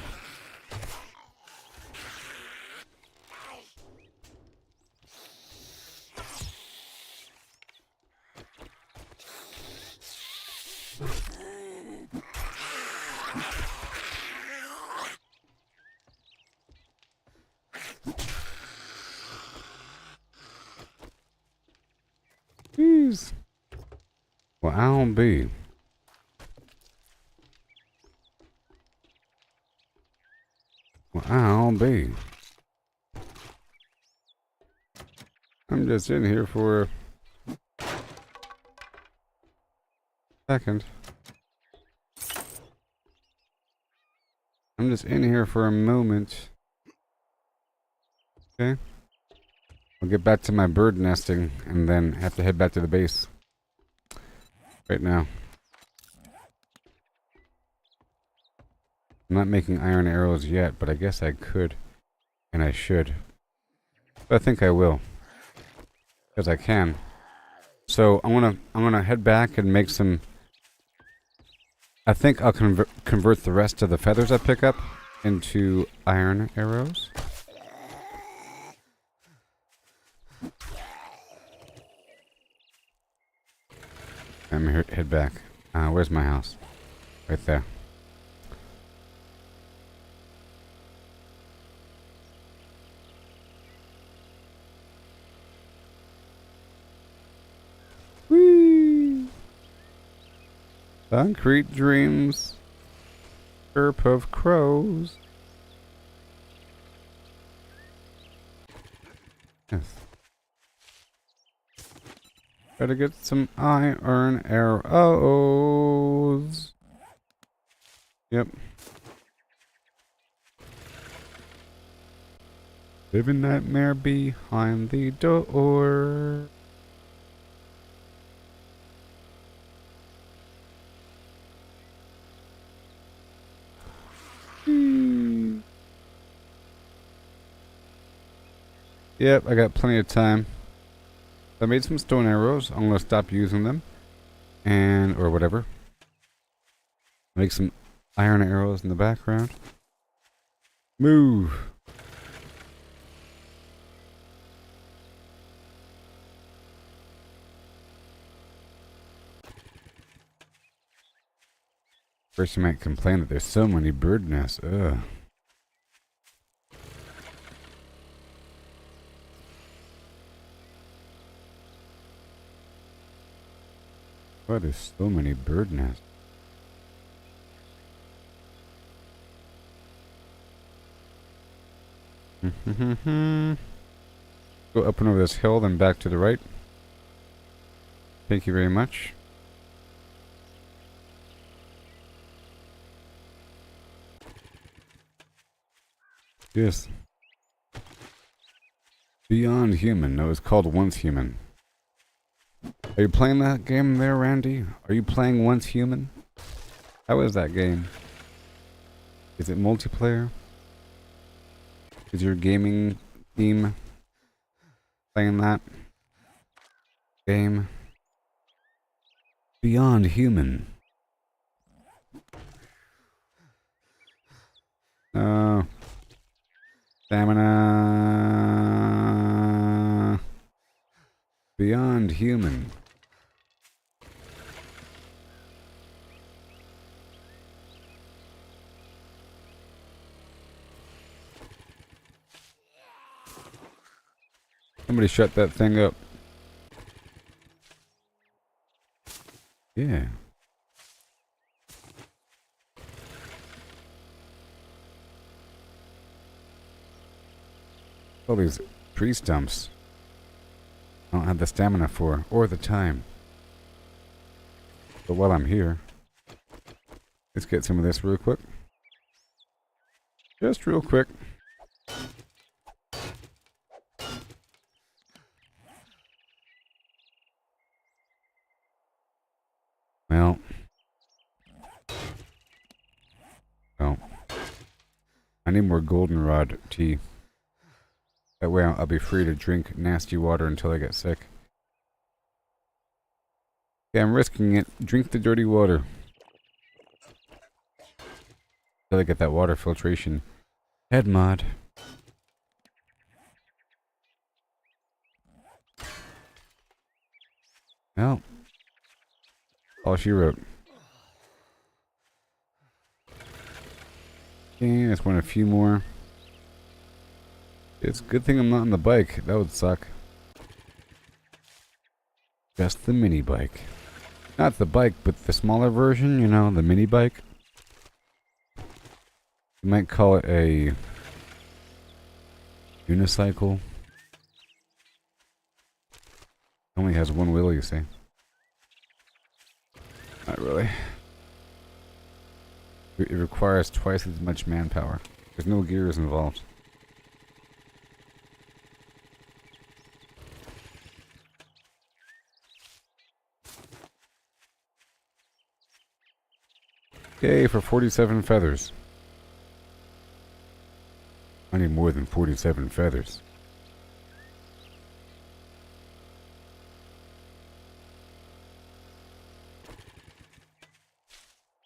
Jeez. Well, I'll be. Well, I'll be. I'm just in here for a second. I'm just in here for a moment. Okay. I'll get back to my bird nesting and then have to head back to the base. Right now. I'm not making iron arrows yet, but I guess I could. And I should. But I think I will. Because I can. So I'm gonna head back and make some... I think I'll convert the rest of the feathers I pick up into iron arrows. I'm gonna head back. Where's my house? Right there. Whee! Concrete dreams. Chirp of crows. Yes. Gotta get some iron arrows. Yep. Living nightmare behind the door. Yep, I got plenty of time. I made some stone arrows. I'm gonna stop using them. Or whatever. Make some iron arrows in the background. Move! First you might complain that there's so many bird nests. Ugh. Why there's so many bird nests? Go up and over this hill, then back to the right. Thank you very much. Yes. Beyond Human. No, it's called Once Human. Are you playing that game there, Randy? Are you playing Once Human? How is that game? Is it multiplayer? Is your gaming team playing that game? Beyond Human. Oh. Stamina. Beyond Human. Somebody shut that thing up. Yeah. All these tree stumps. I don't have the stamina for, or the time. But while I'm here, let's get some of this real quick. Just real quick. Well. Oh. I need more goldenrod tea. That way I'll be free to drink nasty water until I get sick. Yeah, I'm risking it. Drink the dirty water. Until I get that water filtration. Head mod. Well. All she wrote. Okay, let's want a few more. It's a good thing I'm not on the bike. That would suck. Just the mini bike. Not the bike, but the smaller version, you know, the mini bike. You might call it a unicycle. Only has one wheel, you see. Not really. It requires twice as much manpower. There's no gears involved. Okay, for 47 feathers. I need more than 47 feathers.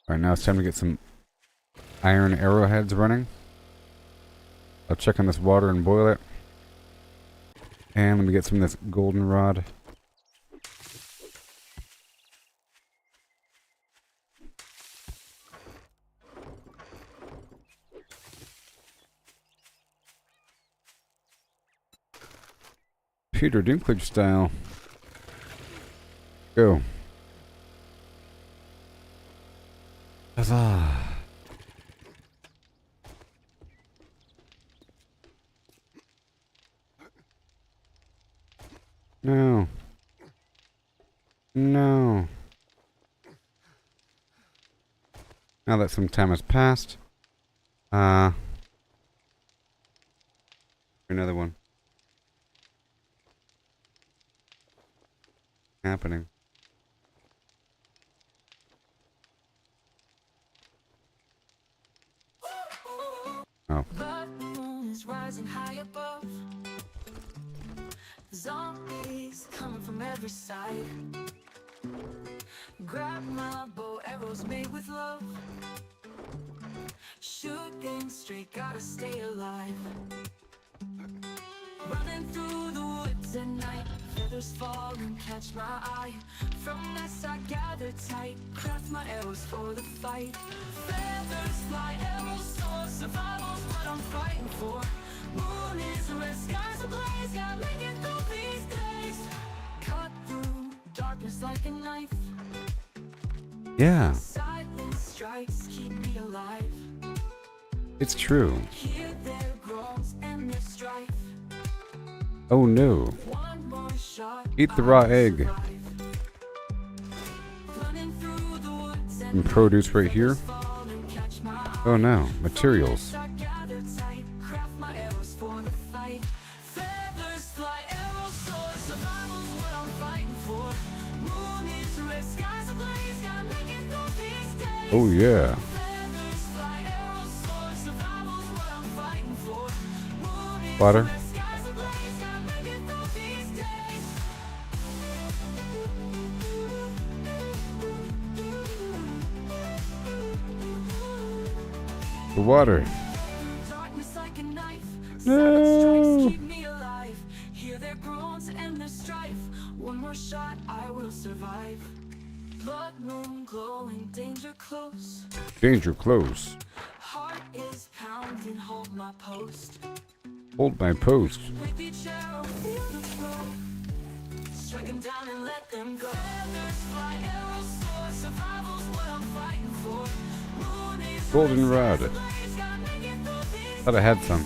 Alright, now it's time to get some iron arrowheads running. I'll check on this water and boil it. And let me get some of this goldenrod. Peter Dinklage style. Go. Huzzah. No. No. Now that some time has passed, we're Another one. Happening. Oh. The moon is rising high above. Zombies coming from every side. Grab my bow, arrows made with love. Shooting straight, gotta stay alive. Running through the woods at night, feathers fall and catch my eye. From nests I gather tight, craft my arrows for the fight. Feathers fly, arrows soar, survival's what I'm fighting for. Moon is red, skies ablaze, gotta make it through these days. Cut through darkness like a knife. Yeah, Silence strikes, keep me alive. it's true. Hear their groans and their strife. Oh no. One more shot, Eat the raw I'll egg. survive. Running through the woods And produce right here. fall and catch my eye. Oh no. Materials. I gather tight, craft my arrows for the fight. Feathers fly, arrows soar, survival's what I'm fighting for. Moon is red, skies ablaze, gotta make it through these days. Oh yeah. Feathers fly, arrows soar, survival's what I'm fighting for. Moon is Water. red, skies ablaze, gotta make it through these days. The water. Darkness like a knife. No. Silent strikes keep me alive. Hear their groans and their strife. One more shot, I will survive. Blood moon glowing, danger close. Danger close. Heart is pounding, hold my post. Hold my post. With each arrow, feel the flow. Strike them down and let them go. Feathers fly, arrows soar. Survival's what I'm fighting for. Moon is Golden rod. blaze, gotta make it through these. Thought I had some.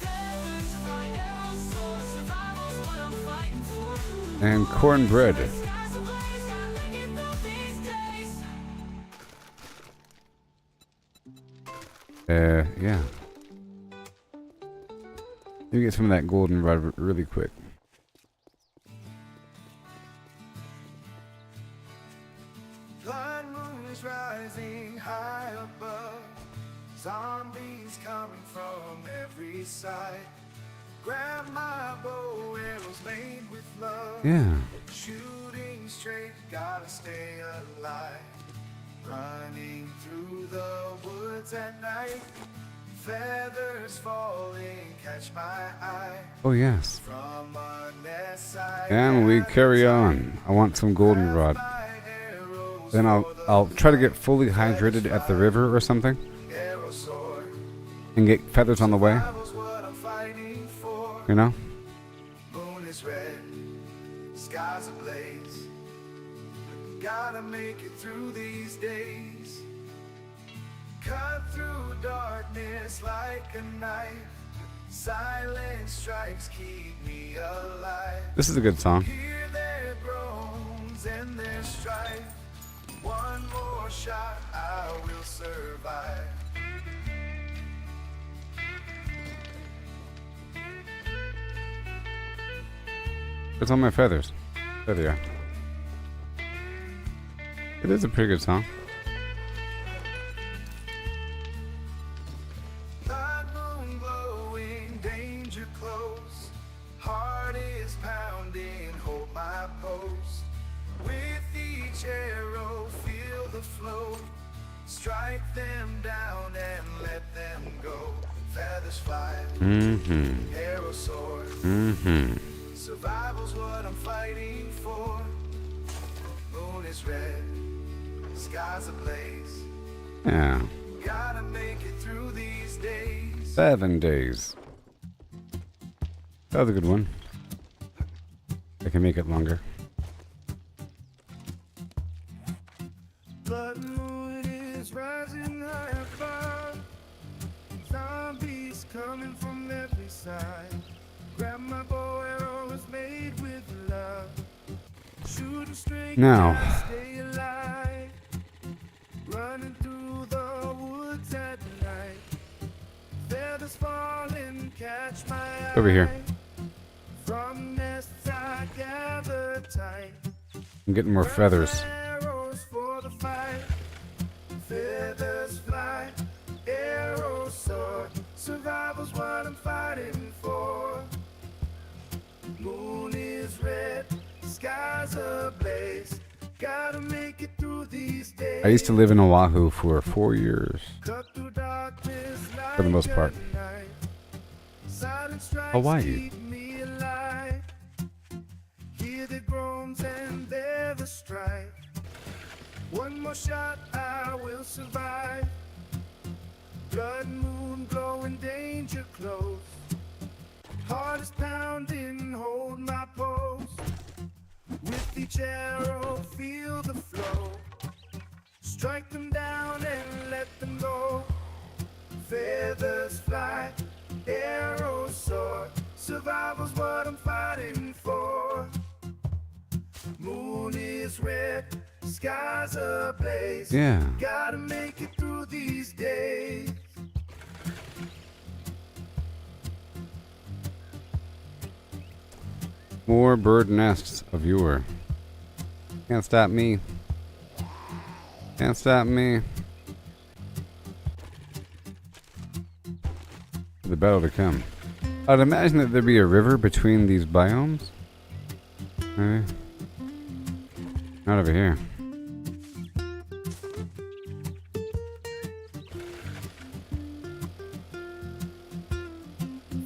Feathers fly, arrows soar. Survival's what I'm fighting for. And cornbread. Skies ablaze, gotta make it through these days. Yeah. Let me get some of that goldenrod really quick. Blood moon is rising high above. Zombies coming from every side. Grab my bow, arrows made with love. Yeah. Shooting straight, gotta stay alive. Running through the woods at night. Feathers falling, catch my eye. Oh yes. From a nest I And we gather carry on. I want some goldenrod. my arrows Then for the I'll try to get fully hydrated at the river or something arrow sword. and get feathers on the way. Survival's what I'm fighting for. You know? Moon is red, skies ablaze. Gotta make it through these days. Cut through darkness like a knife. Silent strikes keep me alive. This is a good song. Hear their groans and their strife. One more shot, I will survive. Where's all my feathers? There they are. It is a pretty good song. Blood moon glowing, danger close. Heart is pounding, hold my post. With each arrow, feel the flow. Strike them down and let them go. Feathers fly, Mm-hmm. arrow soar. Mm-hmm. Survival's what I'm fighting for. Moon is red, skies ablaze. Yeah. Gotta make it through these days. 7 days. That was a good one. I can make it longer. Blood moon is rising high above. Zombies coming from every side. Grab my bow, arrows made with love. Shooting straight, Now. gotta stay alive. Running through the woods at night. Feathers falling, catch my Over here. eye. From nests I gather tight. I'm getting more feathers. Arrows for the fight. Feathers fly, arrows soar. Survival's what I'm fighting for. Moon is red, skies ablaze. Gotta make it through these days. I used to live in Oahu for 4 years, Cut through darkness for the most like part. a knife. Silent strikes Hawaii. keep me alive. Hear the groans and they're the strife. One more shot, I will survive. Blood moon glowing, danger close. Heart is pounding, hold my post. With each arrow, feel the flow. Strike them down and let them go. Feathers fly, arrows soar. Survival's what I'm fighting for. Moon is red, skies ablaze. Yeah. Gotta make it through these days. More bird nests of yore. Can't stop me. Can't stop me. The battle to come. I'd imagine that there'd be a river between these biomes. Maybe. Not over here.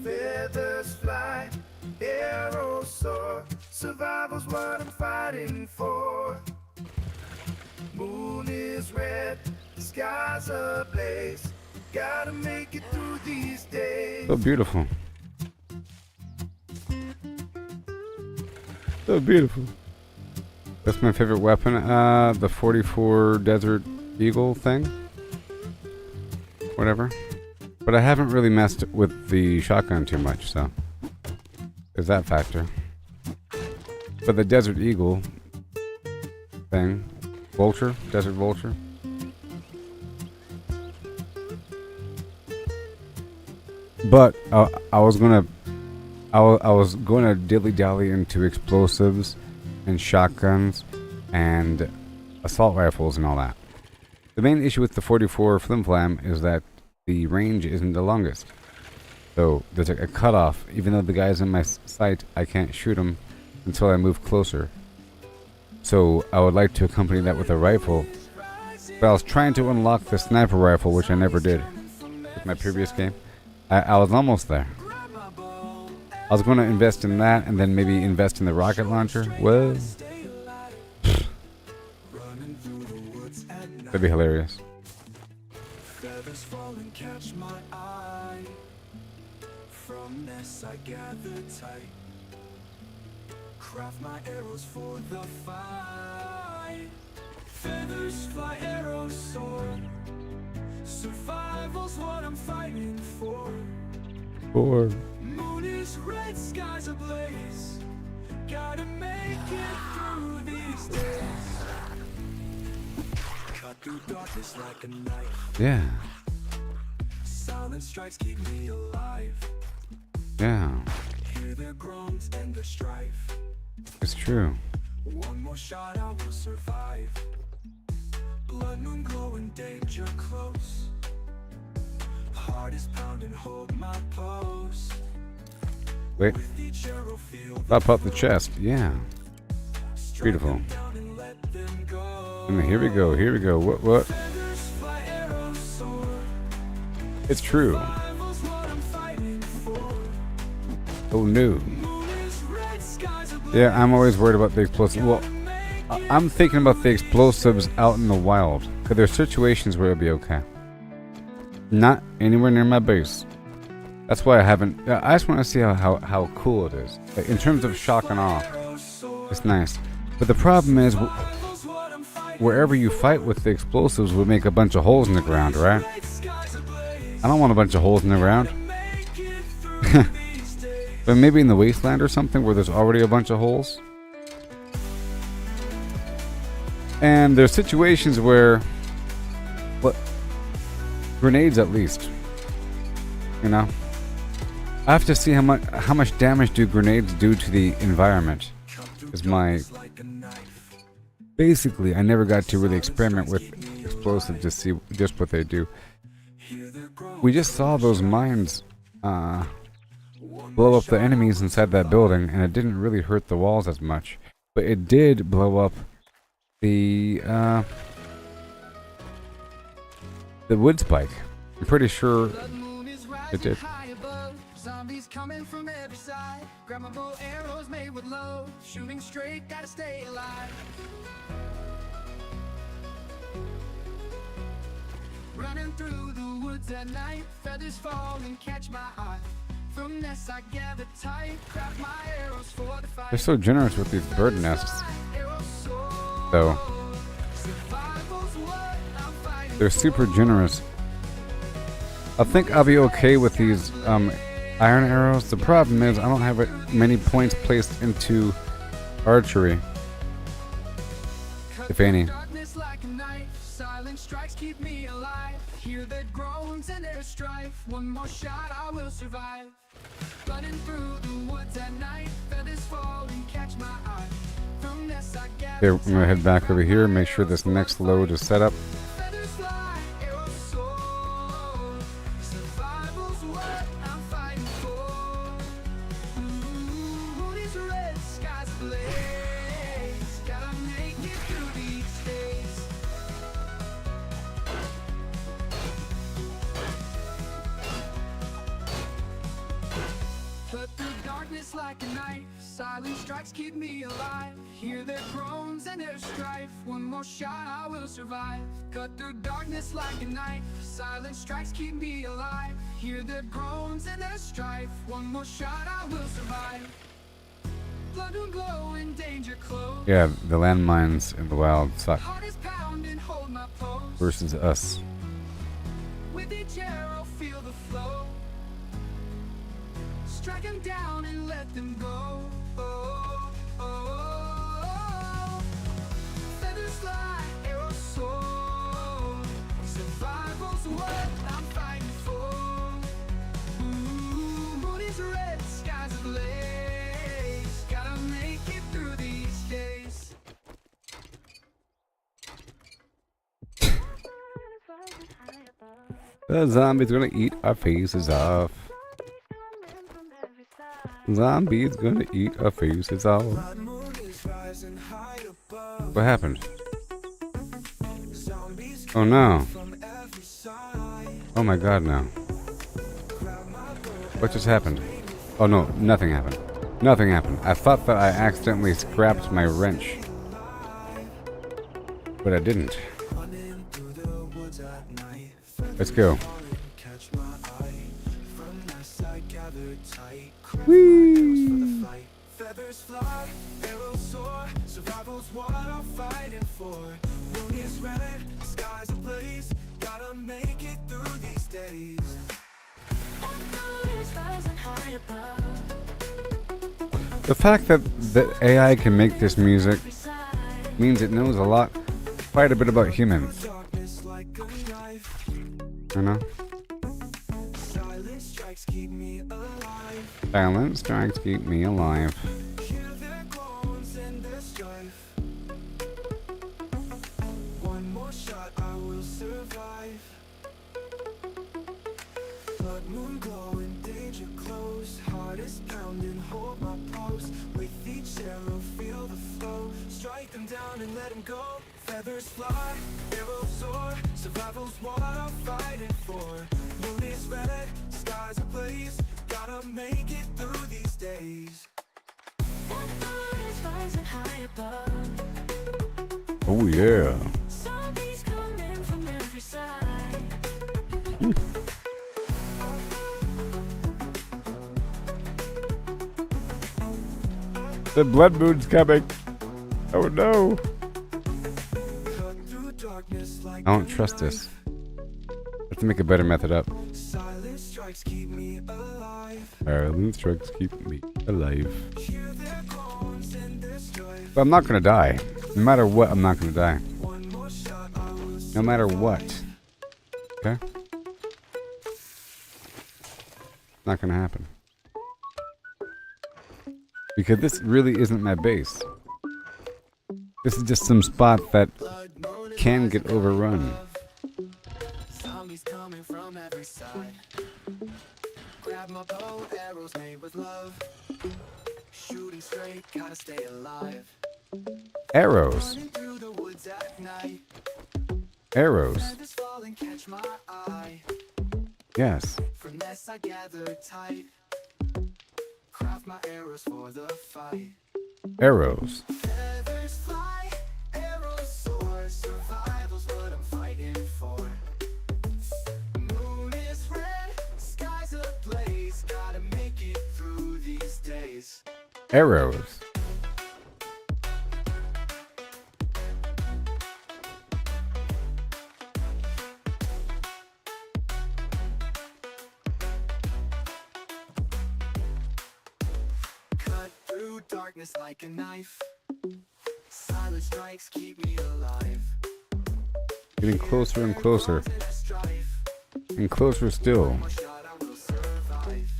Feathers fly, arrows soar. Survival's what I'm fighting for. Moon is red, skies ablaze. Gotta make it through these days. So beautiful. So beautiful. That's my favorite weapon. The 44 Desert Eagle thing. Whatever. But I haven't really messed with the shotgun too much, so there's that factor. But the Desert Eagle thing, Vulture, Desert Vulture. But I was gonna dilly dally into explosives and shotguns and assault rifles and all that. The main issue with the 44 Flim Flam is that the range isn't the longest. So there's a cutoff. Even though the guy's in my sight, I can't shoot him until I move closer. So I would like to accompany that with a rifle. But I was trying to unlock the sniper rifle, which I never did with my previous game. I was almost there. I was going to invest in that and then maybe invest in the rocket launcher. Whoa. That'd be hilarious. Feathers fall and catch my eye. From this I gather tight. Craft my arrows for the fight. Feathers fly, arrows soar. Survival's what I'm fighting for. Or Moon is red, skies ablaze. Gotta make it through these days. Cut through darkness like a knife. yeah, Silent strikes keep me alive. yeah, Hear their groans and their strife. it's true. One more shot, I will survive. Blood moon glowing, danger close. Heart is pounding, hold my post. Wait, With each arrow, feel the pop up the chest. Yeah, strike beautiful. them down and let them go. And here we go. Here we go. What? Feathers fly, arrows soar. It's true. Survival's what I'm fighting for. Oh no. Moon is red, skies ablaze. Yeah, I'm always worried about the explosives. Well, I'm thinking about the explosives out in the wild. Because there's situations where it'll be okay. Not anywhere near my base. That's why I haven't. I just want to see how cool it is. Like, in terms of shock and awe, it's nice. But the problem is, wherever you fight with the explosives would make a bunch of holes in the ground, right? I don't want a bunch of holes in the ground. But maybe in the wasteland or something where there's already a bunch of holes. And there's situations where, grenades at least. You know? I have to see how much damage do grenades do to the environment. Is my... Basically, I never got to really experiment with explosives to see just what they do. We just saw those mines blow up the enemies inside that building, and it didn't really hurt the walls as much. But it did blow up the wood spike. I'm pretty sure it did. Zombies coming from every side. Grab my bow, arrows made with love. Shooting straight, gotta stay alive. Running through the woods at night. Feathers fall and catch my eye. From nests I gather tight. Craft my arrows for the fight. They're so generous with these bird nests. Though. They're super generous. I think I'll be okay with these iron arrows. The problem is I don't have many points placed into archery, if any. Darkness like a knife, silent strikes keep me alive. Hear the groans and their strife. One more shot, I will survive. Running through the woods at night, feathers fall and catch my eye. From this I gather. Okay, I'm gonna head back over here, make sure this next load is set up. Feathers fly, arrows soar. Survival's what I'm fighting for. Moon is red, skies blaze. Gotta make it through these days. Cut through darkness like a knife. Silent strikes keep me alive. Hear their groans and their strife. One more shot, I will survive. Cut through darkness like a knife. Silent strikes keep me alive. Hear their groans and their strife. One more shot, I will survive. Blood will glow in danger close. Yeah, the landmines in the wild suck Heart is pounding, hold my pose. versus us. With each arrow, feel the flow. Strike them down and let them go. Oh, oh, oh. Feathers fly, arrows soar. Survival's what I'm fighting for. Moon is red, skies ablaze. Gotta make it through these days. The zombie's gonna eat our faces off. Zombie's gonna eat our faces off. What happened? Oh no. Oh my god, no. What just happened? Oh no, nothing happened. Nothing happened. I thought that I accidentally scrapped my wrench. But I didn't. Let's go. Whee! Feathers fly, arrows soar. Survival's what I'm fighting for. Moon is red, skies ablaze. Gotta make it through these days. The fact that the AI can make this music means it knows quite a bit about humans. Darkness like a knife. You know? Silent strikes keep me alive. Silent strikes keep me alive. Hear their groans and their strife. One more shot, I will survive. Blood moon glowing, danger close. Heart is pounding, hold my post. With each arrow, feel the flow. Strike them down and let them go. Feathers fly, arrows soar. Survival's what I'm fighting for. Moon is red, skies ablaze. Gotta make it through these days. Oh yeah. Zombies coming from every side. The blood moon's coming. Oh no. Cut through darkness like I don't trust this. I have to make a better method up. silent strikes keep me alive. Silent strikes keep me alive. Hear their groans and their strife. But I'm not gonna die. No matter what, I'm not gonna die. One more shot, I will No matter what. Okay? Not gonna happen. Because this really isn't my base. This is just some spot that can get overrun. Zombies coming from every side. Grab my bow, arrows made with love. Shooting straight, gotta stay alive. Arrows. Running through the woods at night. Arrows. Feathers fall and catch my eye. Yes. From this I gather tight. Craft my arrows for the fight. Arrows. Feathers fly, arrows soar. Survival's what I'm fighting for. Moon is red, sky's ablaze. Gotta make it through these days. Arrows. Cut through darkness like a knife. Silent strikes keep me alive. Getting closer and closer. And closer still. One shot, I will survive.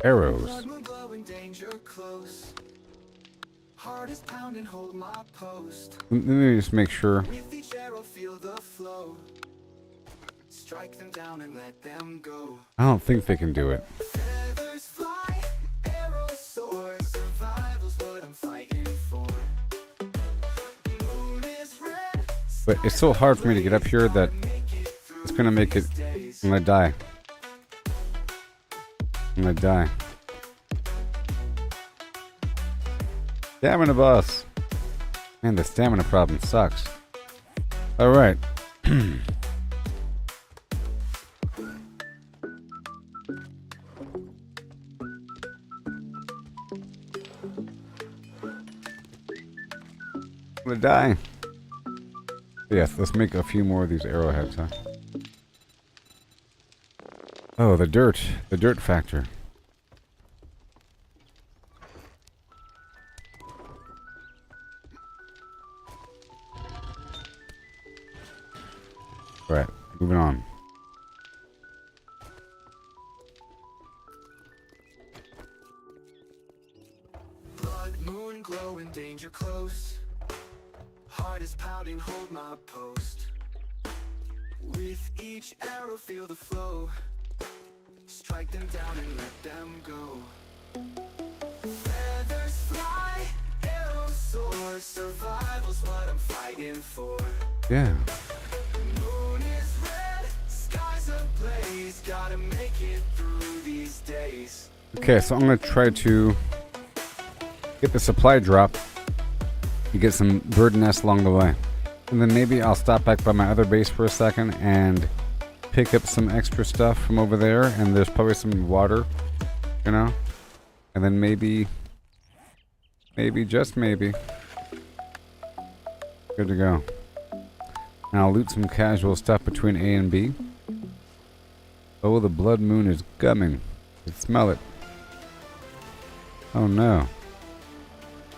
Arrows. Blood moon glowing, danger close. Heart is pounding, hold my post. Let me just make sure. With each arrow, feel the flow. Strike them down and let them go. I don't think they can do it. Feathers fly, arrows soar. Survival's what I'm fighting for. Moon is red, But it's so hard for me to get up here that it's gonna make it. I'm gonna die. I'm gonna die. Stamina boss. Man, the stamina problem sucks. Alright. I'm gonna die. Yes, let's make a few more of these arrowheads, huh? Oh, the dirt factor. Alright, moving on. blood moon glowing, danger close. Heart is pounding, hold my post. With each arrow, feel the flow. Strike them down and let them go. Feathers fly, arrows soar. Survival's what I'm fighting for. Yeah. Moon is red, skies ablaze. Gotta make it through these days. Okay, so I'm gonna try to get the supply drop and get some bird nests along the way. And then maybe I'll stop back by my other base for a second and pick up some extra stuff from over there, and there's probably some water, you know? And then maybe, just maybe, good to go. And I'll loot some casual stuff between A and B. Oh, the blood moon is coming. I can smell it. Oh no.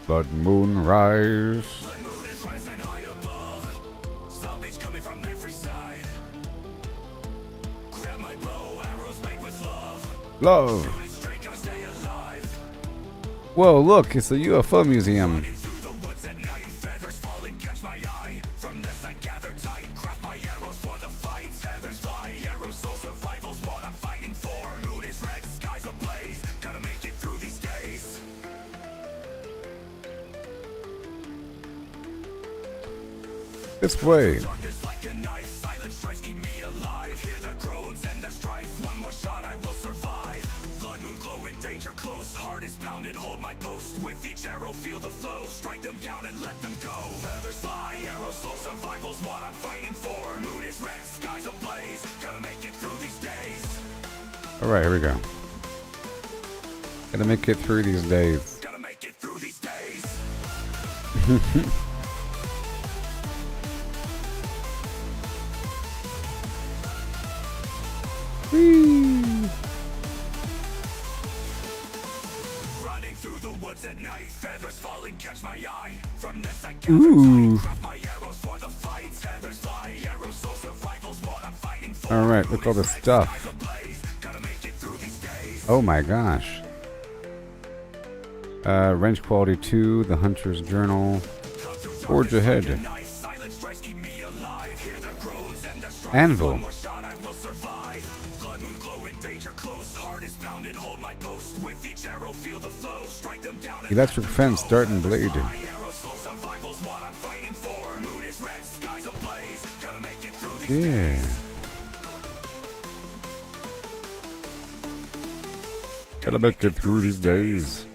Blood moon rise. Blood moon is rising high above. Zombies coming from every side. Grab my bow, arrows made with love. Love. Shooting straight, gotta stay alive. Whoa, look, it's a UFO museum. Running through the woods at night. Feathers falling, catch my eye. From this I gather tight. Craft my arrows for the fight. Feathers fly, arrows soul. Survival's what I'm fighting for. Moon is red, skies ablaze. Gotta make it through these days. This way. Darkness like a knife, silent strikes keep me alive. Hear the groans and the strife, one more shot I will survive. Blood moon glowing, danger close. Heart is pounding, hold my post. With each arrow, feel the flow. Strike them down and let them go. Feathers fly, arrows soul. Survival's what I'm fighting for. Moon is red, skies ablaze. Gotta make it through these days. Alright, here we go. Gotta make it through these days. Gotta make it through these days. Whee! Running through the woods at night, feathers falling, catch my eye. From this I gather Ooh. tight, craft my arrows for the fight. Feathers fly, arrows soul. Survival's what I'm fighting for. Alright, look at all this stuff. Skies ablaze, gotta make it through these days. Oh my gosh. Wrench quality 2, the Hunter's Journal. Forge ahead. Anvil. Electric fence, dart and blade. Yeah. Gotta make it through these days.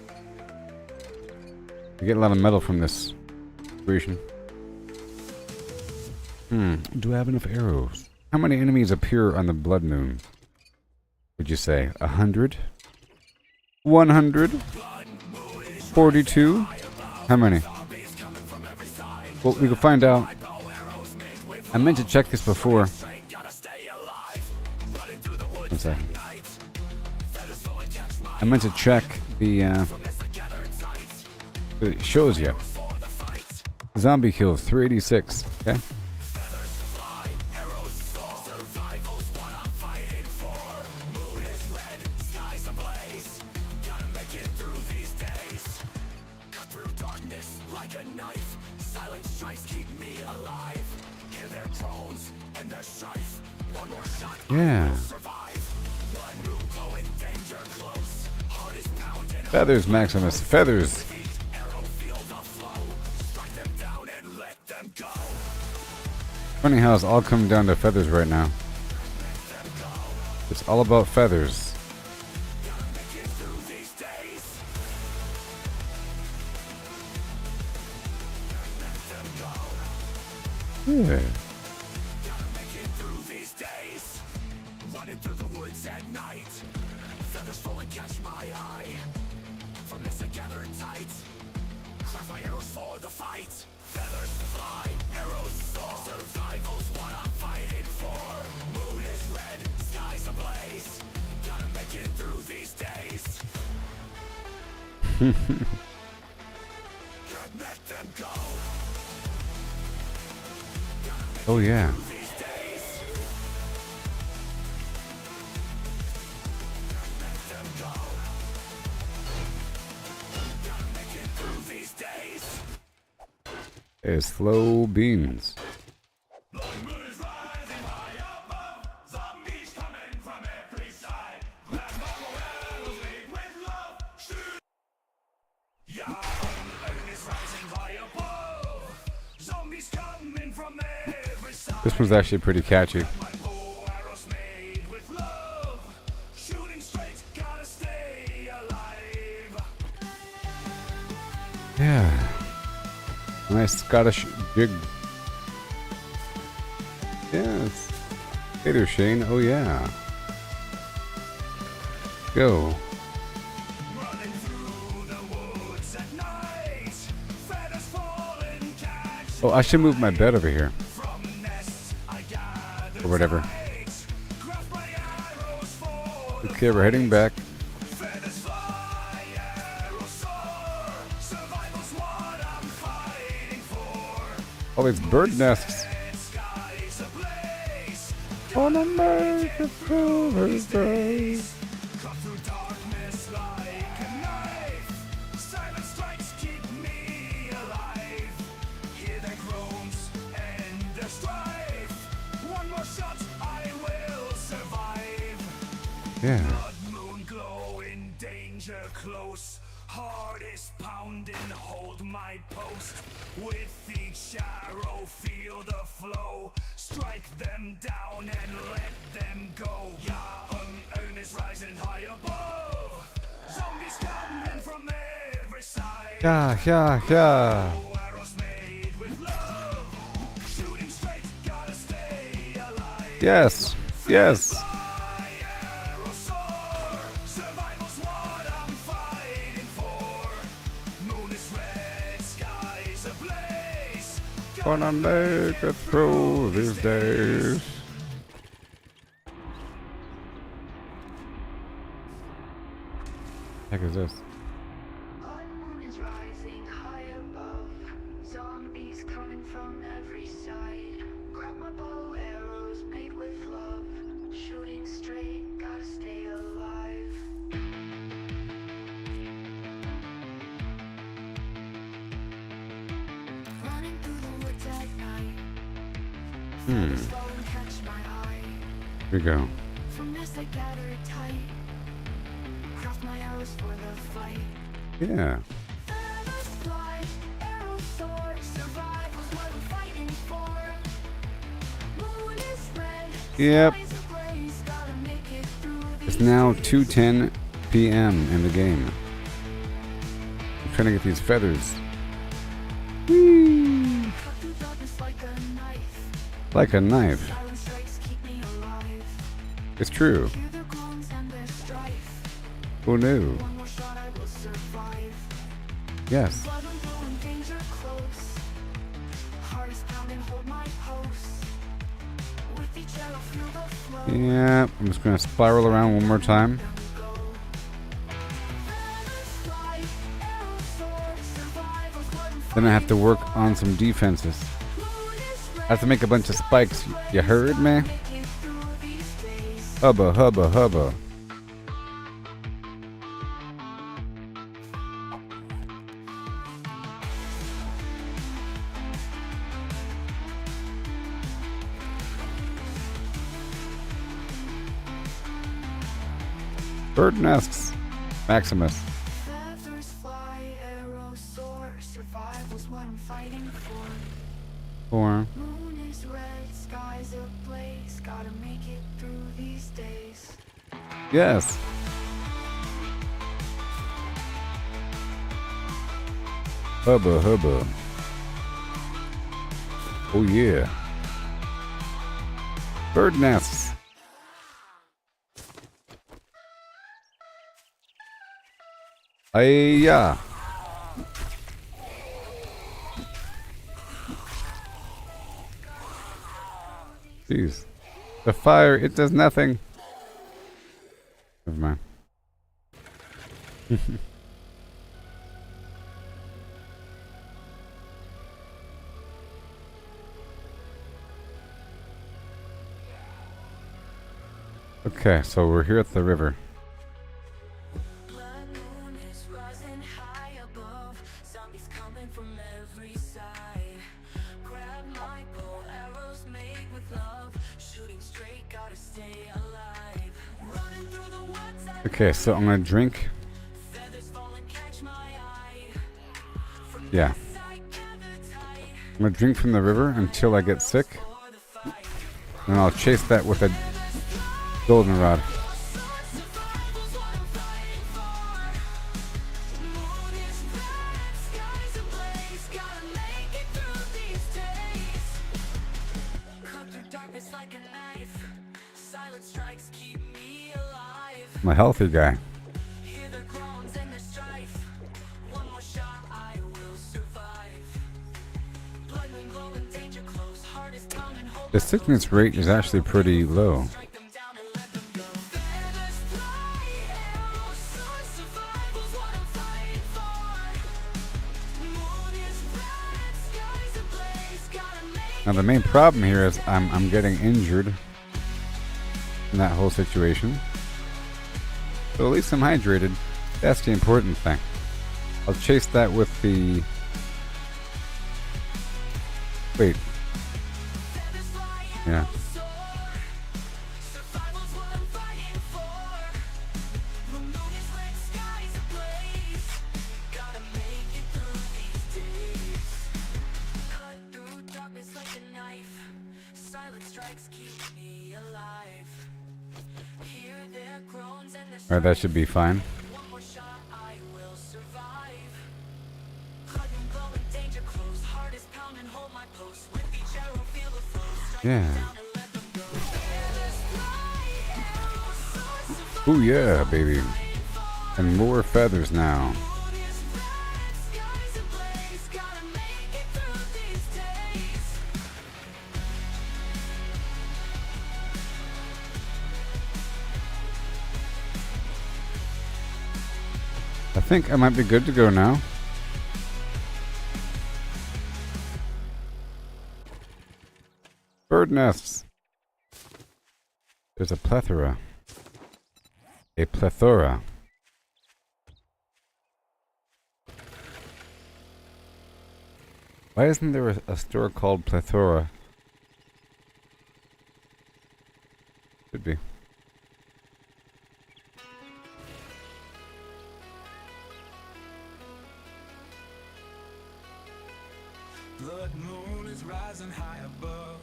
You get a lot of metal from this creation. Do I have enough arrows? How many enemies appear on the blood moon? Would you say 100? 100? 42? How many? Well, we can find out. I meant to check this before. One second. I meant to check the, it shows you. Zombie kills, 386, okay? Yeah. Feathers, Maximus. Feathers. Funny how it's all coming down to feathers right now. It's all about feathers. Yeah. Oh yeah. It's slow beans. This one's actually pretty catchy. Yeah. Nice Scottish jig. Yes. Hey there, Shane. Oh, yeah. Go. Oh, I should move my bed over here. Or whatever. Okay, we're heading back. Oh, it's bird nests. On a night of silver days. Yeah. Blood moon glow in danger close. Heart is pounding, hold my post. With each arrow, feel the flow. Strike them down and let them go. Yeah, own is rising high above. Zombies coming from every side. Yeah. Arrows made with love. Shooting straight, gotta stay alive. Yes. Gonna make it through these days. Heck is this? Moon is rising high above. Zombies coming from every side. Grab my bow, arrows made with love. Shooting straight, gotta stay alive. Feathers fall and catch my eye. Here we go. From this I gather it tight. Craft my arrows for the fight. Yeah. Feathers fly, arrows soar. Survival's what I'm fighting for. Moon is red. Yep. Skies ablaze. Gotta make it through It's these now days. 2:10 p.m. in the game. I'm trying to get these feathers. Whee! Cut through darkness like a knife. Like a knife. Silent strikes keep me alive. It's true. Hear their groans and their strife. Who knew? One more shot, I will survive. Yes. Blood and blue and danger close. Heart is pounding, hold my post. With each arrow, feel the flow. Yeah. I'm just gonna spiral around one more time. Down we go. Feathers fly, arrows soar. Survival's what I'm Then I have to fighting work for. on some defenses. Moon is red. I have to make a bunch of spikes. You heard me? Make it through these days. Hubba, hubba, hubba. Bird nests. Maximus. Feathers fly, arrows soar. Survival's what I'm fighting for. Or Moon is red, skies ablaze. Gotta make it through these days. yes. Hubba, hubba. Oh yeah. Bird nests. Ayya. Jeez. The fire, it does nothing. Never mind. Okay, so we're here at the river. Blood moon is rising high above. Zombies coming from every side. Grab my bow, arrows made with love. Shooting straight, gotta stay alive. Running through the woods, I Okay, so I'm gonna drink. feathers fall and catch my eye. From Yeah. this I gather tight. I'm gonna drink from the river until I get sick. For the fight. And I'll chase that with a goldenrod. Survival's what I'm fighting for. Moon is red, skies ablaze. Gotta make it through these days. Cut through darkness like a knife. Silent strikes keep me alive. I'm a healthy guy. Hear their groans and their strife. One more shot, I will survive. Blood and glow and danger close. Heart is pounding, hold The my sickness rate is actually pretty low. strike them down and let them go. Feathers fly, arrows soar. Survival's what I'm fighting for. Moon is red, skies ablaze. Gotta make Now the main problem here is I'm getting injured in that whole situation. But at least I'm hydrated. That's the important thing. I'll chase that with the... Wait. feathers fly, Yeah. arrows soar. Survival's what I'm fighting for. The moon is red, skies ablaze. Gotta make it through these days. Cut through darkness like a knife. Silent strikes keep me alive. Hear their groans and their Alright, that should be fine. one more shot, I will survive. Cut and glow and danger close. Heart is pounding, hold my post. With each arrow, feel the flow. Strike Yeah. them down and let them go. Feathers fly, arrows soar. Survival Ooh yeah, baby. And more feathers now. moon is red, skies ablaze. Gotta make it through these days. I think I might be good to go now. Bird nests. There's a plethora. A plethora. Why isn't there a store called Plethora? Should be. Blood moon is rising high above.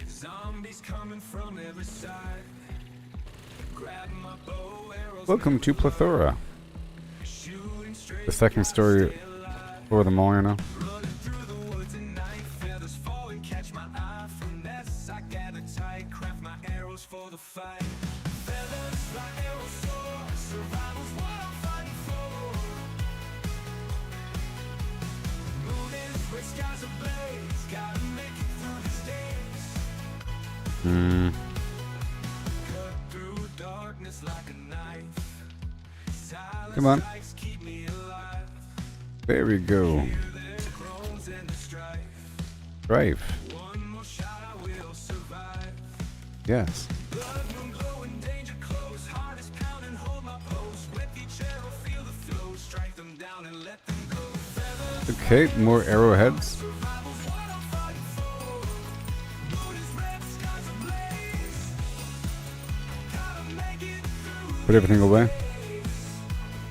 Zombies coming from every side. Grab my bow, arrows. Welcome to Plethora. Shooting straight. The second story for them all, you know. Running through the woods at night. Feathers fall and catch my eye. Finesse, I gather tight. Craft my arrows for the fight. Feathers fly, arrows soar. Survival's what I'm fighting for. Moon is red, skies ablaze. Gotta make it through these days. Cut through darkness like a knife. Silence Come on. strikes, keep me alive. There we go. Hear their groans and the strife. Drive. One more shot, I will survive. Yes. Blood moon glowing, danger close. Heart is pounding, hold my post. With each arrow, feel the flow. Strike them down and let them go. Feathers, Okay, more arrowheads. survival's what I'm fighting for. Moon is red, skies ablaze. Gotta make it through. Put everything away.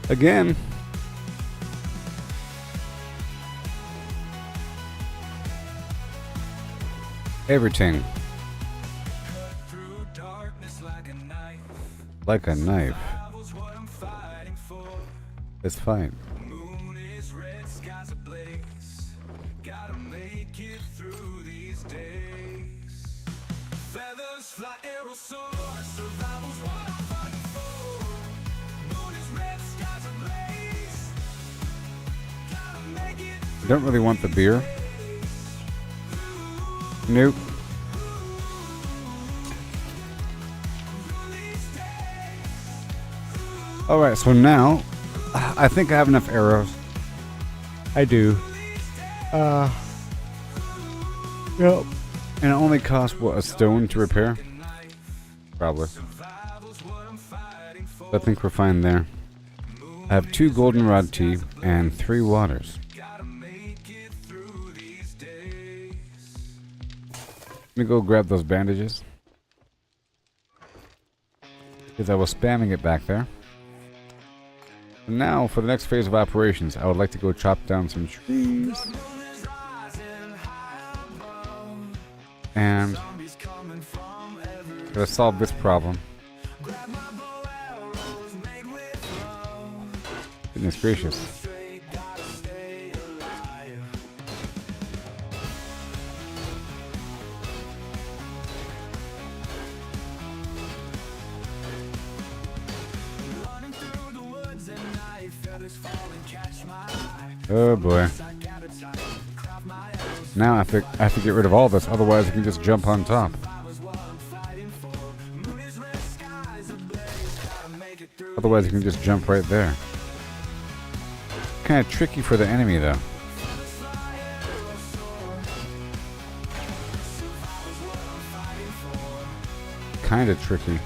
Again. Everything. Through darkness like a knife. Like a knife. Survival's what I'm fighting for. It's fine. Moon is red, skies ablaze. Gotta make it through these days. Feathers fly, arrows soar. Survival's what I'm fighting for. Moon is red, skies ablaze. Gotta make it Don't really want the beer. Nope. through these days. Alright, so now I think I have enough arrows. I do. Yep. And it only costs what, a stone to repair? Probably. Survival's what I'm fighting for. I think we're fine there. I have 2 goldenrod tea and 3 waters. Gotta make it through these days. Let me go grab those bandages. Because I was spamming it back there. And now, for the next phase of operations, I would like to go chop down some trees. Moon is rising high above. And Zombies coming from every. gotta solve this problem. Grab my bow, arrows made with love. Goodness gracious. Straight, gotta stay alive. Running through the woods at night, feathers fall and catch my eye. Oh boy. I gather tight, craft my arrows. Now I have to get rid of all this, otherwise I can just jump on top. Survival's what I'm fighting for. Moon is red, skies ablaze. Gotta make it through. Otherwise you can just jump right there. Kind of tricky for the enemy though. Kind of tricky.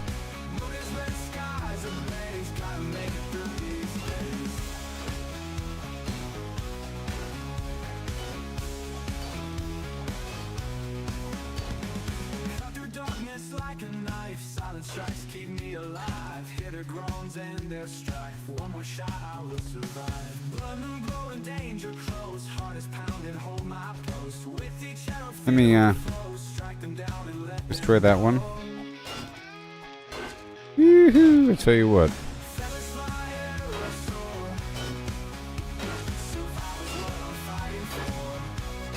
Cut through darkness like a knife. Silent strikes keep me alive. Hear their groans and their strife. One more shot, I will survive. Blood moon glowing, danger close. Heart is pounding, hold my post. With each arrow, Let me flows. Strike them down and let them destroy that one. Woohoo! I tell you what. feathers fly, arrows soar. Survival's what I'm fighting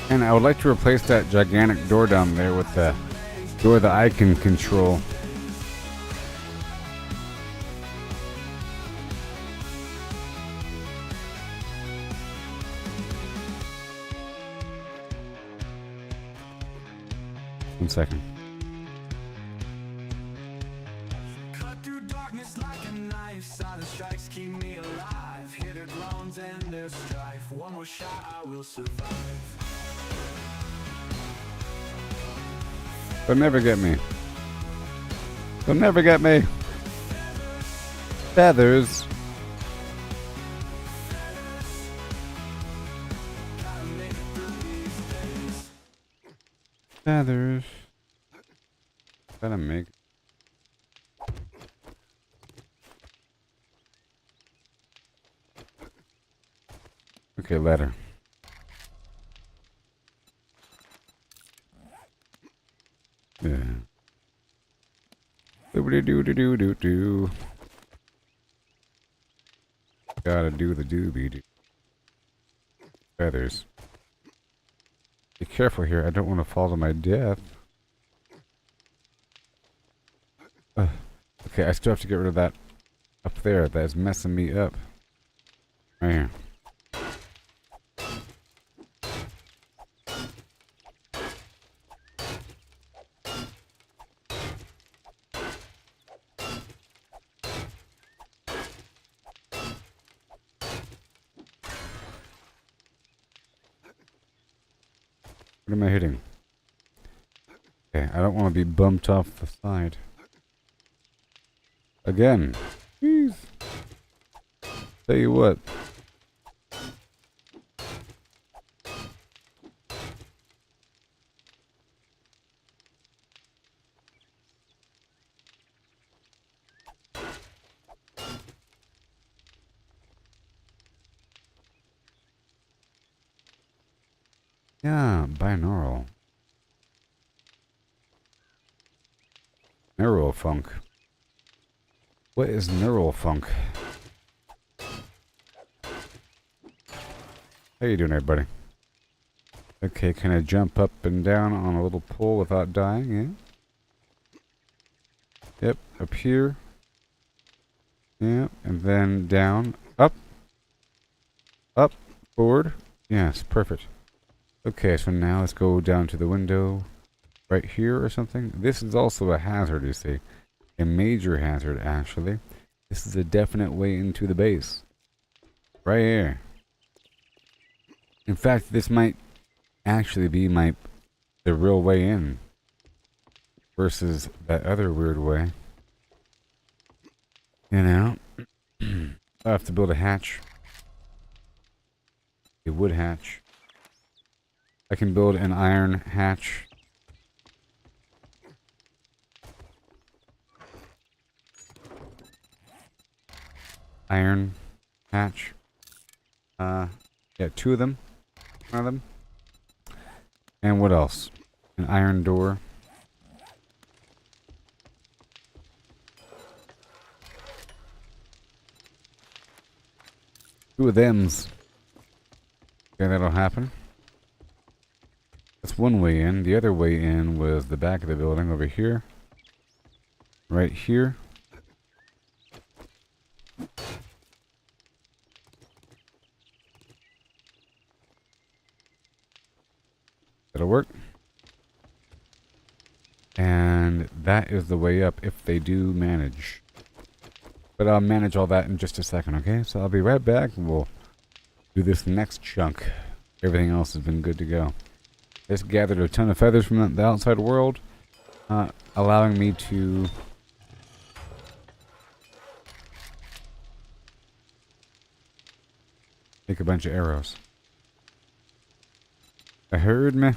for. And I would like to replace that gigantic door down there with the door that I can control. One second. Cut through darkness like a knife. Silent strikes keep me alive. Hear their groans and their strife. One more shot, I will survive. They'll never get me. They'll never get me. Feathers. Gotta make it through these days. Feathers. Gotta make. Okay, ladder. Yeah. Do. Gotta do the doobie doo. Feathers. Be careful here. I don't want to fall to my death. Okay, I still have to get rid of that up there. That is messing me up. Right here. What am I hitting? Okay, I don't want to be bumped off the side. Again. Jeez. Tell you what. Yeah, binaural. Neural funk. What is neural funk? How you doing, everybody? Okay, can I jump up and down on a little pole without dying? Yeah. Yep, up here. Yeah, and then down, up, forward. Yes, perfect. Okay, so now let's go down to the window right here or something. This is also a hazard, you see. A major hazard, actually. This is a definite way into the base. Right here. In fact, this might actually be the real way in. Versus that other weird way. You know? I have to build a hatch. A wood hatch. I can build an iron hatch. Iron hatch. Yeah, two of them. One of them. And what else? An iron door. Two of thems. Okay, that'll happen. That's one way in. The other way in was the back of the building over here. Right here. That'll work. And that is the way up if they do manage. But I'll manage all that in just a second, okay? So I'll be right back and we'll do this next chunk. Everything else has been good to go. Just gathered a ton of feathers from the outside world, allowing me to make a bunch of arrows. I heard me.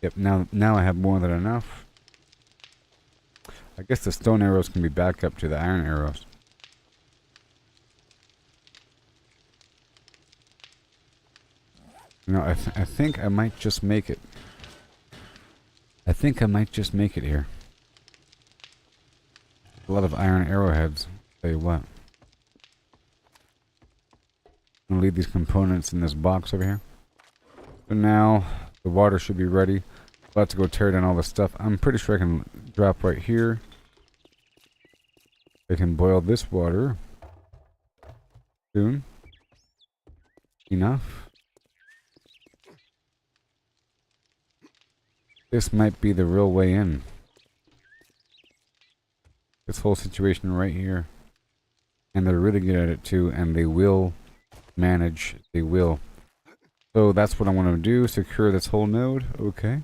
Yep, now I have more than enough. I guess the stone arrows can be back up to the iron arrows. You know, I think I might just make it. I think I might just make it here. A lot of iron arrowheads. Tell you what. I'm gonna leave these components in this box over here. So now the water should be ready. About to go tear down all this stuff. I'm pretty sure I can drop right here. I can boil this water soon. Enough. This might be the real way in. This whole situation right here. And they're really good at it too, and they will manage. They will. So that's what I want to do. Secure this whole node. Okay.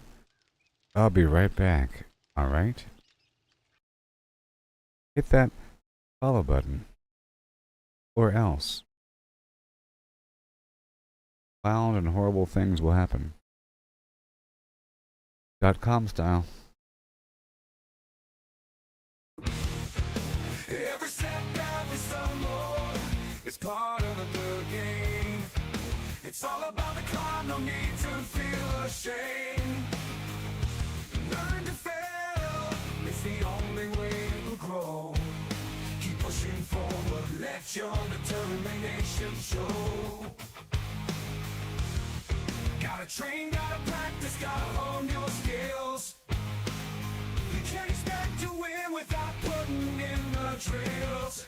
I'll be right back. Alright. Hit that follow button. Or else. Wild and horrible things will happen. .com style. part of the game. It's all about the climb, no need to feel ashamed. Learn to fail, it's the only way to grow. Keep pushing forward, let your determination show. Gotta train, gotta practice, gotta hone your skills. You can't expect to win without putting in the drills.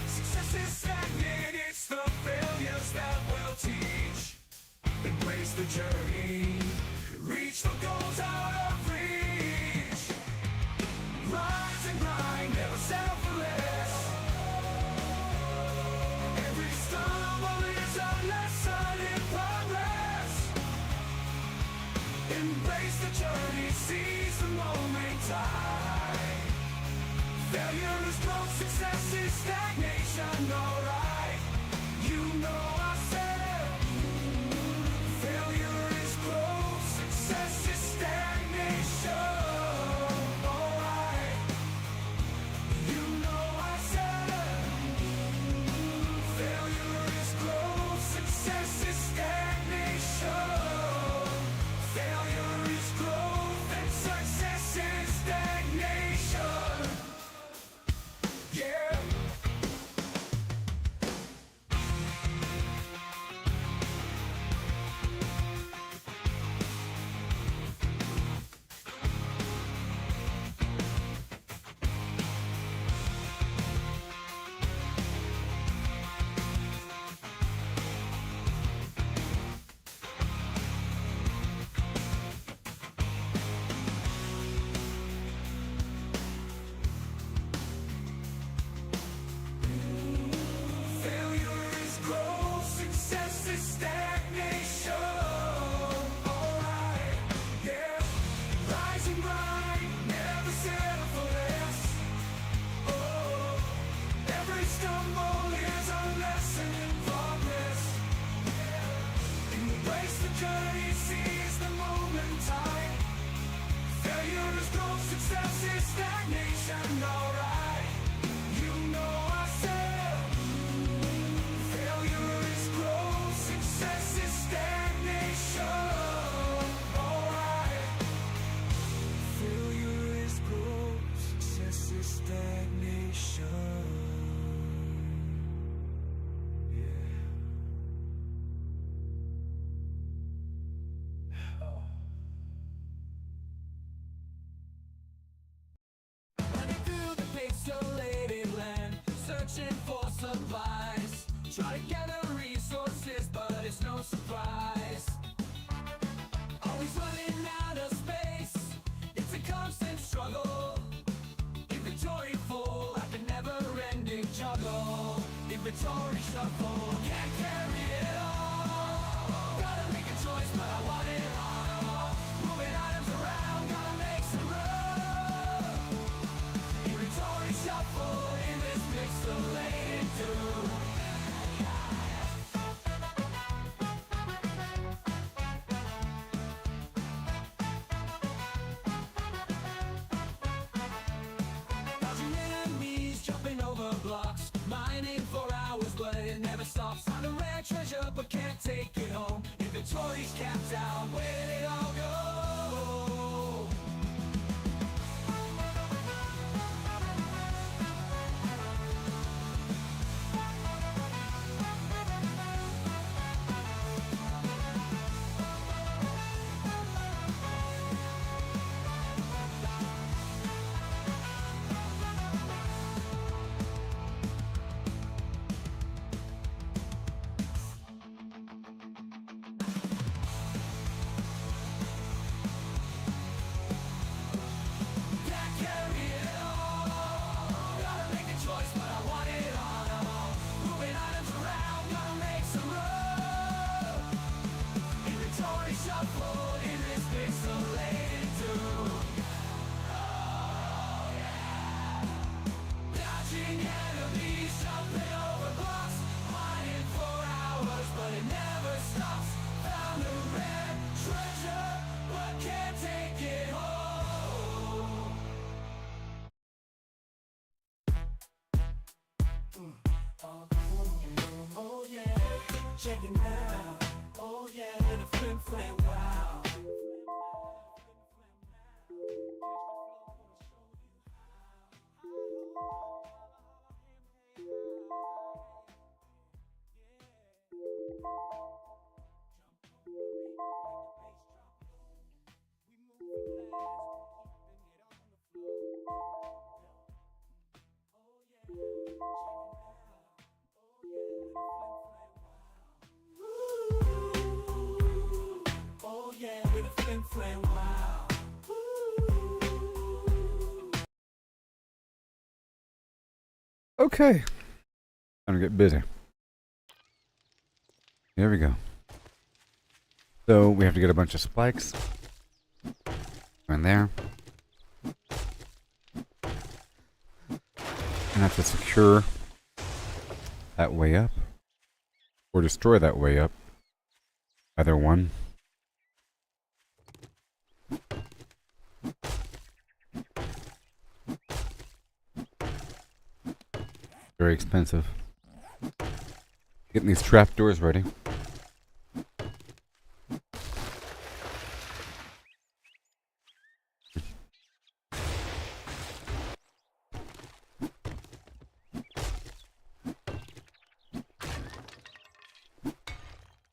Success is stagnant, it's the failures that will teach. Embrace the journey, reach the goals out of reach. Rise and grind, never settle for less. Every stumble is a lesson in progress. Embrace the journey, seize the moment time. Failure is growth, success is stagnation, alright. You know I said failure is growth, success is stagnation, alright. You know I said failure is growth, success is stagnation. Failure is growth and success is stagnation. Yeah. Failure is growth, success is stagnation. Alright, yeah. Rise and grind, never settle for less. Oh, every stumble is a lesson in progress. Embrace the journey, seize the moment time. Failure is growth, success is stagnation. Alright, you know I said failure is growth, success is stagnation. Alright. Failure is growth, success is stagnation. Yeah. Running through the pixelated land, searching for supplies. Try to gather resources, but it's no surprise. Always running out of space, it's a constant struggle. Inventory full, like a never-ending juggle. Inventory shuffle, can't carry it all. Gotta make a choice, but I want it all. Moving items around, gotta make some room. Inventory shuffle in this pixelated doom. Dodging enemies, jumping over blocks, mining for hours, but it never stops. Found a rare treasure, but can't take it home. Inventory's capped out, where did it all go? check it out. Oh yeah, with a flim flam wow. Oh yeah, with a flim flam wow. Okay. Time to get busy. There we go. So we have to get a bunch of spikes. In there. And have to secure that way up. Or destroy that way up. Either one. Very expensive. Getting these trapdoors ready.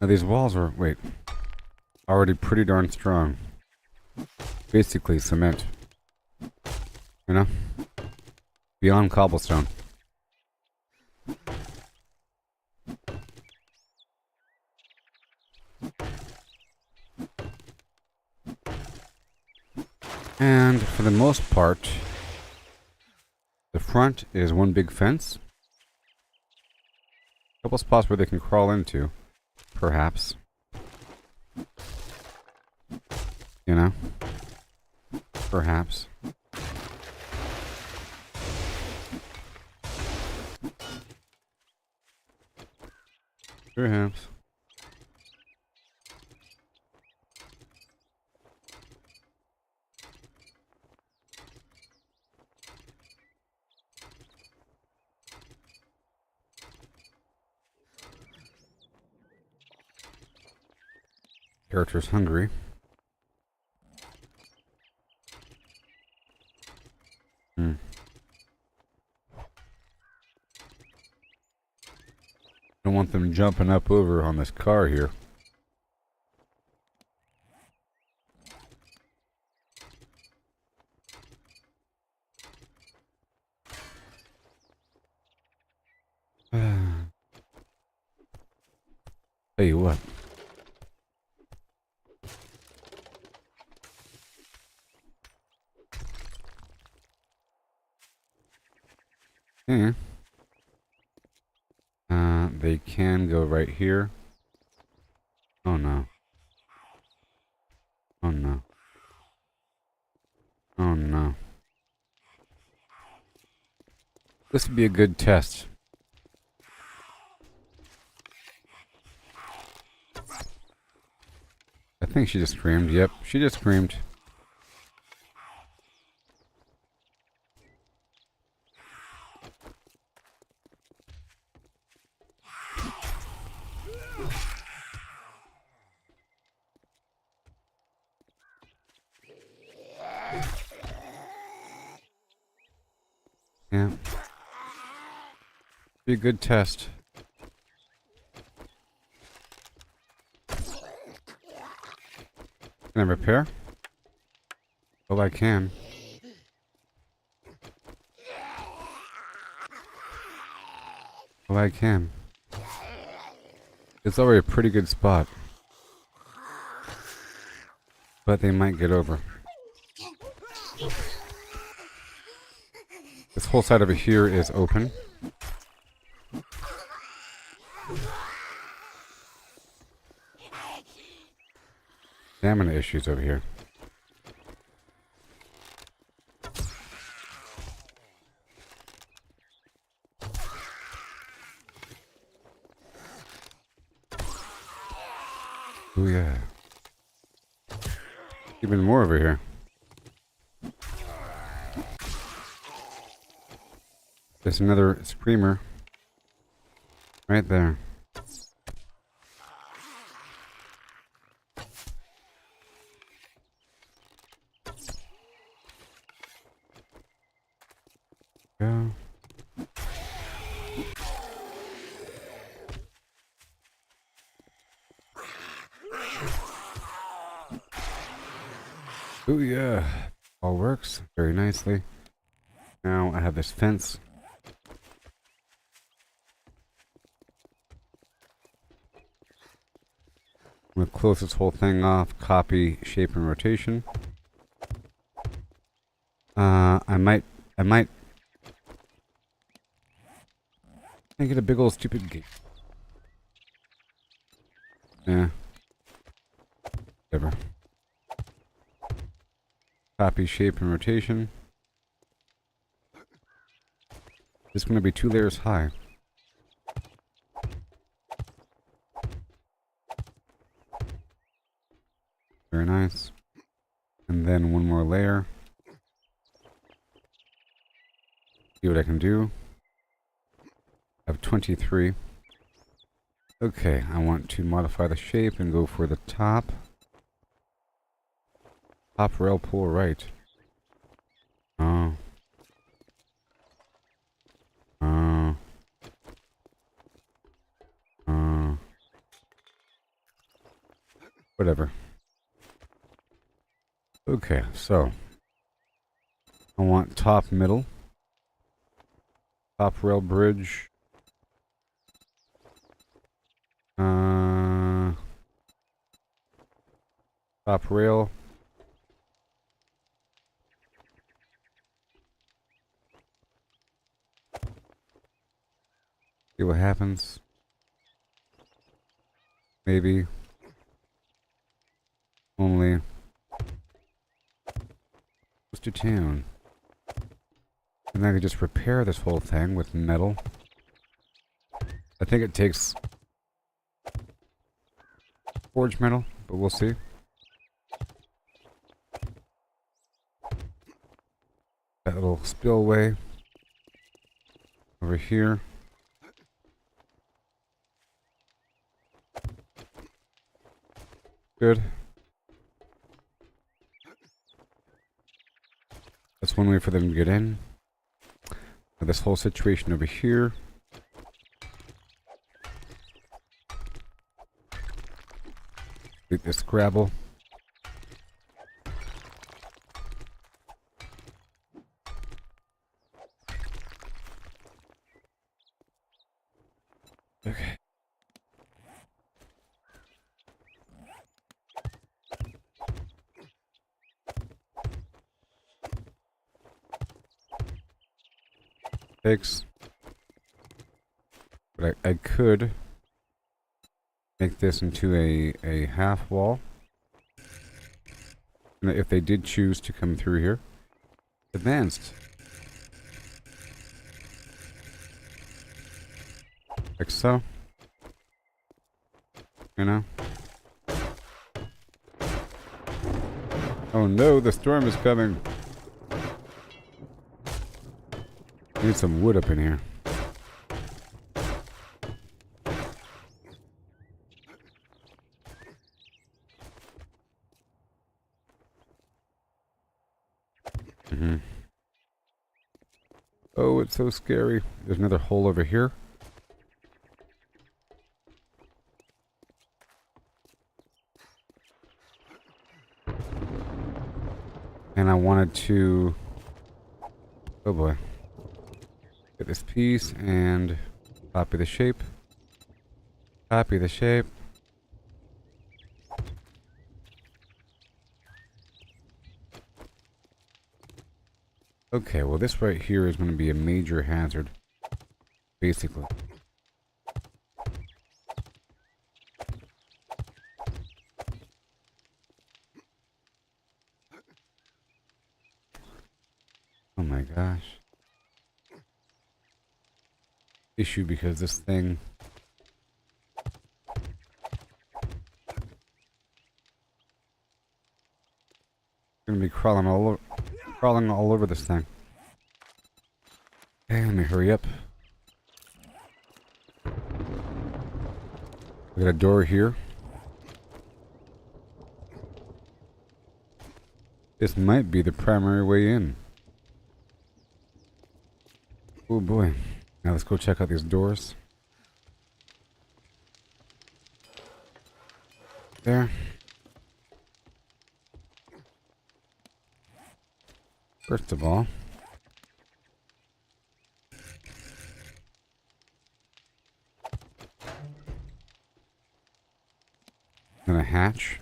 Now these walls are, wait, already pretty darn strong. Basically cement. You know? Beyond cobblestone. And for the most part, the front is one big fence. A couple spots where they can crawl into, perhaps. You know? Perhaps. Perhaps. Character's hungry. Don't want them jumping up over on this car here. Tell you what. Yeah. They can go right here. Oh no. Oh no. Oh no. This would be a good test. I think she just screamed. Yep, she just screamed. Yeah. Be a good test. Can I repair? Oh, I can. Oh, I can. It's already a pretty good spot. But they might get over. This whole side over here is open. Stamina issues over here. Oh yeah. Even more over here. There's another screamer. Right there. Oh yeah, all works very nicely. Now I have this fence. I'm gonna close this whole thing off, copy, shape, and rotation. I might make it a big old stupid gate. Yeah. Whatever. Copy, shape, and rotation. It's gonna be 2 layers high. Very nice. And then 1 more layer. See what I can do. I have 23. Okay, I want to modify the shape and go for the top. Top rail pull right. Oh. Oh. Oh. Whatever. Okay, so I want top middle. Top rail bridge. Top rail. See what happens. Maybe. Only. Close to town. And then I could just repair this whole thing with metal. I think it takes forged metal, but we'll see. That little spillway over here. Good. That's one way for them to get in. Now this whole situation over here. Leave this gravel. Okay. Takes. But I could make this into a half wall. And if they did choose to come through here. Advanced. Like so. You know? Oh no, the storm is coming. Need some wood up in here. Oh, it's so scary. There's another hole over here. And I wanted to... Oh boy. Get this piece and copy the shape. Copy the shape. Okay, well this right here is going to be a major hazard. Basically. Oh my gosh. Issue because this thing... gonna be crawling all over this thing. Okay, let me hurry up. We got a door here. This might be the primary way in. Oh boy. Now let's go check out these doors. There. First of all, I'm gonna hatch.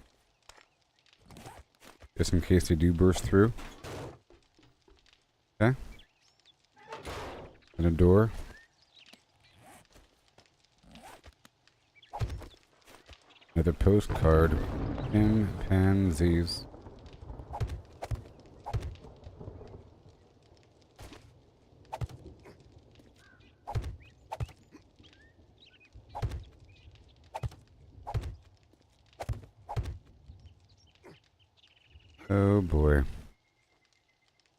Just in case they do burst through. Okay. And a door. Another postcard. Chimpanzees. Oh boy.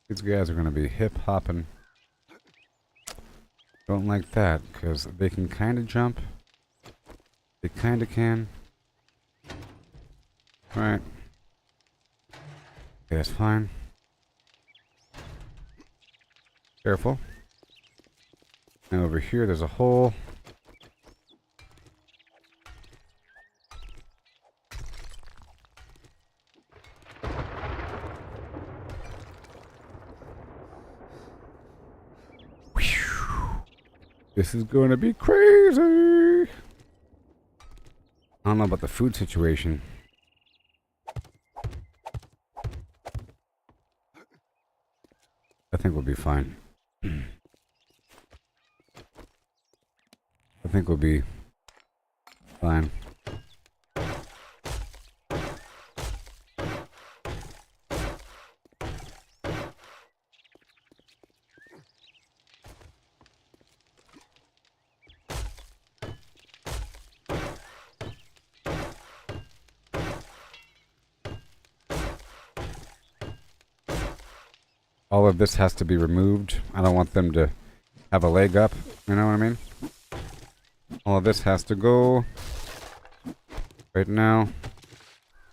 These guys are going to be hip-hopping. Don't like that, because they can kind of jump. They kind of can. Alright. Okay, that's fine. Careful. And over here, there's a hole. This is going to be crazy. I don't know about the food situation. I think we'll be fine. I think we'll be fine. All of this has to be removed. I don't want them to have a leg up. You know what I mean? All of this has to go. Right now.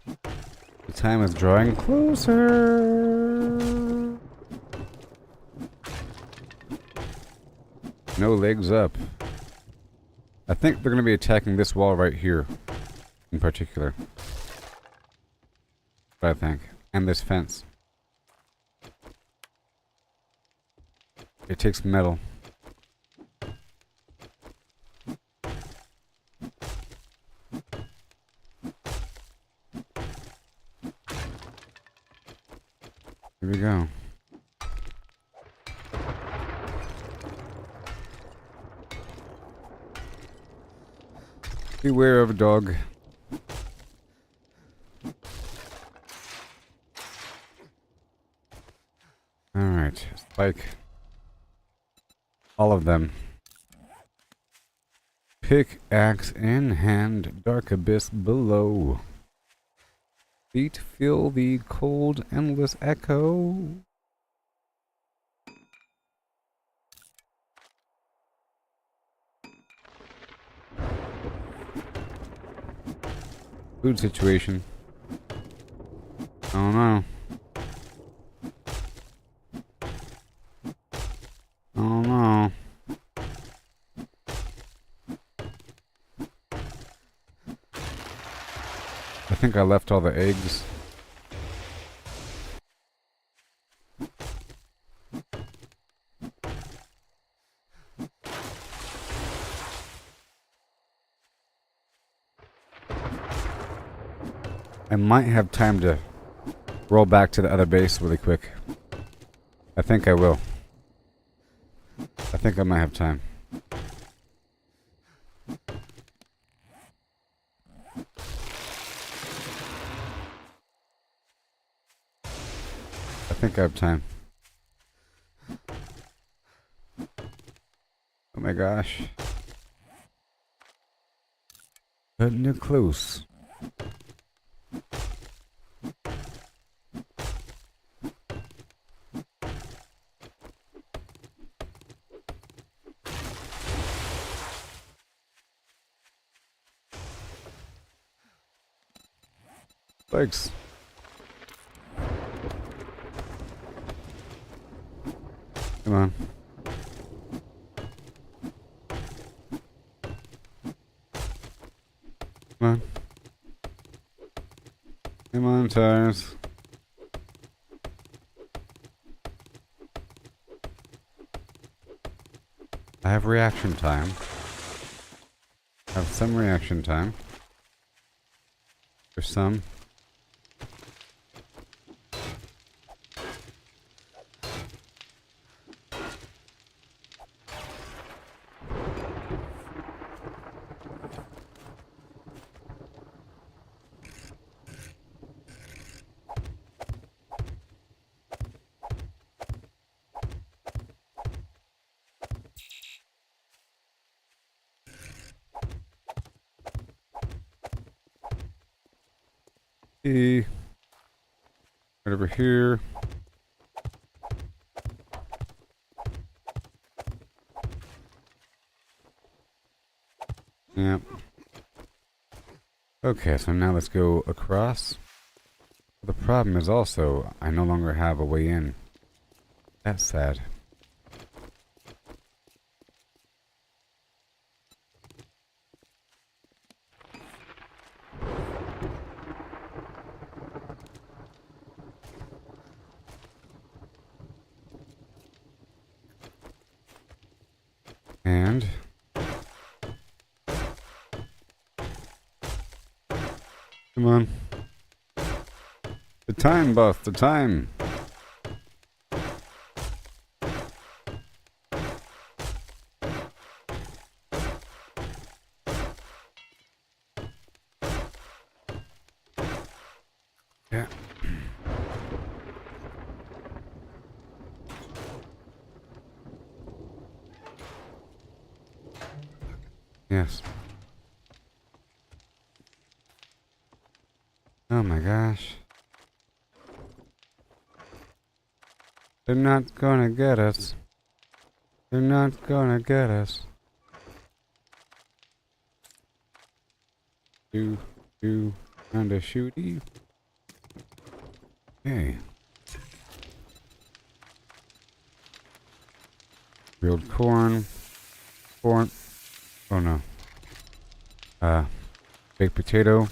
The time is drawing closer. No legs up. I think they're going to be attacking this wall right here. In particular. I think. And this fence. It takes metal. Here we go. Beware of a dog. Alright, spike. All of them. Pickaxe in hand, dark abyss below. Feet feel the cold, endless echo. Food situation. I don't know. Oh no. I think I left all the eggs. I might have time to roll back to the other base really quick. I think I will. I think I might have time. I think I have time. Oh my gosh. Cutting it close. Thanks. Come on. Come on. Come on, tires. have reaction time. I have some reaction time. There's some. Right over here. Yep. Okay, so now let's go across. The problem is also, I no longer have a way in. That's sad. And come on. The time, boss, the time. Yeah. Yes. Oh my gosh. They're not gonna get us. They're not gonna get us. Kinda shooty. Okay. Grilled corn. Corn. Oh no. Baked potato.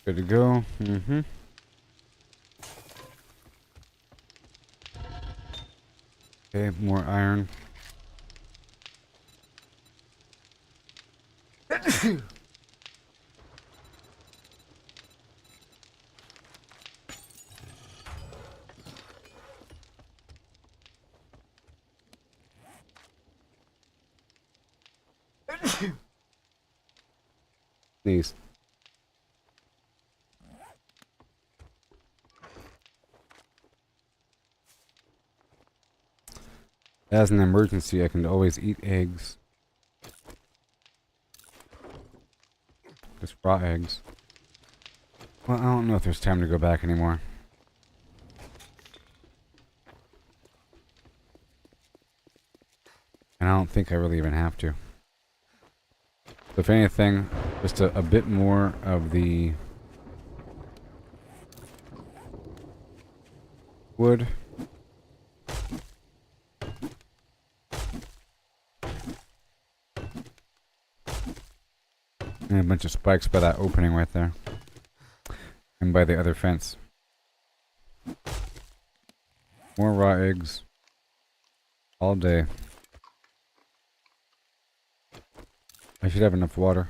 Good to go. Mm-hmm. Okay, more iron. Sneeze. As an emergency, I can always eat eggs. Just raw eggs. Well, I don't know if there's time to go back anymore. And I don't think I really even have to. So if anything, just a bit more of the wood. And a bunch of spikes by that opening right there. And by the other fence. More raw eggs. All day. I should have enough water.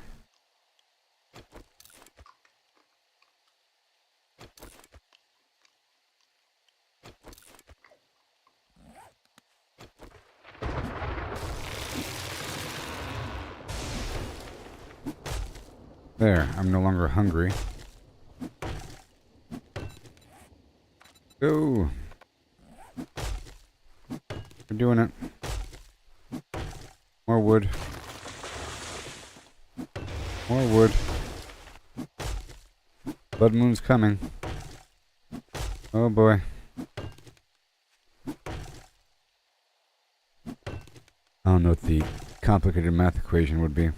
There, I'm no longer hungry. Go! We're doing it. More wood. More wood. Blood moon's coming. Oh boy. I don't know what the complicated math equation would be.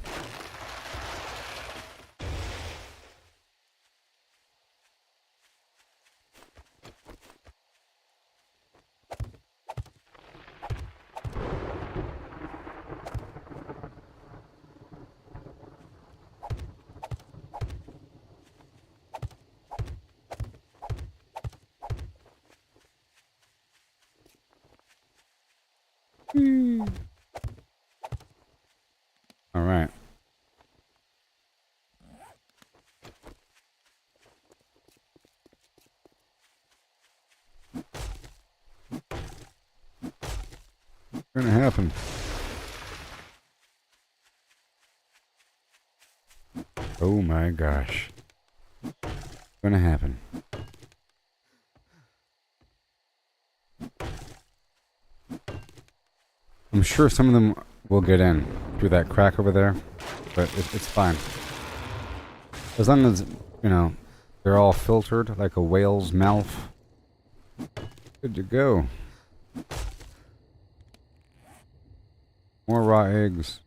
gonna happen? Oh my gosh. Gonna happen. I'm sure some of them will get in through that crack over there, but it's fine. As long as, you know, they're all filtered like a whale's mouth. Good to go. More raw eggs.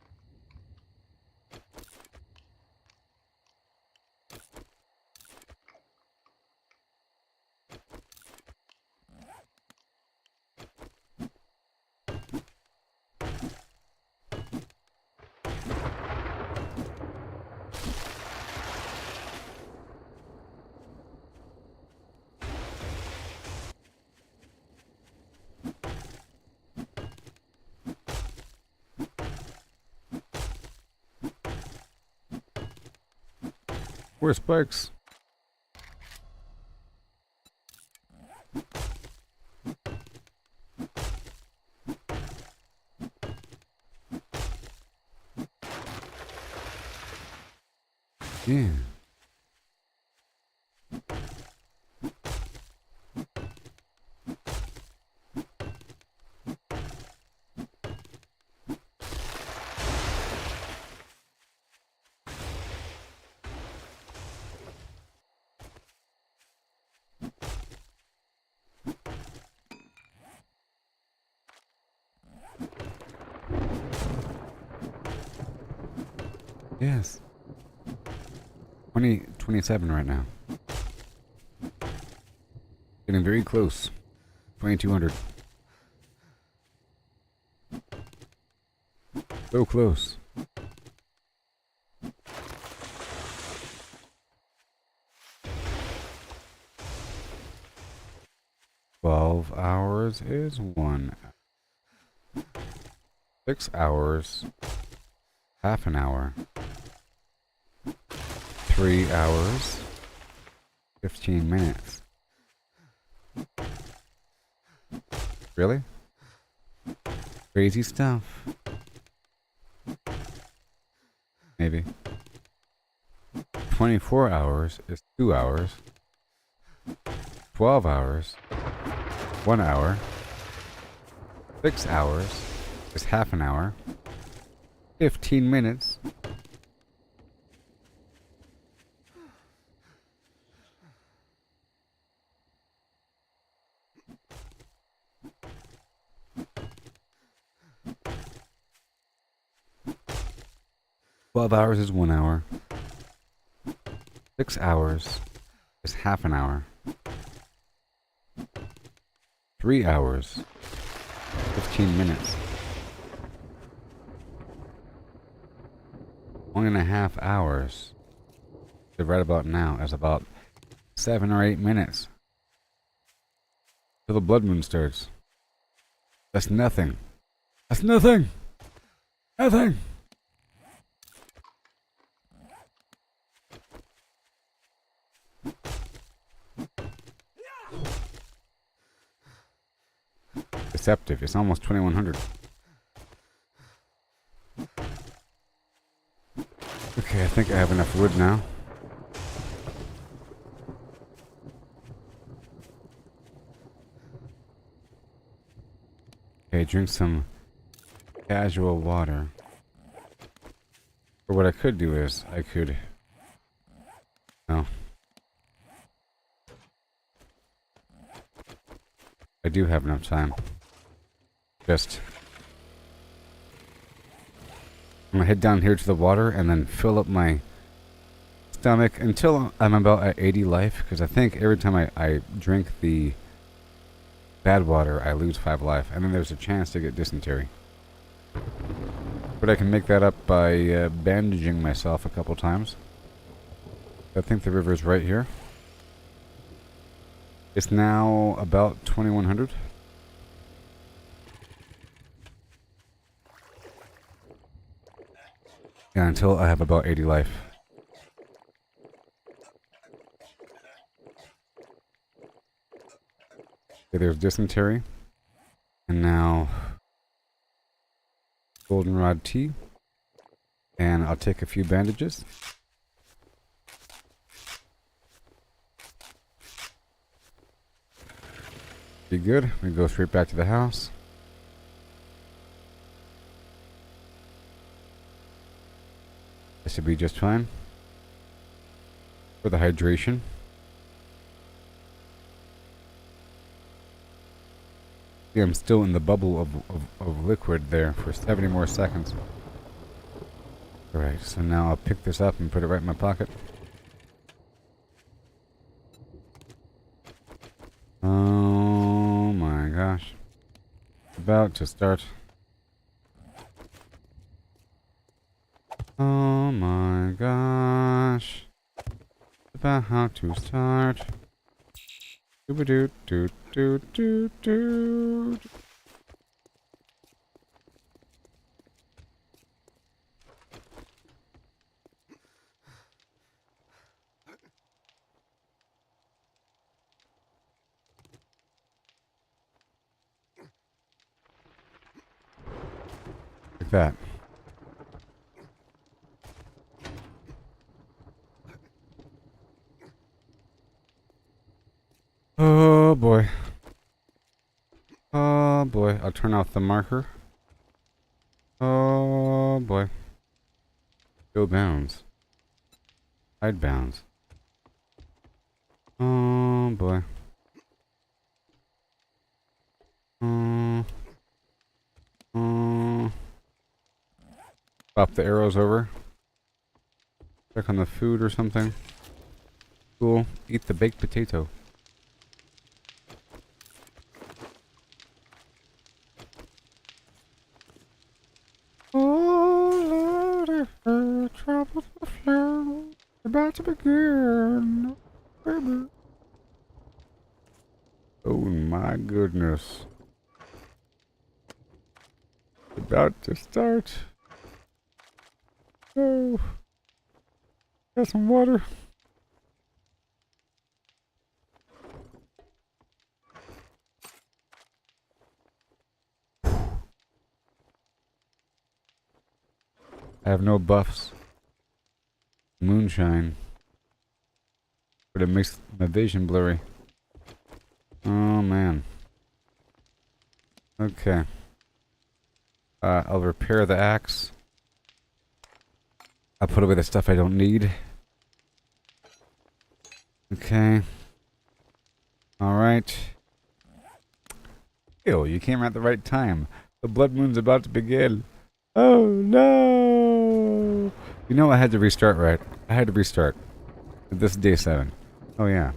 Where's Spikes? Yeah. Yes. 27 right now. Getting very close. 2200. So close. $12 is 1. 6 hours. Half an hour. 3 hours. 15 minutes. Really? Crazy stuff. Maybe. 24 hours is 2 hours. 12 hours. 1 hour. 6 hours is half an hour. 15 minutes. $12 is 1 hour. 6 hours is half an hour. 3 hours. 15 minutes. 1.5 hours. So right about now is about 7 or 8 minutes. Till the blood moon starts. That's nothing. That's nothing. Nothing. Deceptive. It's almost 2100. Okay, I think I have enough wood now. Okay, drink some casual water. Or what I could do is, I could... No. I do have enough time. Just... I'm gonna head down here to the water and then fill up my stomach until I'm about at 80 life, because I think every time I drink the bad water, I lose 5 life, and then there's a chance to get dysentery. But I can make that up by bandaging myself a couple times. I think the river's right here. It's now about 2100. Yeah, until I have about 80 life. Okay, there's dysentery. And now goldenrod tea. And I'll take a few bandages. Be good. We go straight back to the house. This should be just fine for the hydration. See, I'm still in the bubble of liquid there for 70 more seconds. Alright, so now I'll pick this up and put it right in my pocket. Oh my gosh. About to start. Oh my gosh. About to start. Doo doo doo doo doo. Like that. Oh boy. Oh boy. I'll turn off the marker. Oh boy. Go bounds. Hide bounds. Oh boy. Swap the arrows over. Check on the food or something. Cool. Eat the baked potato. Oh, Lordy, trouble the flow. About to begin. Baby. Oh my goodness. About to start. Oh. Got some water. I have no buffs. Moonshine. But it makes my vision blurry. Oh man. Okay. I'll repair the axe. I'll put away the stuff I don't need. Okay. Alright. Ew, you came at the right time. The blood moon's about to begin. Oh no! You know I had to restart, right? I had to restart. This is day 7. Oh yeah.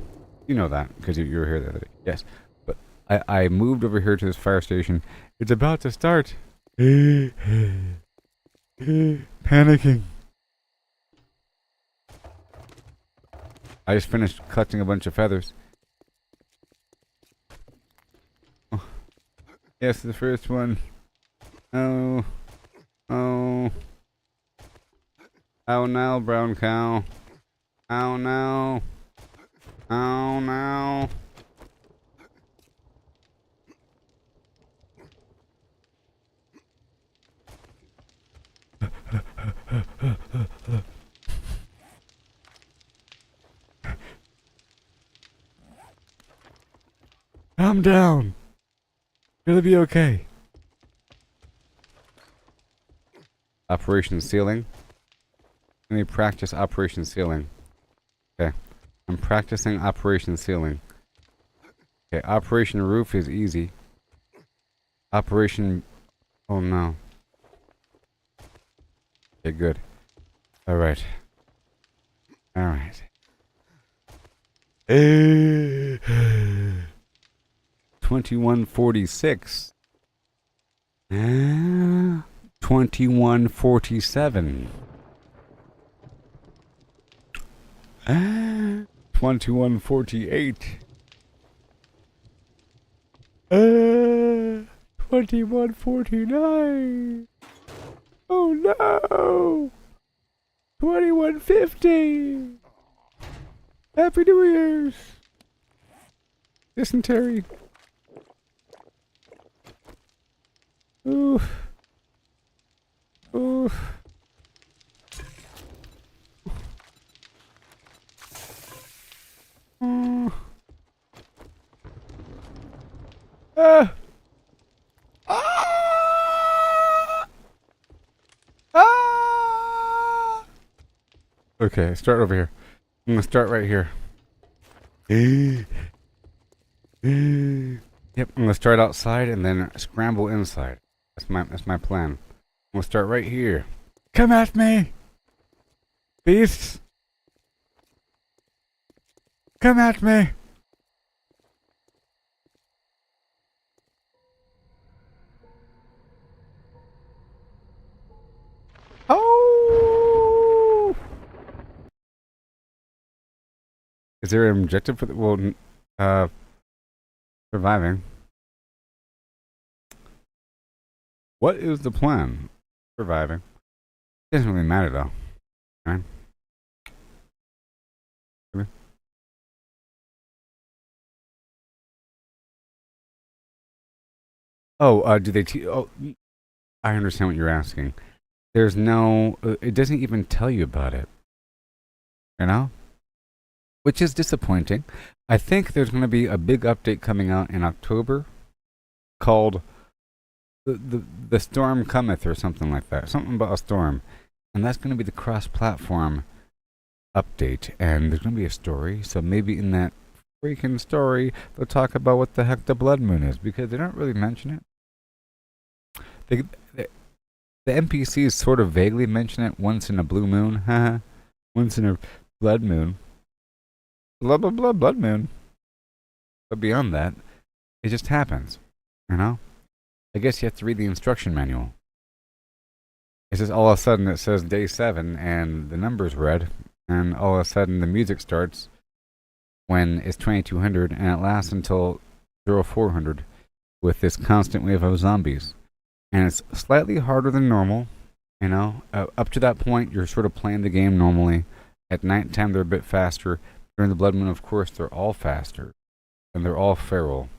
You know that, because you were here the other day. Yes. But I moved over here to this fire station. It's about to start. Panicking. I just finished collecting a bunch of feathers. Oh. Yes, the first one. Oh. Oh. Oh now, brown cow. Oh no. Oh no. Calm down. It'll be okay. Operation Ceiling. Let me practice Operation Ceiling. Okay. I'm practicing Operation Ceiling. Okay, Operation Roof is easy. Operation... Oh no. Okay, good. Alright. Alright. 2146. 2147. 2148. 2149. Oh no! 2150. Happy New Year's. Dysentery. Ooh. Ooh. Ah. Ah. Ah. Okay, start over here. I'm gonna start right here. Yep, I'm gonna start outside and then scramble inside. That's my plan. I'm gonna start right here. Come at me, beasts! Come at me! Oh! Is there an objective for the surviving? What is the plan? Surviving. Doesn't really matter though. Right? Oh, do they? Oh, I understand what you're asking. There's no. It doesn't even tell you about it. You know, which is disappointing. I think there's going to be a big update coming out in October, called the storm cometh or something like that. Something about a storm, and that's going to be the cross-platform update. And there's going to be a story. So maybe in that freaking story, they'll talk about what the heck the blood moon is, because they don't really mention it. The NPCs sort of vaguely mention it once in a blue moon, haha, once in a blood moon, blah blah blah blood moon. But beyond that, it just happens, you know. I guess you have to read the instruction manual. It's just all of a sudden it says day 7 and the number's red, and all of a sudden the music starts when it's 2200 and it lasts until 0400 with this constant wave of zombies. And it's slightly harder than normal, you know. Up to that point, you're sort of playing the game normally. At nighttime, they're a bit faster. During the blood moon, of course, they're all faster. And they're all feral.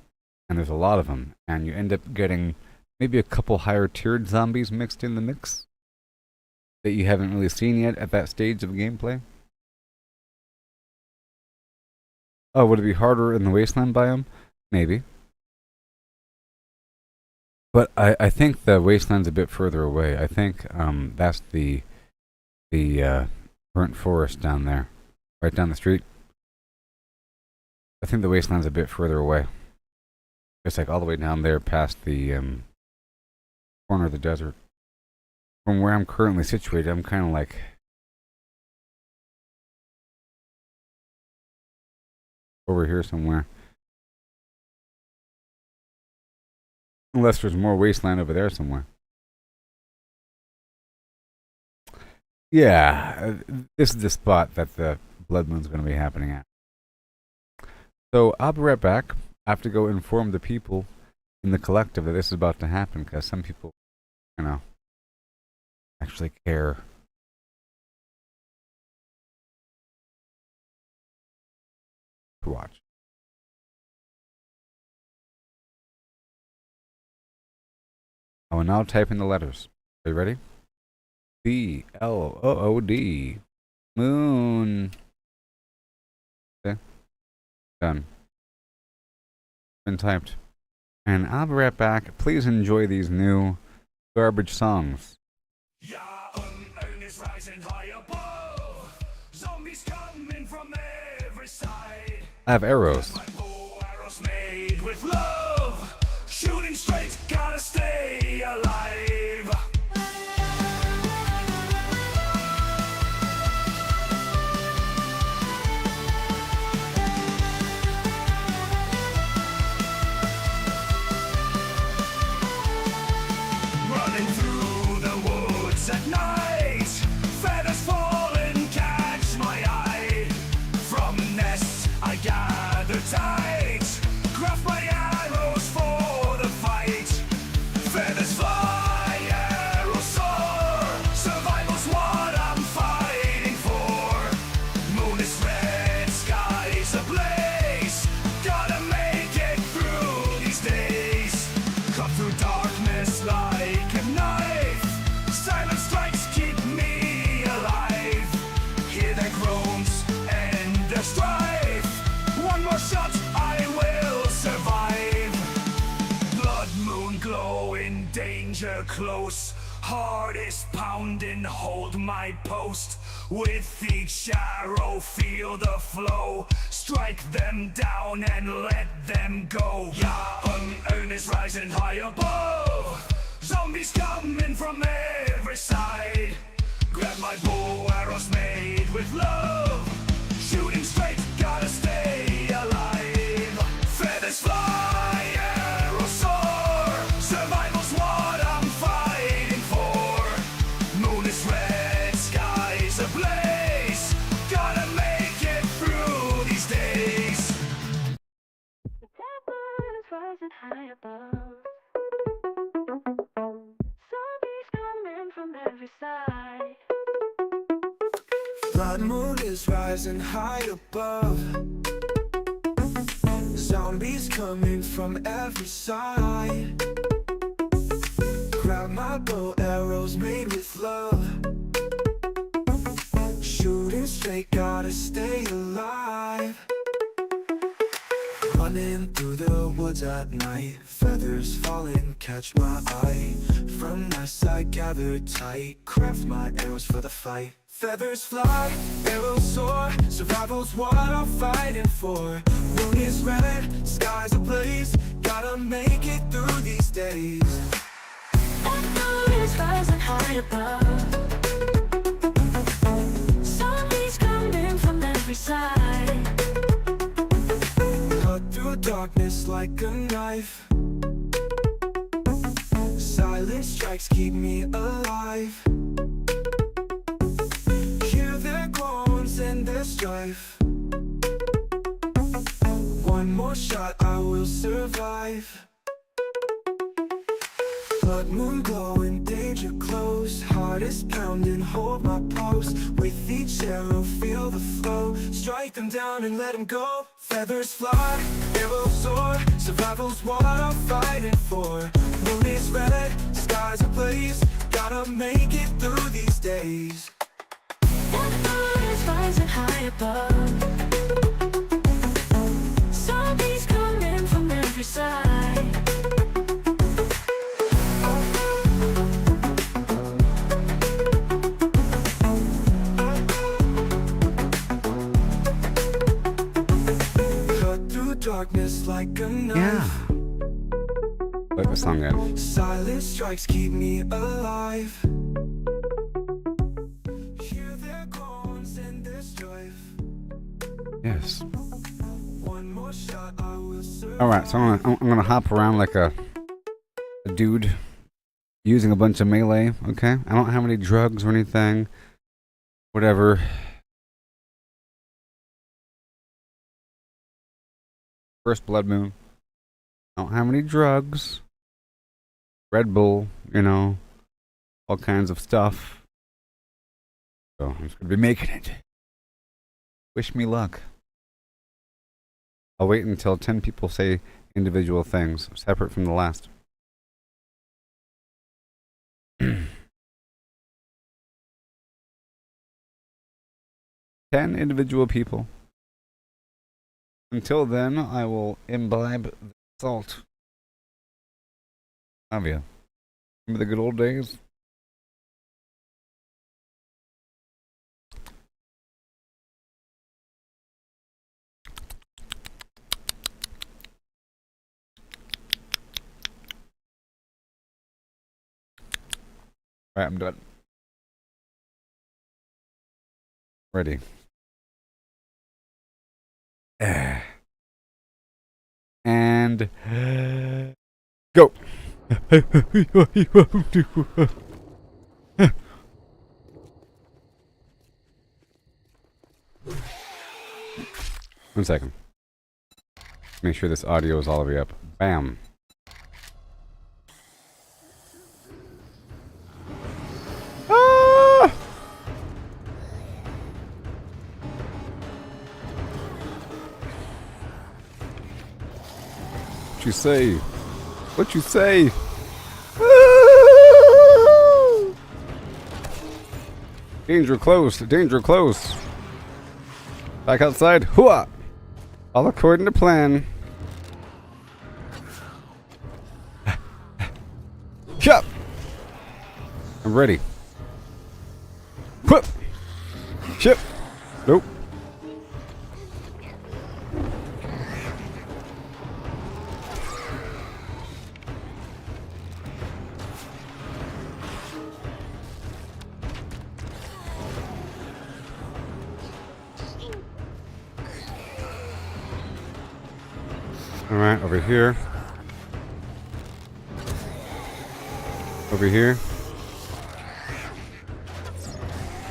And there's a lot of them. And you end up getting maybe a couple higher-tiered zombies mixed in the mix that you haven't really seen yet at that stage of gameplay. Oh, would it be harder in the wasteland biome? Maybe. But I think the wasteland's a bit further away. I think that's the burnt forest down there, right down the street. I think the wasteland's a bit further away. It's like all the way down there past the corner of the desert. From where I'm currently situated, I'm kind of like over here somewhere. Unless there's more wasteland over there somewhere. Yeah, this is the spot that the blood moon's going to be happening at. So I'll be right back. I have to go inform the people in the collective that this is about to happen, because some people, you know, actually care. To watch. I will now type in the letters. Are you ready? B-L-O-O-D. Moon. Okay. Done. Been typed. And I'll be right back. Please enjoy these new garbage songs. Yeah, is rising high above. Zombies coming from every side. I have arrows. My bow arrows made with love. Shooting straight, gotta stay alive. Running through the woods at night, feathers fall and catch my eye. From nests I gather tight, craft my arrows for the fight. Feathers fly, arrows soar, survival's what I'm fighting for. Moon is red, sky's ablaze, gotta make it through these days. Cut through darkness like a knife, silence their strife. One more shot, I will survive. Blood moon glowing, danger close. Heart is pounding, hold my post. With each arrow, feel the flow. Strike them down and let them go. v1.1 is rising high above. Zombies coming from every side. Grab my bow, arrows made with love. Shooting straight, gotta stay alive. Feathers fly, arrows soar. Survival's what I'm fighting for. Moon is red, skies ablaze. Gotta make it through these days. The temple is rising high above. Zombies coming from every side. Blood moon is rising high above. Zombies coming from every side. Grab my bow, arrows made with love. Shooting straight, gotta stay alive. Running through the woods at night. Feathers falling, catch my eye. From nest I gather tight. Craft my arrows for the fight. Feathers fly, arrows soar. Survival's what I'm fighting for. Moon is red, skies ablaze. Gotta make it through these days. The moon is rising high above. Zombies coming from every side. Cut through darkness like a knife. Silent strikes keep me alive. Hear their groans and their strife. One more shot, I will survive. Blood moon glowing, danger close. Heart is pounding, hold my post. With each arrow, feel the flow. Strike them down and let them go. Feathers fly, arrows soar. Survival's what I'm fighting for. Moon is red, skies ablaze. Gotta make it through these days. The moon is rising high above. Zombies coming from every side. Cut through darkness like a knife. Yeah. Let the song end. Silent strikes keep me alive. Hear their groans and their strife. Yes. One more shot, I will survive. All right, so I'm gonna hop around like a dude using a bunch of melee. Okay, I don't have any drugs or anything. Whatever. First blood moon. I don't have any drugs. Red Bull, you know, all kinds of stuff. So I'm just gonna be making it. Wish me luck. I'll wait until 10 people say individual things, separate from the last. 10 individual people. Until then, I will imbibe the salt. Have you? Remember the good old days? Alright, I'm done. Ready. And go. 1 second. Make sure this audio is all the way up. Bam. Ah! What you say? What you say? Danger close, danger close. Back outside. Hooah! All according to plan. Chop! I'm ready. Whoop! Chip! Nope. Alright, over here. Over here.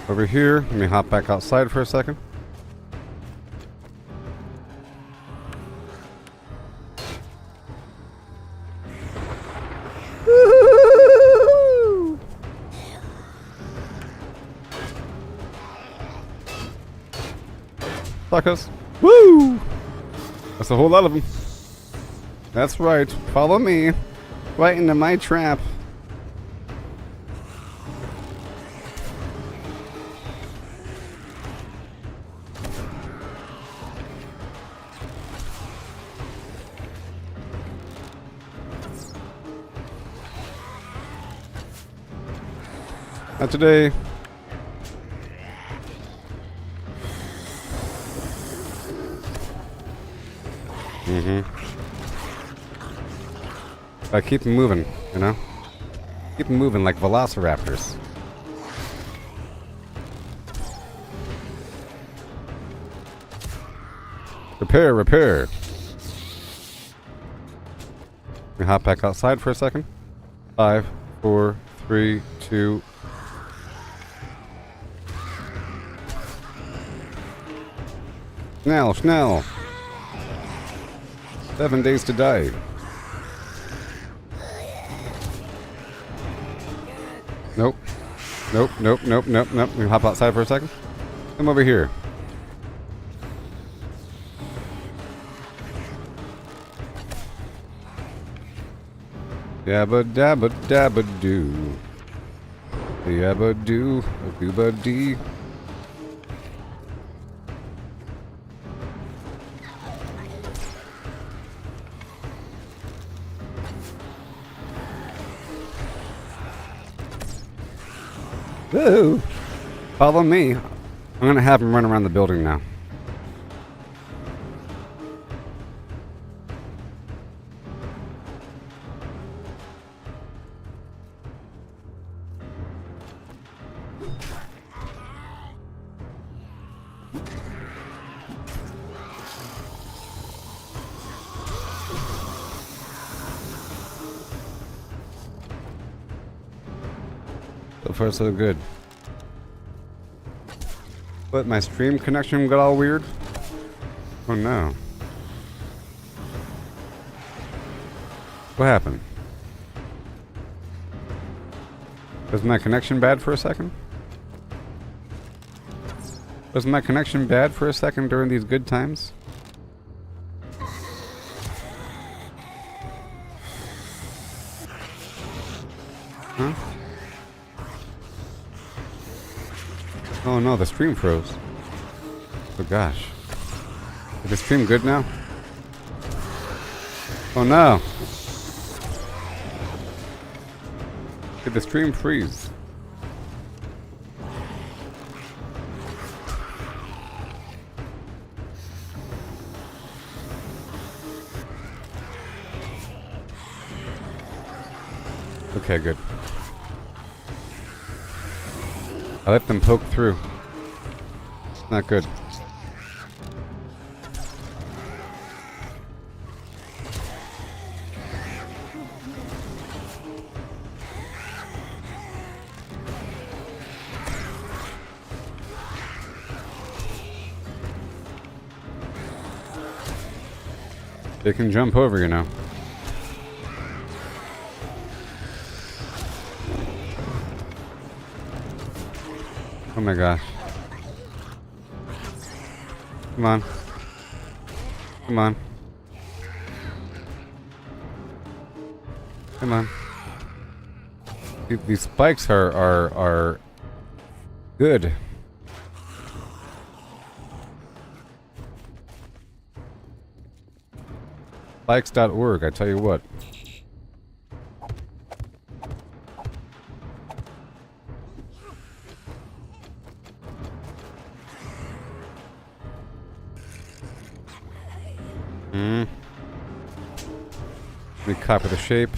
Over here. Let me hop back outside for a second. Woo! Suckers. Woo! That's a whole lot of them. That's right. Follow me. Right into my trap. Not today. I keep them moving, you know? Keep them moving like velociraptors. Repair, repair. Let me hop back outside for a second. 5, 4, 3, 2. Schnell, schnell. 7 days to die. Nope. Nope, nope, nope, nope, nope. Let me hop outside for a second. Come over here. Yabba dabba dabba doo. Yabba doo, a dooba dee. Woo! Follow me. I'm gonna have him run around the building now. So far, so good. But my stream connection got all weird. Oh no. What happened? Was my connection bad for a second? Was my connection bad for a second during these good times? Huh? Oh no, the stream froze. Oh gosh. Is the stream good now? Oh no. Did the stream freeze? Okay, good. I let them poke through. It's not good. They can jump over, you know. Oh my gosh. Come on. Come on. Come on. These spikes are good. Bikes.org, I tell you what. Let me copy the shape.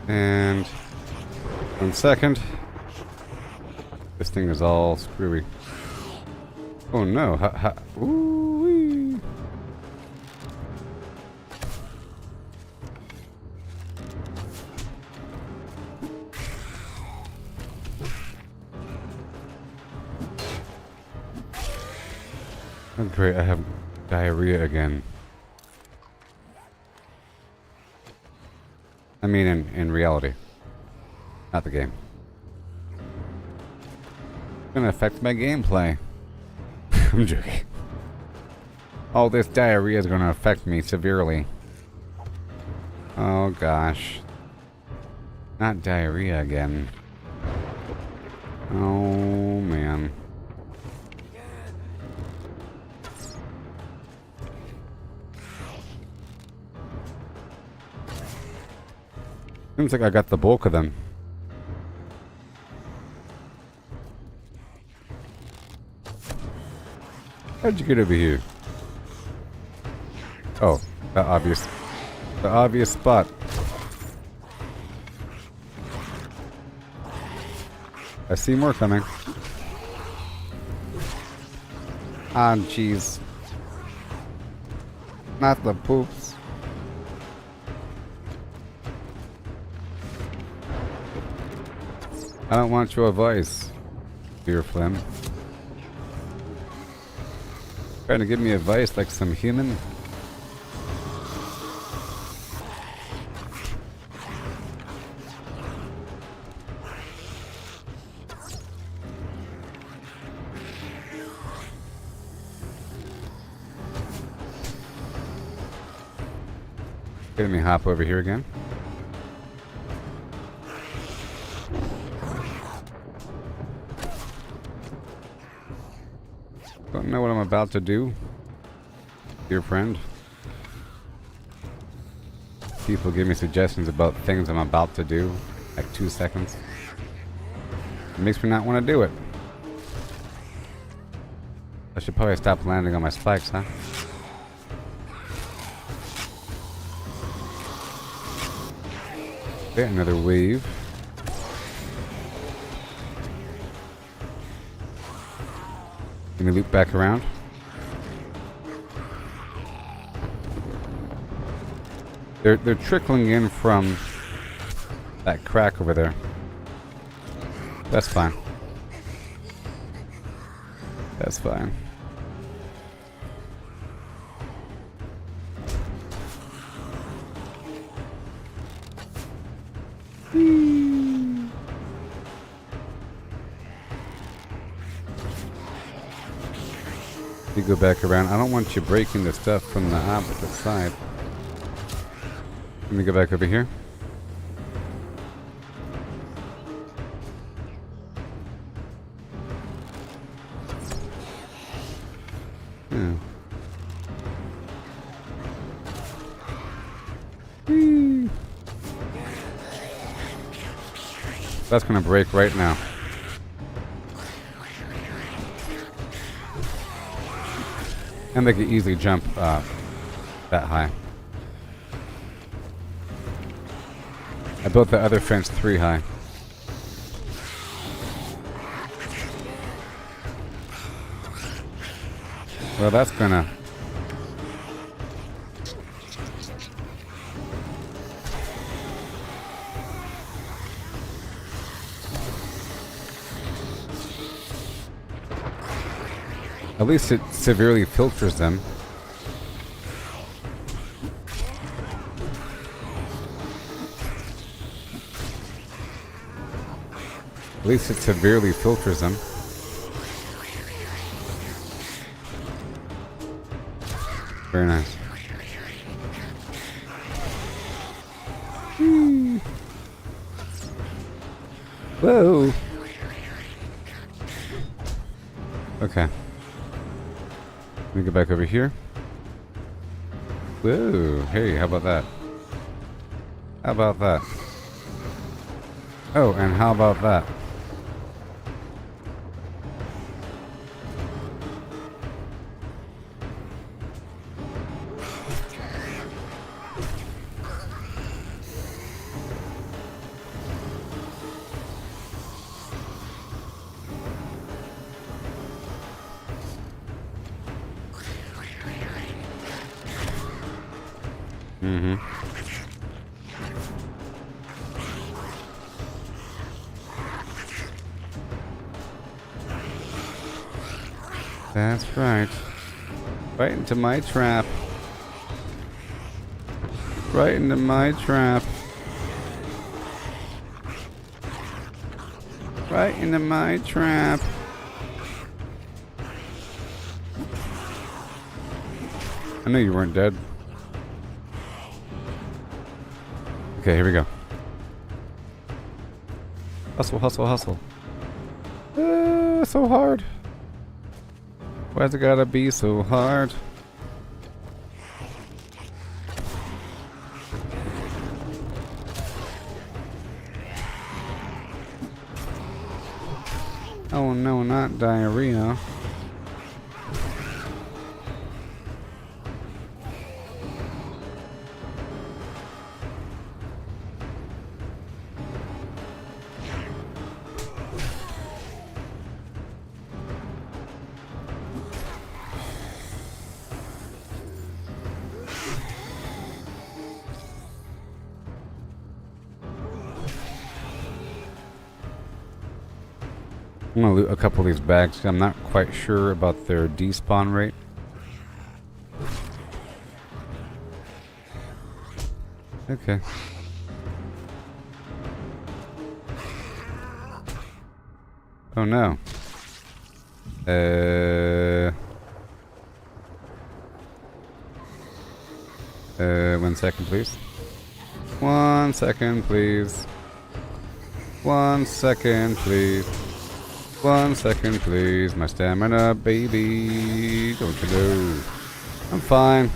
And 1 second. This thing is all screwy. Oh no, ooh-wee. Oh great, I have diarrhea again. I mean in reality. Not the game. It's gonna affect my gameplay. I'm joking. All this diarrhea is gonna affect me severely. Oh gosh. Not diarrhea again. Oh man. Seems like I got the bulk of them. How'd you get over here? Oh, the obvious spot. I see more coming. Ah, jeez. Not the poops. I don't want your advice, dear Flynn. Trying to give me advice like some human? Let me hop over here again. Don't know what I'm about to do, dear friend. People give me suggestions about things I'm about to do, like 2 seconds. It makes me not want to do it. I should probably stop landing on my spikes, huh? Okay, another wave. Let me loop back around. They're trickling in from that crack over there. That's fine. That's fine. You go back around. I don't want you breaking the stuff from the opposite side. Let me go back over here. Yeah. Whee. That's gonna break right now. And they can easily jump that high. I built the other fence 3 high. Well, that's gonna... At least it severely filters them. At least it severely filters them. Very nice. Whoa. Okay. Let me go back over here. Whoa, hey, how about that? How about that? Oh, and how about that? Mm-hmm. That's right. Right into my trap. Right into my trap. Right into my trap. I knew you weren't dead. Okay, here we go. Hustle, hustle, hustle. So hard. Why's it gotta be so hard? Oh no, not diarrhea. I'm gonna loot a couple of these bags. I'm not quite sure about their despawn rate. Okay. Oh no. 1 second, please. 1 second, please. 1 second, please. 1 second, please. My stamina, baby. Don't you know? I'm fine.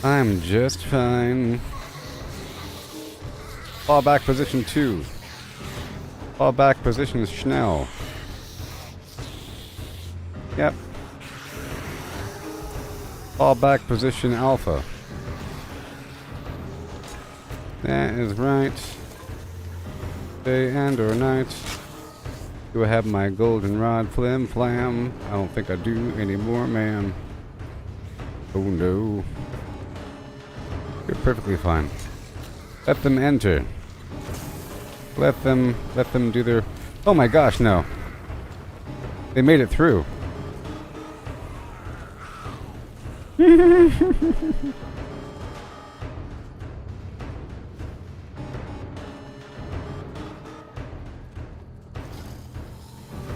I'm just fine. Fall back position 2. Fall back position Schnell. Yep. Fall back position Alpha. That is right. Day and or night. Do I have my goldenrod flim flam? I don't think I do anymore, man. Oh no. You're perfectly fine. Let them enter. Let them do their... Oh my gosh, no. They made it through.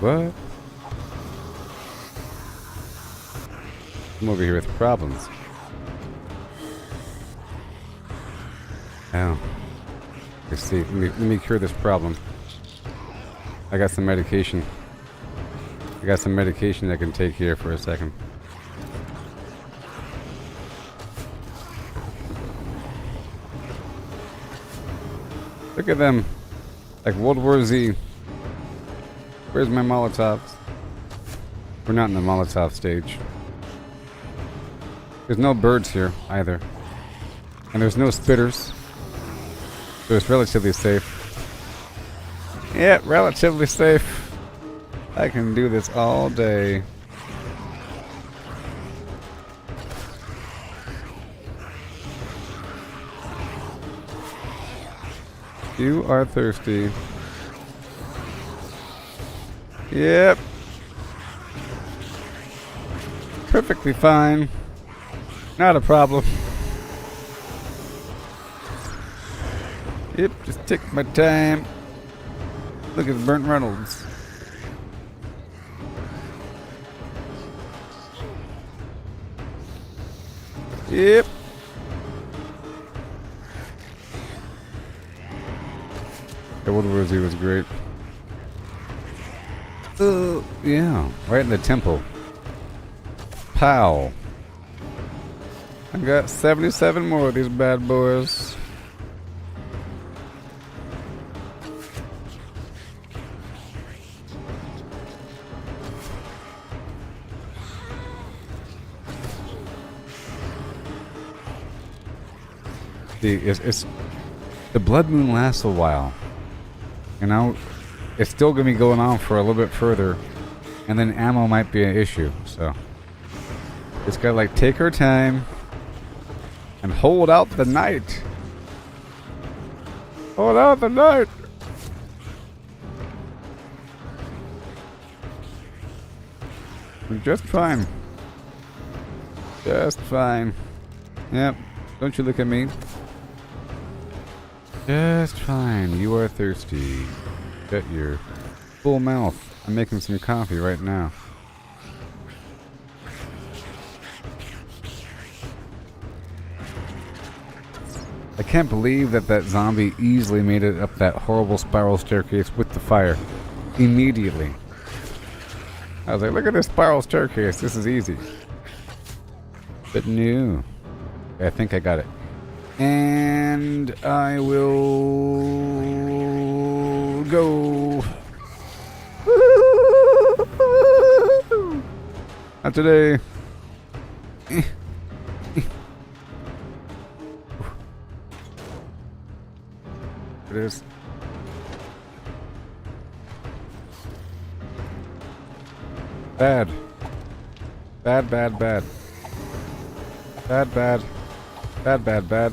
What? I'm over here with problems. Oh. Let's see. Let me cure this problem. I got some medication. I got some medication I can take here for a second. Look at them. Like World War Z. Where's my Molotovs? We're not in the Molotov stage. There's no birds here either. And there's no spitters. So it's relatively safe. Yeah, relatively safe. I can do this all day. You are thirsty. Yep. Perfectly fine. Not a problem. Yep, just take my time. Look at Burnt Reynolds. Yep. The World War Z was great. Yeah, right in the temple. Pow. I got 77 more of these bad boys. See, it's the blood moon lasts a while. You know, it's still gonna be going on for a little bit further, and then ammo might be an issue. So just gotta like take our time and hold out the night. Hold out the night. We're just fine. Just fine. Yep. Don't you look at me. Just fine. You are thirsty. Shut your full mouth. I'm making some coffee right now. I can't believe that zombie easily made it up that horrible spiral staircase with the fire. Immediately. I was like, look at this spiral staircase. This is easy. But no. I think I got it. And I will go. Not today. It is. Bad. Bad, bad, bad. Bad, bad. Bad, bad, bad.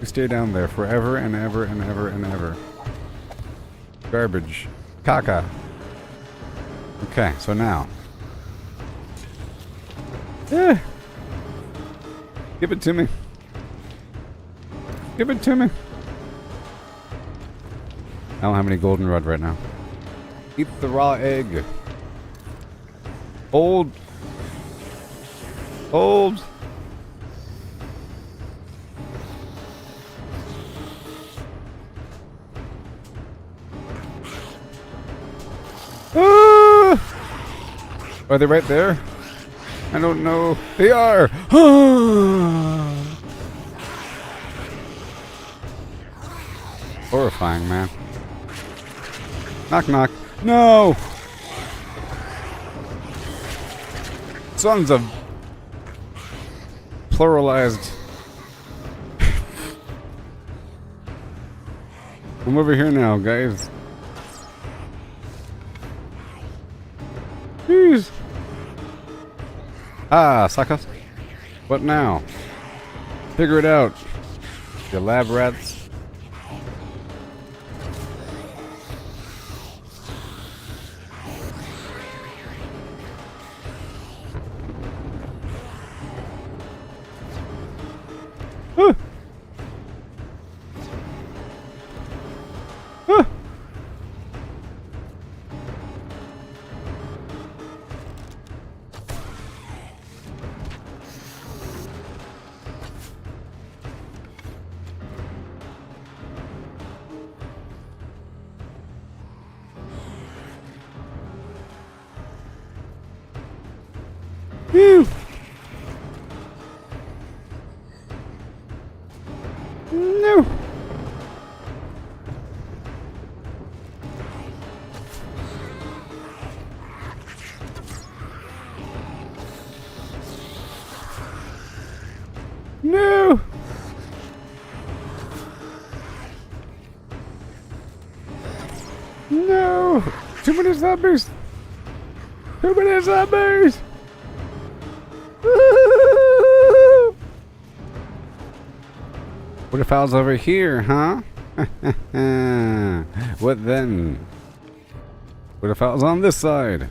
You stay down there forever and ever and ever and ever. Garbage. Caca. Okay, so now. Yeah. Give it to me. Give it to me. I don't have any goldenrod right now. Eat the raw egg. Hold. Hold. Ah! Are they right there? I don't know. They are. Horrifying, man. Knock, knock. No! Sons of pluralized. I'm over here now, guys. Jeez. Ah, suckers. What now? Figure it out. You lab rats. Ah. Ah. Whew. No. No. No. Too many zombies. Too many zombies. What if I was over here, huh? What then? What if I was on this side?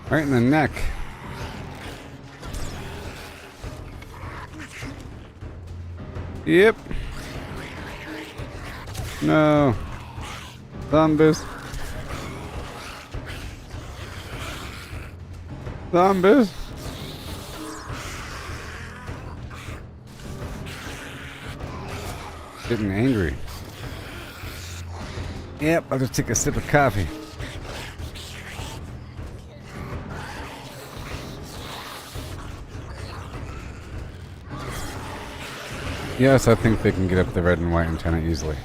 Right in the neck. Yep. No. Zombies. Zombies. Getting angry. Yep, I'll just take a sip of coffee. Yes, I think they can get up the red and white antenna easily.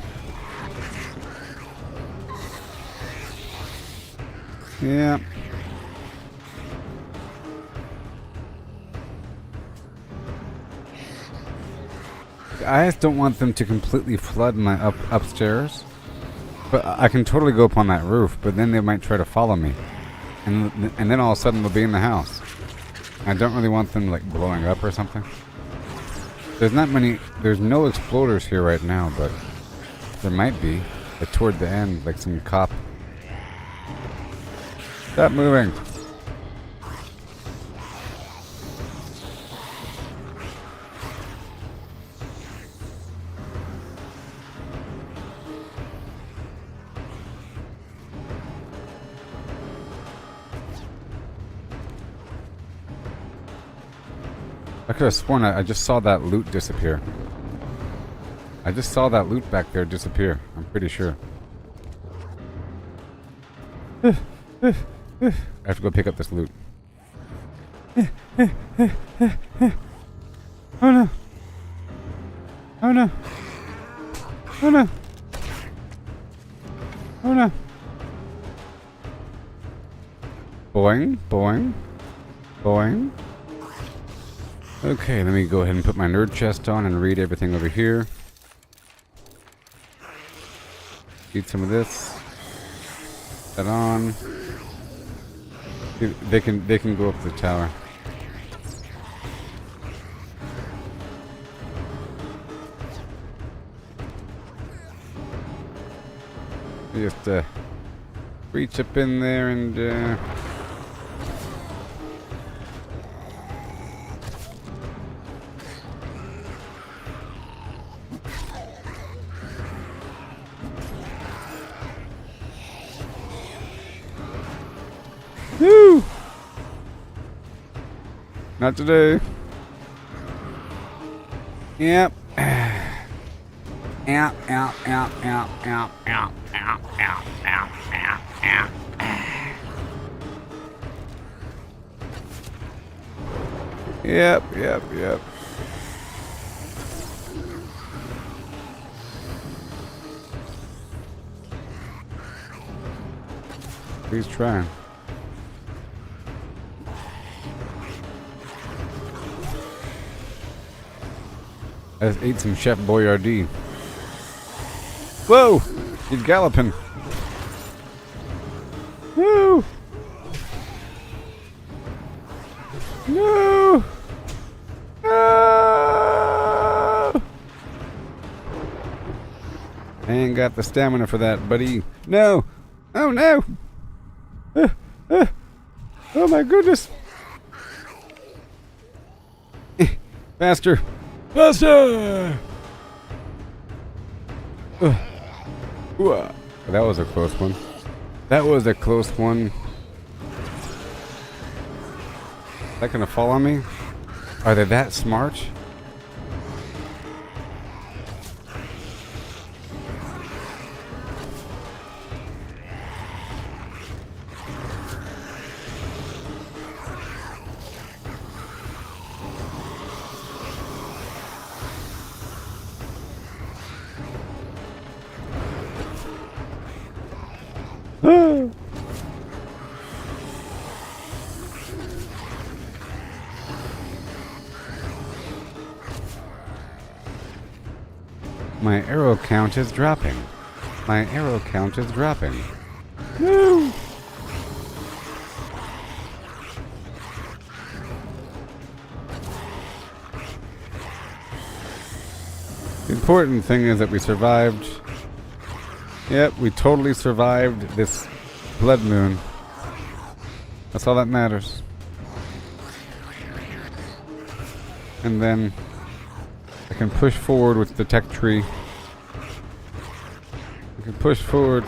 Yeah. I just don't want them to completely flood my upstairs. But I can totally go up on that roof, but then they might try to follow me. And then all of a sudden they'll be in the house. I don't really want them like blowing up or something. There's no exploders here right now, but there might be. Like toward the end, like some cop. Stop moving. I could have sworn I just saw that loot disappear. I just saw that loot back there disappear. I'm pretty sure. I have to go pick up this loot. Oh no. Oh no. Oh no. Oh no. Boing, boing, boing. Okay, let me go ahead and put my nerd chest on and read everything over here. Eat some of this. That on. They can go up the tower. Just reach up in there and woo! Not today. Yep. Ow, ow, ow, ow, ow, ow, ow, ow, ow, ow, ow. Yep, yep, yep. Please try. I just ate some Chef Boyardee. Whoa! He's galloping. Woo! No! No! I ain't got the stamina for that, buddy. No! Oh no! Oh my goodness! Faster! Faster! That was a close one. That was a close one. Is that gonna fall on me? Are they that smart? My arrow count is dropping. My arrow count is dropping. No! The important thing is that we survived. Yep, we totally survived this blood moon. That's all that matters. And then I can push forward with the tech tree. We can push forward.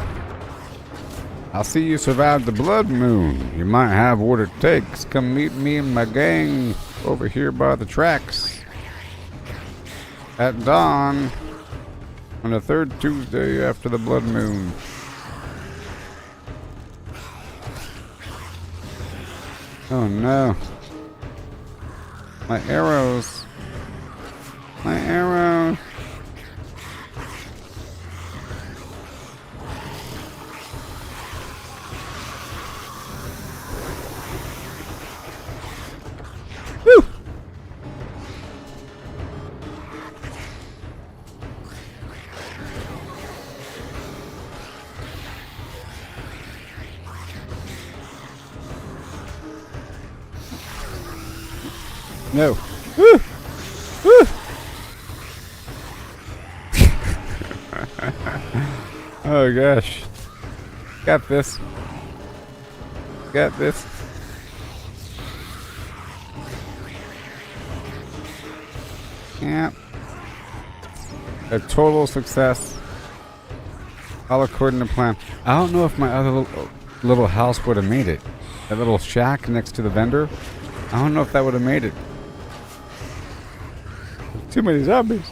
I'll see you survived the blood moon. You might have what it takes. Come meet me and my gang over here by the tracks. At dawn. On the third Tuesday after the blood moon. Oh no. My arrows. My arrows. Woo! No. Woo! Woo! Oh gosh. Got this. Got this. Yeah. A total success. All according to plan. I don't know if my other little house would have made it. That little shack next to the vendor. I don't know if that would have made it. Too many zombies.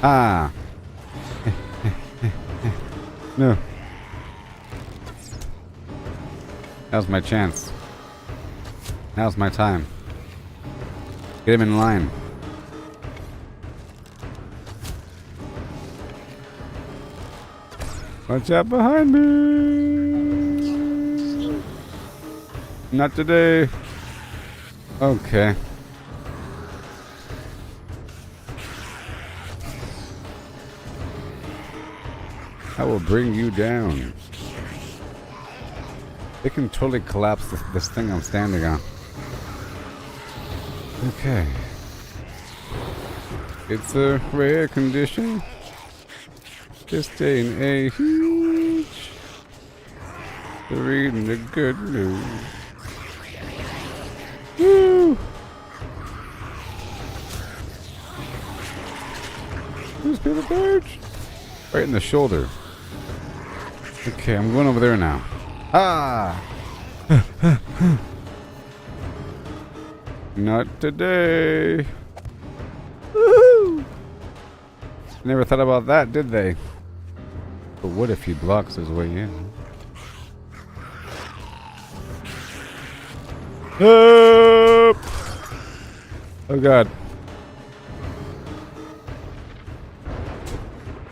Ah. No. Now's my chance. Now's my time. Get him in line. Watch out behind me. Not today. Okay. I will bring you down. It can totally collapse this thing I'm standing on. Okay. It's a rare condition. Just ain't a huge. Reading the good news. Woo! Who's been a bird? Right in the shoulder. Okay, I'm going over there now. Ah! Not today. Woo! Never thought about that, did they? But what if he blocks his way in? Help! Oh God.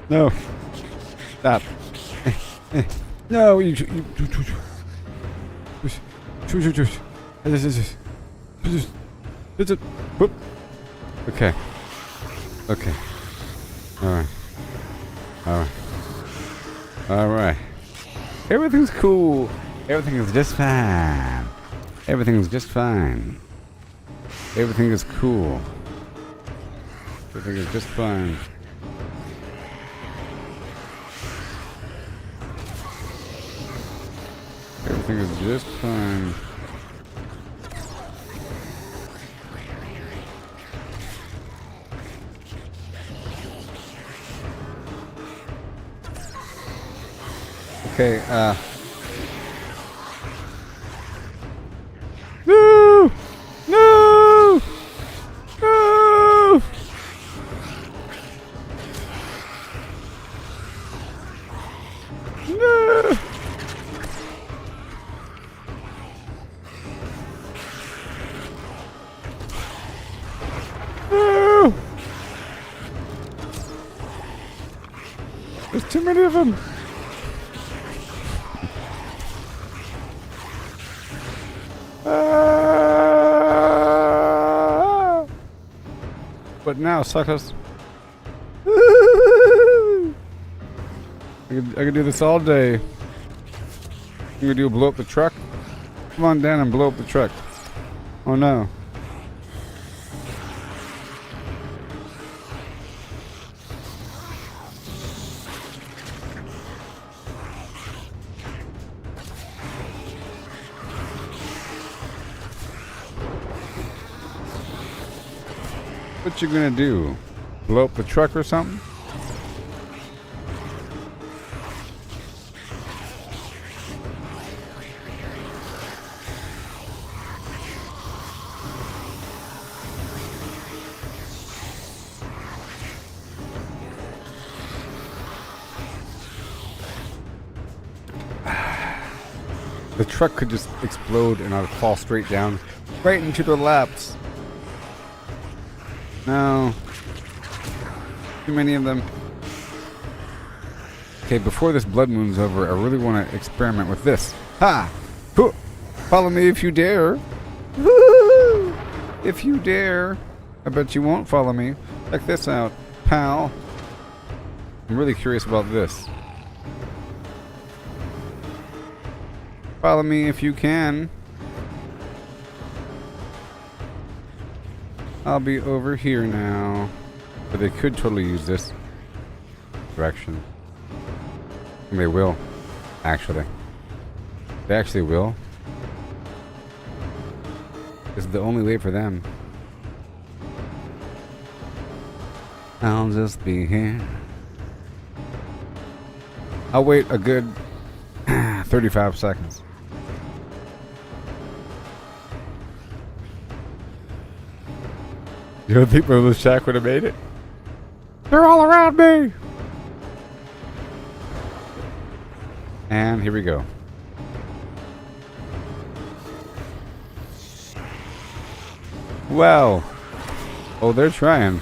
No. Stop. No, you okay. Okay. Alright. Alright. Alright. Everything's cool. Everything is just fine. Everything's just fine. Everything is cool. Everything is just fine. Everything is just fine. Okay, No! No! No! No! No! There's too many of them. But now, suckers. I could do this all day. You gonna do blow up the truck? Come on down and blow up the truck. Oh no. What you gonna do? Blow up the truck or something? The truck could just explode and I'd fall straight down, right into their laps. No. Too many of them. Okay, before this blood moon's over, I really want to experiment with this. Ha! Hoo! Follow me if you dare. Woo! If you dare. I bet you won't follow me. Check this out, pal. I'm really curious about this. Follow me if you can. I'll be over here now. But they could totally use this direction. And they will, actually. They actually will. This is the only way for them. I'll just be here. I'll wait a good 35 seconds. You don't think Mother Shack would have made it? They're all around me! And here we go. Well. Oh, they're trying.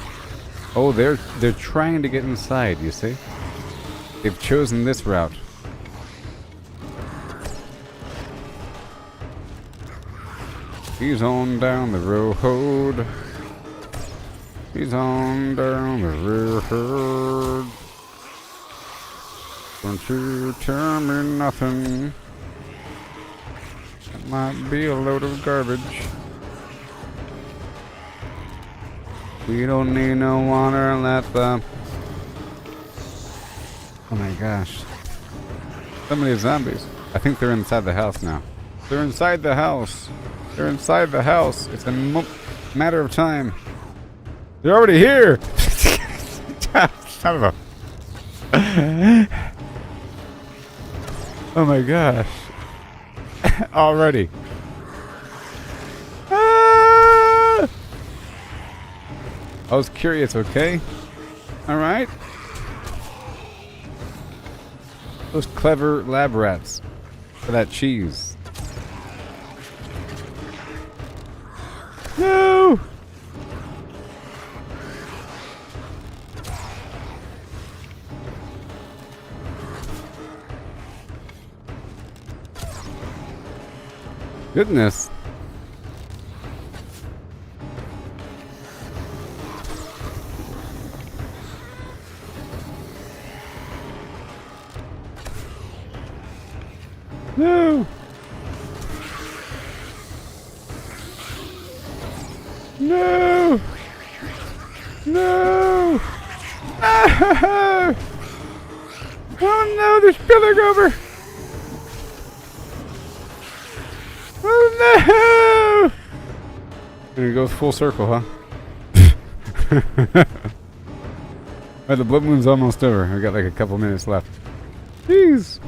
Oh, they're trying to get inside, you see? They've chosen this route. He's on down the road. He's on down the road. Don't you tell me nothing. That might be a load of garbage. We don't need no water, let the... Oh my gosh. So many zombies. I think they're inside the house now. They're inside the house. They're inside the house. It's a matter of time. They're already here! Son of a... Oh my gosh. Already. Ah! I was curious, okay? Alright. Those clever lab rats. For that cheese. No! Goodness. No. No. No. No. Oh no, they're spilling over. Oh no! And it goes full circle, huh? Alright, the blood moon's almost over. We got like a couple minutes left. Jeez!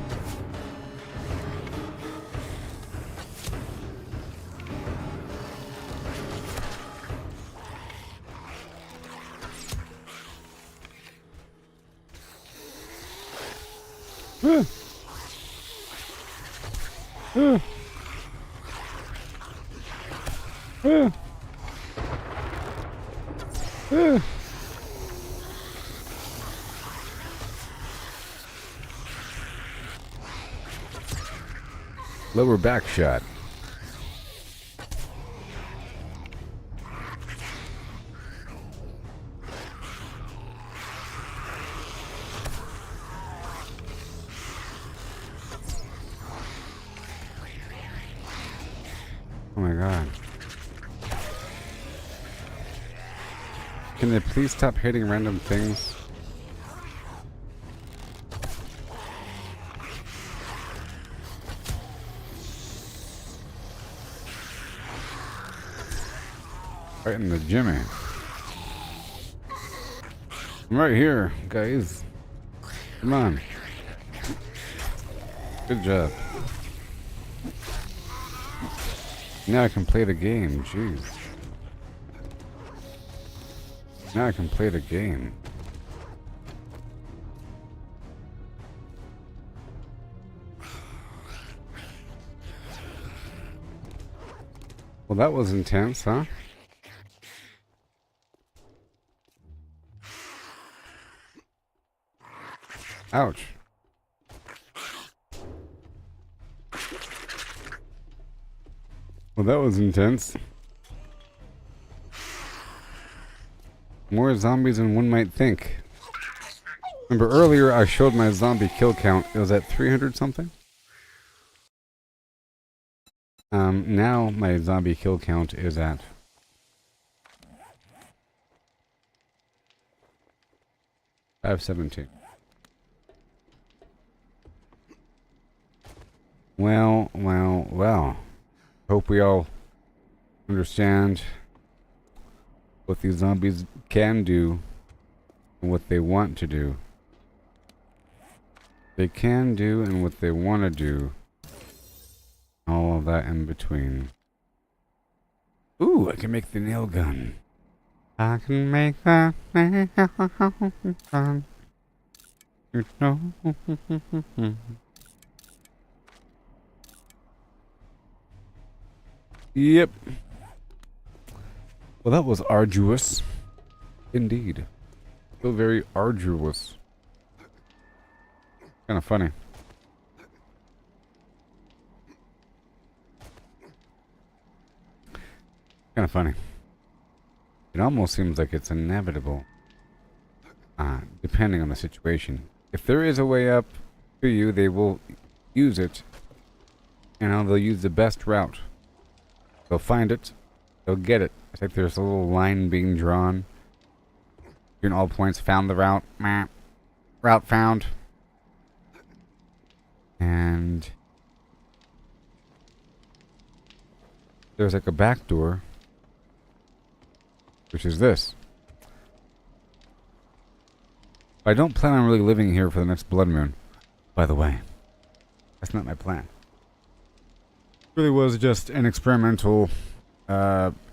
Lower back shot. Oh my god. Can they please stop hitting random things? Right in the Jimmy. I'm right here, guys. Come on. Good job. Now I can play the game. Jeez. Now I can play the game. Well, that was intense, huh? Ouch. Well, that was intense. More zombies than one might think. Remember earlier I showed my zombie kill count. It was at 300 something. Now my zombie kill count is at 517. Well. Hope we all understand what these zombies can do and what they want to do. They can do and what they want to do. All of that in between. Ooh, I can make the nail gun. I can make the nail gun. You know. Yep. Well, that was arduous. Indeed. So very arduous. Kind of funny. Kind of funny. It almost seems like it's inevitable. Depending on the situation. If there is a way up to you, they will use it. You know, they'll use the best route. They'll find it. They'll get it. It's like there's a little line being drawn. In all points, found the route. Meh. Route found. And there's like a back door, which is this. I don't plan on really living here for the next blood moon, by the way. That's not my plan. It really was just an experimental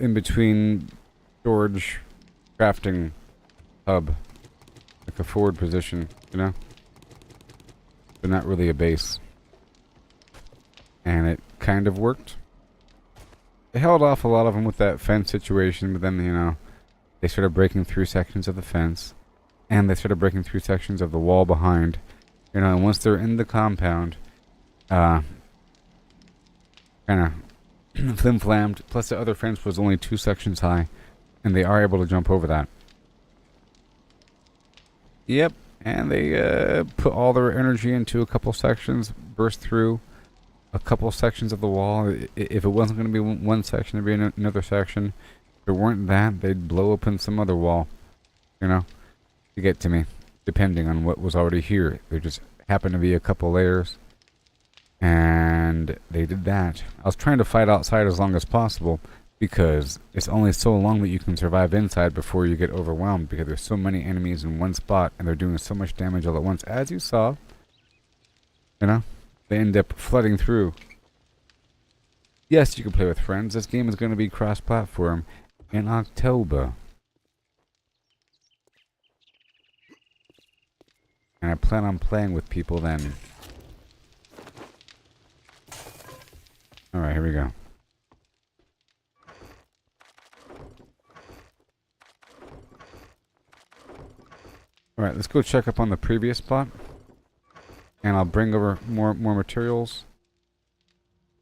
in-between storage crafting hub. Like a forward position, you know? But not really a base. And it kind of worked. They held off a lot of them with that fence situation, but then, you know, they started breaking through sections of the fence. And they started breaking through sections of the wall behind. You know, and once they're in the compound, kind of flim-flammed. Plus the other fence was only 2 sections high. And they are able to jump over that. Yep. And they put all their energy into a couple sections, burst through a couple sections of the wall. If it wasn't going to be one section, it'd be another section. If it weren't that, they'd blow open some other wall, you know, to get to me, depending on what was already here. There just happened to be a couple layers, and they did that. I was trying to fight outside as long as possible, because it's only so long that you can survive inside before you get overwhelmed, because there's so many enemies in one spot and they're doing so much damage all at once, as you saw. You know, they end up flooding through. Yes, you can play with friends. This game is going to be cross-platform in October. And I plan on playing with people then. Alright, here we go. Alright, let's go check up on the previous spot. And I'll bring over more materials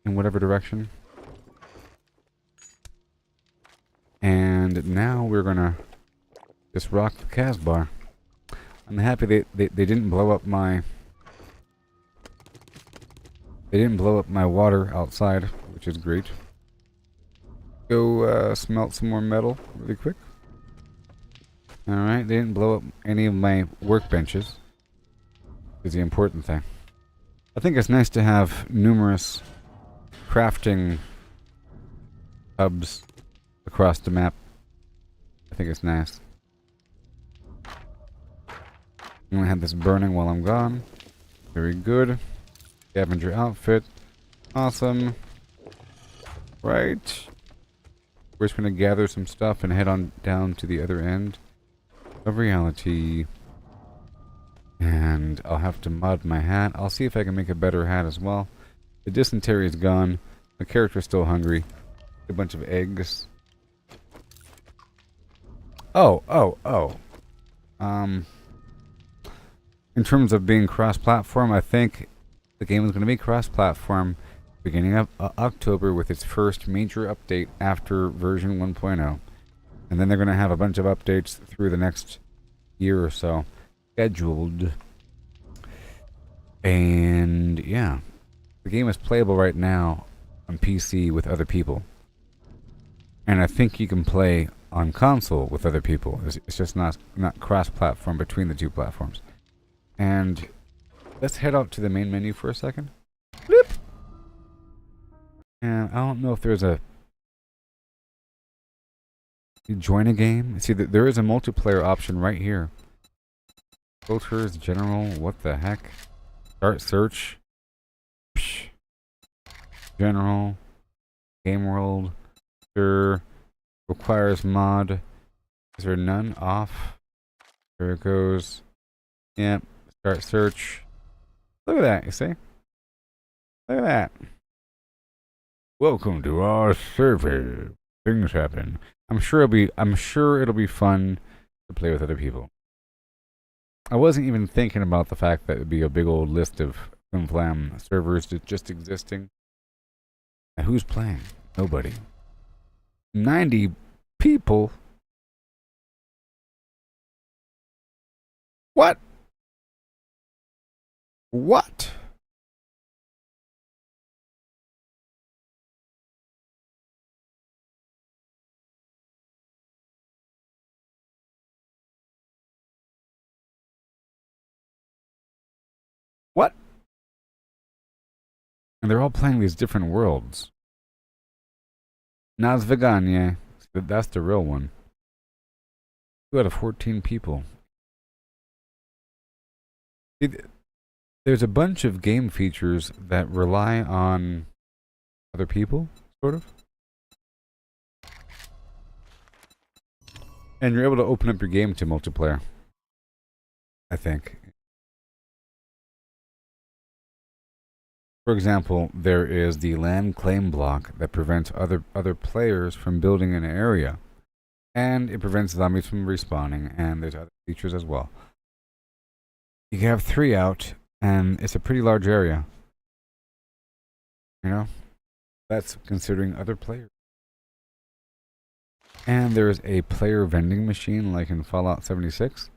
in whatever direction. And now we're gonna just rock the Casbah. I'm happy they didn't blow up my... They didn't blow up my water outside, which is great. Go smelt some more metal really quick. Alright, they didn't blow up any of my workbenches. Is the important thing. I think it's nice to have numerous crafting hubs across the map. I think it's nice. I'm gonna have this burning while I'm gone. Very good. Scavenger outfit. Awesome. Right. We're just gonna gather some stuff and head on down to the other end of reality. And I'll have to mod my hat. I'll see if I can make a better hat as well. The dysentery is gone. The character's still hungry. A bunch of eggs. Oh. In terms of being cross-platform, I think the game is going to be cross-platform beginning of October with its first major update after version 1.0. And then they're going to have a bunch of updates through the next year or so scheduled. And yeah, the game is playable right now on PC with other people. And I think you can play on console with other people. It's just not cross-platform between the two platforms. And let's head out to the main menu for a second. Bloop. And I don't know if there's a... You join a game? See, there is a multiplayer option right here. Filters, general, what the heck? Start search. Psh. General. Game world. Sure. Requires mod. Is there none? Off. There it goes. Yep. Start search. Look at that, you see? Look at that. Welcome to our server. Things happen. I'm sure it'll be fun to play with other people. I wasn't even thinking about the fact that it would be a big old list of Flim Flam servers just existing. And who's playing? Nobody. 90 people? What? What? What? And they're all playing these different worlds. Nazveganye. That's the real one. 2 out of 14 people. There's a bunch of game features that rely on other people, sort of. And you're able to open up your game to multiplayer, I think. For example, there is the land claim block that prevents other players from building an area. And it prevents zombies from respawning, and there's other features as well. You can have 3 out, and it's a pretty large area. You know? That's considering other players. And there's a player vending machine like in Fallout 76.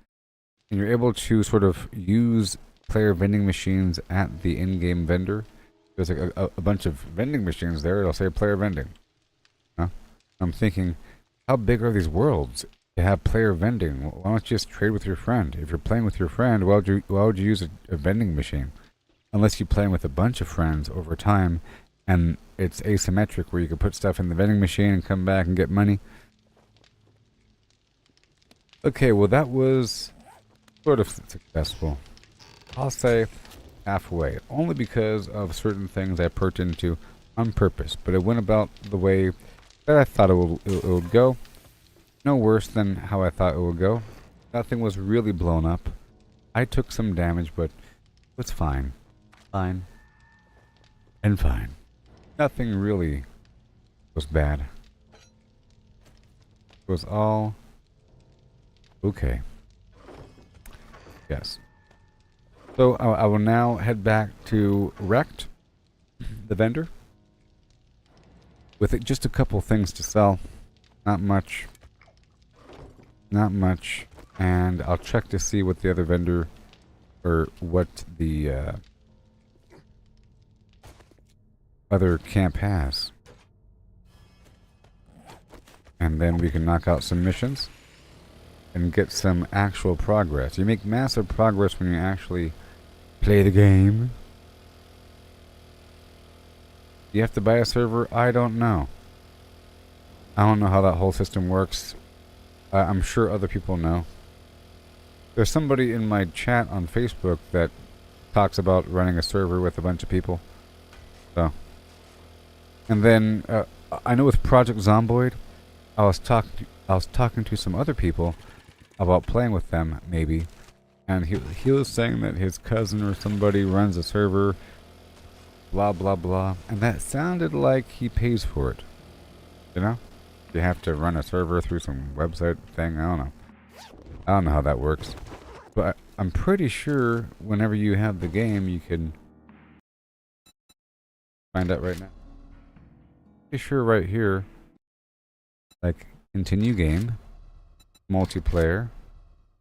And you're able to sort of use player vending machines at the in-game vendor. There's like a bunch of vending machines there. It'll say player vending. Huh? I'm thinking, how big are these worlds to have player vending? Why don't you just trade with your friend? If you're playing with your friend, why would you use a vending machine? Unless you're playing with a bunch of friends over time, and it's asymmetric where you can put stuff in the vending machine and come back and get money. Okay, well that was sort of successful. I'll say halfway, only because of certain things I perked into on purpose, but it went about the way that I thought it would go. No worse than how I thought it would go. Nothing was really blown up. I took some damage, but it's fine. Fine. And fine. Nothing really was bad. It was all okay. Yes. So I will now head back to Rect, the vendor, with just a couple things to sell. Not much. Not much. And I'll check to see what the other vendor, or what the other camp has. And then we can knock out some missions and get some actual progress. You make massive progress when you actually play the game. You have to buy a server? I don't know. I don't know how that whole system works. I'm sure other people know. There's somebody in my chat on Facebook that talks about running a server with a bunch of people. So, and then I know with Project Zomboid, I was talking to some other people about playing with them maybe, and he was saying that his cousin or somebody runs a server, blah blah blah, and that sounded like he pays for it. You know, you have to run a server through some website thing. I don't know how that works, but I'm pretty sure whenever you have the game, you can find out right now. Pretty sure right here, like continue game, multiplayer.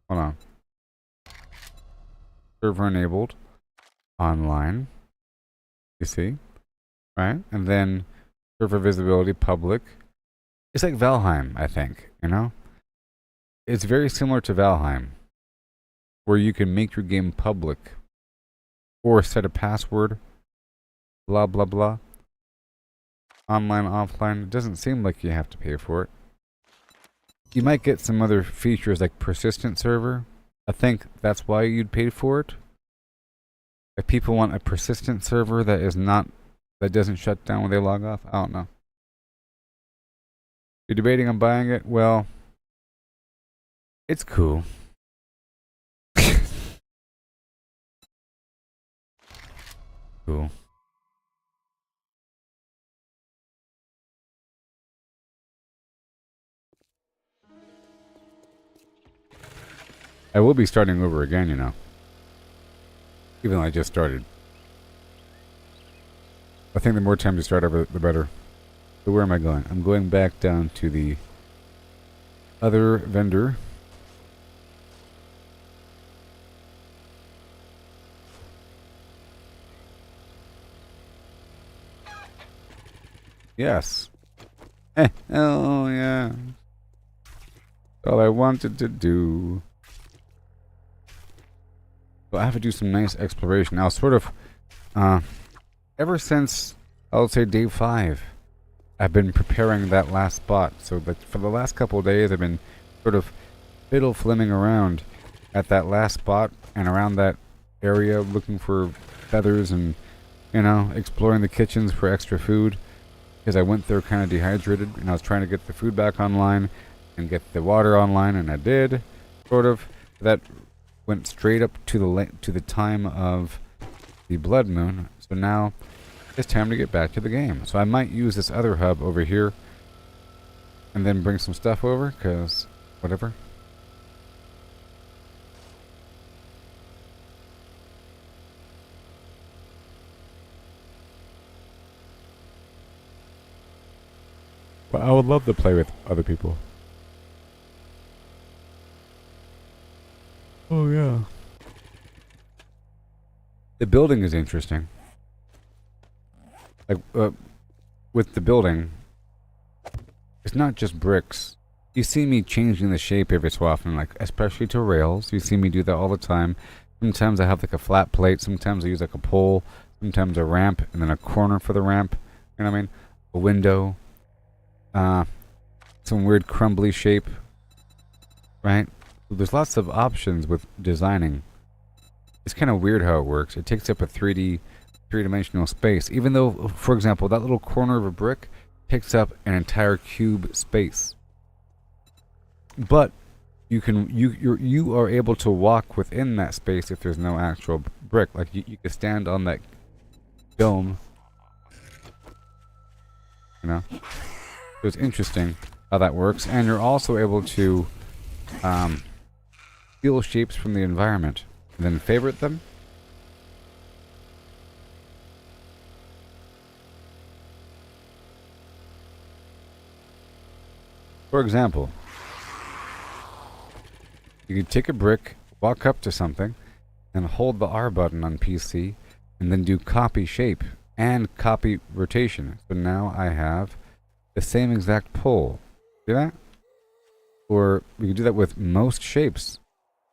Hold on. Server enabled, online. You see, right? And then server visibility public. It's like Valheim, I think. You know, it's very similar to Valheim, where you can make your game public or set a password. Blah blah blah. Online, offline. It doesn't seem like you have to pay for it. You might get some other features like persistent server. I think that's why you'd pay for it. If people want a persistent server that doesn't shut down when they log off, I don't know. You're debating on buying it? Well, it's cool. Cool. I will be starting over again, you know. Even though I just started. I think the more time you start over, the better. So where am I going? I'm going back down to the other vendor. Yes. Oh yeah. All I wanted to do. So I have to do some nice exploration. Now, sort of, ever since, I would say day 5, I've been preparing that last spot. So that for the last couple of days, I've been sort of fiddle-flimming around at that last spot and around that area looking for feathers and, you know, exploring the kitchens for extra food. Because I went there kind of dehydrated and I was trying to get the food back online and get the water online, and I did, sort of. That went straight up to the time of the blood moon. So now it's time to get back to the game. So I might use this other hub over here and then bring some stuff over, because whatever. But I would love to play with other people. Oh yeah. The building is interesting. Like, with the building, it's not just bricks. You see me changing the shape every so often, like, especially to rails. You see me do that all the time. Sometimes I have like a flat plate, sometimes I use like a pole, sometimes a ramp, and then a corner for the ramp. You know what I mean? A window. Some weird crumbly shape. Right? There's lots of options with designing. It's kind of weird how it works. It takes up a three-dimensional space. Even though, for example, that little corner of a brick takes up an entire cube space. But you are able to walk within that space if there's no actual brick. Like you can stand on that dome. You know? So it's interesting how that works. And you're also able to steal shapes from the environment and then favorite them. For example, you can take a brick, walk up to something, and hold the R button on PC, and then do copy shape and copy rotation. So now I have the same exact pole. See that? Or we can do that with most shapes.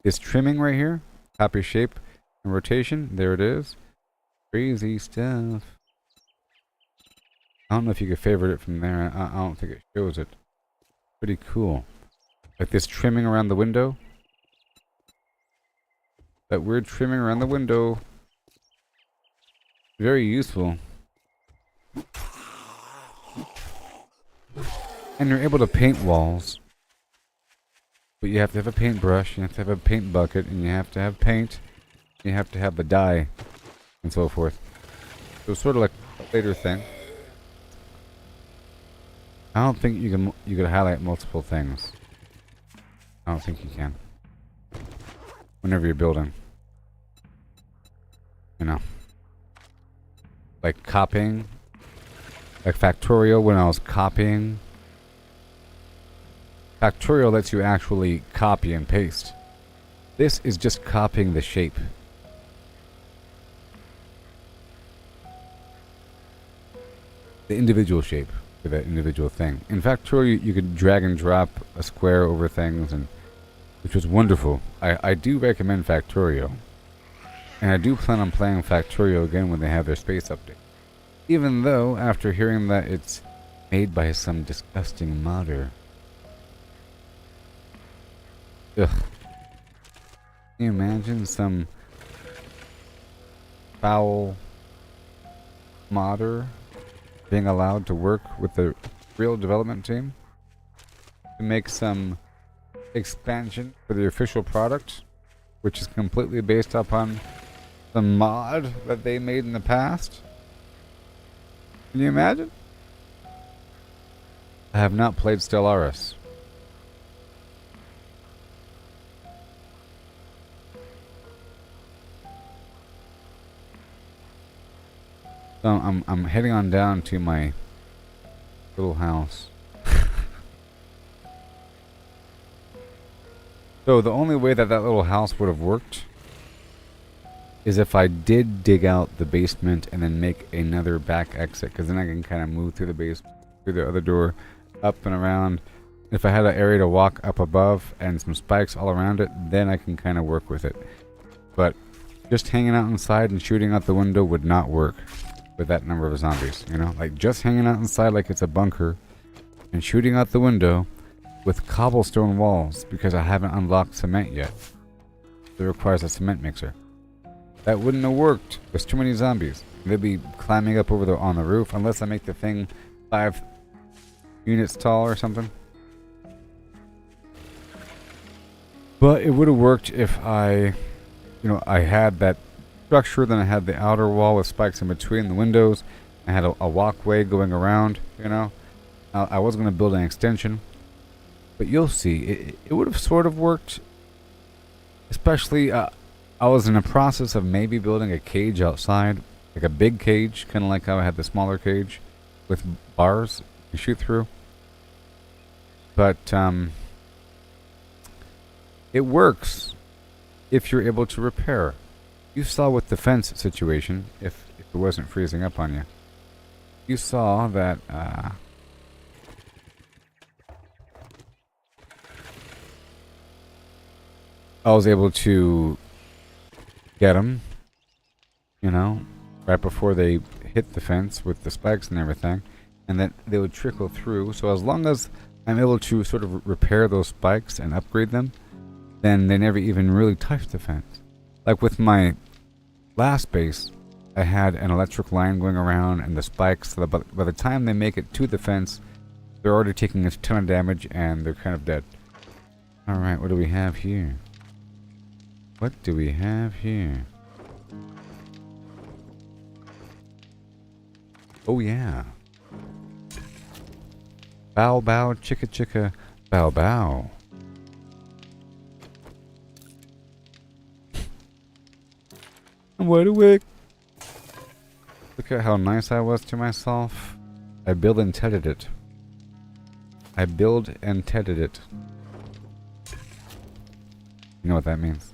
Is trimming right here, copy shape and rotation. There it is. Crazy stuff. I don't know if you can favorite it from there. I don't think it shows it. Pretty cool. Like this trimming around the window. That weird trimming around the window. Very useful. And you're able to paint walls. But you have to have a paintbrush, you have to have a paint bucket, and you have to have paint. You have to have the dye, and so forth. So it's sort of like a later thing. I don't think you could highlight multiple things. I don't think you can. Whenever you're building. You know. Like copying. Like Factorial when I was copying. Factorial lets you actually copy and paste. This is just copying the shape. The individual shape for that individual thing. In Factorial, you could drag and drop a square over things, and which was wonderful. I do recommend Factorial. And I do plan on playing Factorial again when they have their space update. Even though, after hearing that it's made by some disgusting modder. Ugh. Can you imagine some foul modder being allowed to work with the real development team to make some expansion for the official product, which is completely based upon the mod that they made in the past? Can you imagine? I have not played Stellaris. So I'm heading on down to my little house. So the only way that little house would have worked is if I did dig out the basement and then make another back exit, because then I can kind of move through the basement, through the other door, up and around. If I had an area to walk up above and some spikes all around it, then I can kind of work with it. But just hanging out inside and shooting out the window would not work with that number of zombies, you know? Like, just hanging out inside like it's a bunker and shooting out the window with cobblestone walls, because I haven't unlocked cement yet. It requires a cement mixer. That wouldn't have worked. There's too many zombies. They'd be climbing up over on the roof, unless I make the thing 5 units tall or something. But it would have worked if I had that structure, then I had the outer wall with spikes in between the windows. I had a walkway going around, you know. I was going to build an extension. But you'll see, it would have sort of worked. Especially, I was in the process of maybe building a cage outside. Like a big cage, kind of like how I had the smaller cage with bars you shoot through. But, it works if you're able to repair. You saw with the fence situation, if it wasn't freezing up on you. You saw that, I was able to get them, you know, right before they hit the fence with the spikes and everything, and then they would trickle through. So as long as I'm able to sort of repair those spikes and upgrade them, then they never even really touch the fence. Like with my last base, I had an electric line going around and the spikes, so that by the time they make it to the fence, they're already taking a ton of damage and they're kind of dead. Alright, what do we have here? What do we have here? Oh yeah. Bow bow, chicka chicka, bow bow. I'm wide awake. Look at how nice I was to myself. I build and tedded it. I build and tedded it. You know what that means?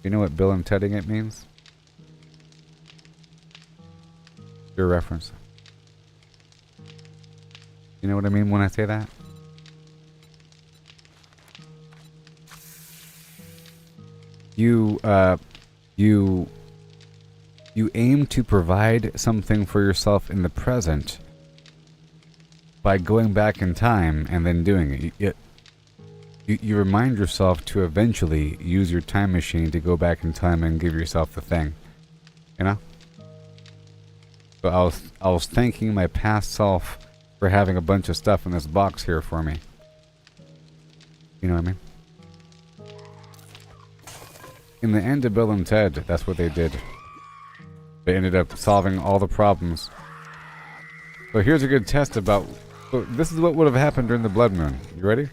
You know what Bill and Tedding it means? Your reference. You know what I mean when I say that? You aim to provide something for yourself in the present by going back in time and then doing it. you remind yourself to eventually use your time machine to go back in time and give yourself the thing. You know? So I was thanking my past self for having a bunch of stuff in this box here for me. You know what I mean? In the end of Bill and Ted, that's what they did. They ended up solving all the problems. So here's a good test about... So this is what would have happened during the Blood Moon. You ready?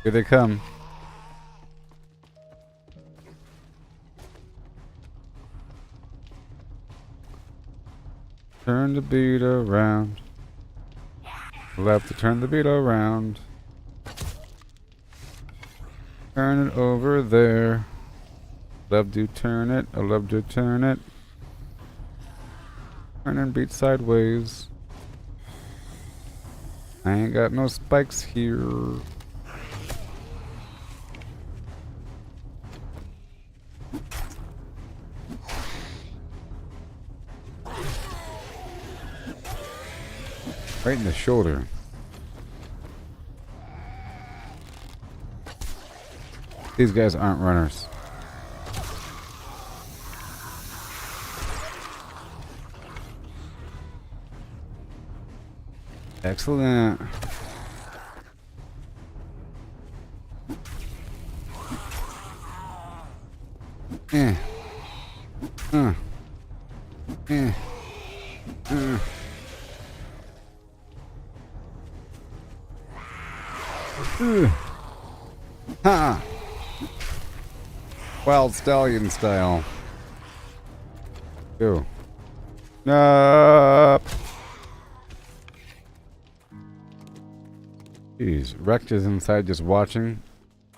Here they come. Turn the beat around. Left to turn the beat around. Turn it over there. Love to turn it. I love to turn it. Turn and beat sideways. I ain't got no spikes here. Right in the shoulder. These guys aren't runners. Excellent. Eh. Uh. Eh. Ha! Wild Stallion style. Go. No. Jeez, Rex is inside just watching,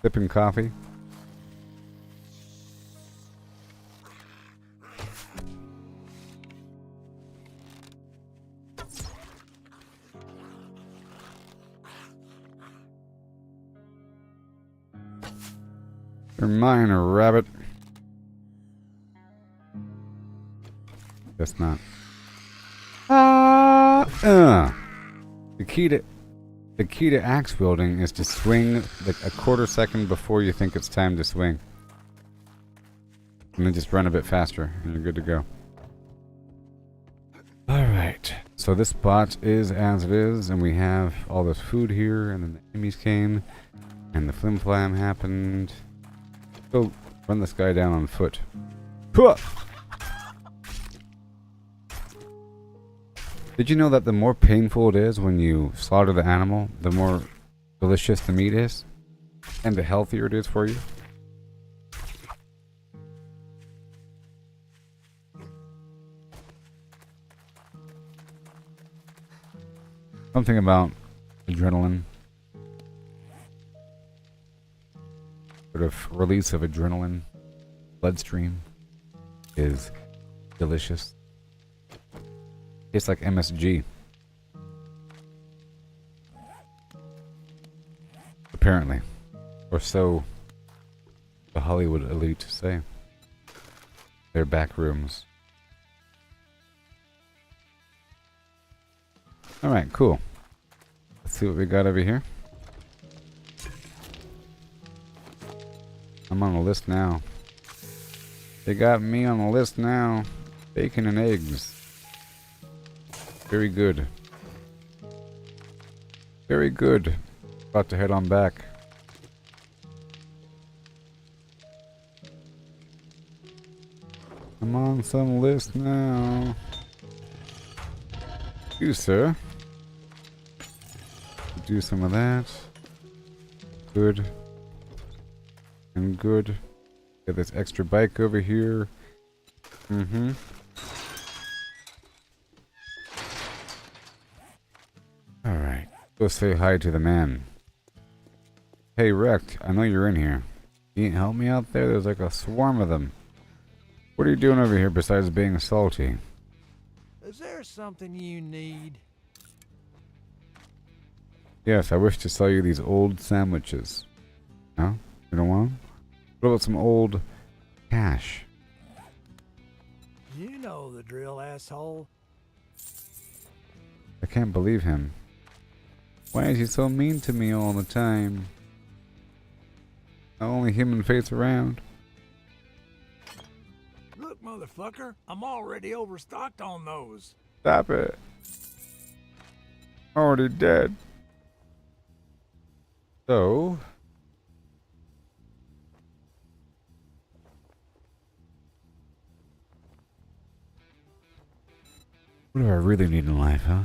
sipping coffee. You're mine, a rabbit. Guess not. The key to axe wielding is to swing like a quarter second before you think it's time to swing. And then just run a bit faster and you're good to go. Alright, so this spot is as it is, and we have all this food here, and then the enemies came, and the flim flam happened. Go run this guy down on foot. Puh! Did you know that the more painful it is when you slaughter the animal, the more delicious the meat is? And the healthier it is for you? Something about adrenaline. Sort of release of adrenaline. Bloodstream is delicious. Tastes like MSG. Apparently. Or so the Hollywood elite say. Their back rooms. Alright, cool. Let's see what we got over here. I'm on the list now. They got me on the list now. Bacon and eggs. Very good. Very good. About to head on back. I'm on some list now. You, sir. Do some of that. Good. And good. Got this extra bike over here. Mm-hmm. Alright. Go say hi to the man. Hey, Rect, I know you're in here. Can you help me out there? There's like a swarm of them. What are you doing over here besides being salty? Is there something you need? Yes, I wish to sell you these old sandwiches. No? You don't want them? What about some old cash? You know the drill, asshole. I can't believe him. Why is he so mean to me all the time? The only human face around. Look, motherfucker, I'm already overstocked on those. Stop it. Already dead. So. What do I really need in life, huh?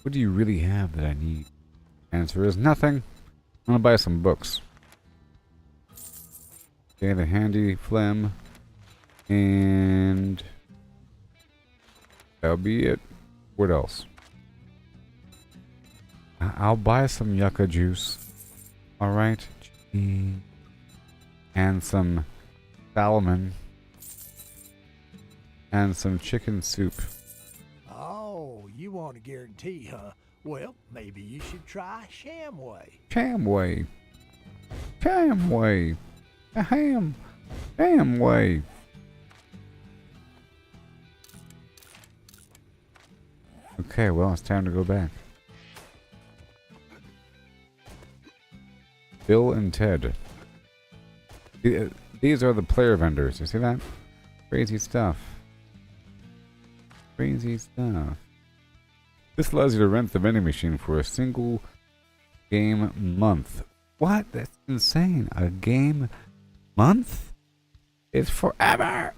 What do you really have that I need? Answer is nothing. I'm gonna buy some books. Okay, the handy phlegm. And that'll be it. What else? I'll buy some yucca juice. Alright. And some salmon. And some chicken soup. Oh, you want a guarantee, huh? Well, maybe you should try Shamway. Chamway. Chamway. A ham. Chamway. Okay, well, it's time to go back. Bill and Ted. These are the player vendors. You see that? Crazy stuff. Crazy stuff. This allows you to rent the vending machine for a single game month. What? That's insane. A game month? It's forever.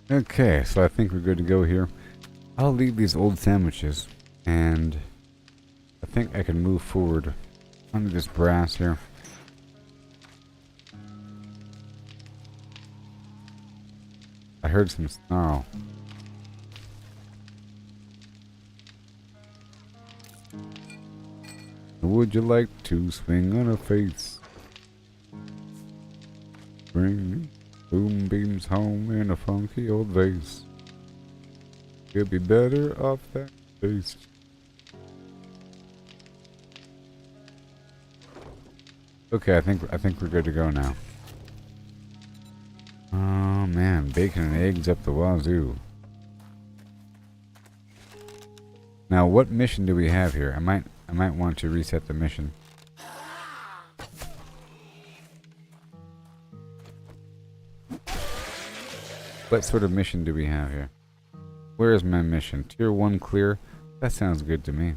Okay, so I think we're good to go here. I'll leave these old sandwiches, and I think I can move forward under this brass here. I heard some snarl. Would you like to swing on a face? Bring me boom beams home in a funky old vase. You'll be better off that taste. Okay, I think we're good to go now. Oh man, bacon and eggs up the wazoo. Now, what mission do we have here? I might want to reset the mission. What sort of mission do we have here? Where is my mission? Tier 1 clear? That sounds good to me.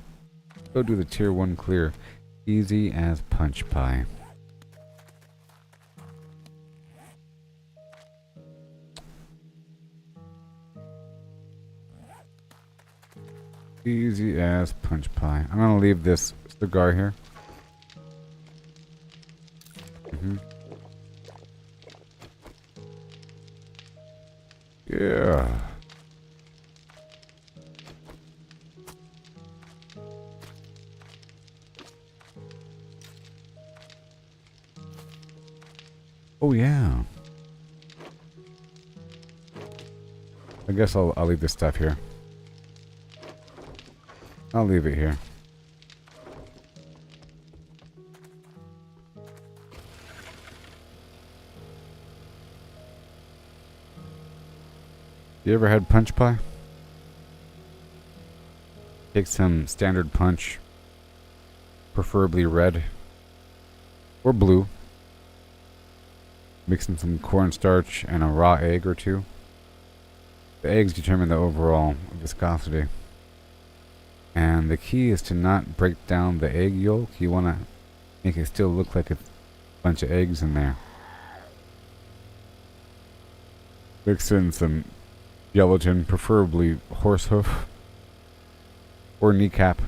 Go do the Tier 1 clear. Easy as punch pie. Easy as punch pie. I'm gonna leave this cigar here. Yeah. Oh yeah. I guess I'll leave this stuff here. I'll leave it here. You ever had punch pie? Take some standard punch, preferably red or blue. Mix in some cornstarch and a raw egg or two. The eggs determine the overall viscosity. And the key is to not break down the egg yolk. You want to make it still look like a bunch of eggs in there. Mix in some gelatin, preferably horse hoof or kneecap,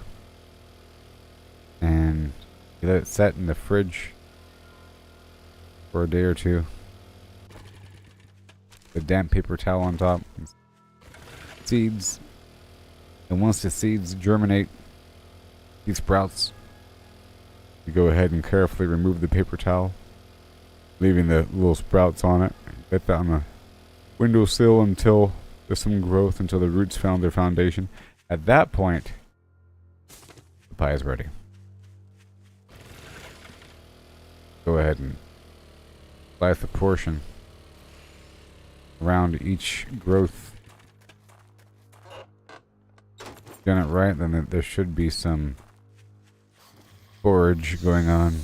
and you let it set in the fridge for a day or two. The damp paper towel on top, seeds, and once the seeds germinate, these sprouts, you go ahead and carefully remove the paper towel leaving the little sprouts on it. Get that on the windowsill until there's some growth, until the roots found their foundation. At that point, the pie is ready. Go ahead and slice the portion around each growth. Done it right, then there should be some forage going on.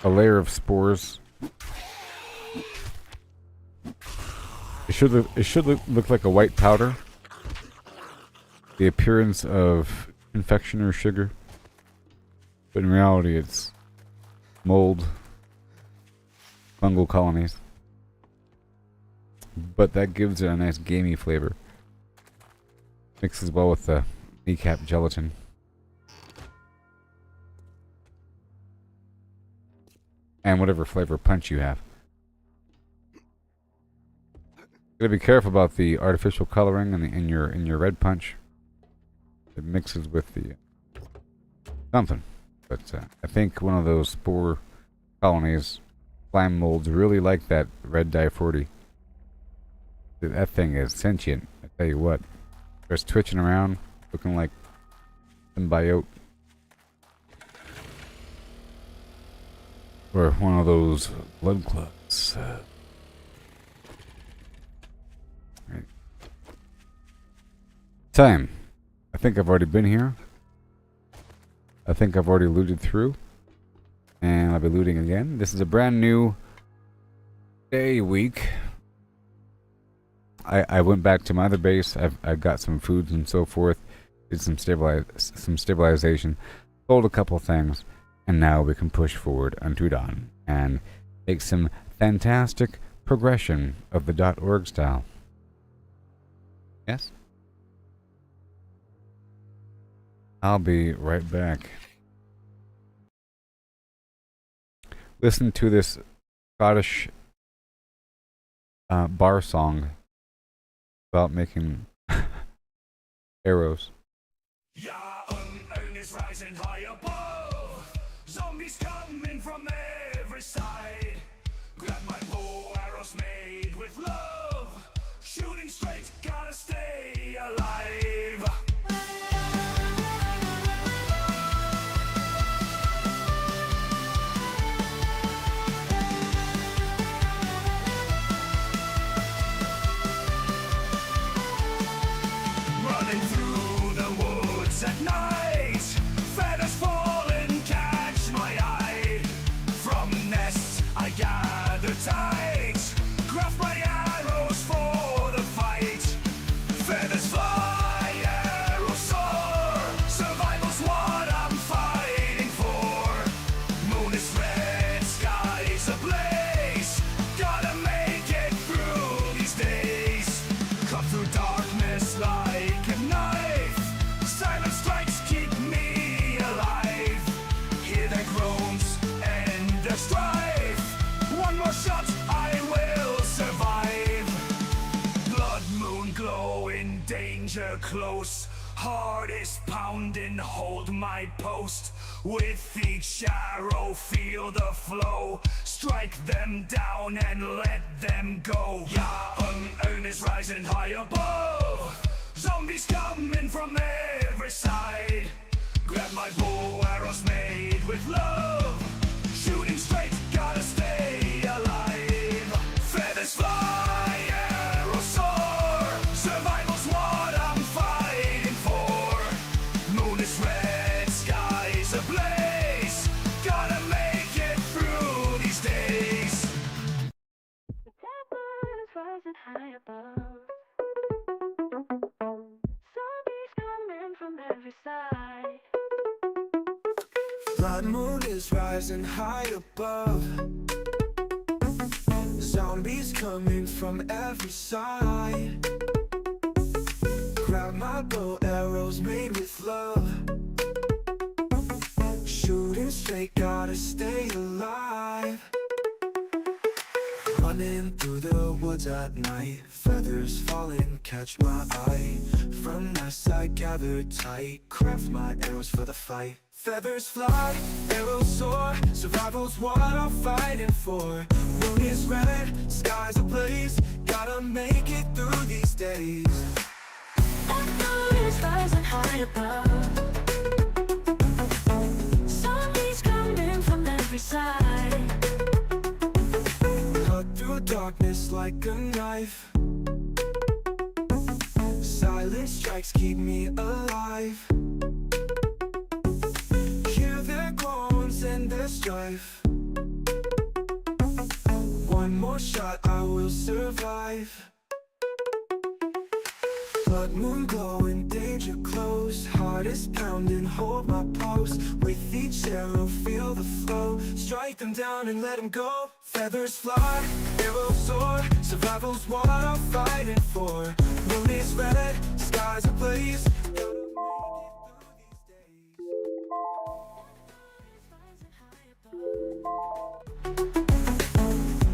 A layer of spores. It should look like a white powder. The appearance of confectioner sugar, but in reality, it's mold, fungal colonies. But that gives it a nice gamey flavor. Mixes well with the kneecap gelatin. And whatever flavor punch you have. Gotta be careful about the artificial coloring in your red punch. It mixes with the something. But I think one of those spore colonies, slime molds, really like that red dye 40. That thing is sentient. I tell you what. Just twitching around, looking like symbiote. Or one of those blood clots. Right. Time. I think I've already been here. I think I've already looted through. And I'll be looting again. This is a brand new day, week. I went back to my other base. I've got some foods and so forth. Did some stabilization. Sold a couple things. And now we can push forward unto dawn. And make some fantastic progression of the .org style. Yes? I'll be right back. Listen to this Scottish bar song about making arrows. Yeah, own is rising high above. Zombies coming from every side. Grab my bow, arrows made with love. Shooting straight, gotta stay alive. Running through the woods at night, feathers fall and catch my eye. From nests I gather tight, craft my arrows for the fight. Feathers fly, arrows soar, survival's what I'm fighting for. Moon is red, sky's ablaze, gotta make it through these days. Cut through darkness like a knife, silent strikes keep me alive. Hear their groans and their strife, one more shot I will survive. Blood moon glowing, danger close, heart is pounding, hold my post. With each arrow feel the flow, strike them down and let them go. Yeah, unearn is rising high above, zombies coming from every side. Grab my bow, arrows made with love. Shooting straight, gotta stay alive. Feathers fly, arrows soar, survival's what I'm fighting for. Moon is red, sky's ablaze, gotta make it through these days. The temple is rising high above. Zombies coming from every side. Blood moon is rising high above, zombies coming from every side. Grab my bow, arrows made with love. Shooting straight, gotta stay alive. Running through the woods at night, feathers falling, catch my eye. From nests I gather tight, craft my arrows for the fight. Feathers fly, arrows soar, survival's what I'm fighting for. Moon is red, skies ablaze, gotta make it through these days. And the moon is rising high above. Zombies coming from every side. Cut through darkness like a knife. Silent strikes keep me alive. Hear their groans and their strife. One more shot, I will survive. Blood moon glowing, danger close. Heart is pounding, hold my post. With each arrow, feel the flow. Strike them down and let them go. Feathers fly, arrows soar. Survival's what I'm fighting for. Moon is red, skies ablaze.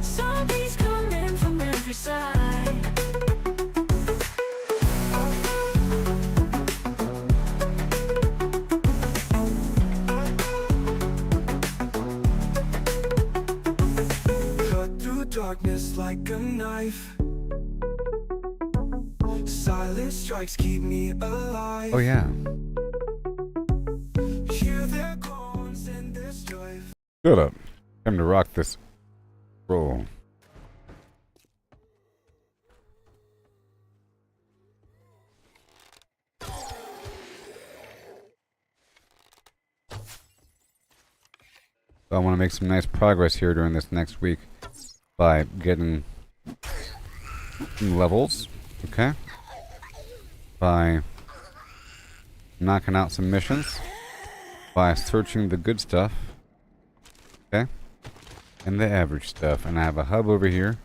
Zombies coming from every side. Cut through darkness like a knife. Silent strikes keep me alive. Oh yeah. Hear their groans and their strife. Shut up. Time to rock this roll. So I want to make some nice progress here during this next week by getting some levels, okay? By knocking out some missions, by searching the good stuff, okay? And the average stuff. And I have a hub over here.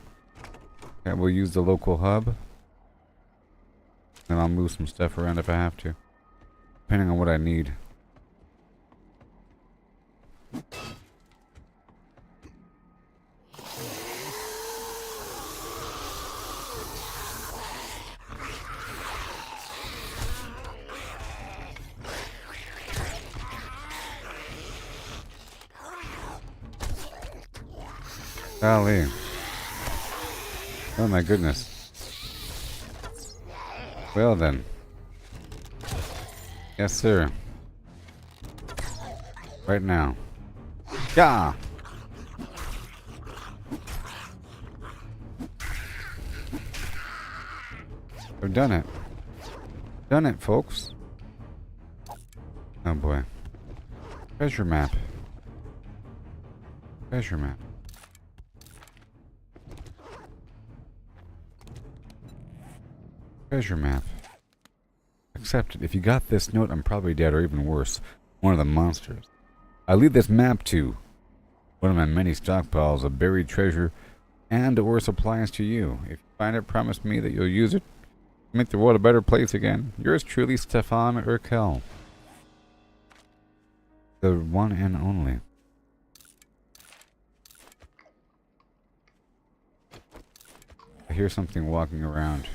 Okay, we'll use the local hub. And I'll move some stuff around if I have to, depending on what I need. Golly. Oh my goodness. Well then. Yes, sir. Right now. Yeah! We've done it. Done it, folks. Oh boy. Treasure map. Treasure map. Treasure map. Accepted. If you got this note, I'm probably dead, or even worse, one of the monsters. I leave this map to one of my many stockpiles of buried treasure and or supplies to you. If you find it, promise me that you'll use it to make the world a better place again. Yours truly, Stefan Urkel. The one and only. I hear something walking around.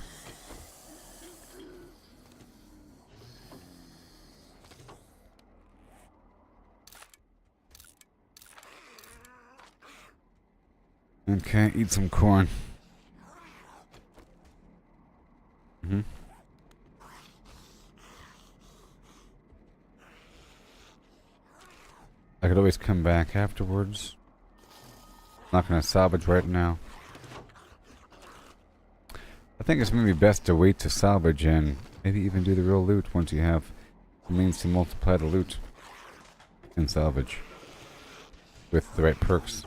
Okay, eat some corn. I could always come back afterwards. Not gonna salvage right now. I think it's maybe best to wait to salvage and maybe even do the real loot once you have the means to multiply the loot and salvage with the right perks.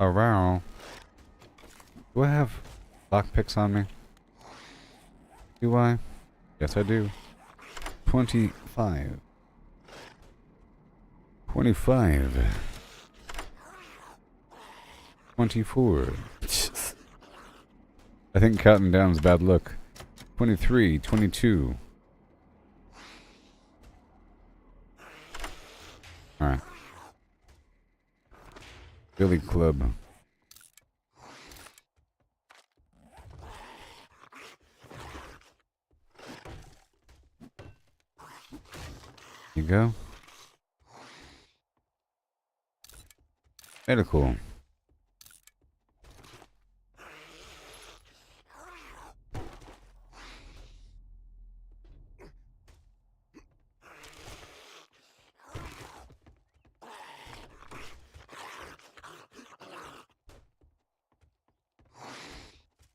Around. Do I have lockpicks on me? Do I? Yes, I do. 25. 25. 24. I think counting down is bad luck. 23, 22. Alright. Billy Club. You go. Medical.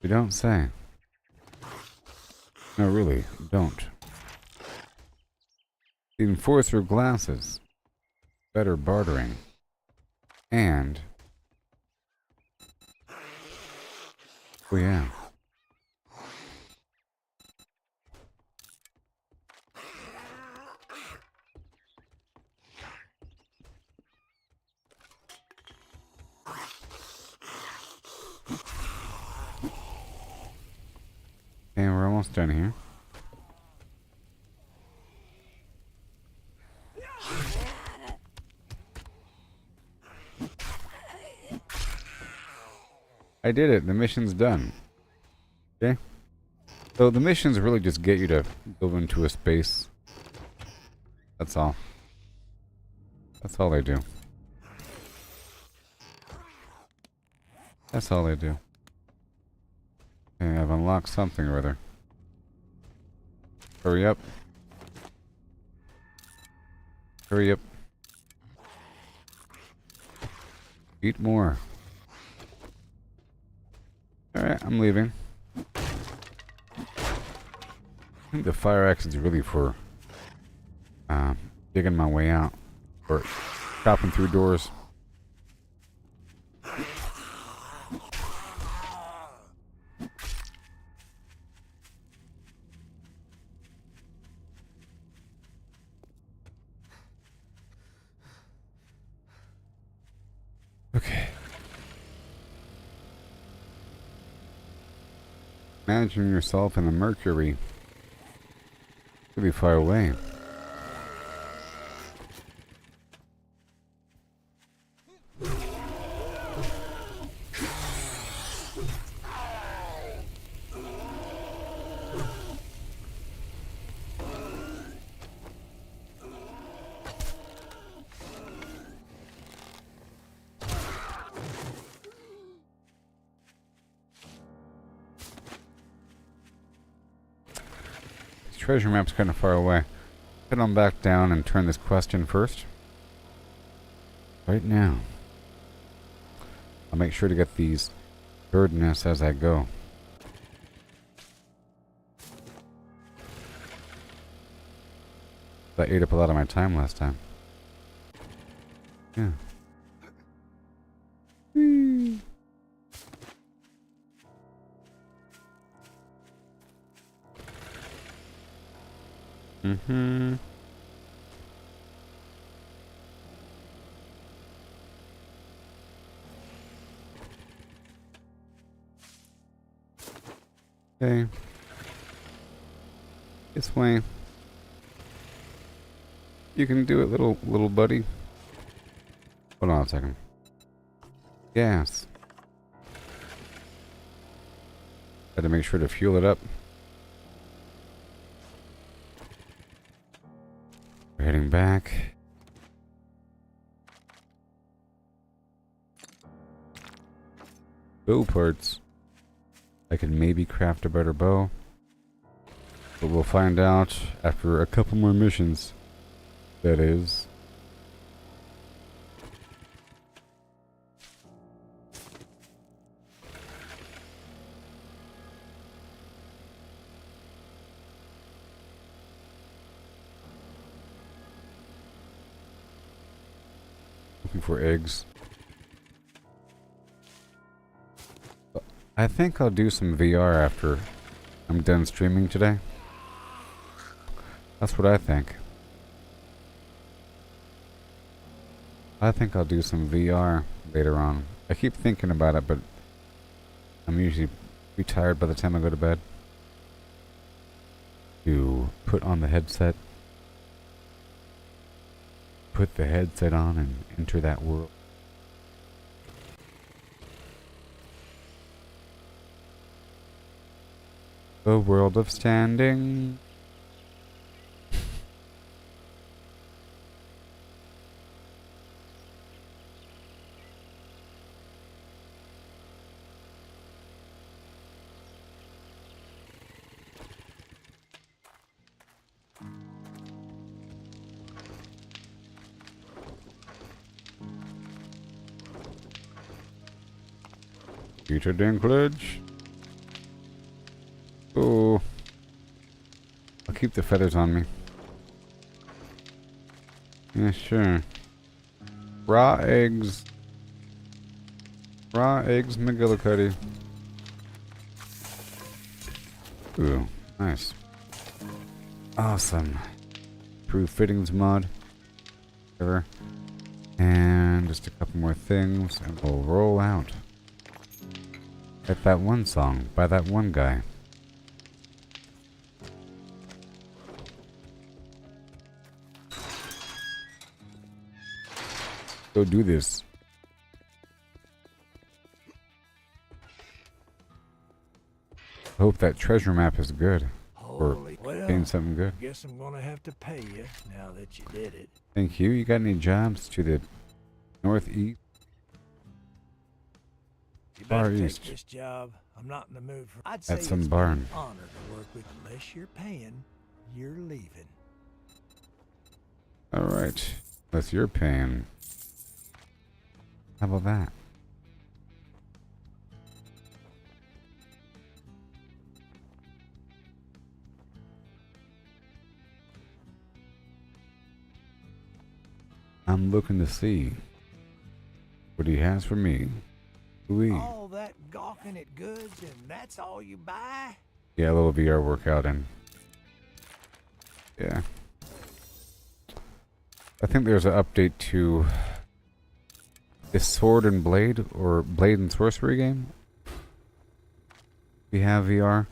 You don't say. No, really, don't. You can force through glasses. Better bartering. And... oh yeah. And we're almost done here. I did it. The mission's done. Okay? So the missions really just get you to go into a space. That's all. That's all they do. That's all they do. Okay, I've unlocked something or other. Hurry up. Hurry up. Eat more. Alright, I'm leaving. I think the fire axe is really for digging my way out. Or chopping through doors. Okay. Imagine yourself in the Mercury. Really far away. Treasure map's kind of far away. Head on back down and turn this quest in first. Right now. I'll make sure to get these bird nests as I go. That ate up a lot of my time last time. Yeah. Whee. Mm-hmm. Okay. This way. You can do it, little buddy. Hold on a second. Gas. Got to make sure to fuel it up. We're heading back. Bow parts. I could maybe craft a better bow. But we'll find out after a couple more missions. That is. Looking for eggs. I think I'll do some VR after I'm done streaming today. That's what I think. I think I'll do some VR later on. I keep thinking about it, but I'm usually pretty tired by the time I go to bed. To put on the headset. Put the headset on and enter that world. The world of standing. Peter Dinklage. Oh. I'll keep the feathers on me. Yeah, sure. Raw eggs. Raw eggs McGillicuddy. Ooh, nice. Awesome. Proof fittings mod. Whatever. And just a couple more things and we'll roll out. Like that one song by that one guy. Go do this. Hope that treasure map is good. Holy, Getting something good. guess I'm gonna have to pay you now that you did it. Thank you. You got any jobs to the northeast? You Far better take east. this job. I'm not in the mood for. I'd say At some it's barn. an honor to work with. Unless you're paying, you're leaving. Alright. Unless you're paying. How about that? I'm looking to see what he has for me. Ooh-wee. All that gawking at goods, and that's all you buy? Yeah, a little VR workout and yeah. I think there's an update to this Sword and Blade or Blade and Sorcery game. We have VR.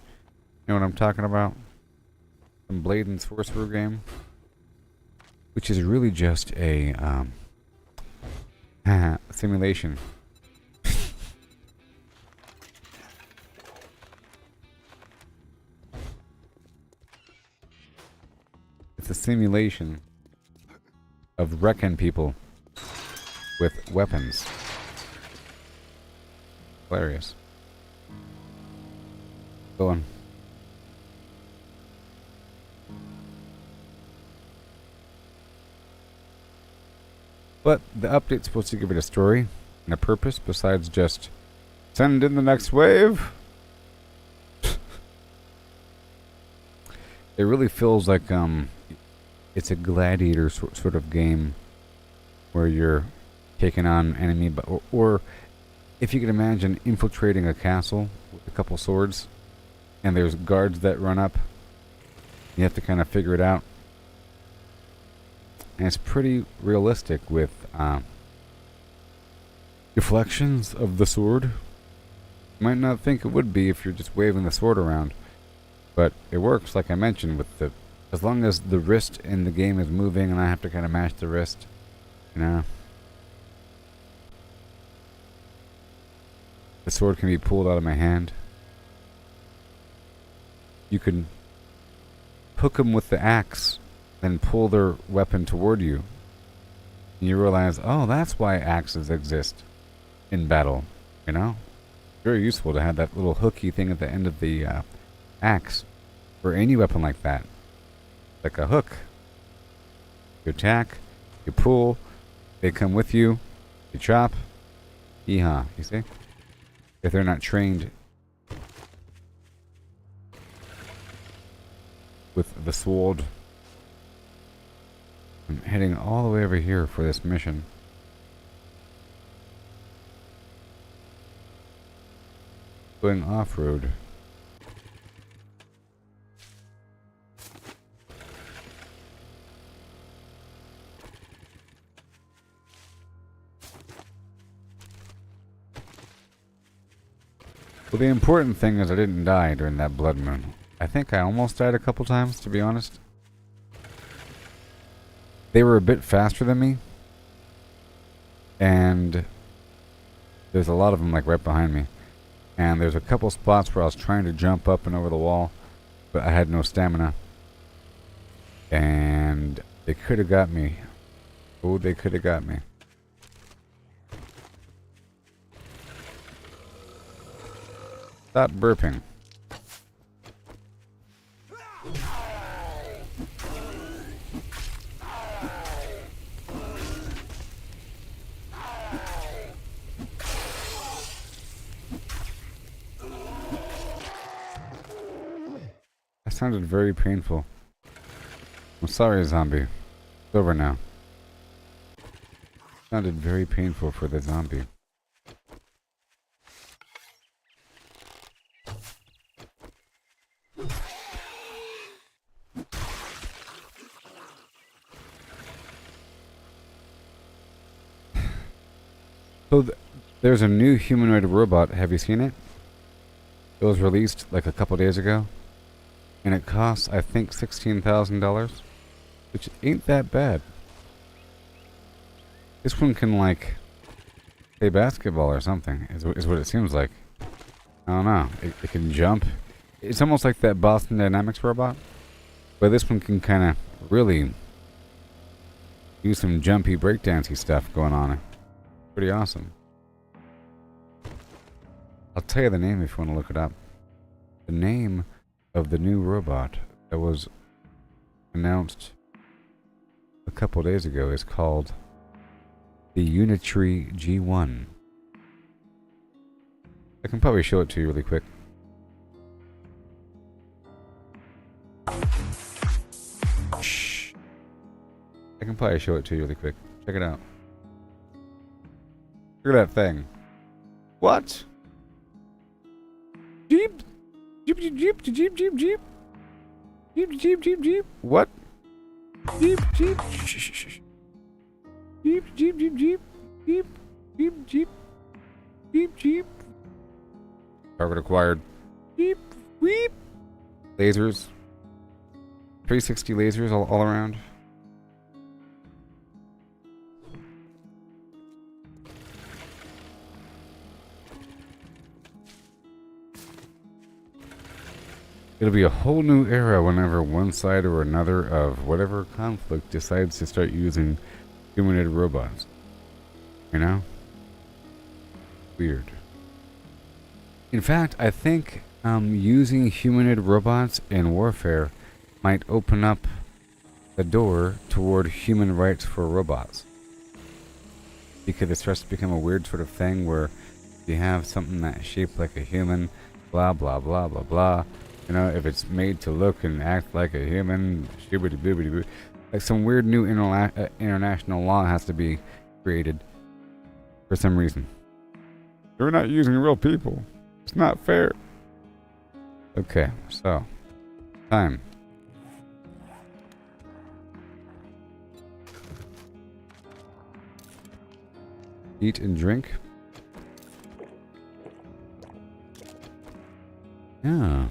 You know what I'm talking about? Some Blade and Sorcerer game. Which is really just a simulation. It's a simulation of wrecking people with weapons. Hilarious. Go on. But the update's supposed to give it a story and a purpose besides just send in the next wave. It really feels like it's a gladiator sort of game where you're taking on enemy, or if you can imagine infiltrating a castle with a couple swords and there's guards that run up. You have to kind of figure it out. And it's pretty realistic with deflections of the sword. You might not think it would be if you're just waving the sword around. But it works, like I mentioned, with the as long as the wrist in the game is moving and I have to kind of match the wrist, you know. The sword can be pulled out of my hand. You can hook them with the axe, then pull their weapon toward you. And you realize, oh, that's why axes exist in battle, you know? Very useful to have that little hooky thing at the end of the axe for any weapon like that. Like a hook. You attack, you pull, they come with you, you chop. Yeehaw, you see? If they're not trained with the sword. I'm heading all the way over here for this mission. Going off-road. Well, the important thing is I didn't die during that blood moon. I think I almost died a couple times, to be honest. They were a bit faster than me. And there's a lot of them like right behind me. And there's a couple spots where I was trying to jump up and over the wall. but I had no stamina. And they could have got me. Oh, they could have got me. Stop burping. That sounded very painful. I'm sorry, zombie. It's over now. Sounded very painful for the zombie. So there's a new humanoid robot. Have you seen it? It was released like a couple days ago. And it costs, I think, $16,000. Which ain't that bad. This one can, like, play basketball or something, is what it seems like. I don't know. It can jump. It's almost like that Boston Dynamics robot. But this one can kind of really do some jumpy breakdancey stuff going on. Pretty awesome. I'll tell you the name if you want to look it up. The name of the new robot that was announced a couple days ago is called the Unitree G1. I can probably show it to you really quick. Shh. I can probably show it to you really quick. Check it out. Look at that thing. What? Jeep? Jeep, jeep, jeep, jeep, jeep, jeep. Jeep, jeep, jeep, jeep. What? Jeep, jeep. Shh, shh, shh. Jeep, jeep, jeep, jeep. Jeep, jeep, jeep. Jeep, jeep. Target acquired. Jeep, weep. Lasers. 360 lasers all around. It'll be a whole new era whenever one side or another of whatever conflict decides to start using humanoid robots. You know? Weird. In fact, I think using humanoid robots in warfare might open up the door toward human rights for robots. Because it starts to become a weird sort of thing where you have something that's shaped like a human, blah, blah, blah, blah, blah. You know, if it's made to look and act like a human, like some weird new international law has to be created for some reason. They're not using real people. It's not fair. Okay, so time. Eat and drink. Yeah.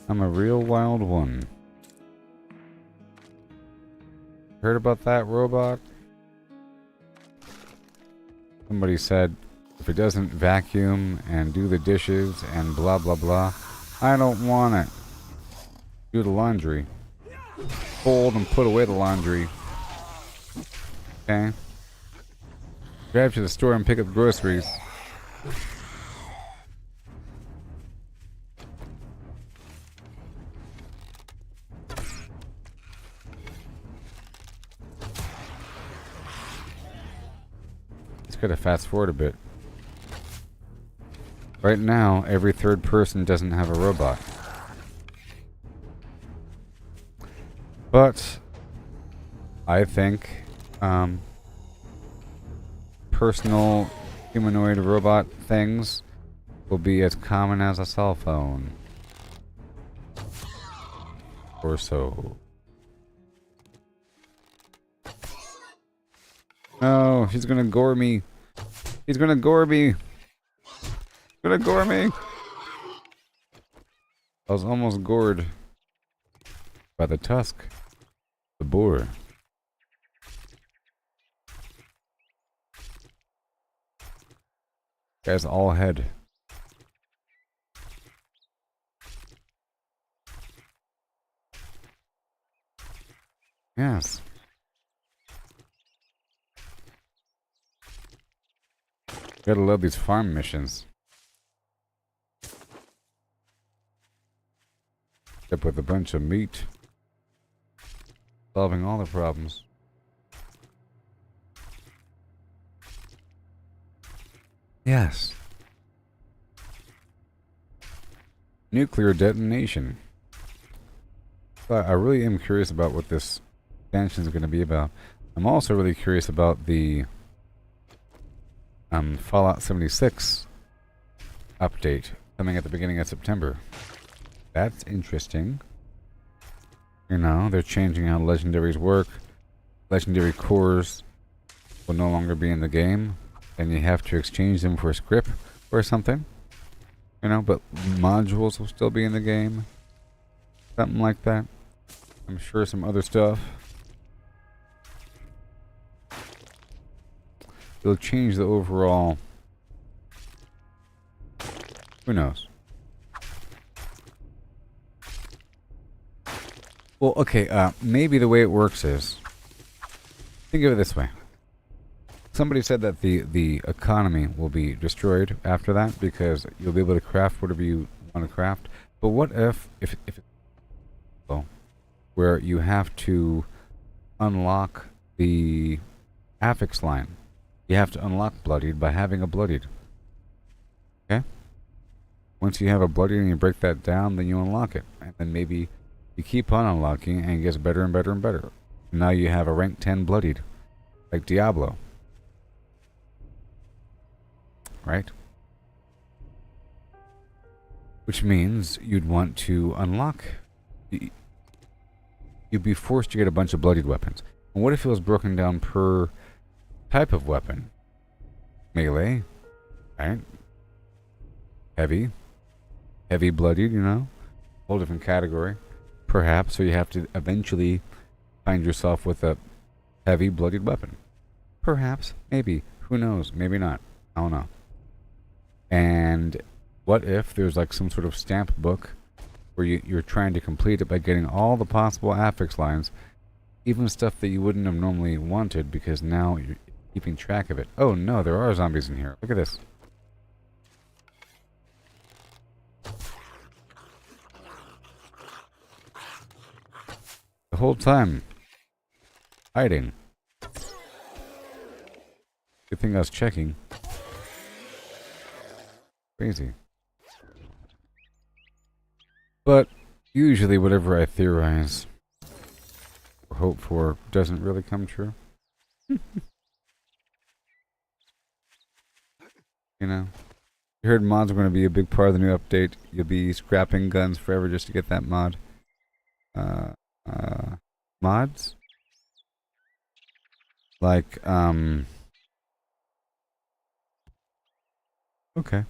I'm a real wild one. Heard about that robot? Somebody said if it doesn't vacuum and do the dishes and blah blah blah, I don't want it. Do the laundry. Fold and put away the laundry. Okay. Drive to the store and pick up groceries. Gotta fast forward a bit. Right now, every third person doesn't have a robot. But I think personal humanoid robot things will be as common as a cell phone. Or so. No, he's gonna gore me. He's gonna gore me. He's gonna gore me. I was almost gored by the tusk. The boar. Guy's all head. Yes. Gotta love these farm missions. Up with a bunch of meat. Solving all the problems. Yes. Nuclear detonation. But I really am curious about what this expansion is going to be about. I'm also really curious about the Fallout 76 update coming at the beginning of September. That's interesting. You know, they're changing how legendaries work. Legendary cores will no longer be in the game, and you have to exchange them for a script or something. You know, but modules will still be in the game. Something like that. I'm sure some other stuff. It'll change the overall... Who knows? Well, okay, maybe the way it works is... Think of it this way. Somebody said that the economy will be destroyed after that because you'll be able to craft whatever you want to craft. But what if it's where you have to unlock the affix line? You have to unlock Bloodied by having a Bloodied. Okay? Once you have a Bloodied and you break that down, then you unlock it. And then maybe you keep on unlocking and it gets better and better and better. Now you have a rank 10 Bloodied. Like Diablo. Right? Which means you'd want to unlock... You'd be forced to get a bunch of Bloodied weapons. And what if it was broken down per type of weapon? Melee, right? Heavy. Heavy Bloodied, you know? Whole different category. Perhaps, so you have to eventually find yourself with a heavy Bloodied weapon. Perhaps, maybe. Who knows? Maybe not. I don't know. And what if there's like some sort of stamp book where you're trying to complete it by getting all the possible affix lines, even stuff that you wouldn't have normally wanted because now you're keeping track of it. Oh no, there are zombies in here. Look at this. The whole time. Hiding. Good thing I was checking. Crazy. But usually whatever I theorize or hope for doesn't really come true. You know? You heard mods are going to be a big part of the new update. You'll be scrapping guns forever just to get that mod. Mods? Like, okay.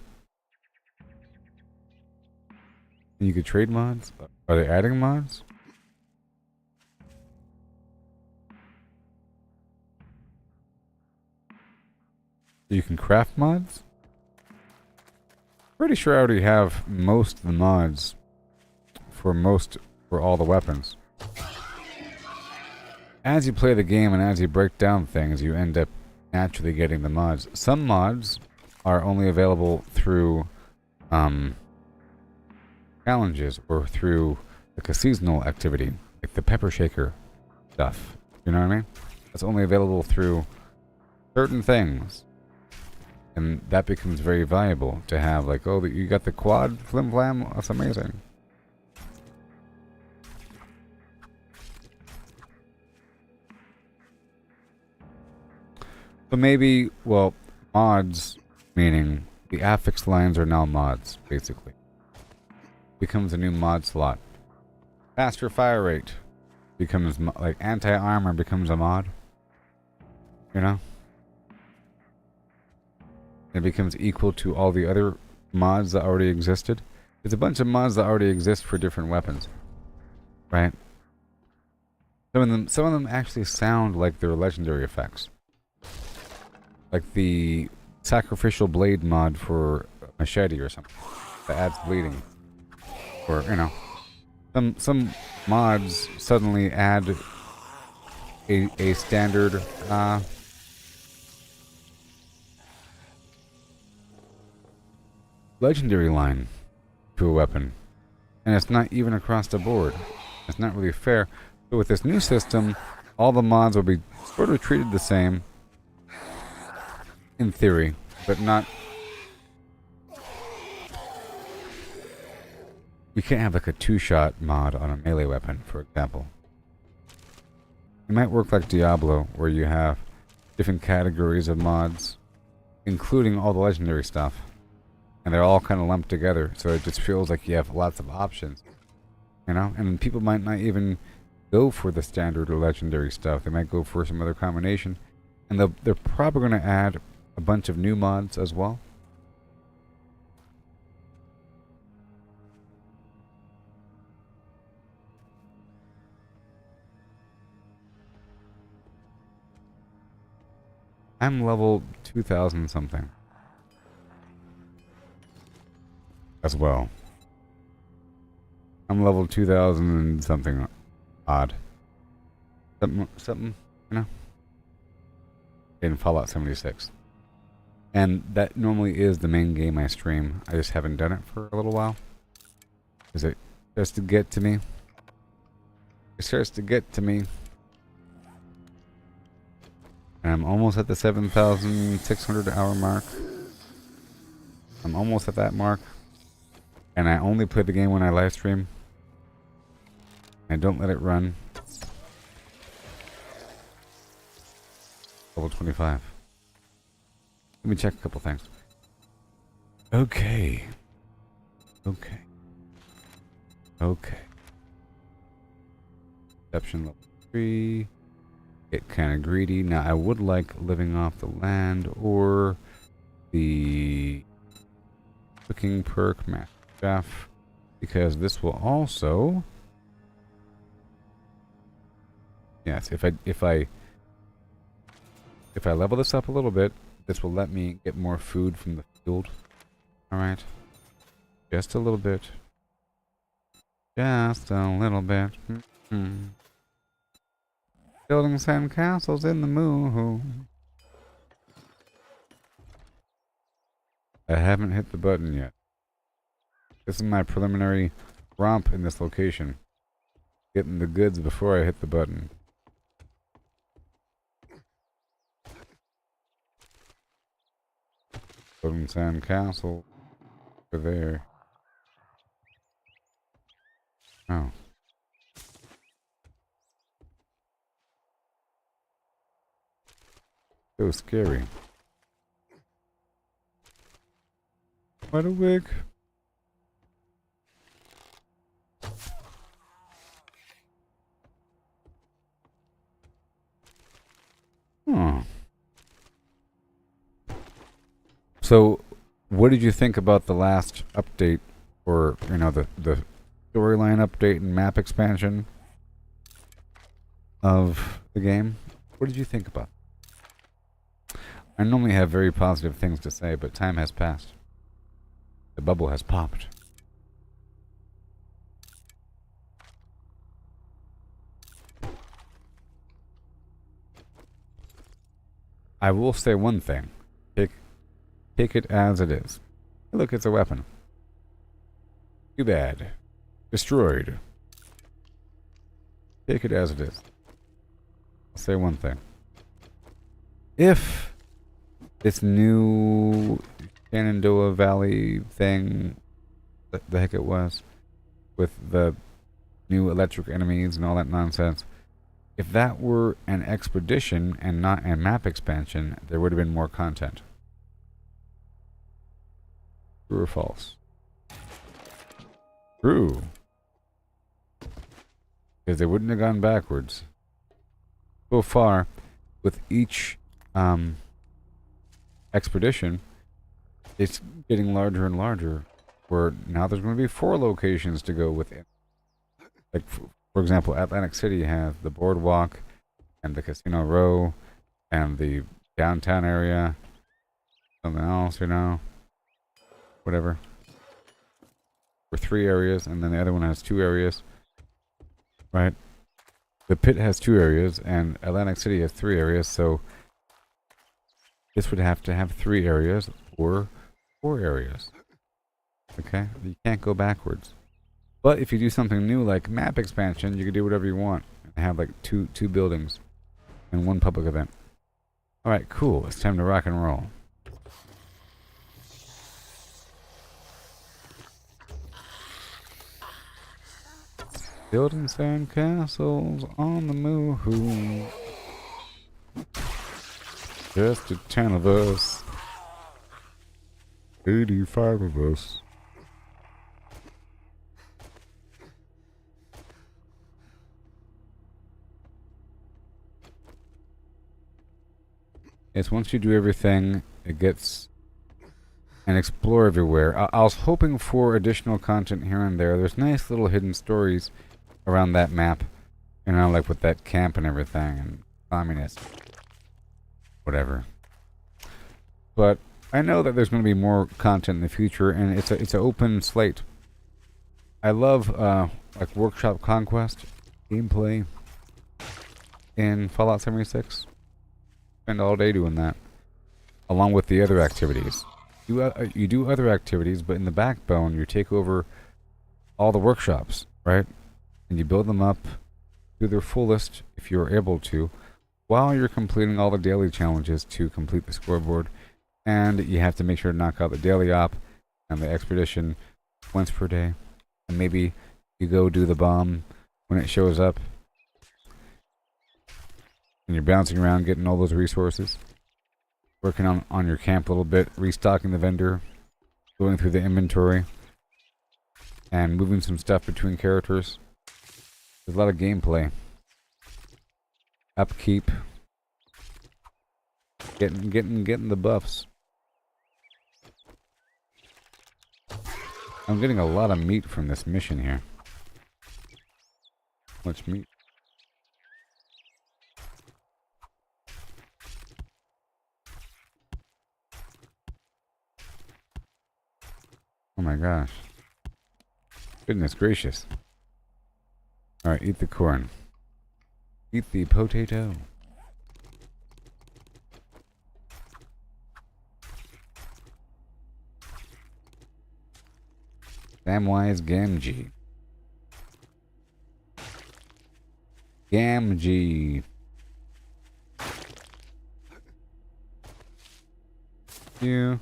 You could trade mods? Are they adding mods? You can craft mods? Pretty sure I already have most of the mods for all the weapons. As you play the game and as you break down things, you end up naturally getting the mods. Some mods are only available through challenges or through like a seasonal activity, like the pepper shaker stuff. You know what I mean? That's only available through certain things. And that becomes very valuable to have, like, oh, you got the quad flim flam? That's amazing. So maybe, well, mods, meaning the affix lines are now mods, basically. Becomes a new mod slot. Faster fire rate becomes, like, anti-armor becomes a mod. You know? It becomes equal to all the other mods that already existed. There's a bunch of mods that already exist for different weapons. Right? Some of them actually sound like they're legendary effects. Like the sacrificial blade mod for machete or something that adds bleeding. Or, you know, some mods suddenly add a standard legendary line to a weapon. And it's not even across the board. It's not really fair. So with this new system, all the mods will be sort of treated the same in theory, but not. You can't have like a two-shot mod on a melee weapon, for example. It might work like Diablo, where you have different categories of mods, including all the legendary stuff. And they're all kind of lumped together, so it just feels like you have lots of options. You know? And people might not even go for the standard or legendary stuff. They might go for some other combination. And they're probably going to add a bunch of new mods as well. I'm level 2000 something. As well. I'm level 2000 and something odd. Something, you know? In Fallout 76. And that normally is the main game I stream. I just haven't done it for a little while. Because it starts to get to me. It starts to get to me. And I'm almost at the 7,600 hour mark. I'm almost at that mark. And I only play the game when I live stream. I don't let it run. Level 25. Let me check a couple things. Okay. Okay. Okay. Perception level 3. Get kind of greedy. Now I would like living off the land or the cooking perk master chef, because this will also, yes, if I level this up a little bit, this will let me get more food from the field. All right, just a little bit, just a little bit. Building sand castles in the moon. I haven't hit the button yet. This is my preliminary romp in this location. Getting the goods before I hit the button. Building sand castle over there. Oh. So scary. What a wig. So, what did you think about the last update, or you know, the storyline update and map expansion of the game? What did you think about? I normally have very positive things to say, but time has passed. The bubble has popped. I will say one thing. Take it as it is. Look, it's a weapon. Too bad. Destroyed. Take it as it is. I'll say one thing. If this new Shenandoah Valley thing, the heck it was, with the new electric enemies and all that nonsense, if that were an expedition and not a map expansion, there would have been more content. True or false? True. Because they wouldn't have gone backwards. So far, with each expedition, it's getting larger and larger. Where now there's going to be 4 locations to go within. Like, for example, Atlantic City has the boardwalk, and the Casino Row, and the downtown area. Something else, you know. Whatever. For 3 areas, and then the other one has 2 areas. Right? The pit has 2 areas, and Atlantic City has 3 areas, so this would have to have 3 areas or 4 areas. Okay? You can't go backwards. But if you do something new like map expansion, you can do whatever you want and have like two buildings and 1 public event. Alright, cool. It's time to rock and roll. Building sand castles on the moon. Just 10 of us. 85 of us. Yes, once you do everything, it gets... and explore everywhere. I was hoping for additional content here and there. There's nice little hidden stories around that map. You know, like with that camp and everything, and communist. Whatever. But I know that there's going to be more content in the future, and it's an open slate. I love, like, Workshop Conquest gameplay in Fallout 76. Spend all day doing that, along with the other activities. You do other activities, but in the backbone, you take over all the workshops, right? And you build them up to their fullest, if you're able to, while you're completing all the daily challenges to complete the scoreboard. And you have to make sure to knock out the daily op and the expedition once per day. And maybe you go do the bomb when it shows up. And you're bouncing around getting all those resources. Working on your camp a little bit, restocking the vendor, going through the inventory, and moving some stuff between characters. There's a lot of gameplay. Upkeep. Getting the buffs. I'm getting a lot of meat from this mission here. Much meat. Oh my gosh. Goodness gracious. Alright, eat the corn. Eat the potato. Samwise Gamgee. Gamgee. You.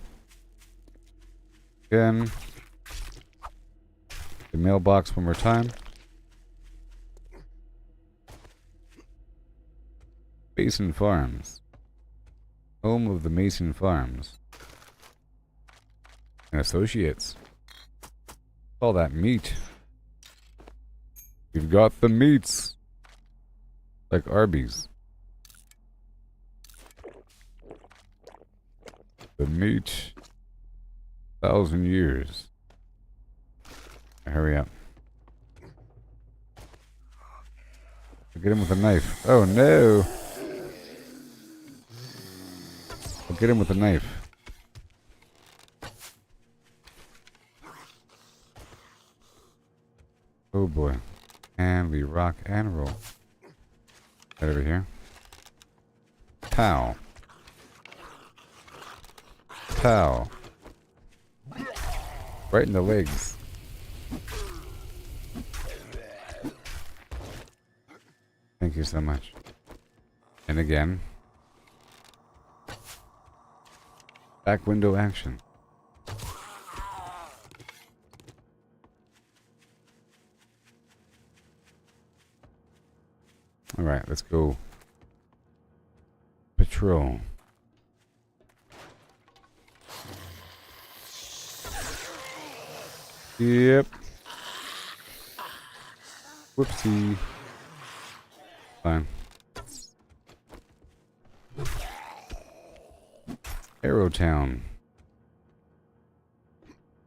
Again. The mailbox one more time. Mason Farms. Home of the Mason Farms. And Associates. All that meat. We've got the meats. Like Arby's. The meat. 1,000 years. Hurry up. I'll get him with a knife. Oh no! I'll get him with a knife. Oh boy. And we rock and roll. Right over here. Pow. Pow. Right in the legs. Thank you so much. And again. Back window action. Alright, let's go. Patrol. Yep. Whoopsie. Fine. Arrowtown.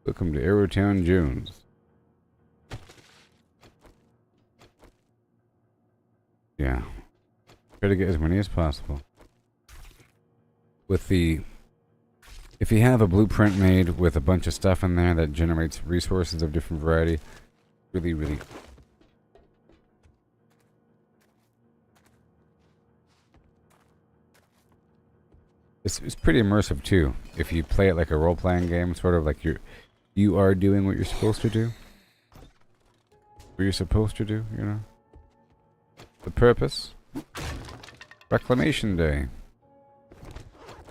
Welcome to Arrowtown Jones. Yeah. Try to get as many as possible. With the... If you have a blueprint made with a bunch of stuff in there that generates resources of different variety, really, really It's pretty immersive too. If you play it like a role-playing game, sort of like you are doing what you're supposed to do. What you're supposed to do, you know. The purpose. Reclamation Day.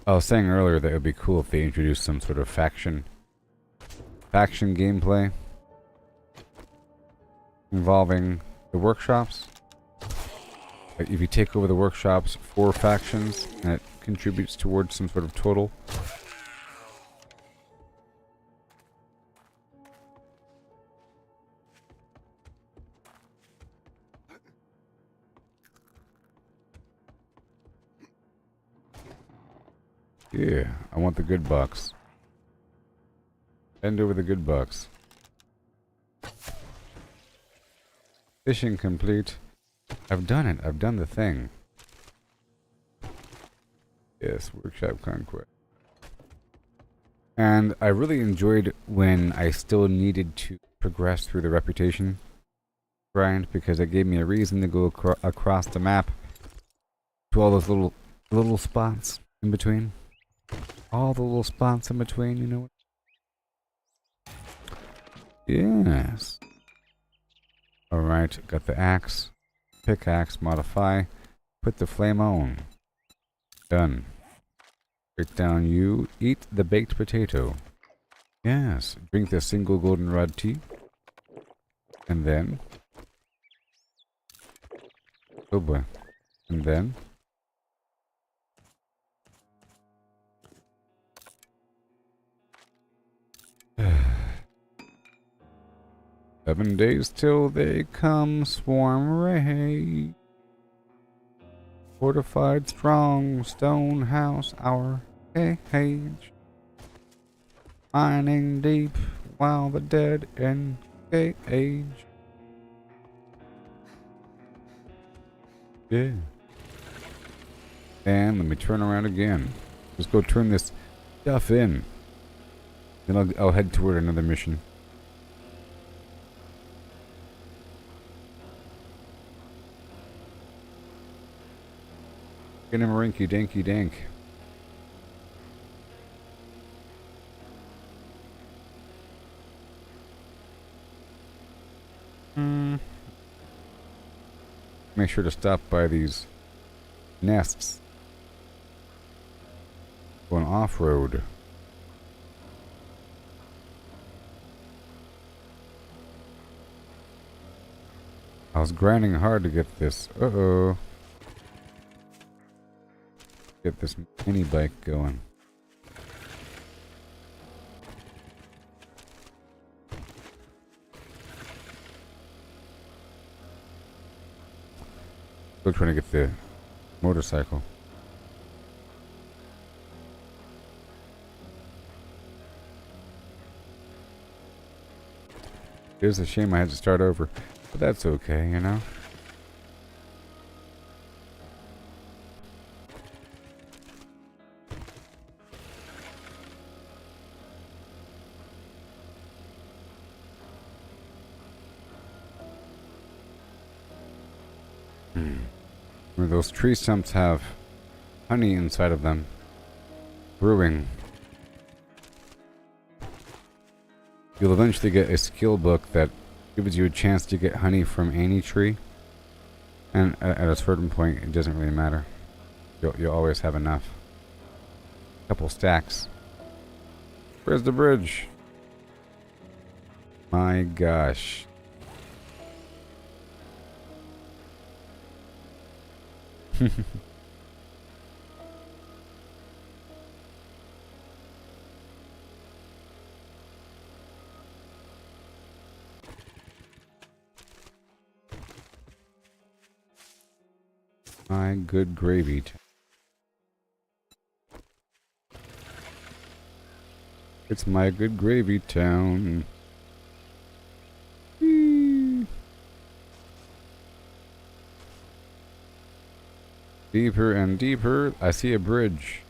I was saying earlier that it would be cool if they introduced some sort of faction gameplay involving the workshops. Like if you take over the workshops for factions and it contributes towards some sort of total. Yeah, I want the good bucks. Bend over the good bucks. Fishing complete. I've done it. I've done the thing. Yes, workshop conquest. And I really enjoyed when I still needed to progress through the reputation grind because it gave me a reason to go across the map to all those little spots in between. All the little spots in between, you know what? Yes. Alright, got the axe. Pickaxe, modify. Put the flame on. Done. Break down you. Eat the baked potato. Yes. Drink the single goldenrod tea. And then... oh boy. And then... 7 days till they come, swarm raid. Fortified strong, stone house, our cage. Mining deep, while the dead engage. Yeah. And let me turn around again. Just go turn this stuff in. Then I'll head toward another mission. Get him a rinky dinky dink. Make sure to stop by these nests. Going off-road. I was grinding hard to get this. Uh-oh. Get this mini bike going. Still trying to get the motorcycle. It is a shame I had to start over, but that's okay, you know? Those tree stumps have honey inside of them. Brewing. You'll eventually get a skill book that gives you a chance to get honey from any tree. And at a certain point, it doesn't really matter. You'll always have enough. Couple stacks. Where's the bridge? My gosh. My good gravy. It's my good gravy town. Whee. Deeper and deeper. I see a bridge.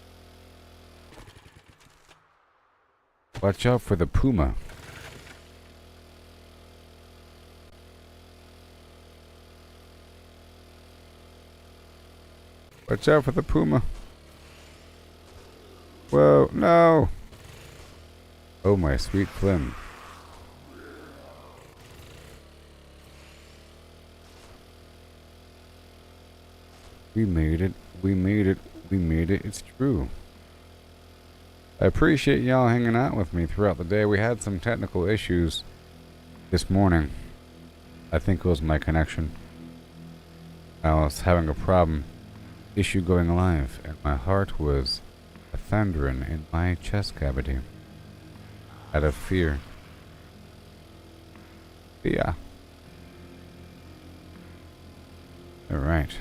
Watch out for the puma. Watch out for the puma. Whoa, no! Oh, my sweet Flynn. We made it. We made it. We made it. It's true. I appreciate y'all hanging out with me throughout the day. We had some technical issues this morning. I think it was my connection. I was having a issue going live, and my heart was thundering in my chest cavity out of fear. Yeah. Alright.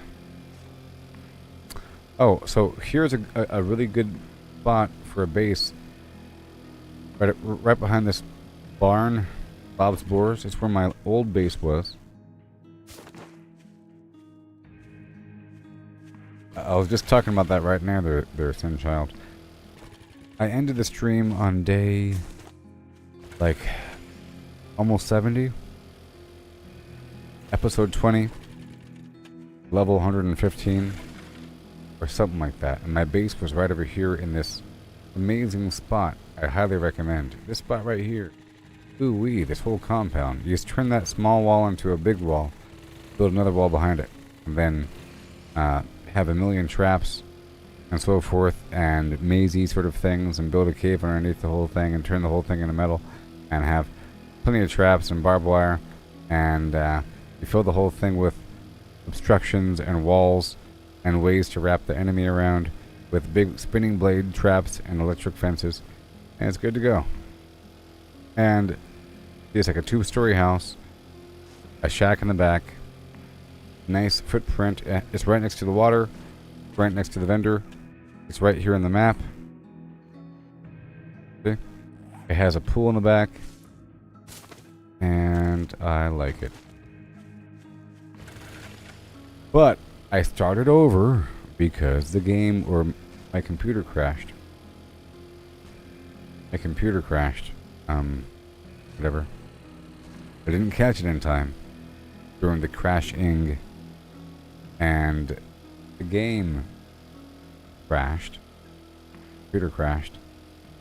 Oh, so here's a really good spot for a base. Right behind this barn, Bob's Boars. It's where my old base was. I was just talking about that right now, their sin child. I ended the stream on day, like, almost 70. Episode 20. Level 115. Or something like that. And my base was right over here in this amazing spot. I highly recommend. This spot right here. Ooh wee, this whole compound. You just turn that small wall into a big wall. Build another wall behind it. And then have a million traps and so forth, and mazy sort of things, and build a cave underneath the whole thing, and turn the whole thing into metal, and have plenty of traps and barbed wire, and you fill the whole thing with obstructions and walls and ways to wrap the enemy around with big spinning blade traps and electric fences, and it's good to go. And it's like a 2-story house, a shack in the back, nice footprint. It's right next to the water, right next to the vendor. It's right here in the map. See? It has a pool in the back, and I like it. But I started over because the game, or my computer crashed. My computer crashed. Whatever. I didn't catch it in time during the crashing, and the game crashed. Computer crashed.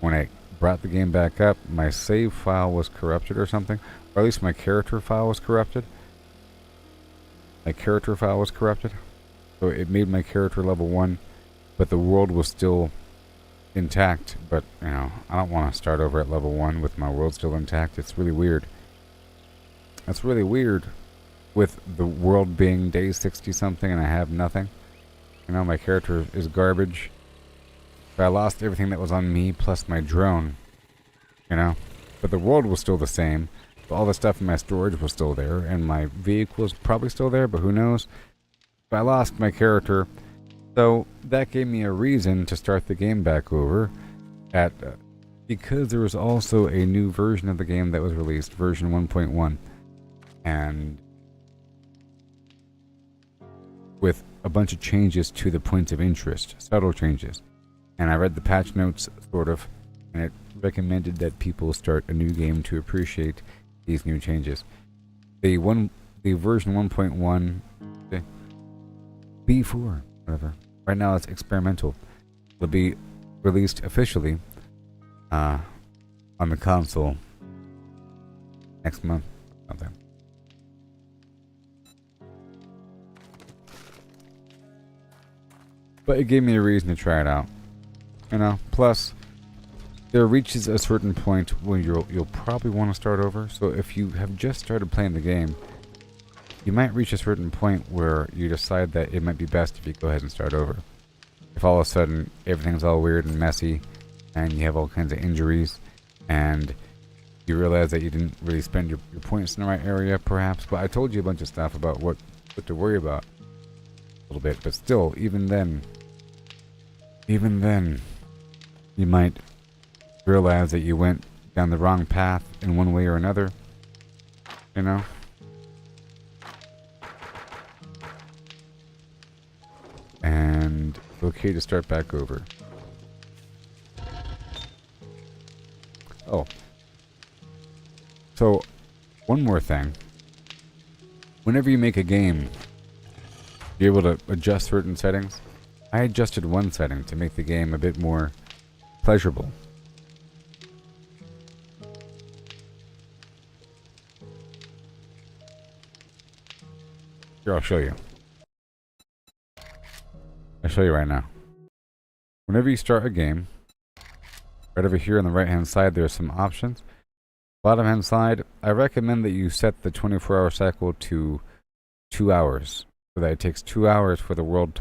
When I brought the game back up, my save file was corrupted or something, or at least my character file was corrupted. My character file was corrupted. So it made my character level 1, but the world was still intact. But, you know, I don't want to start over at level 1 with my world still intact. It's really weird. That's really weird with the world being day 60-something and I have nothing. You know, my character is garbage. But I lost everything that was on me plus my drone. You know? But the world was still the same. All the stuff in my storage was still there, and my vehicle was probably still there, but who knows? But I lost my character, so that gave me a reason to start the game back over because there was also a new version of the game that was released, version 1.1, and with a bunch of changes to the points of interest, subtle changes. And I read the patch notes, sort of, and it recommended that people start a new game to appreciate these new changes. The version 1.1, B4, whatever. Right now it's experimental. It'll be released officially on the console next month. Something. But it gave me a reason to try it out. You know, plus there reaches a certain point where you'll probably want to start over. So if you have just started playing the game, you might reach a certain point where you decide that it might be best if you go ahead and start over. If all of a sudden everything's all weird and messy and you have all kinds of injuries and you realize that you didn't really spend your points in the right area, perhaps. But I told you a bunch of stuff about what to worry about a little bit. But still, even then, you might realize that you went down the wrong path in one way or another. You know? And it's okay to start back over. Oh. So, one more thing. Whenever you make a game, you're able to adjust certain settings. I adjusted one setting to make the game a bit more pleasurable. Here, I'll show you. I'll show you right now. Whenever you start a game, right over here on the right hand side, there's some options. Bottom hand side, I recommend that you set the 24-hour cycle to 2 hours, so that it takes 2 hours for the world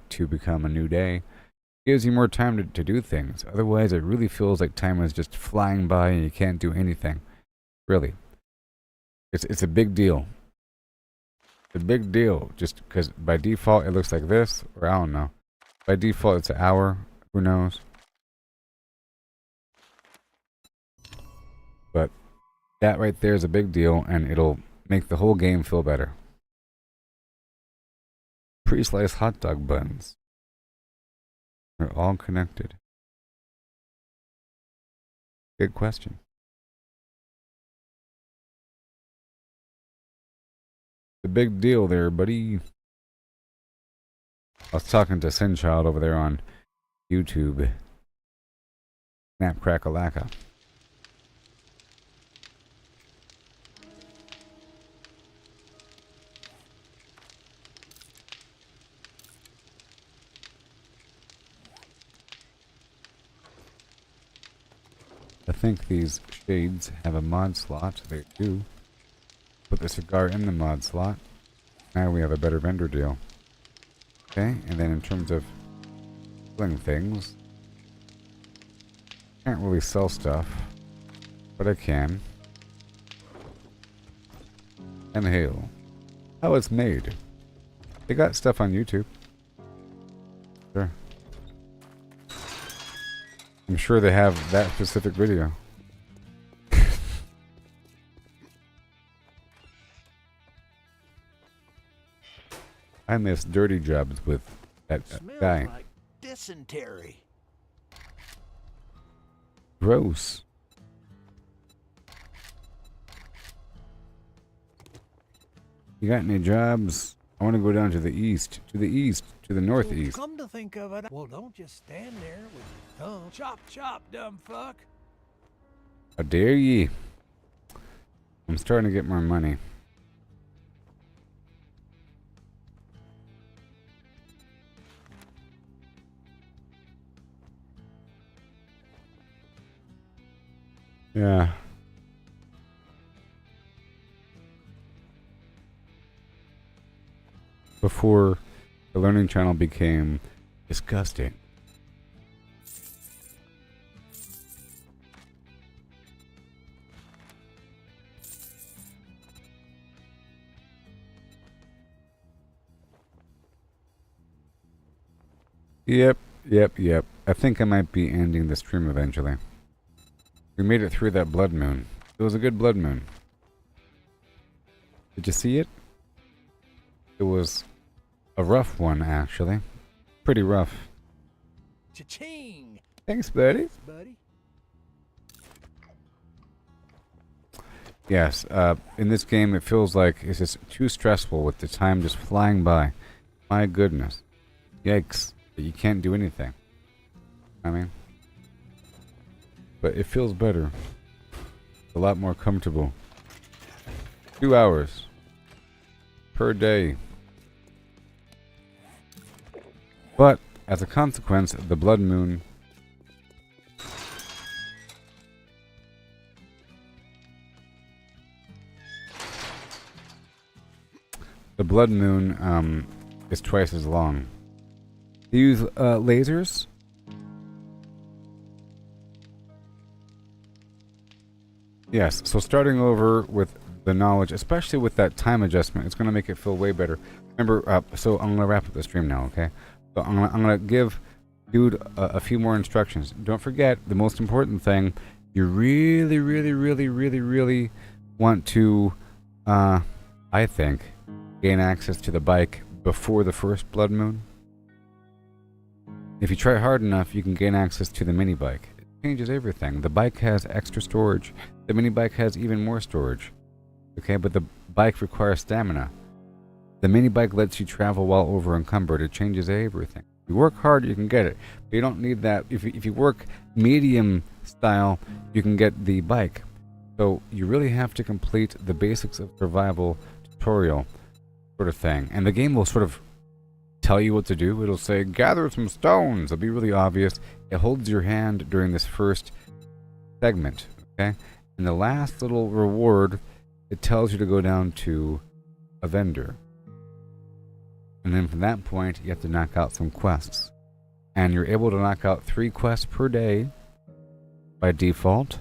to become a new day. It gives you more time to do things. Otherwise, it really feels like time is just flying by and you can't do anything. Really. It's a big deal. It's a big deal, just because by default it looks like this, or I don't know. By default it's an hour, who knows? But that right there is a big deal, and it'll make the whole game feel better. Pre-sliced hot dog buns. They're all connected. Good question. The big deal there, buddy. I was talking to Sinchild over there on YouTube. Snap Crackalacka. I think these shades have a mod slot. They do. Put the cigar in the mod slot. Now we have a better vendor deal. Okay, and then in terms of selling things, can't really sell stuff, but I can. Inhale. How it's made. They got stuff on YouTube. Sure. I'm sure they have that specific video. I miss dirty jobs with that Smells guy. like dysentery. Gross. You got any jobs? I want to go down to the east, to the northeast. Well, come to think of it, well, don't just stand there with your thumb. Chop, chop, dumb fuck. How dare ye? I'm starting to get more money. Yeah. Before the Learning Channel became disgusting. Yep. I think I might be ending the stream eventually. We made it through that blood moon. It was a good blood moon. Did you see it? It was a rough one, actually. Pretty rough. Cha-ching! Thanks, buddy. Buddy. Yes, in this game it feels like it's just too stressful with the time just flying by. My goodness. Yikes. You can't do anything. I mean... But it feels better. A lot more comfortable. 2 hours. Per day. But, as a consequence, the blood moon... The blood moon, is twice as long. They use, lasers? Yes, so starting over with the knowledge, especially with that time adjustment, it's going to make it feel way better. Remember, so I'm going to wrap up the stream now, okay? So I'm going to give dude a few more instructions. Don't forget, the most important thing, you really want to, I think, gain access to the bike before the first blood moon. If you try hard enough, you can gain access to the mini bike. It changes everything. The bike has extra storage. The mini bike has even more storage. Okay, but the bike requires stamina. The mini bike lets you travel while over encumbered. It changes everything. If you work hard, you can get it. But you don't need that. If you work medium style, you can get the bike. So you really have to complete the basics of survival tutorial sort of thing. And the game will sort of tell you what to do. It'll say, gather some stones. It'll be really obvious. It holds your hand during this first segment. Okay? And the last little reward, it tells you to go down to a vendor. And then from that point, you have to knock out some quests. And you're able to knock out 3 quests per day by default.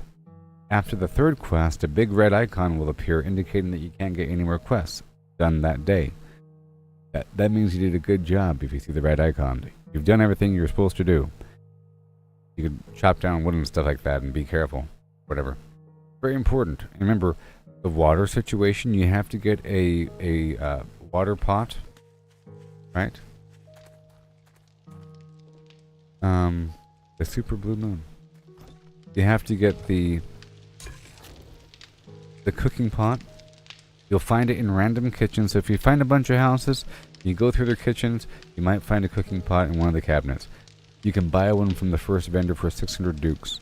After the 3rd quest, a big red icon will appear indicating that you can't get any more quests done that day. That means you did a good job if you see the red icon. You've done everything you're supposed to do. You could chop down wood and stuff like that and be careful. Whatever. Very important. And remember, the water situation, you have to get a water pot. Right? The super blue moon. You have to get the cooking pot. You'll find it in random kitchens. So if you find a bunch of houses, you go through their kitchens, you might find a cooking pot in one of the cabinets. You can buy one from the first vendor for 600 dukes.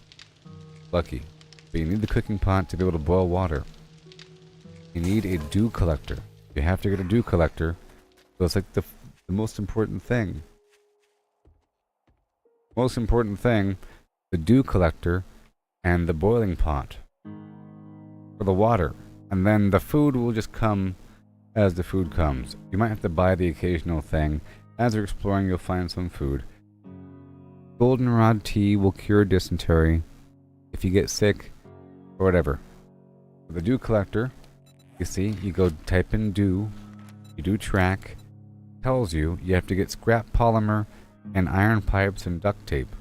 Lucky. But you need the cooking pot to be able to boil water. You need a dew collector. You have to get a dew collector. So it's like the most important thing. Most important thing, the dew collector and the boiling pot for the water. And then the food will just come as the food comes. You might have to buy the occasional thing. As you're exploring, you'll find some food. Goldenrod tea will cure dysentery if you get sick or whatever. For the dew collector, you see, you go type in dew, you do track, tells you have to get scrap polymer and iron pipes and duct tape.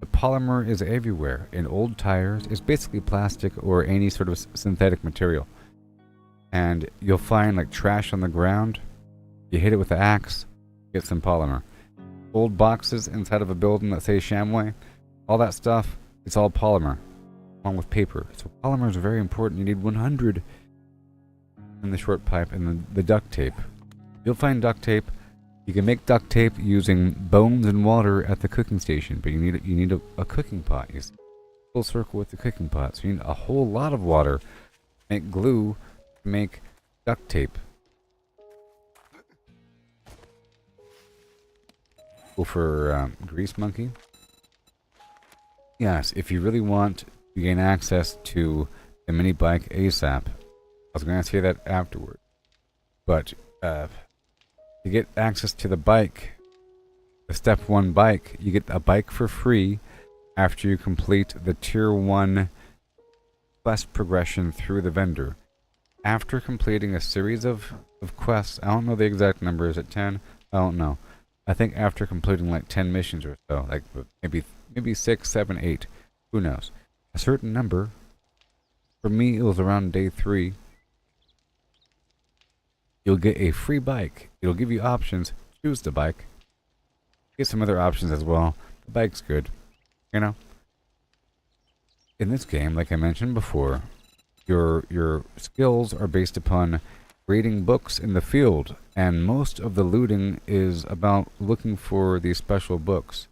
The polymer is everywhere. In old tires, it's basically plastic or any sort of synthetic material. And you'll find like trash on the ground. You hit it with the axe, get some polymer. Old boxes inside of a building that say Shamway, all that stuff, it's all polymer, along with paper. So polymer is very important. You need 100 in the short pipe and the duct tape. You'll find duct tape. You can make duct tape using bones and water at the cooking station, but you need a cooking pot. You see, full circle with the cooking pot. So you need a whole lot of water. Make glue to make duct tape. Go for grease monkey. Yes, if you really want to gain access to the mini bike ASAP, I was going to say that afterward, but to get access to the bike, the step 1 bike, you get a bike for free after you complete the tier 1 quest progression through the vendor. After completing a series of quests, I don't know the exact number, is it 10? I don't know. I think after completing like 10 missions or so, like maybe 6, 7, 8, who knows. A certain number, for me it was around day 3, you'll get a free bike. It'll give you options. Choose the bike. Get some other options as well. The bike's good. You know? In this game, like I mentioned before, your skills are based upon reading books in the field, and most of the looting is about looking for these special books.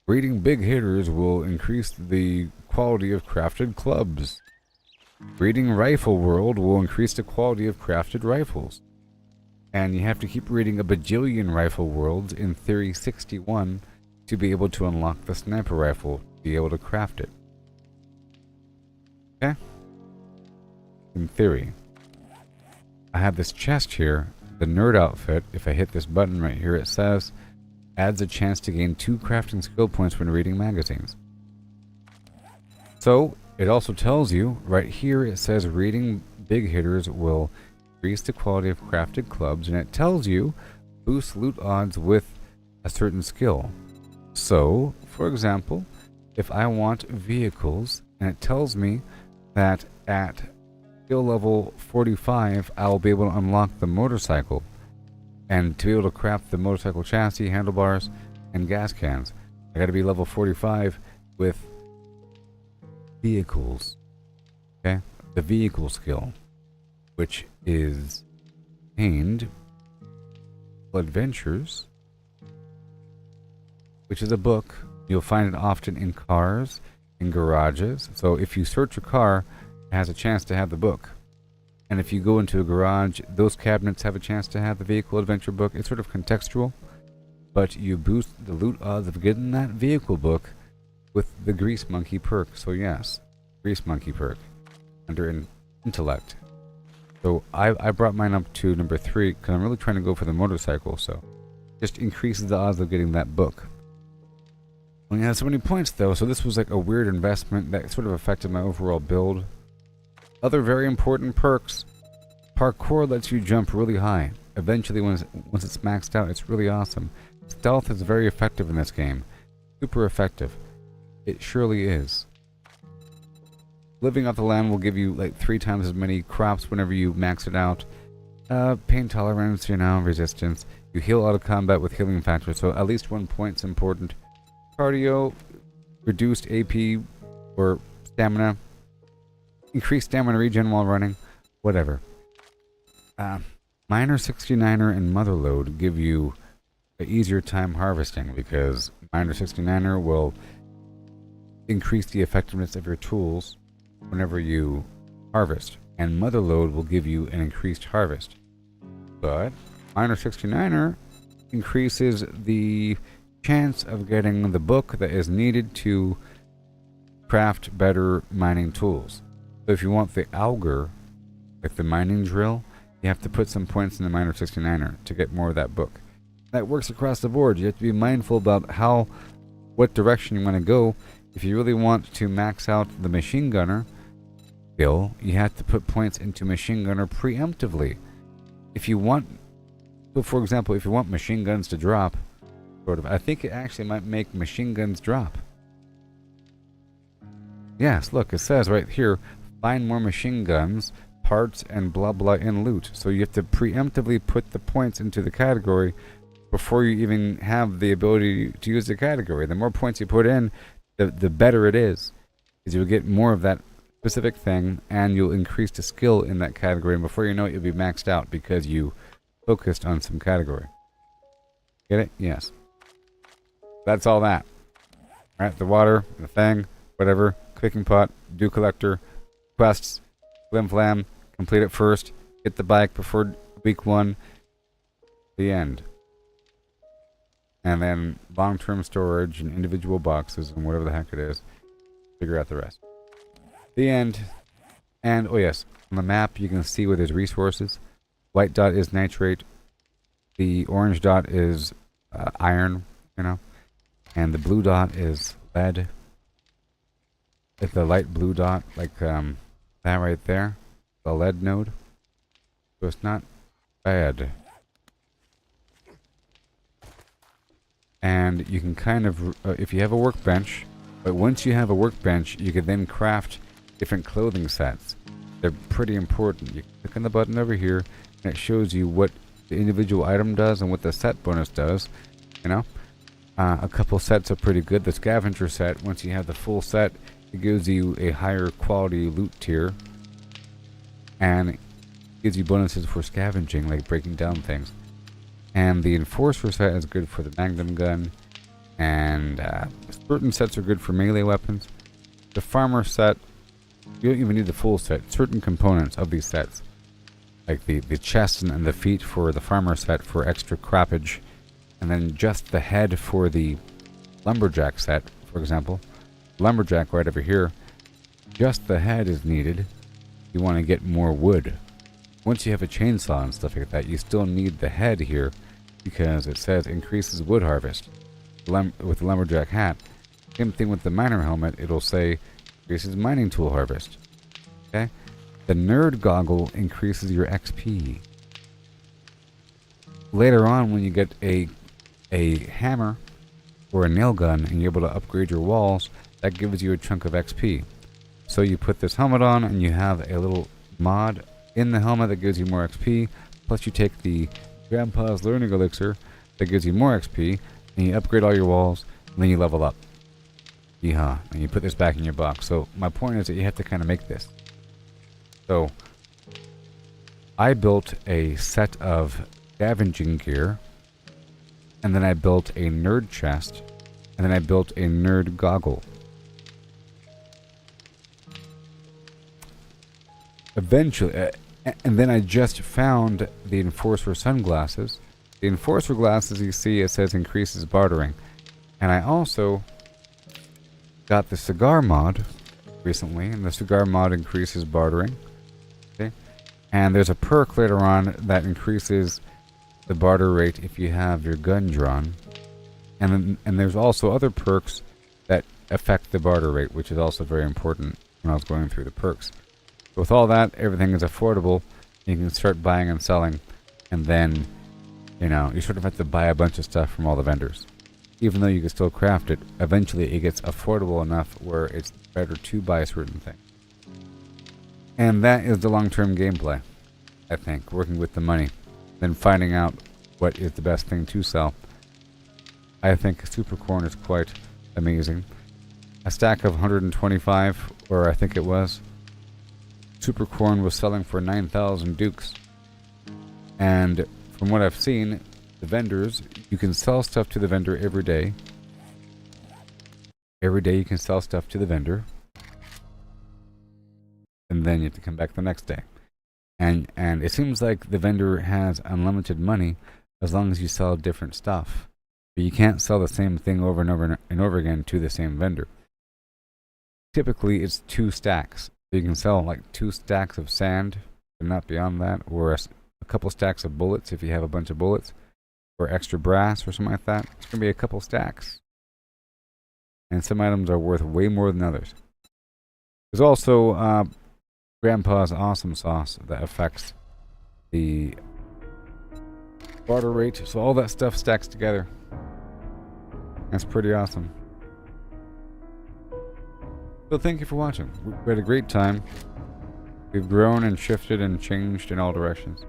Reading big hitters will increase the quality of crafted clubs. Reading Rifle World will increase the quality of crafted rifles. And you have to keep reading a bajillion rifle worlds in Theory 61 to be able to unlock the sniper rifle, to be able to craft it. Okay? In theory. I have this chest here, the nerd outfit. If I hit this button right here, it says, adds a chance to gain 2 crafting skill points when reading magazines. So, it also tells you, right here it says reading big hitters will increase the quality of crafted clubs, and it tells you boost loot odds with a certain skill. So, for example, if I want vehicles, and it tells me that at skill level 45, I will be able to unlock the motorcycle, and to be able to craft the motorcycle chassis, handlebars, and gas cans, I gotta be level 45 with vehicles. Okay? The vehicle skill, which is named Adventures which is a book. You'll find it often in cars, in garages. So if you search a car, it has a chance to have the book. And if you go into a garage, those cabinets have a chance to have the vehicle adventure book. It's sort of contextual, but you boost the loot odds of getting that vehicle book with the Grease Monkey perk. So yes, Grease Monkey perk under intellect. So I brought mine up to number 3 because I'm really trying to go for the motorcycle. So just increases the odds of getting that book. Only has so many points though, so this was like a weird investment that sort of affected my overall build. Other very important perks. Parkour lets you jump really high. Eventually, once it's maxed out, it's really awesome. Stealth is very effective in this game. Super effective. It surely is. Living off the land will give you like 3 times as many crops whenever you max it out. Pain tolerance, resistance. You heal out of combat with healing factor, so at least 1 point's important. Cardio, reduced AP or stamina. Increased stamina regen while running. Whatever. Miner 69er and Motherload give you an easier time harvesting because Miner 69er will increase the effectiveness of your tools whenever you harvest, and Motherload will give you an increased harvest. But Miner 69er increases the chance of getting the book that is needed to craft better mining tools. So if you want the auger, like the mining drill, you have to put some points in the Miner 69er to get more of that book. That works across the board. You have to be mindful about what direction you want to go. If you really want to max out the machine gunner skill, you have to put points into machine gunner preemptively. So for example, if you want machine guns to drop, I think it actually might make machine guns drop. Yes, look, it says right here, find more machine guns, parts, and blah blah in loot. So you have to preemptively put the points into the category before you even have the ability to use the category. The more points you put in, the better it is. Because you'll get more of that specific thing, and you'll increase the skill in that category, and before you know it, you'll be maxed out because you focused on some category. Get it? Yes. That's all that. Alright, the water, the thing, whatever, cooking pot, dew collector, quests, flim flam, complete it first, get the bike before week 1, the end. And then long-term storage and individual boxes and whatever the heck it is, figure out the rest. The end. And, oh yes, on the map you can see where there's resources. White dot is nitrate, the orange dot is iron, and the blue dot is lead. It's the light blue dot, like that right there, the lead node. So it's not bad. And you can kind of, if you have a workbench, but once you have a workbench, you can then craft different clothing sets. They're pretty important. You click on the button over here, and it shows you what the individual item does and what the set bonus does. A couple sets are pretty good. The scavenger set, once you have the full set, it gives you a higher quality loot tier, and it gives you bonuses for scavenging, like breaking down things. And the enforcer set is good for the magnum gun, and certain sets are good for melee weapons. The farmer set, you don't even need the full set. Certain components of these sets, like the chest and the feet for the farmer set for extra croppage, and then just the head for the lumberjack set, for example. Lumberjack right over here, just the head is needed. You want to get more wood. Once you have a chainsaw and stuff like that, you still need the head here because it says increases wood harvest. With the lumberjack hat, same thing with the miner helmet, it'll say increases mining tool harvest. Okay? The nerd goggle increases your XP. Later on, when you get a hammer or a nail gun and you're able to upgrade your walls, that gives you a chunk of XP. So you put this helmet on and you have a little mod in the helmet that gives you more XP, plus you take the Grandpa's Learning Elixir that gives you more XP, and you upgrade all your walls, and then you level up. Yeehaw. And you put this back in your box. So my point is that you have to kind of make this. So I built a set of scavenging gear, and then I built a nerd chest And then I built a nerd goggle. Eventually, and then I just found the Enforcer sunglasses. The Enforcer glasses, you see, it says increases bartering. And I also got the cigar mod recently, and the cigar mod increases bartering. Okay? And there's a perk later on that increases the barter rate if you have your gun drawn. And there's also other perks that affect the barter rate, which is also very important when I was going through the perks. With all that, everything is affordable. You can start buying and selling, and then, you know, you sort of have to buy a bunch of stuff from all the vendors. Even though you can still craft it, eventually it gets affordable enough where it's better to buy certain things. And that is the long-term gameplay, I think, working with the money, then finding out what is the best thing to sell. I think super corn is quite amazing. A stack of 125, or I think it was, super corn was selling for 9,000 dukes. And from what I've seen, the vendors, you can sell stuff to the vendor every day. Every day you can sell stuff to the vendor. And then you have to come back the next day. And it seems like the vendor has unlimited money as long as you sell different stuff. But you can't sell the same thing over and over and over again to the same vendor. Typically, it's 2 stacks. So you can sell like 2 stacks of sand, but not beyond that, or a couple stacks of bullets if you have a bunch of bullets, or extra brass or something like that. It's going to be a couple stacks. And some items are worth way more than others. There's also Grandpa's Awesome Sauce that affects the barter rate, so all that stuff stacks together. That's pretty awesome. So thank you for watching. We had a great time. We've grown and shifted and changed in all directions.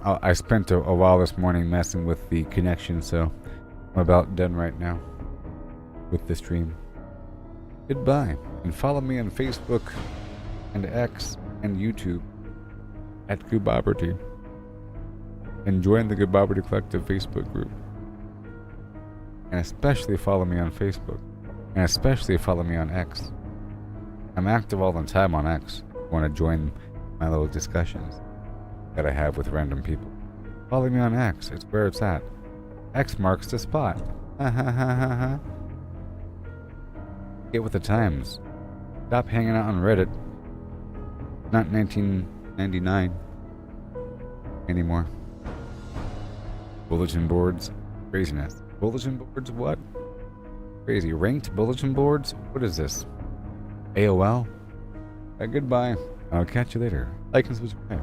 I spent a while this morning messing with the connection, so I'm about done right now with the stream. Goodbye, and follow me on Facebook and X and YouTube at Gooboberti. And join the Gooboberti Collective Facebook group. And especially follow me on Facebook. And especially follow me on X. I'm active all the time on X. If you want to join my little discussions that I have with random people. Follow me on X. It's where it's at. X marks the spot. Ha ha ha ha ha. Get with the times. Stop hanging out on Reddit. Not 1999 anymore. Bulletin boards. Craziness. Bulletin boards? What? Crazy. Ranked bulletin boards? What is this? AOL? Goodbye. I'll catch you later. Like and subscribe.